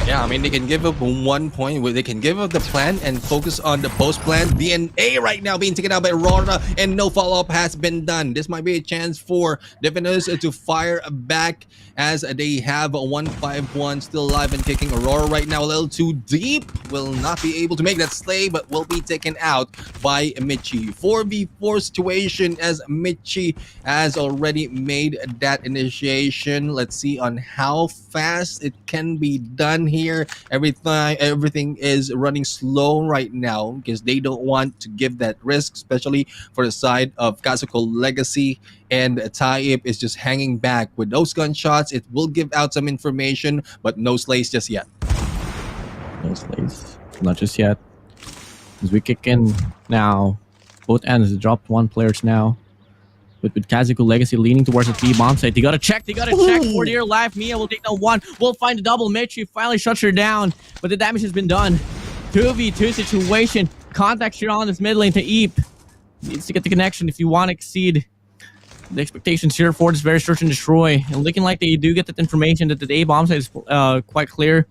Yeah, I mean, they can give up 1 point where they can give up the plan and focus on the post plan. DNA right now being taken out by Aurora, and no follow-up has been done. This might be a chance for Divinos to fire back as they have a 151 still alive and kicking. Aurora right now a little too deep, will not be able to make that slay, but will be taken out by Michi. 4v4 situation as Michi has already made that initiation. Let's see on how fast it can be done here. Everything is running slow right now because they don't want to give that risk, especially for the side of Kazoku Legacy. And Taib is just hanging back with those gunshots. It will give out some information, but no slays just yet. No slays, not just yet. As we kick in now, both ends dropped 1 players now. But with Kazoku Legacy leaning towards the T-bomb site, they gotta check for dear life. Mia will take down 1. We'll find a double. Michi finally shuts her down, but the damage has been done. 2v2 situation. Contact here on this mid lane to Eep. Needs to get the connection if you want to exceed the expectations here for this very search and destroy. And looking like they do get that information that the A bomb site is quite clear,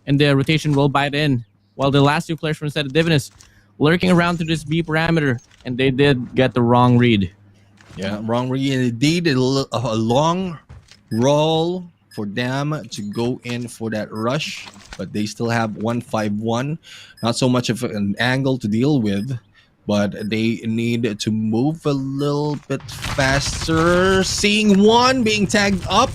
and the rotation will bite in. while the last two players from the Divinus lurking around to this B parameter, and they did get the wrong read. Yeah, wrong read. Indeed, a long roll for them to go in for that rush, but they still have 151. Not so much of an angle to deal with, but they need to move a little bit faster. Seeing one being tagged up,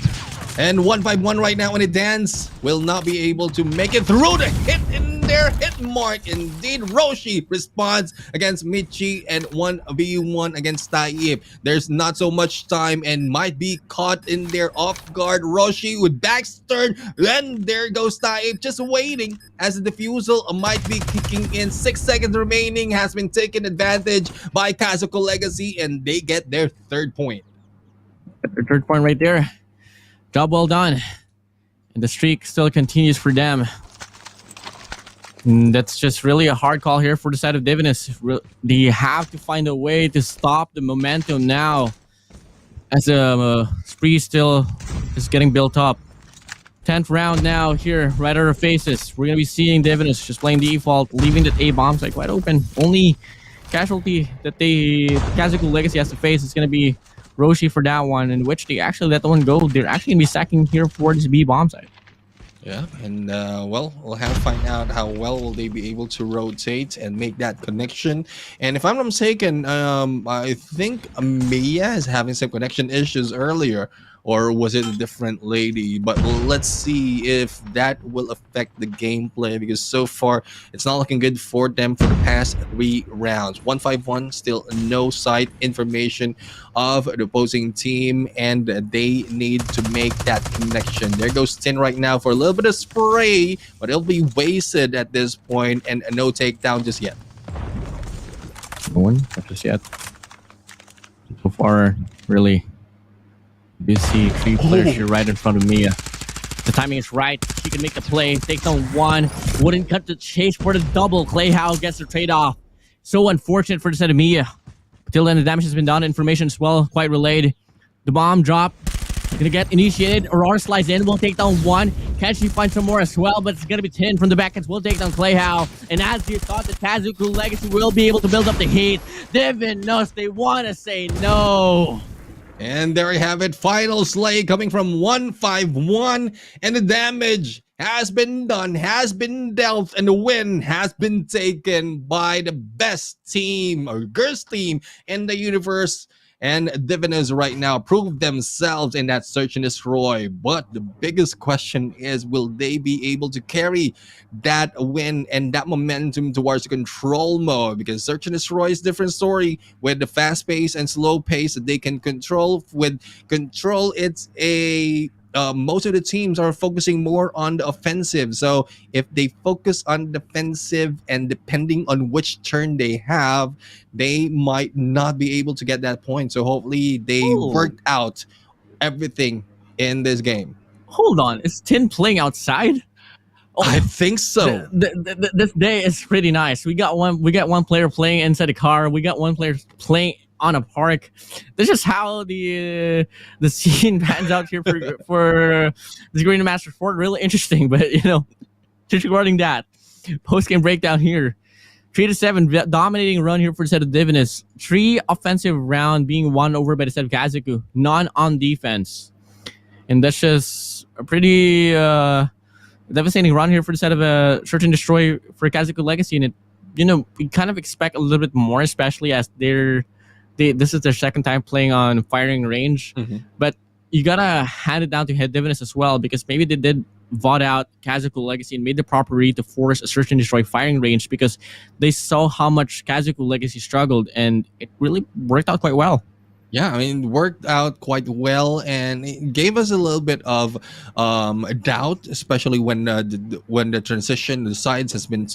and 151 right now in a dance will not be able to make it through the hit in their hit mark. Indeed, Roshi responds against Michi and 1v1 against Taib. There's not so much time and might be caught in their off guard. Roshi with backsturn, then there goes Taib just waiting as the defusal might be kicking in. 6 seconds remaining, has been taken advantage by Kazoku Legacy, and they get their third point. The third point right there. Job well done. And the streak still continues for them. And that's just really a hard call here for the side of Divinus. They have to find a way to stop the momentum now, as the spree still is getting built up. 10th round now here, right at our faces. We're going to be seeing Divinus just playing default, leaving that A bomb site wide open. Only casualty that Kazoku Legacy has to face is going to be Roshi for that one, in which they actually let the one go. They're actually going to be sacking here for this B bomb site. Yeah, and well, we'll have to find out how well will they be able to rotate and make that connection. And if I'm not mistaken, I think Mia is having some connection issues earlier, or was it a different lady? But let's see if that will affect the gameplay, because so far it's not looking good for them for the past 3 rounds. 151, still no site information of the opposing team, and they need to make that connection. There goes Tin right now for a little bit of spray, but it'll be wasted at this point, and no takedown just yet. No one, not just yet. So far, really. You see 3 players here right in front of Mia. The timing is right. She can make the play. Takes on 1. Wouldn't cut the chase for the double. Clay Howe gets the trade-off. So unfortunate for the set of Mia. But till then, the damage has been done. Information as well, quite relayed. The bomb drop. Gonna get initiated. Aurora slides in. Will take down 1. Can she find some more as well? But it's gonna be 10 from the backends. Will take down Clay Howe. And as you thought, the Kazoku Legacy will be able to build up the heat. Divinos, they want to say no. And there we have it, final slay coming from 151, and the damage has been done, has been dealt, and the win has been taken by the best team, or girls team in the universe. And Divinos right now prove themselves in that search and destroy. But the biggest question is, will they be able to carry that win and that momentum towards the control mode? Because search and destroy is a different story with the fast pace and slow pace that they can control. With control, it's a most of the teams are focusing more on the offensive. So if they focus on defensive, and depending on which turn they have, they might not be able to get that point. So hopefully they worked out everything in this game. Hold on, is Tin playing outside? Oh, I think so. This day is pretty nice. We got one player playing inside a car. We got one player playing on a park. This is how the scene pans out here for the Garena Masters 4. Really interesting, but just regarding that post game breakdown here. 3-7 dominating run here for the set of Divinus. 3 offensive round being won over by the set of Kazoku. None on defense, and that's just a pretty devastating run here for the set of a search and destroy for Kazoku Legacy. And we kind of expect a little bit more, especially as this is their second time playing on firing range. But you gotta hand it down to Head Divinus as well, because maybe they did VOD out Kazoku Legacy and made the proper read to force a search and destroy firing range, because they saw how much Kazoku Legacy struggled, and it really worked out quite well. Yeah, I mean, worked out quite well, and it gave us a little bit of doubt, especially when the transition, the sides has been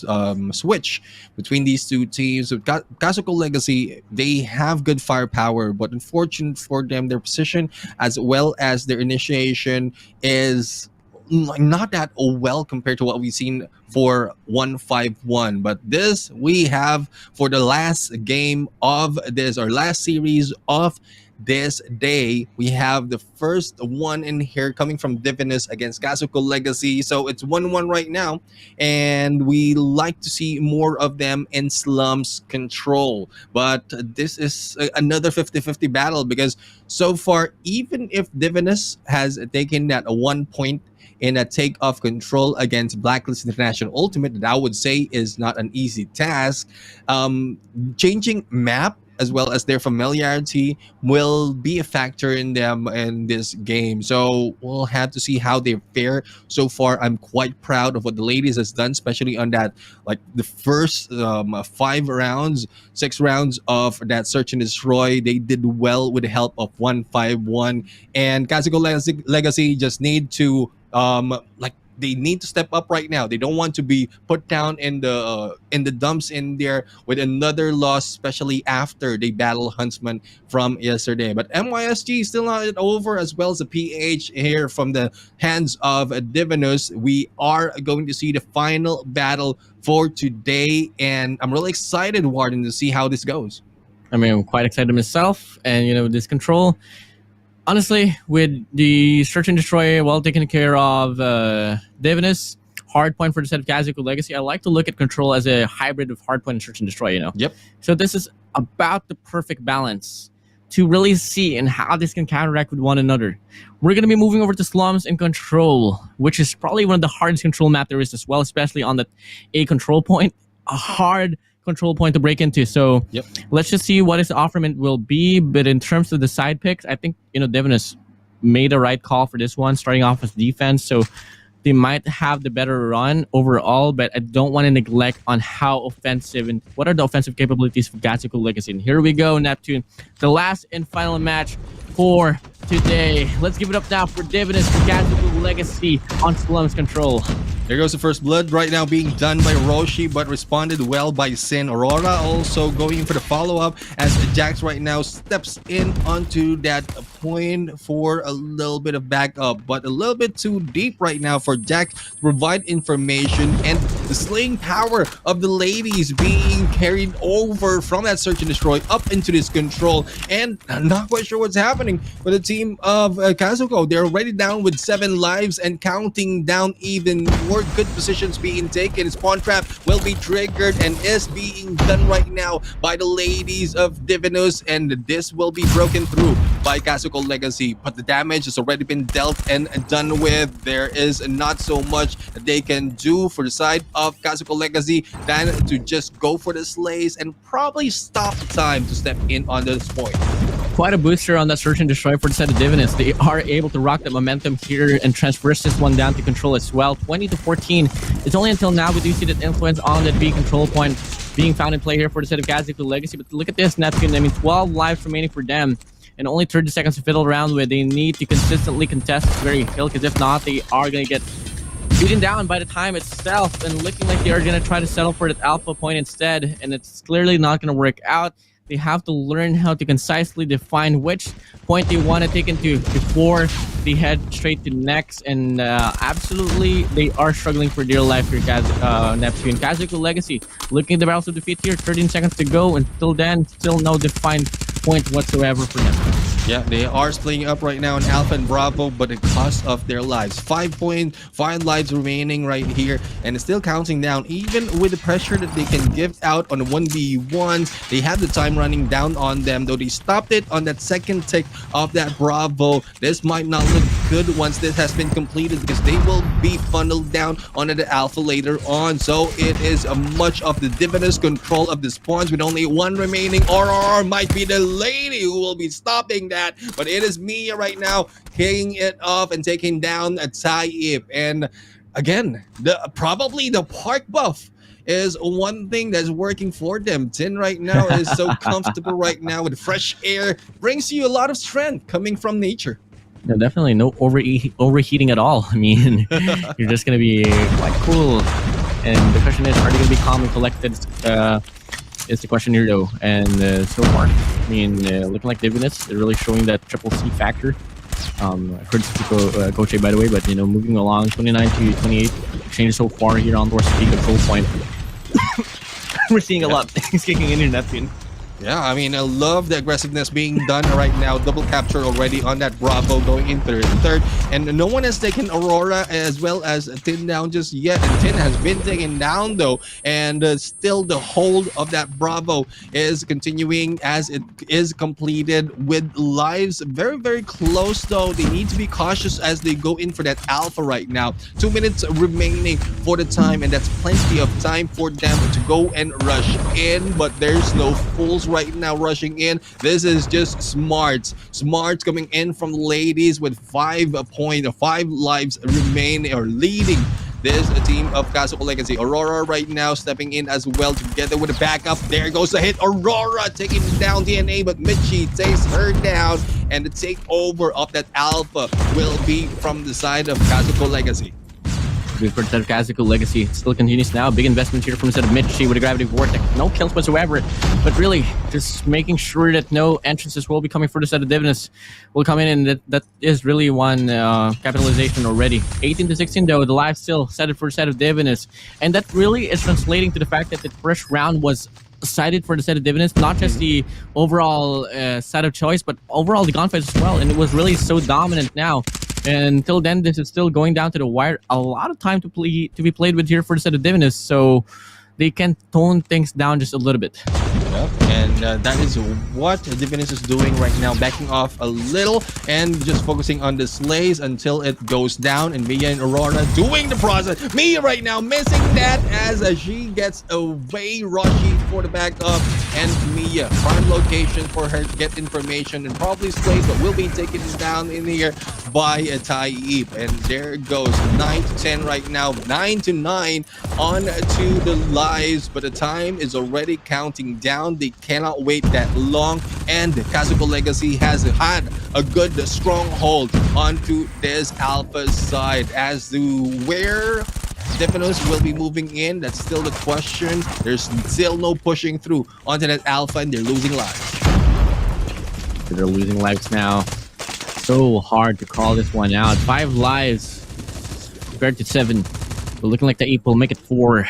switched between these two teams. With Kazoku Legacy, they have good firepower, but unfortunate for them, their position as well as their initiation is not that well compared to what we've seen for 151. But this we have for the last game of this, or last series of this day. We have the first one in here coming from Divinus against Kazoku Legacy. So it's 1-1 right now. And we like to see more of them in Slums Control. But this is another 50-50 battle because so far, even if Divinus has taken that 1 point in a take of control against Blacklist International Ultimate, that I would say is not an easy task. Changing map as well as their familiarity will be a factor in them in this game. So we'll have to see how they fare. So far, I'm quite proud of what the ladies has done, especially on that, like the first 5 rounds, 6 rounds of that search and destroy. They did well with the help of 151, and Kazoku Legacy just need to they need to step up right now. They don't want to be put down in the dumps in there with another loss, especially after they battle Huntsmen from yesterday. But MYSG is still not over, as well as the PH here from the hands of Divinus. We are going to see the final battle for today, and I'm really excited, Warden, to see how this goes. I mean, I'm quite excited myself, and this control. Honestly, with the search and destroy well taken care of Divinus, hard point for the set of Kazoku Legacy, I like to look at control as a hybrid of hard point and search and destroy, Yep. So this is about the perfect balance to really see and how this can counteract with one another. We're going to be moving over to Slums and Control, which is probably one of the hardest control map there is as well, especially on the A control point. A hard control point to break into. So let's just see what his offerment will be. But in terms of the side picks, I think Divinus made a right call for this one, starting off with defense. So they might have the better run overall, but I don't want to neglect on how offensive and what are the offensive capabilities of Kazoku Legacy. And here we go, Neptune, the last and final match for today. Let's give it up now for Divinus for Kazoku Legacy on Slums Control. There goes the first blood right now being done by Roshi, but responded well by Sin. Aurora also going for the follow-up as Jax right now steps in onto that point for a little bit of backup, but a little bit too deep right now for Jax to provide information, and the slaying power of the ladies being carried over from that search and destroy up into this control, and I'm not quite sure what's happening with the team of Kazuko. They're already down with 7 lives and counting down even more. Good positions being taken. Spawn trap will be triggered and is being done right now by the ladies of Divinus, and this will be broken through by Kazoku Legacy, but the damage has already been dealt and done with. There is not so much that they can do for the side of Kazoku Legacy than to just go for the slays and probably stop the time to step in on this point. Quite a booster on that search and destroy for the set of Divinus. They are able to rock the momentum here and transverse this one down to control as well. 20-14. It's only until now we do see that influence on that B control point being found in play here for the set of Kazoku Legacy. But look at this, Neptune. I mean, 12 lives remaining for them and only 30 seconds to fiddle around with. They need to consistently contest this very hill, because if not, they are going to get beaten down by the time itself, and looking like they are going to try to settle for that alpha point instead, and it's clearly not going to work out. They have to learn how to concisely define which point they want to take into before they head straight to next. And absolutely, they are struggling for dear life here, Neptune. Kazoku Legacy looking at the barrels of defeat here. 13 seconds to go. Until then, still no defined point whatsoever for them. Yeah, they are splitting up right now in Alpha and Bravo, but at the cost of their lives. 5 lives remaining right here, and it's still counting down. Even with the pressure that they can give out on the 1v1s, they have the time running down on them, though they stopped it on that second tick of that Bravo. This might not look good once this has been completed, because they will be funneled down onto the Alpha later on. So it is much of the Divinus control of the spawns with only 1 remaining. Or might be the lady who will be stopping that, but it is Mia right now kicking it off and taking down a Taib. And again, probably the park buff is one thing that's working for them. Tin right now is so comfortable right now with fresh air, brings you a lot of strength coming from nature. No, definitely no overheating at all. I mean, you're just going to be quite cool. And the question is, are they going to be calm and collected? Is the question here, though. And so far, I mean, looking like Divinus, they're really showing that triple C factor. I heard Coach, by the way, but moving along, 29-28 changes so far here on towards the control point. We're seeing a lot of things kicking in here, Neptune. Yeah, I mean, I love the aggressiveness being done right now. Double capture already on that Bravo going in third. And no one has taken Aurora as well as Tin down just yet. And Tin has been taken down though. And still the hold of that Bravo is continuing as it is completed with lives very, very close though. They need to be cautious as they go in for that Alpha right now. 2 minutes remaining for the time. And that's plenty of time for them to go and rush in. But there's no fools right now rushing in. This is just Smarts coming in from ladies with 5 lives remaining or leading this team of Kazoku Legacy. Aurora right now stepping in as well together with a backup. There goes the hit. Aurora taking down DNA, but Michi takes her down, and the takeover of that Alpha will be from the side of Kazoku Legacy. Good for the Kazuko Legacy. It still continues now. Big investment here from the set of Michi with a Gravity Vortex. No kills whatsoever, but really just making sure that no entrances will be coming for the set of Divinus will come in, and that is really one capitalization already. 18-16 though, the live still set it for the set of Divinus, and that really is translating to the fact that the first round was decided for the set of Divinus, not just the overall set of choice, but overall the gunfight as well, and it was really so dominant now. And until then, this is still going down to the wire. A lot of time to be played with here for the set of Divinus, so they can tone things down just a little bit. Yep. And that is what Divinus is doing right now, backing off a little and just focusing on the slays until it goes down. And Mia and Aurora doing the process. Mia right now missing that as she gets away. Rashi for the backup, and Mia prime location for her to get information and probably slays, but will be taken down in here by a Taib. And there it goes, 9-10 right now, 9-9 on to the lives, but the time is already counting down. They cannot wait that long, and Kazuko Legacy has had a good stronghold onto this Alpha side. As to where Divinos will be moving in, that's still the question. There's still no pushing through onto that Alpha, and they're losing lives. They're losing lives now. So hard to call this one out. 5 lives compared to 7. But looking like the Ape will make it 4.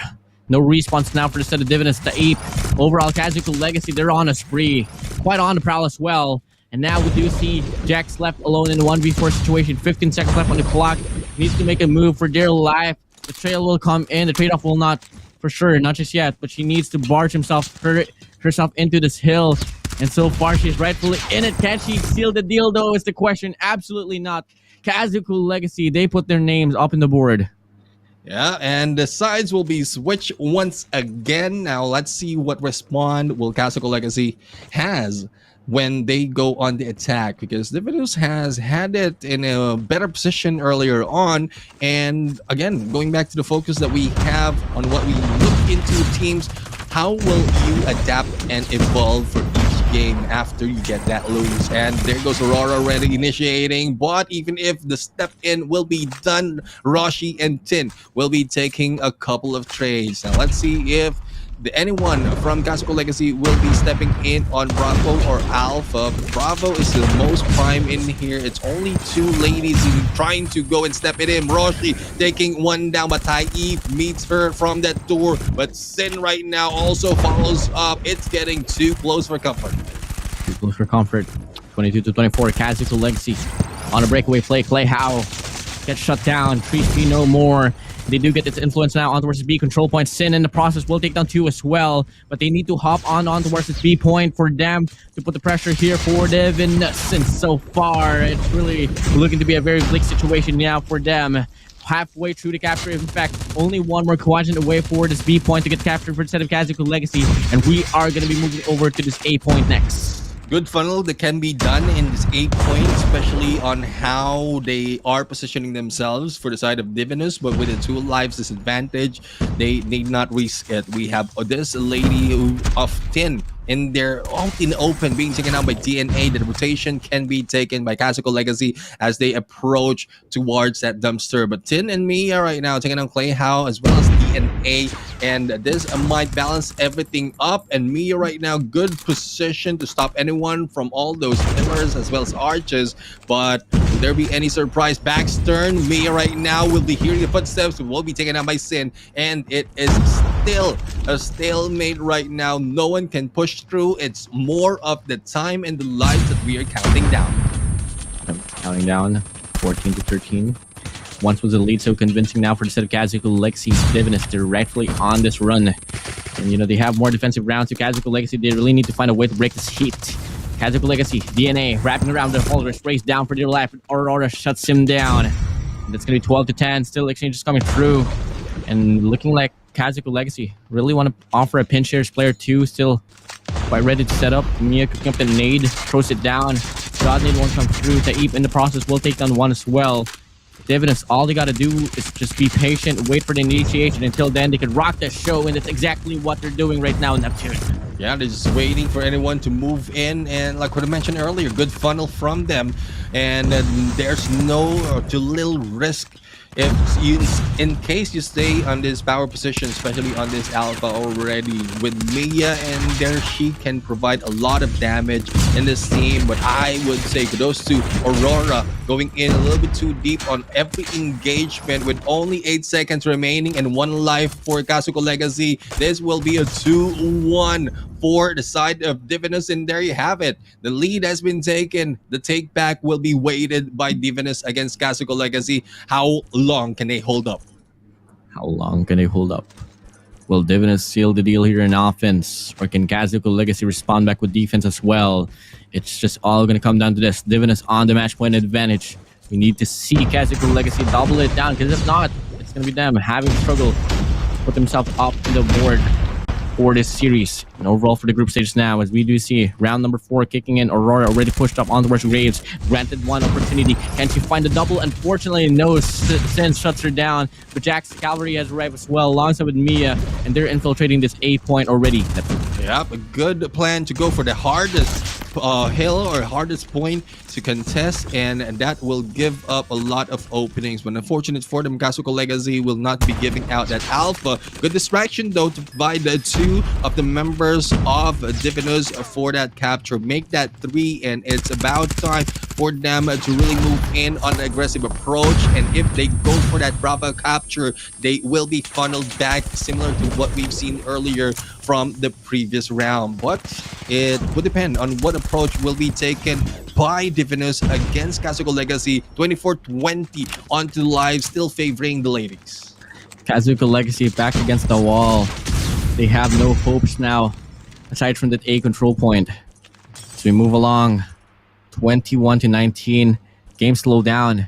No response now for the set of Divinus. The Ape, overall Kazuko Legacy, they're on a spree. Quite on the prowl as well. And now we do see Jax left alone in a 1v4 situation. 15 seconds left on the clock. Needs to make a move for dear life. The trail will come in. The trade-off will not, for sure, not just yet. But she needs to barge herself into this hill. And so far, she's rightfully in it. Can she seal the deal, though, is the question. Absolutely not. Kazuko Legacy, they put their names up in the board. Yeah, and the sides will be switched once again. Now, let's see what respond will Kazuko Legacy has when they go on the attack, because Divinus has had it in a better position earlier on. And again, going back to the focus that we have on what we look into teams, how will you adapt and evolve for each game after you get that lose? And there goes Aurora already initiating, but even if the step in will be done, Rashi and Tin will be taking a couple of trades. Now let's see if anyone from Kazuko Legacy will be stepping in on Bravo or Alpha. Bravo is the most prime in here. It's only 2 ladies trying to go and step it in. Roshi taking one down, but Taib meets her from that door. But Sin right now also follows up. It's getting too close for comfort. Too close for comfort. 22-24, Kazuko Legacy on a breakaway play. Clay Howe gets shut down. Tree no more. They do get its influence now on towards the B control point. Sin in the process will take down 2 as well, but they need to hop on towards this B point for them to put the pressure here for Divinus. And so far, it's really looking to be a very bleak situation now for them. Halfway through the capture, in fact, only one more quadrant away for this B point to get captured for the set of Kazuko Legacy, and we are going to be moving over to this A point next. Good funnel that can be done in this 8 point, especially on how they are positioning themselves for the side of Divinus, but with a 2 lives disadvantage, they need not risk it. We have this lady of Tin in there out in the open being taken out by DNA. The rotation can be taken by Kazuko Legacy as they approach towards that dumpster. But Tin and Mia right now taking on Clay Howe as well as DNA, and this might balance everything up. And Mia right now, good position to stop anyone from all those pillars as well as arches. But will there be any surprise backstern? Mia right now will be hearing the footsteps, will be taken out by Sin, and it is still a stalemate right now. No one can push through. It's more of the time and the lives that we are counting down. Counting down 14 to 13. Once was a lead so convincing now for the set of Kazoku Legacy. Divinus directly on this run. And you know, they have more defensive rounds to Kazoku Legacy. They really need to find a way to break this heat. Kazoku Legacy, DNA, wrapping around the holder, sprays down for dear life. Aurora shuts him down. And that's going to be 12 to 10. Still exchanges coming through. And looking like Kazoku Legacy really want to offer a pinch shares. Player 2 still quite ready to set up. Mia cooking up the nade, throws it down. God nade won't come through. Taib in the process will take down one as well. Divinus, all they gotta do is just be patient, wait for the initiation. Until then, they can rock the show, and that's exactly what they're doing right now in Neptune. Yeah, they're just waiting for anyone to move in, and like what I mentioned earlier, good funnel from them, and there's no too little risk. If you, in case you stay on this power position, especially on this alpha already, with Mia and there, she can provide a lot of damage in this team. But I would say kudos to Aurora going in a little bit too deep on every engagement with only 8 seconds remaining and 1 life for Kazoku Legacy. This will be a 2-1 for the side of Divinus, and there you have it. The lead has been taken. The take back will be weighted by Divinus against Kazoku Legacy. How long can they hold up? How long can they hold up? Will Divinus seal the deal here in offense, or can Kazoku Legacy respond back with defense as well? It's just all going to come down to this. Divinus on the match point advantage. We need to see Kazoku Legacy double it down, because if not, it's going to be them having to struggle to put themselves up in the board for this series. And overall for the group stage now, as we do see round number 4 kicking in. Aurora already pushed up on towards Graves, granted one opportunity. Can she find the double? Unfortunately, no. Sin shuts her down, but Jack's cavalry has arrived as well alongside with Mia, and they're infiltrating this A point already. Yep, a good plan to go for the hardest hill or hardest point to contest, and that will give up a lot of openings. But unfortunate for them, Kazoku Legacy will not be giving out that alpha. Good distraction though to provide the 2 of the members of Divinus for that capture. Make that 3, and it's about time for them to really move in on an aggressive approach. And if they go for that Bravo capture, they will be funneled back, similar to what we've seen earlier from the previous round. But it would depend on what approach will be taken by Divinus against Kazoku Legacy. 24-20 onto live, still favoring the ladies. Kazoku Legacy back against the wall. They have no hopes now, aside from that A control point. So we move along. 21-19. Game slow down.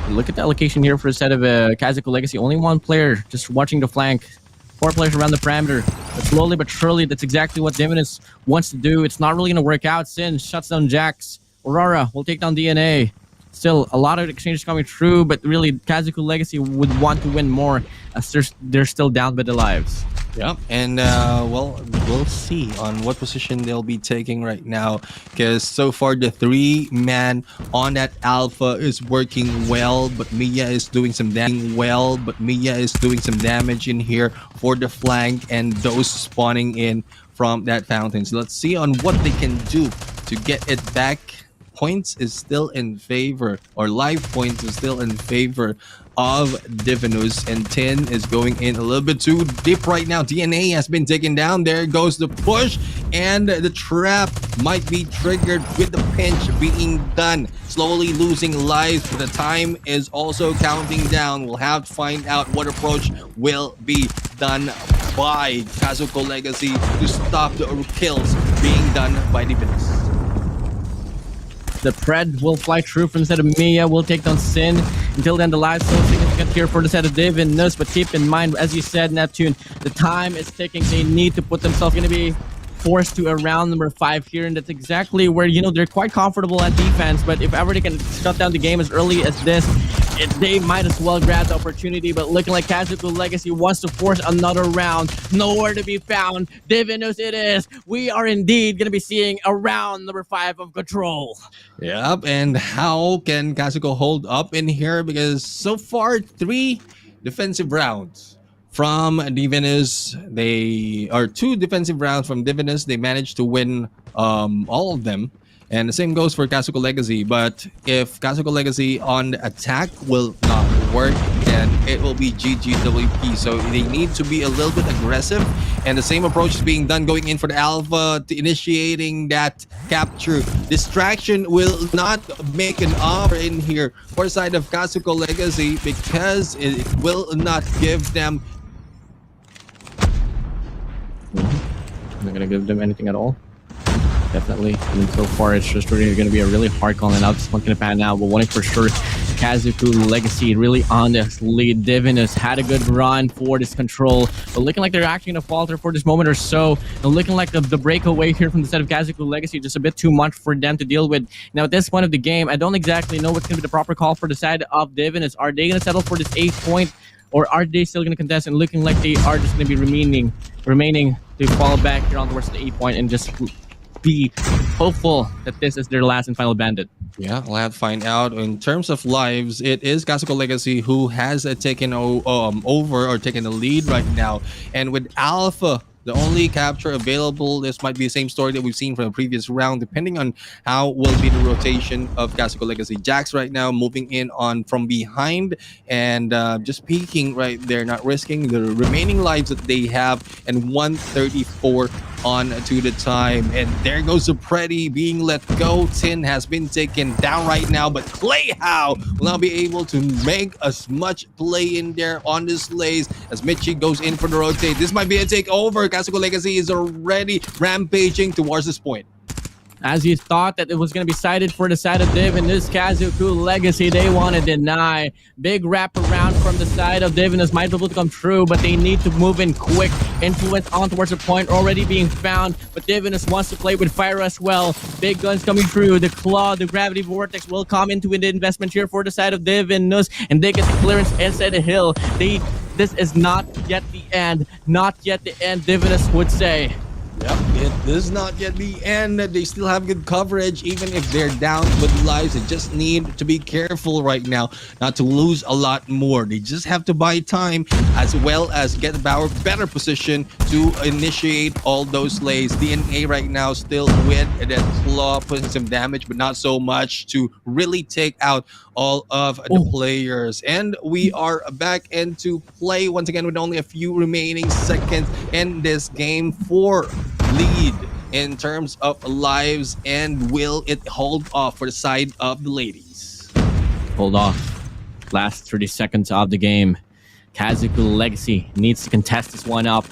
Look at the allocation here for a set of Kazoku Legacy. Only 1 player just watching the flank. 4 players around the parameter. But slowly but surely, that's exactly what Divinus wants to do. It's not really going to work out. Sin shuts down Jax. Aurora will take down DNA. Still, a lot of exchanges coming through, but really, Kazoku Legacy would want to win more as they're still down by the lives. Yep, and well, we'll see on what position they'll be taking right now, because so far the 3-man on that alpha is working well, but Mia is doing some damage in here for the flank and those spawning in from that fountain. So let's see on what they can do to get it back. Points is still in favor, or live points is still in favor of Divinus, and 10 is going in a little bit too deep right now. DNA has been taken down. There goes the push, and the trap might be triggered with the pinch being done. Slowly losing lives, but the time is also counting down. We'll have to find out what approach will be done by Kazoku Legacy to stop the kills being done by Divinus. The Pred will fly through from the set of Mia, will take down Sin. Until then, the lives so significant here for the set of Divinus, but keep in mind, as you said, Neptune, the time is ticking. They need to put themselves, going to be forced to a round number 5 here, and that's exactly where, you know, they're quite comfortable at defense, but if ever they can shut down the game as early as this, they might as well grab the opportunity. But looking like Kazoku Legacy wants to force another round, nowhere to be found. Divinus it is. We are indeed going to be seeing a round number 5 of control. Yep, and how can Kazuko hold up in here? Because so far, 3 defensive rounds from Divinus. They are 2 defensive rounds from Divinus. They managed to win all of them. And the same goes for Kazoku Legacy. But if Kazoku Legacy on the attack will not work, and it will be GGWP. So they need to be a little bit aggressive, and the same approach is being done going in for the Alpha to initiating that capture. Distraction will not make an offer in here for the side of Kazoku Legacy because it will not give them. I'm not gonna give them anything at all. Definitely. I mean, so far it's just really going to be a really hard calling out. This one's going to pan out, but one for sure, Kazoku Legacy really on this lead. Divinus had a good run for this control, but looking like they're actually going to falter for this moment or so. And looking like the breakaway here from the side of Kazoku Legacy just a bit too much for them to deal with. Now at this point of the game, I don't exactly know what's going to be the proper call for the side of Divinus. Are they going to settle for this 8 point? Or are they still going to contest and looking like they are just going to be remaining to fall back here on towards the 8 point and just be hopeful that this is their last and final bandit? Yeah, we'll have to find out. In terms of lives, it is Kazoku Legacy who has taken over or taken the lead right now. And with Alpha, the only capture available, this might be the same story that we've seen from the previous round, depending on how will be the rotation of Kazoku Legacy. Jax right now moving in on from behind and just peeking right there, not risking the remaining lives that they have, and 134 on to the time. And there goes the Pretty being let go. Tin has been taken down right now, but Clayhow will not be able to make as much play in there on this lays as Michi goes in for the rotate. This might be a takeover. Kazoku Legacy is already rampaging towards this point. As you thought that it was going to be sided for the side of Div in this Kazoku Legacy, they want to deny. Big wrap around from the side of Divinus might be able to come true, but they need to move in quick. Influence on towards the point already being found, but Divinus wants to play with fire as well. Big guns coming through. The claw, the gravity vortex will come into the investment here for the side of Divinus, and they get the clearance inside the hill. This is not yet the end. Not yet the end, Divinus would say. Yep, it is not yet the end. They still have good coverage, even if they're down with lives. They just need to be careful right now not to lose a lot more. They just have to buy time as well as get a better position to initiate all those lays. DNA right now still with that claw, putting some damage, but not so much to really take out all of the players. And we are back into play once again with only a few remaining seconds in this game for lead in terms of lives, and will it hold off for the side of the ladies? Hold off. Last 30 seconds of the game. Kazoku Legacy needs to contest this one up.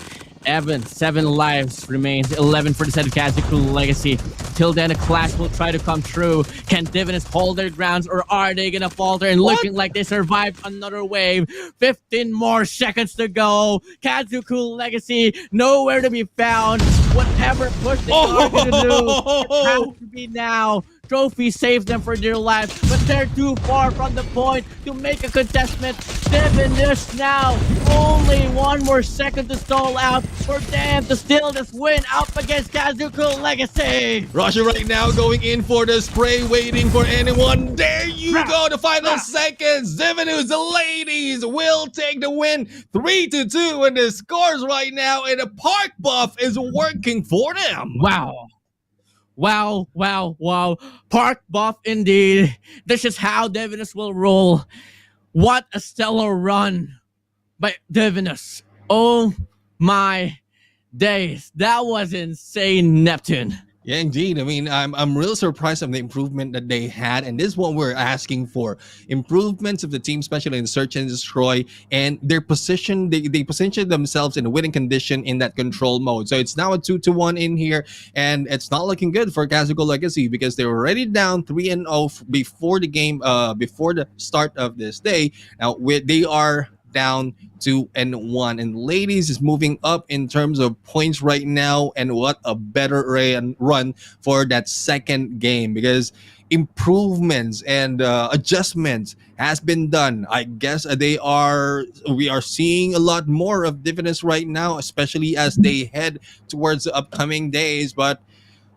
Evan, 7 lives remains, 11 for the side of Kazoku Legacy. Till then, a clash will try to come true. Can Divinus hold their grounds, or are they gonna falter? And looking like they survived another wave. 15 more seconds to go. Kazoku Legacy nowhere to be found. Whatever push they are gonna do, it has to be now. Trophy saves them for dear life, but they're too far from the point to make a contestment. Divinus now, only 1 more second to stall out for them to steal this win up against Kazoku Legacy. Russia right now going in for the spray, waiting for anyone. There you go, the final seconds. Divinus, the ladies, will take the win 3-2, and the scores right now, and the park buff is working for them. Wow. Wow, wow, wow. Park buff indeed. This is how Divinus will roll. What a stellar run by Divinus. Oh my days. That was insane, Neptune. Yeah, indeed. I mean, I'm really surprised of the improvement that they had, and this is what we're asking for: improvements of the team, especially in search and destroy, and their position. They position themselves in a winning condition in that control mode. So it's now a 2-1 in here, and it's not looking good for Kazoku Legacy because they're already down 3-0 before the game, before the start of this day. Now they are down 2-1, and ladies is moving up in terms of points right now, and what a better run for that second game, because improvements and adjustments has been done. I guess we are seeing a lot more of Divinus right now, especially as they head towards the upcoming days. But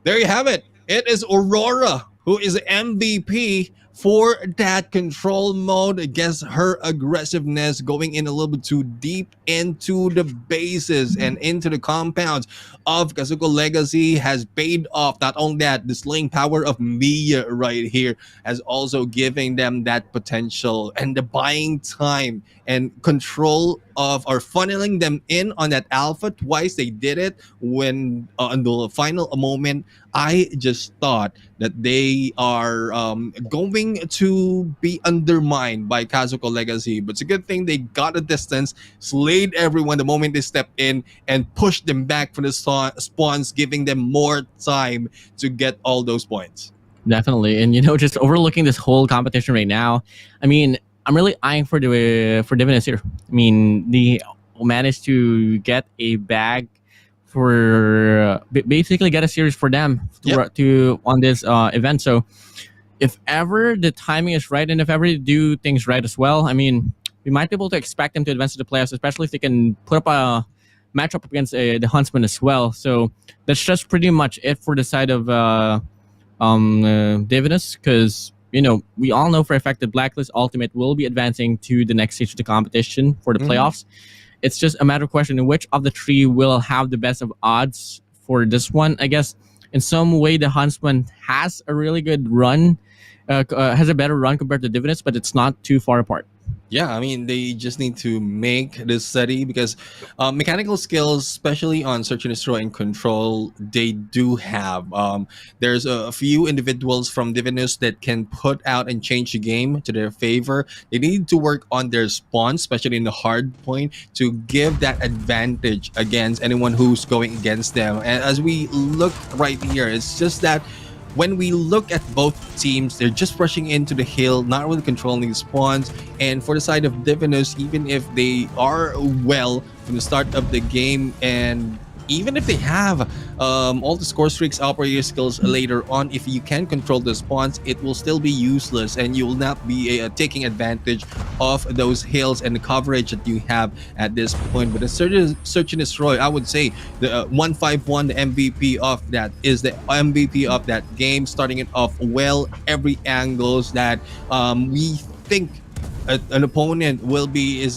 there you have it. It is Aurora who is MVP for that control mode. I guess her aggressiveness going in a little bit too deep into the bases and into the compounds of Kazoku Legacy has paid off. Not only that, the slaying power of Mia right here has also given them that potential, and the buying time and control of, or funneling them in on that alpha twice. They did it when on the final moment. I just thought that they are going to be undermined by Kazuko Legacy, but it's a good thing they got a distance, slayed everyone the moment they stepped in, and pushed them back from the spawns, giving them more time to get all those points. Definitely, and just overlooking this whole competition right now, I mean, I'm really eyeing for Divinus here. I mean, they managed to get a bag for basically get a series for them to on this event. So if ever the timing is right, and if ever they do things right as well, I mean, we might be able to expect them to advance to the playoffs, especially if they can put up a matchup against the Huntsmen as well. So that's just pretty much it for the side of Divinus, because we all know for a fact that Blacklist Ultimate will be advancing to the next stage of the competition for the playoffs. It's just a matter of question which of the three will have the best of odds for this one. I guess in some way the Huntsman has a really good run, has a better run compared to Divinus, but it's not too far apart. Yeah, I mean, they just need to make this steady, because mechanical skills, especially on search and destroy and control, they do have. There's a few individuals from Divinus that can put out and change the game to their favor. They need to work on their spawn, especially in the hard point, to give that advantage against anyone who's going against them. And as we look right here, it's just that when we look at both teams, they're just rushing into the hill, not really controlling the spawns. And for the side of Divinus, even if they are well from the start of the game, and even if they have all the score streaks, operator skills later on, if you can control the spawns, it will still be useless, and you will not be taking advantage of those hills and the coverage that you have at this point. But the search and destroy, I would say the 151, the MVP of that, is the MVP of that game, starting it off well, every angles that we think an opponent will be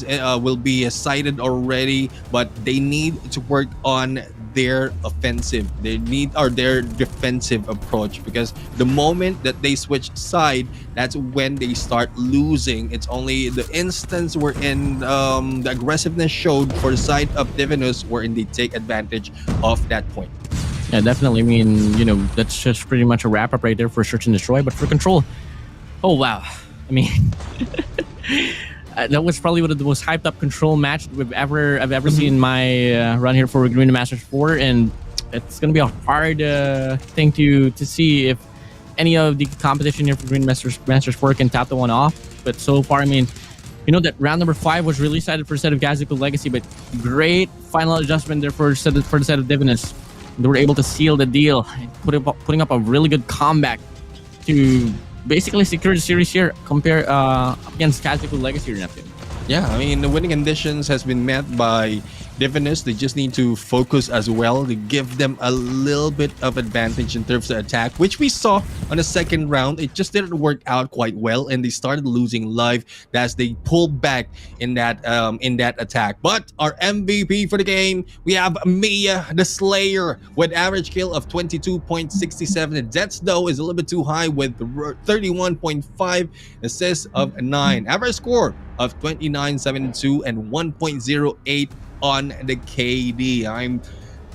sighted already, but they need to work on their offensive. They need their defensive approach, because the moment that they switch side, that's when they start losing. It's only the instance wherein the aggressiveness showed for the side of Divinus, wherein they take advantage of that point. Yeah, definitely. I mean, that's just pretty much a wrap up right there for search and destroy. But for control, oh wow, I mean. That was probably one of the most hyped up control match I've ever seen in my run here for Green Masters 4, and it's gonna be a hard thing to see if any of the competition here for Green Masters 4 can top the one off. But so far, I mean, that round number 5 was really excited for the set of Kazuko Legacy, but great final adjustment there for the set of Divinus. They were able to seal the deal, putting up a really good comeback to basically secure the series here against Kazoku Legacy or nothing. Yeah, I mean, the winning conditions has been met by Divinus. They just need to focus as well to give them a little bit of advantage in terms of attack, which we saw on the second round. It just didn't work out quite well, and they started losing life as they pulled back in that attack. But our MVP for the game, we have Mia the Slayer with average kill of 22.67. The deaths though is a little bit too high with 31.5, assists of 9, average score of 29.72 and 1.08 on the KD.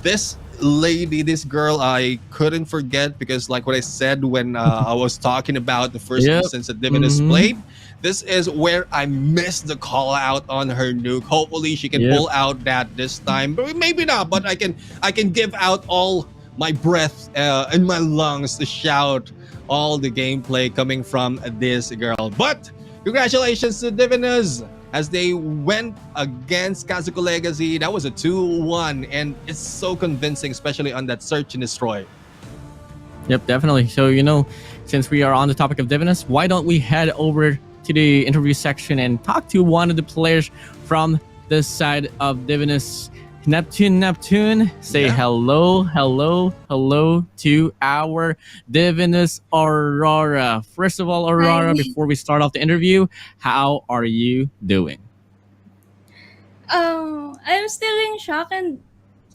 This girl I couldn't forget, because like what I said when I was talking about the first instance that Divinus played, this is where I missed the call out on her nuke. Hopefully she can pull out that this time, but maybe not. But I can give out all my breath in my lungs to shout all the gameplay coming from this girl. But congratulations to Divinus as they went against Kazoku Legacy. That was a 2-1, and it's so convincing, especially on that search and destroy. Yep, definitely. So, since we are on the topic of Divinus, why don't we head over to the interview section and talk to one of the players from the side of Divinus. Neptune, say Yeah. hello to our Divinus Aurora. First of all, Aurora, Hi. before we start off the interview, how are you doing? I'm still in shock, and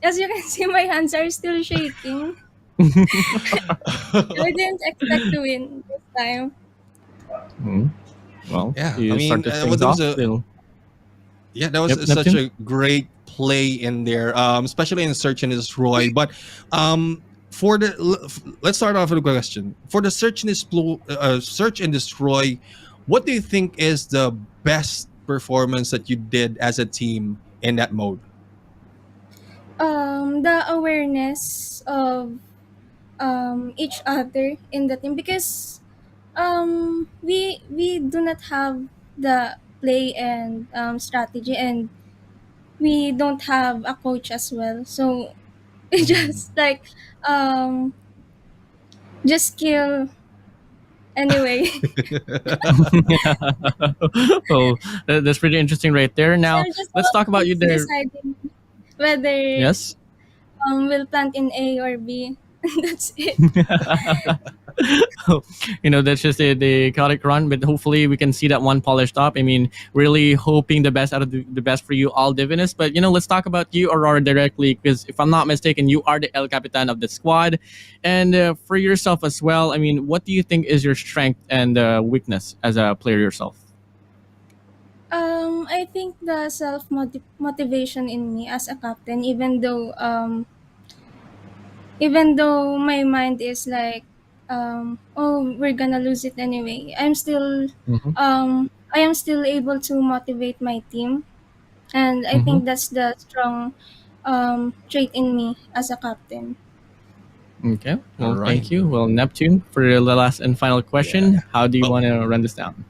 as you can see, my hands are still shaking. I didn't expect to win this time. Well, Yeah, you I mean, started well, things that was off. that was Yep, such Neptune. a great play in there, especially in Search and Destroy. But for the let's start off with a question. For the Search and Destroy, what do you think is the best performance that you did as a team in that mode? The awareness of each other in the team, because we do not have the play and strategy, and we don't have a coach as well. So we just like um just kill anyway. Oh, that's pretty interesting right there. So Now, just let's talk about you there. deciding whether Yes? we'll plant in A or B. That's it. That's just the chaotic run, but hopefully we can see that one polished up. I mean, really hoping the best out of the best for you all, Divinus. But let's talk about you, Aurora, directly, because if I'm not mistaken, you are the El Capitan of the squad, and for yourself as well. I mean, what do you think is your strength and weakness as a player yourself? I think the self motivation in me as a captain, even though my mind is like, oh, we're gonna lose it anyway. Mm-hmm. I am still able to motivate my team, and I Mm-hmm. think that's the strong trait in me as a captain. Okay. All Well, right. thank you. Well, Neptune, for the last and final question, how do you Well, want to run this down?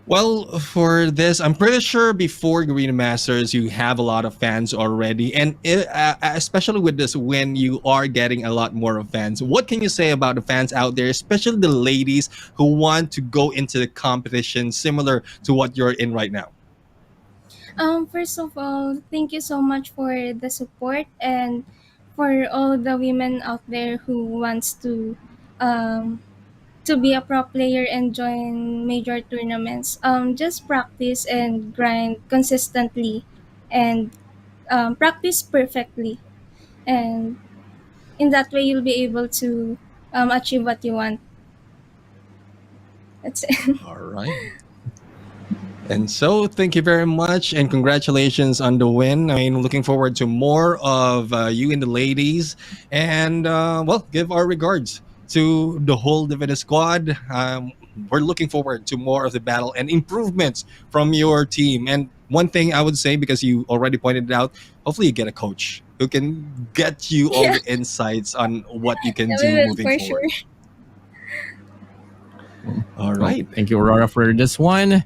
Well, for this, I'm pretty sure before Garena Masters, you have a lot of fans already. And especially with this win, you are getting a lot more of fans. What can you say about the fans out there, especially the ladies who want to go into the competition similar to what you're in right now? First of all, thank you so much for the support, and for all the women out there who wants um, to be a pro player and join major tournaments. Just practice and grind consistently, and practice perfectly, and in that way you'll be able to achieve what you want. That's it. All right. And so, thank you very much, and congratulations on the win. I mean, looking forward to more of you and the ladies, and well, give our regards to the whole Divinus squad. We're looking forward to more of the battle and improvements from your team. And one thing I would say, because you already pointed it out, hopefully you get a coach who can get you all Yeah, the insights on what you can yeah, we do will moving for forward. sure. All Well, right. thank you, Aurora, for this one.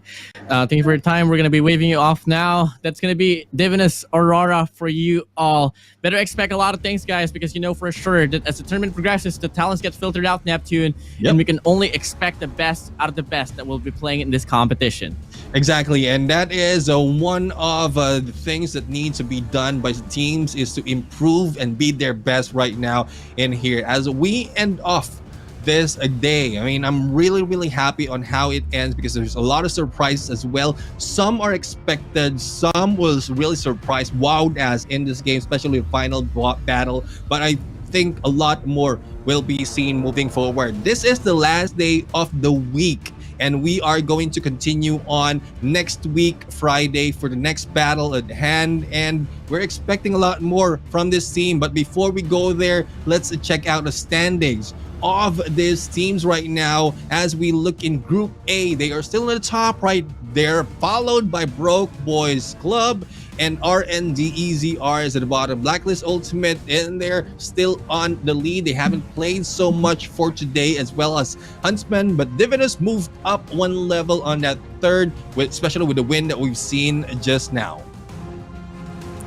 Thank you for your time. We're going to be waving you off now. That's going to be Divinus Aurora for you all. Better expect a lot of things, guys, because you know for sure that as the tournament progresses, the talents get filtered out, Neptune, Yep. and we can only expect the best out of the best that will be playing in this competition. Exactly, and that is one of the things that needs to be done by the teams is to improve and be their best right now in here as we end off this day. I mean, I'm really happy on how it ends because there's a lot of surprises as well. Some are expected, some was really surprised, wowed as in this game, especially the final battle. But I think a lot more will be seen moving forward. This is the last day of the week, and we are going to continue on next week, Friday, for the next battle at hand. And we're expecting a lot more from this team. But before we go there, let's check out the standings of these teams right now. As we look in Group A, they are still at the top right there, followed by Broke Boys Club and RNDEZR is at the bottom. Blacklist Ultimate in there, still on the lead. They haven't played so much for today, as well as Huntsmen, but Divinus moved up one level on that third, especially with the win that we've seen just now.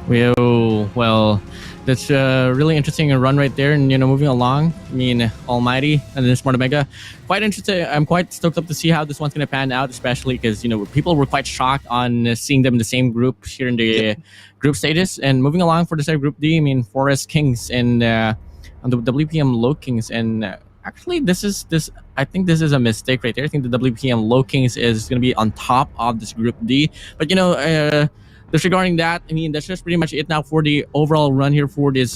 Well, That's a really interesting run right there. And, moving along, I mean, ALMGHTY and then Smart Omega. Quite interesting. I'm quite stoked up to see how this one's going to pan out, especially because, people were quite shocked on seeing them in the same group here in the group stages. And moving along for the side Group D, I mean, Forest Kings and on the WPM Lowkings. And actually, I think this is a mistake right there. I think the WPM Lowkings is going to be on top of this Group D. But, disregarding that, I mean, that's just pretty much it now for the overall run here for this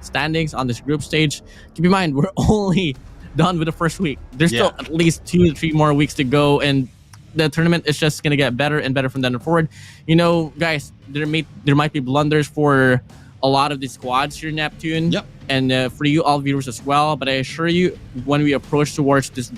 standings on this group stage. Keep in mind, we're only done with the first week. There's still at least 2 to 3 more weeks to go, and the tournament is just going to get better and better from then forward. Guys, there might be blunders for a lot of the squads here in Neptune. Yep. And for you all viewers as well. But I assure you, when we approach towards this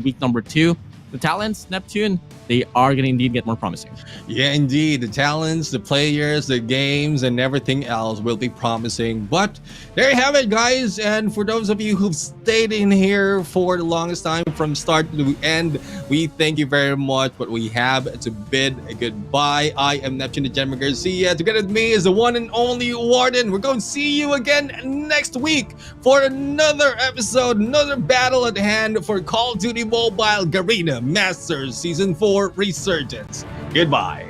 week number 2, the talents, Neptune, they are going to indeed get more promising. Yeah, indeed. The talents, the players, the games, and everything else will be promising. But there you have it, guys. And for those of you who've stayed in here for the longest time from start to end, we thank you very much. But we have to bid a goodbye. I am Neptune the General Garcia. Together with me is the one and only Warden. We're going to see you again next week for another episode, another battle at hand for Call of Duty Mobile Garena Masters Season 4 Resurgence. Goodbye.